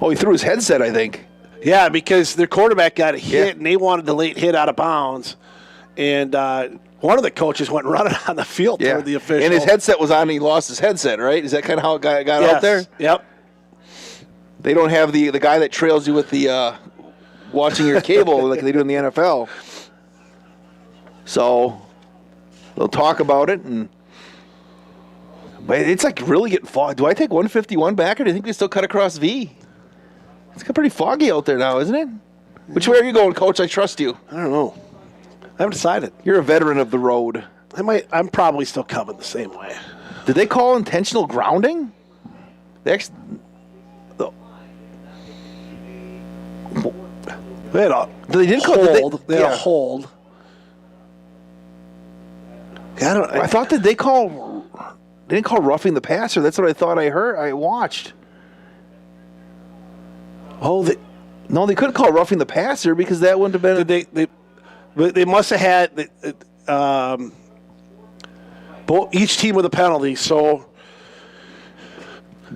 Oh, he threw his headset, I think. Yeah, because their quarterback got a hit, and they wanted the late hit out of bounds. And one of the coaches went running on the field toward the official. And his headset was on, and he lost his headset, right? Is that kind of how it got out there? Yep. They don't have the guy that trails you with the watching your cable like they do in the NFL. So they'll talk about it, but it's like really getting foggy. Do I take 151 back, or do you think they still cut across V? It's got pretty foggy out there now, isn't it? Which way are you going, Coach? I trust you. I don't know. I haven't decided. You're a veteran of the road. I'm probably still coming the same way. Did they call intentional grounding? They had a hold. They had a hold. I thought that they didn't call roughing the passer. That's what I thought I heard. I watched. No, they couldn't call roughing the passer because that wouldn't have been. They must have had each team with a penalty. So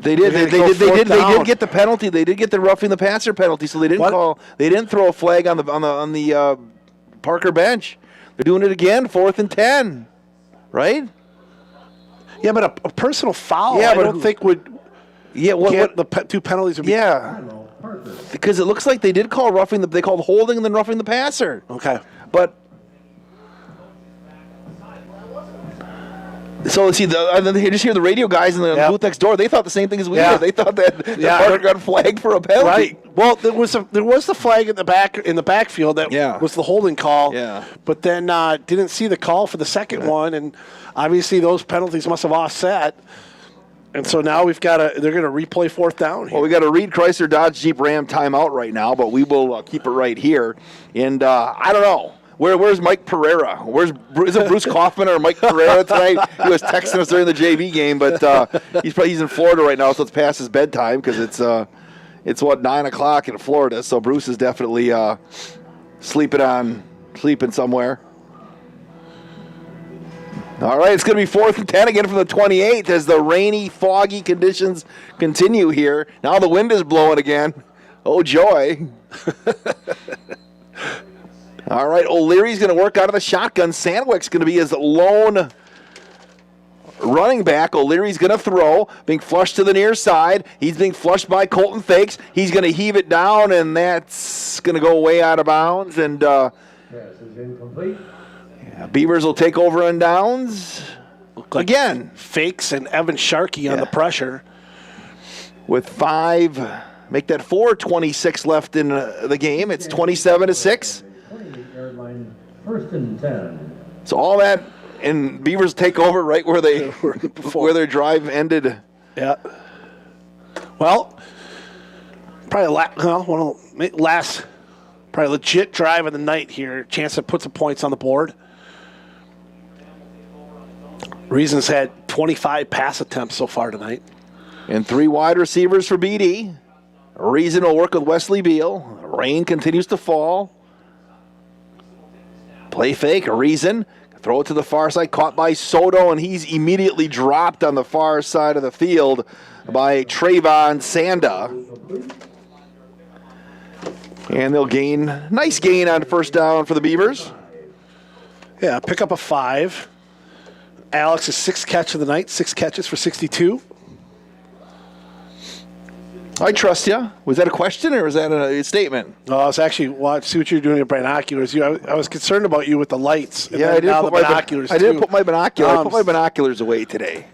They did. They did get the penalty. They did get the roughing the passer penalty, so they didn't They didn't throw a flag on the Parker bench. They're doing it again, 4th and 10, right? Yeah, but a personal foul. Yeah, I but don't think would. Yeah, the two penalties would be. Yeah, because it looks like they did call roughing. They called holding and then roughing the passer. Okay, but. So let's see. They just hear the radio guys in the booth next door. They thought the same thing as we did. They thought that Parker got flagged for a penalty. Right. Well, there was the flag in the backfield that was the holding call. Yeah. But then didn't see the call for the second one, and obviously those penalties must have offset. And so now they're going to replay 4th down here. Well, we got a Reed Chrysler Dodge Jeep Ram timeout right now, but we will keep it right here. And I don't know. Where's Mike Pereira? Is it Bruce Kaufman or Mike Pereira tonight? He was texting us during the JV game, but he's in Florida right now, so it's past his bedtime because it's 9 o'clock in Florida. So Bruce is definitely sleeping somewhere. All right, it's going to be 4th and 10 again from the 28 as the rainy, foggy conditions continue here. Now the wind is blowing again. Oh joy! All right, O'Leary's going to work out of the shotgun. Sandwick's going to be his lone running back. O'Leary's going to throw, being flushed to the near side. He's being flushed by Colton Fakes. He's going to heave it down, and that's going to go way out of bounds. And Pass is incomplete. Beavers will take over on downs again. Fakes and Evan Sharkey on the pressure. With 5, make that 4:26 left in the game. It's 27-6. 28-yard line, 1st and 10. So all that, and Beavers take over right where where their drive ended. Yeah. Well, probably last legit drive of the night here. Chance to put some points on the board. Reason's had 25 pass attempts so far tonight. And 3 wide receivers for BD. Reason will work with Wesley Beal. Rain continues to fall. Play fake, Reason. Throw it to the far side, caught by Soto, and he's immediately dropped on the far side of the field by Trayvon Sanda. And they'll nice gain on 1st down for the Beavers. Yeah, pick up a 5. Alex's 6th catch of the night, 6 catches for 62. I trust you. Was that a question or was that a statement? No, I was actually see what you're doing with binoculars. I was concerned about you with the lights. And I didn't put my binoculars. I didn't put my binoculars. I put my binoculars away today.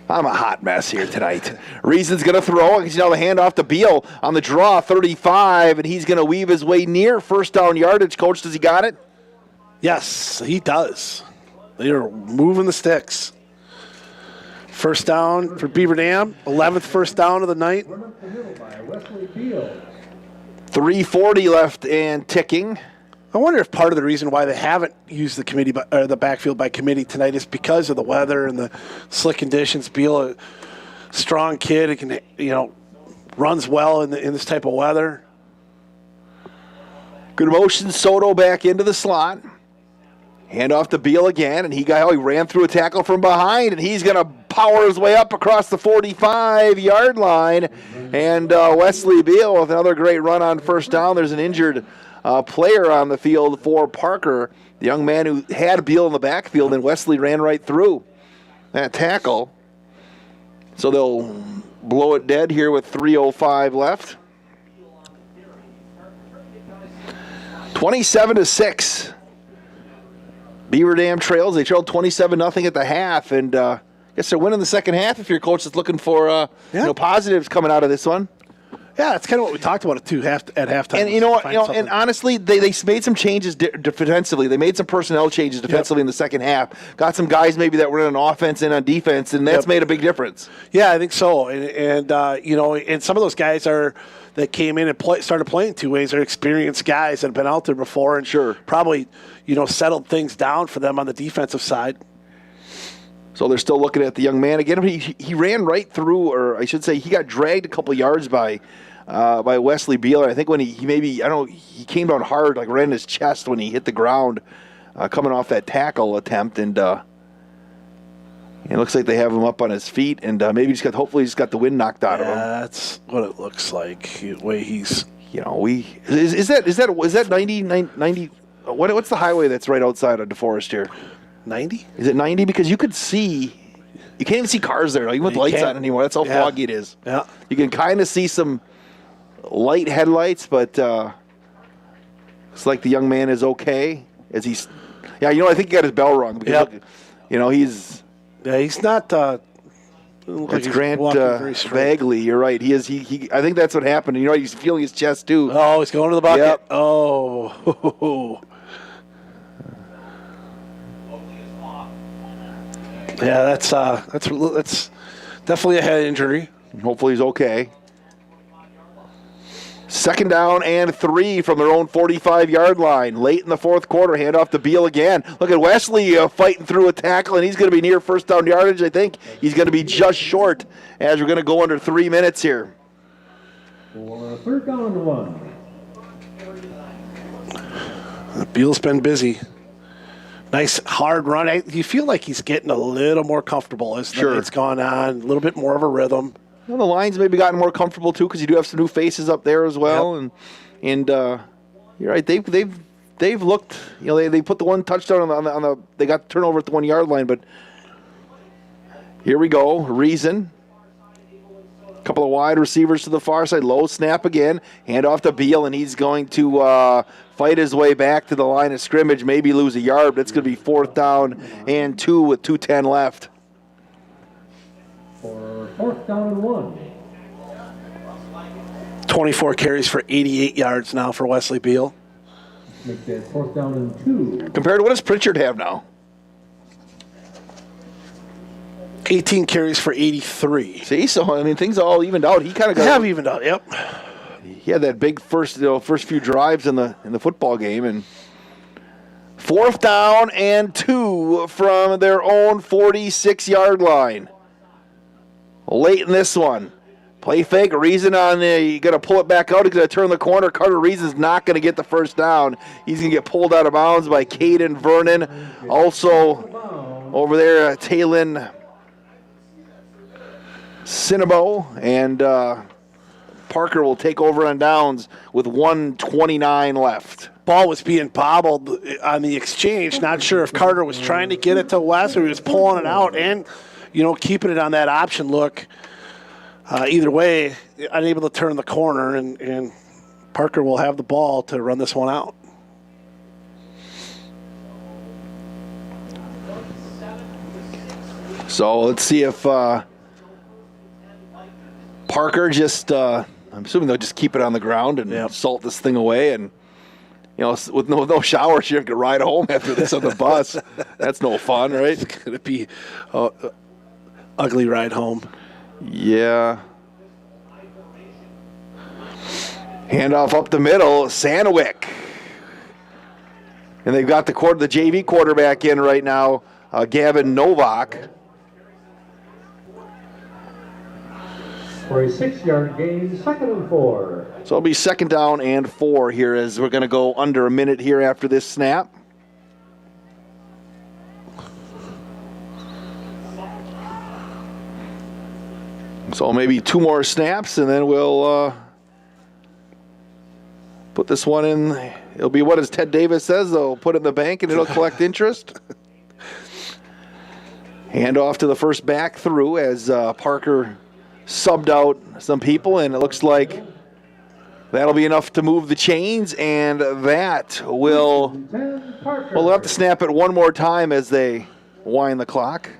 I'm a hot mess here tonight. Reason's going to throw. He's now the handoff to Beal on the draw, 35, and he's going to weave his way near 1st down yardage. Coach, does he got it? Yes, he does. They are moving the sticks. 1st down for Beaver Dam. 11th 1st down of the night. 3:40 left and ticking. I wonder if part of the reason why they haven't used the backfield by committee tonight is because of the weather and the slick conditions. Beal, a strong kid, who can runs well in this type of weather. Good motion. Soto back into the slot. Hand off to Beal again, and he ran through a tackle from behind, and he's going to power his way up across the 45-yard line. And Wesley Beal with another great run on 1st down. There's an injured player on the field for Parker, the young man who had Beal in the backfield, and Wesley ran right through that tackle. So they'll blow it dead here with 3:05 left. 27-6. Beaver Dam trails. They trailed 27-0 at the half, and I guess they're winning the second half if your coach is looking for positives coming out of this one. Yeah, that's kind of what we talked about at halftime. And you know what? And honestly, they made some changes defensively. They made some personnel changes defensively in the second half. Got some guys maybe that were on offense and on defense, and that's made a big difference. Yeah, I think so. And some of those guys that came in and started playing 2 ways are experienced guys that have been out there before, and probably settled things down for them on the defensive side. So they're still looking at the young man again. He ran right through, or I should say, he got dragged a couple yards by Wesley Beal. I think when he came down hard, like ran his chest when he hit the ground, coming off that tackle attempt, and It looks like they have him up on his feet, and maybe hopefully he's got the wind knocked out of him. That's what it looks like. The way he's, is that 90? What's the highway that's right outside of DeForest here? 90? Is it 90? Because you can't even see cars there, even with the lights on anymore. That's how foggy it is. Yeah. You can kind of see some light headlights, but it's like the young man is okay. I think he got his bell rung. Because he's... Yeah, he's not... It's Grant Bagley. You're right. He is. He. I think that's what happened. He's feeling his chest too. Oh, he's going to the bucket. Yep. Oh. Yeah, that's definitely a head injury. Hopefully he's okay. 2nd down and 3 from their own 45-yard line. Late in the fourth quarter, handoff to Beal again. Look at Wesley fighting through a tackle, and he's going to be near first down yardage. I think he's going to be just short as we're going to go under 3 minutes here. For 3rd down and 1. Beal's been busy. Nice hard run. You feel like he's getting a little more comfortable as the night's gone on. A little bit more of a rhythm. Well, the line's maybe gotten more comfortable too because you do have some new faces up there as well, and you're right. They've looked. They put the one touchdown on the. They got the turnover at the 1 yard line, but here we go. Reason. A couple of wide receivers to the far side. Low snap again. Hand off to Beal, and he's going to fight his way back to the line of scrimmage. Maybe lose a yard. But it's going to be 4th down and 2 with 2:10 left. For 4th down and 1. 24 carries for 88 yards now for Wesley Beal. Make that 4th down and 2. Compared to what does Pritchard have now? 18 carries for 83. See, so things all evened out. He kind of have evened out. Yep. He had that big first few drives in the football game, and 4th down and 2 from their own 46-yard line. Late in this one. Play fake, Reason on you got to pull it back out. He's going to turn the corner. Carter Reason's not going to get the first down. He's going to get pulled out of bounds by Caden Vernon. Also over there, Taylon Cinnabo. And Parker will take over on downs with 1:29 left. Ball was being bobbled on the exchange. Not sure if Carter was trying to get it to West or he was pulling it out and keeping it on that option look. Either way, unable to turn the corner, and Parker will have the ball to run this one out. So let's see if Parker just, I'm assuming they'll just keep it on the ground and salt this thing away. And, with no showers, you have to ride home after this on the bus. That's no fun, right? It's going to be ugly ride home. Yeah. Handoff up the middle, Sandwick. And they've got the JV quarterback in right now, Gavin Novak. For a 6-yard gain, 2nd and 4. So it'll be 2nd down and 4 here as we're going to go under a minute here after this snap. So maybe 2 more snaps, and then we'll put this one in. It'll be what, as Ted Davis says, they'll put it in the bank and it'll collect interest. Hand off to the first back through as Parker subbed out some people, and it looks like that'll be enough to move the chains, and that will... Well, they'll have to snap it one more time as they wind the clock.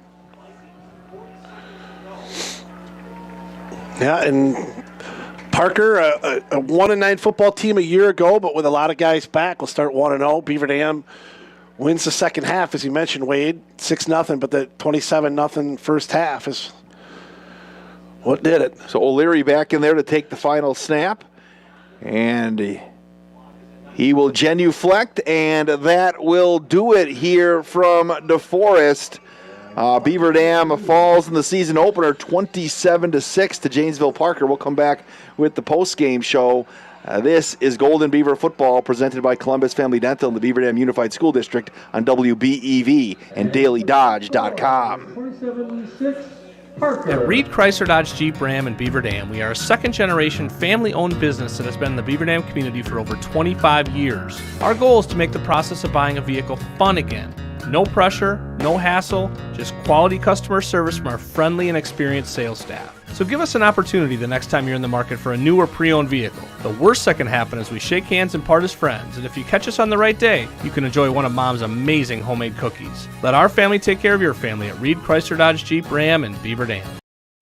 Yeah, and Parker, a 1-9 football team a year ago, but with a lot of guys back, will start 1-0. Beaver Dam wins the second half, as you mentioned, Wade, 6-0, but the 27-0 first half is what did it. So O'Leary back in there to take the final snap, and he will genuflect, and that will do it here from DeForest. Beaver Dam falls in the season opener 27-6 to Janesville-Parker. We'll come back with the post-game show This is Golden Beaver Football, presented by Columbus Family Dental and the Beaver Dam Unified School District on WBEV and DailyDodge.com. 27-6, Parker. At Reed Chrysler Dodge Jeep Ram in Beaver Dam, we are a second-generation family-owned business that has been in the Beaver Dam community for over 25 years. Our goal is to make the process of buying a vehicle fun again. No pressure, no hassle, just quality customer service from our friendly and experienced sales staff. So give us an opportunity the next time you're in the market for a new or pre-owned vehicle. The worst that can happen is we shake hands and part as friends, and if you catch us on the right day, you can enjoy one of Mom's amazing homemade cookies. Let our family take care of your family at Reed Chrysler Dodge Jeep Ram in Beaver Dam.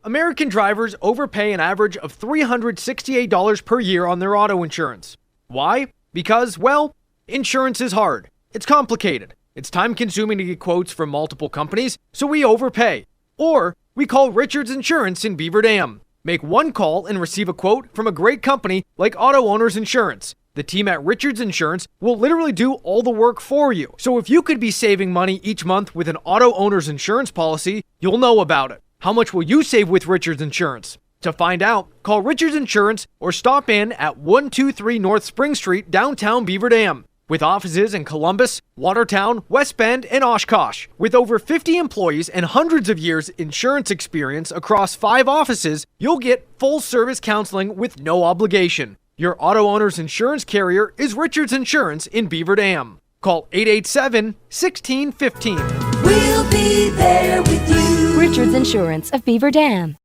American drivers overpay an average of $368 per year on their auto insurance. Why? Because, well, insurance is hard. It's complicated. It's time-consuming to get quotes from multiple companies, so we overpay. Or we call Richards Insurance in Beaver Dam. Make one call and receive a quote from a great company like Auto Owners Insurance. The team at Richards Insurance will literally do all the work for you. So if you could be saving money each month with an Auto Owners Insurance policy, you'll know about it. How much will you save with Richards Insurance? To find out, call Richards Insurance or stop in at 123 North Spring Street, downtown Beaver Dam. With offices in Columbus, Watertown, West Bend, and Oshkosh. With over 50 employees and hundreds of years insurance experience across 5 offices, you'll get full-service counseling with no obligation. Your auto owner's insurance carrier is Richards Insurance in Beaver Dam. Call 887-1615. We'll be there with you. Richards Insurance of Beaver Dam.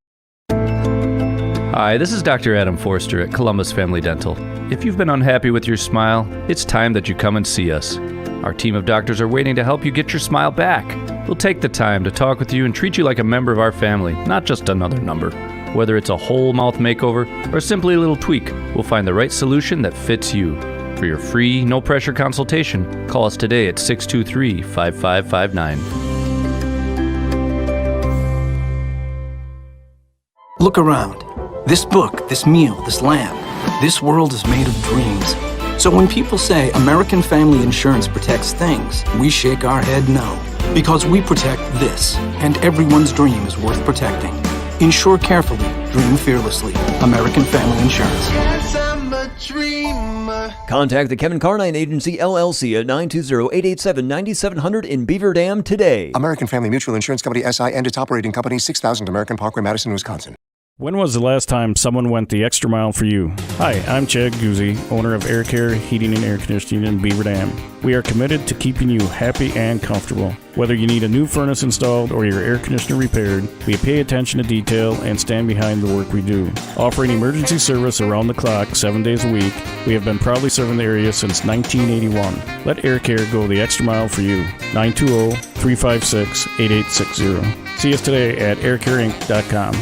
Hi, this is Dr. Adam Forster at Columbus Family Dental. If you've been unhappy with your smile, it's time that you come and see us. Our team of doctors are waiting to help you get your smile back. We'll take the time to talk with you and treat you like a member of our family, not just another number. Whether it's a whole mouth makeover or simply a little tweak, we'll find the right solution that fits you. For your free, no-pressure consultation, call us today at 623-5559. Look around. This book, this meal, this lamb. This world is made of dreams. So when people say American Family Insurance protects things, we shake our head no. Because we protect this, and everyone's dream is worth protecting. Insure carefully, dream fearlessly. American Family Insurance. Yes, I'm a dreamer. Contact the Kevin Carnine Agency, LLC at 920-887-9700 in Beaver Dam today. American Family Mutual Insurance Company, SI, and its operating company, 6000 American Parkway, Madison, Wisconsin. When was the last time someone went the extra mile for you? Hi, I'm Chad Guzzi, owner of Air Care Heating and Air Conditioning in Beaver Dam. We are committed to keeping you happy and comfortable. Whether you need a new furnace installed or your air conditioner repaired, we pay attention to detail and stand behind the work we do. Offering emergency service around the clock 7 days a week, we have been proudly serving the area since 1981. Let Air Care go the extra mile for you. 920-356-8860. See us today at aircareinc.com.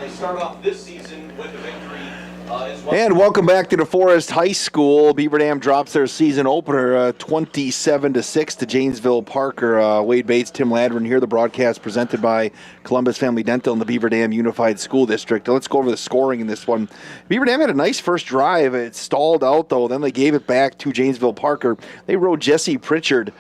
Start off this season with a victory as well. And welcome back to DeForest High School. Beaver Dam drops their season opener 27-6 to Janesville-Parker. Wade Bates, Tim Ladron here. The broadcast presented by Columbus Family Dental and the Beaver Dam Unified School District. Let's go over the scoring in this one. Beaver Dam had a nice first drive. It stalled out, though. Then they gave it back to Janesville-Parker. They rode Jesse Pritchard,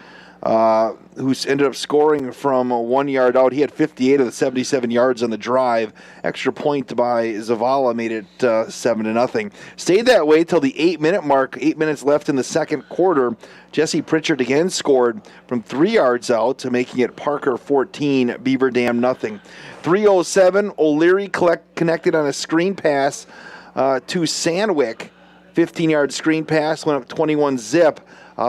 who ended up scoring from 1 yard out. He had 58 of the 77 yards on the drive. Extra point by Zavala made it 7-0. Stayed that way till the 8-minute mark. 8 minutes left in the second quarter. Jesse Pritchard again scored from 3 yards out, making it Parker 14, Beaver Dam nothing. 3:07, O'Leary connected on a screen pass to Sandwick. 15-yard screen pass, went up 21-zip.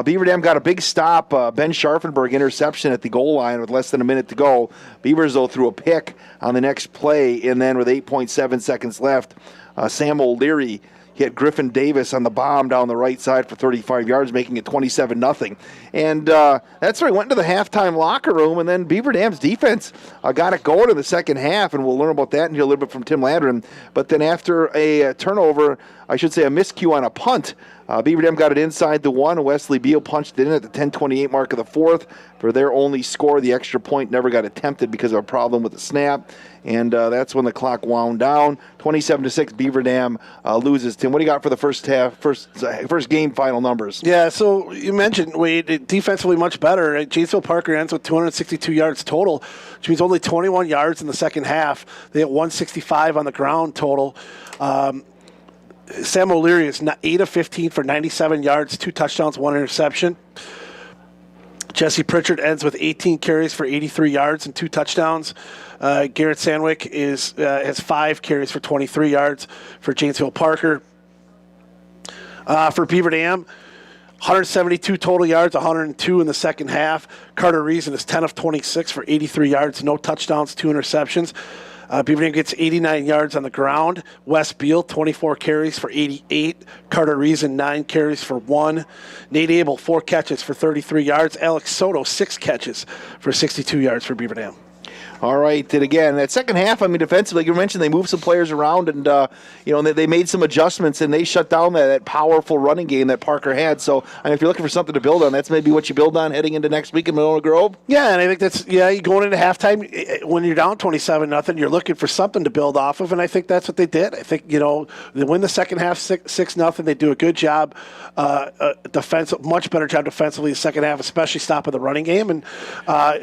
Beaver Dam got a big stop. Ben Scharfenberg interception at the goal line with less than a minute to go. Beavers, though, threw a pick on the next play, and then with 8.7 seconds left, Sam O'Leary hit Griffin Davis on the bomb down the right side for 35 yards, making it 27-0. And that's where he went into the halftime locker room, and then Beaver Dam's defense got it going in the second half, and we'll learn about that in here a little bit from Tim Ladron. But then after a turnover, I should say a miscue on a punt, Beaver Dam got it inside the 1. Wesley Beal punched it in at the 10:28 mark of the 4th for their only score. The extra point never got attempted because of a problem with the snap, and that's when the clock wound down. 27-6, Beaver Dam loses. Tim, what do you got for the first half, first game final numbers? Yeah, so you mentioned Wade, defensively much better. Janesville-Parker ends with 262 yards total, which means only 21 yards in the second half. They had 165 on the ground total. Sam O'Leary is 8 of 15 for 97 yards, 2 touchdowns, 1 interception. Jesse Pritchard ends with 18 carries for 83 yards and 2 touchdowns. Garrett Sandwick has 5 carries for 23 yards for Janesville-Parker. For Beaver Dam, 172 total yards, 102 in the second half. Carter Reason is 10 of 26 for 83 yards, no touchdowns, 2 interceptions. Beaver Dam gets 89 yards on the ground. Wes Beal, 24 carries for 88. Carter Reason, 9 carries for 1. Nate Abel, 4 catches for 33 yards. Alex Soto, 6 catches for 62 yards for Beaver Dam. All right, and again, that second half, I mean, defensively, like you mentioned, they moved some players around, and they made some adjustments, and they shut down that powerful running game that Parker had. So, I mean, if you're looking for something to build on, that's maybe what you build on heading into next week in Monona Grove. Yeah, and I think you're going into halftime when you're down 27-0, you're looking for something to build off of, and I think that's what they did. I think they win the second half 6-0. They do a good job, much better job defensively the second half, especially stopping the running game and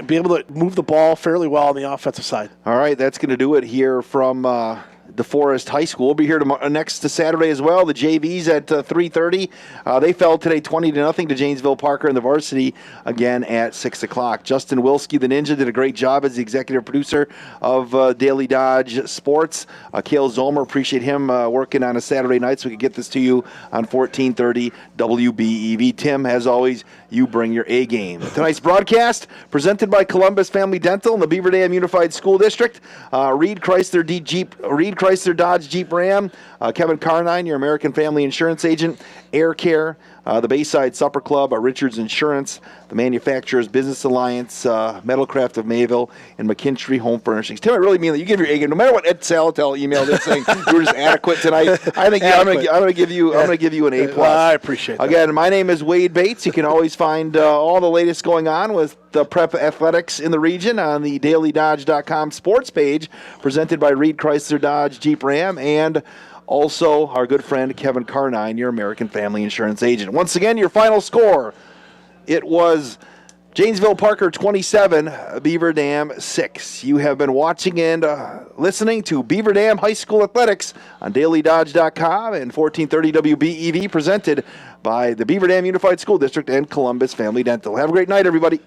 be able to move the ball fairly well on the offensive side. All right, that's going to do it here from DeForest High School. We'll be here next Saturday as well. The JVs at 3:30. They fell today 20-0 to Janesville-Parker, and the Varsity again at 6 o'clock. Justin Wilski, the Ninja, did a great job as the executive producer of Daily Dodge Sports. Cale Zomer, appreciate him working on a Saturday night so we could get this to you on 1430 WBEV. Tim, as always, you bring your A game. Tonight's broadcast presented by Columbus Family Dental and the Beaver Dam Unified School District. Reed Chrysler Dodge Jeep Ram, Kevin Carnine, your American Family Insurance Agent, Air Care, the Bayside Supper Club, Richards Insurance, the Manufacturers Business Alliance, Metalcraft of Mayville, and McKinstry Home Furnishings. Tim, I really mean that you give your A game. No matter what Ed Salatel emailed in saying you were just adequate tonight, I think I'm going to give you an A+. I appreciate that. Again, my name is Wade Bates. You can always find all the latest going on with the prep athletics in the region on the dailydodge.com sports page, presented by Reed Chrysler Dodge Jeep Ram, and also our good friend Kevin Carnine, your American Family Insurance Agent. Once again, your final score, it was Janesville-Parker 27, Beaver Dam 6. You have been watching and listening to Beaver Dam High School Athletics on dailydodge.com and 1430 WBEV, presented by the Beaver Dam Unified School District and Columbus Family Dental. Have a great night, everybody.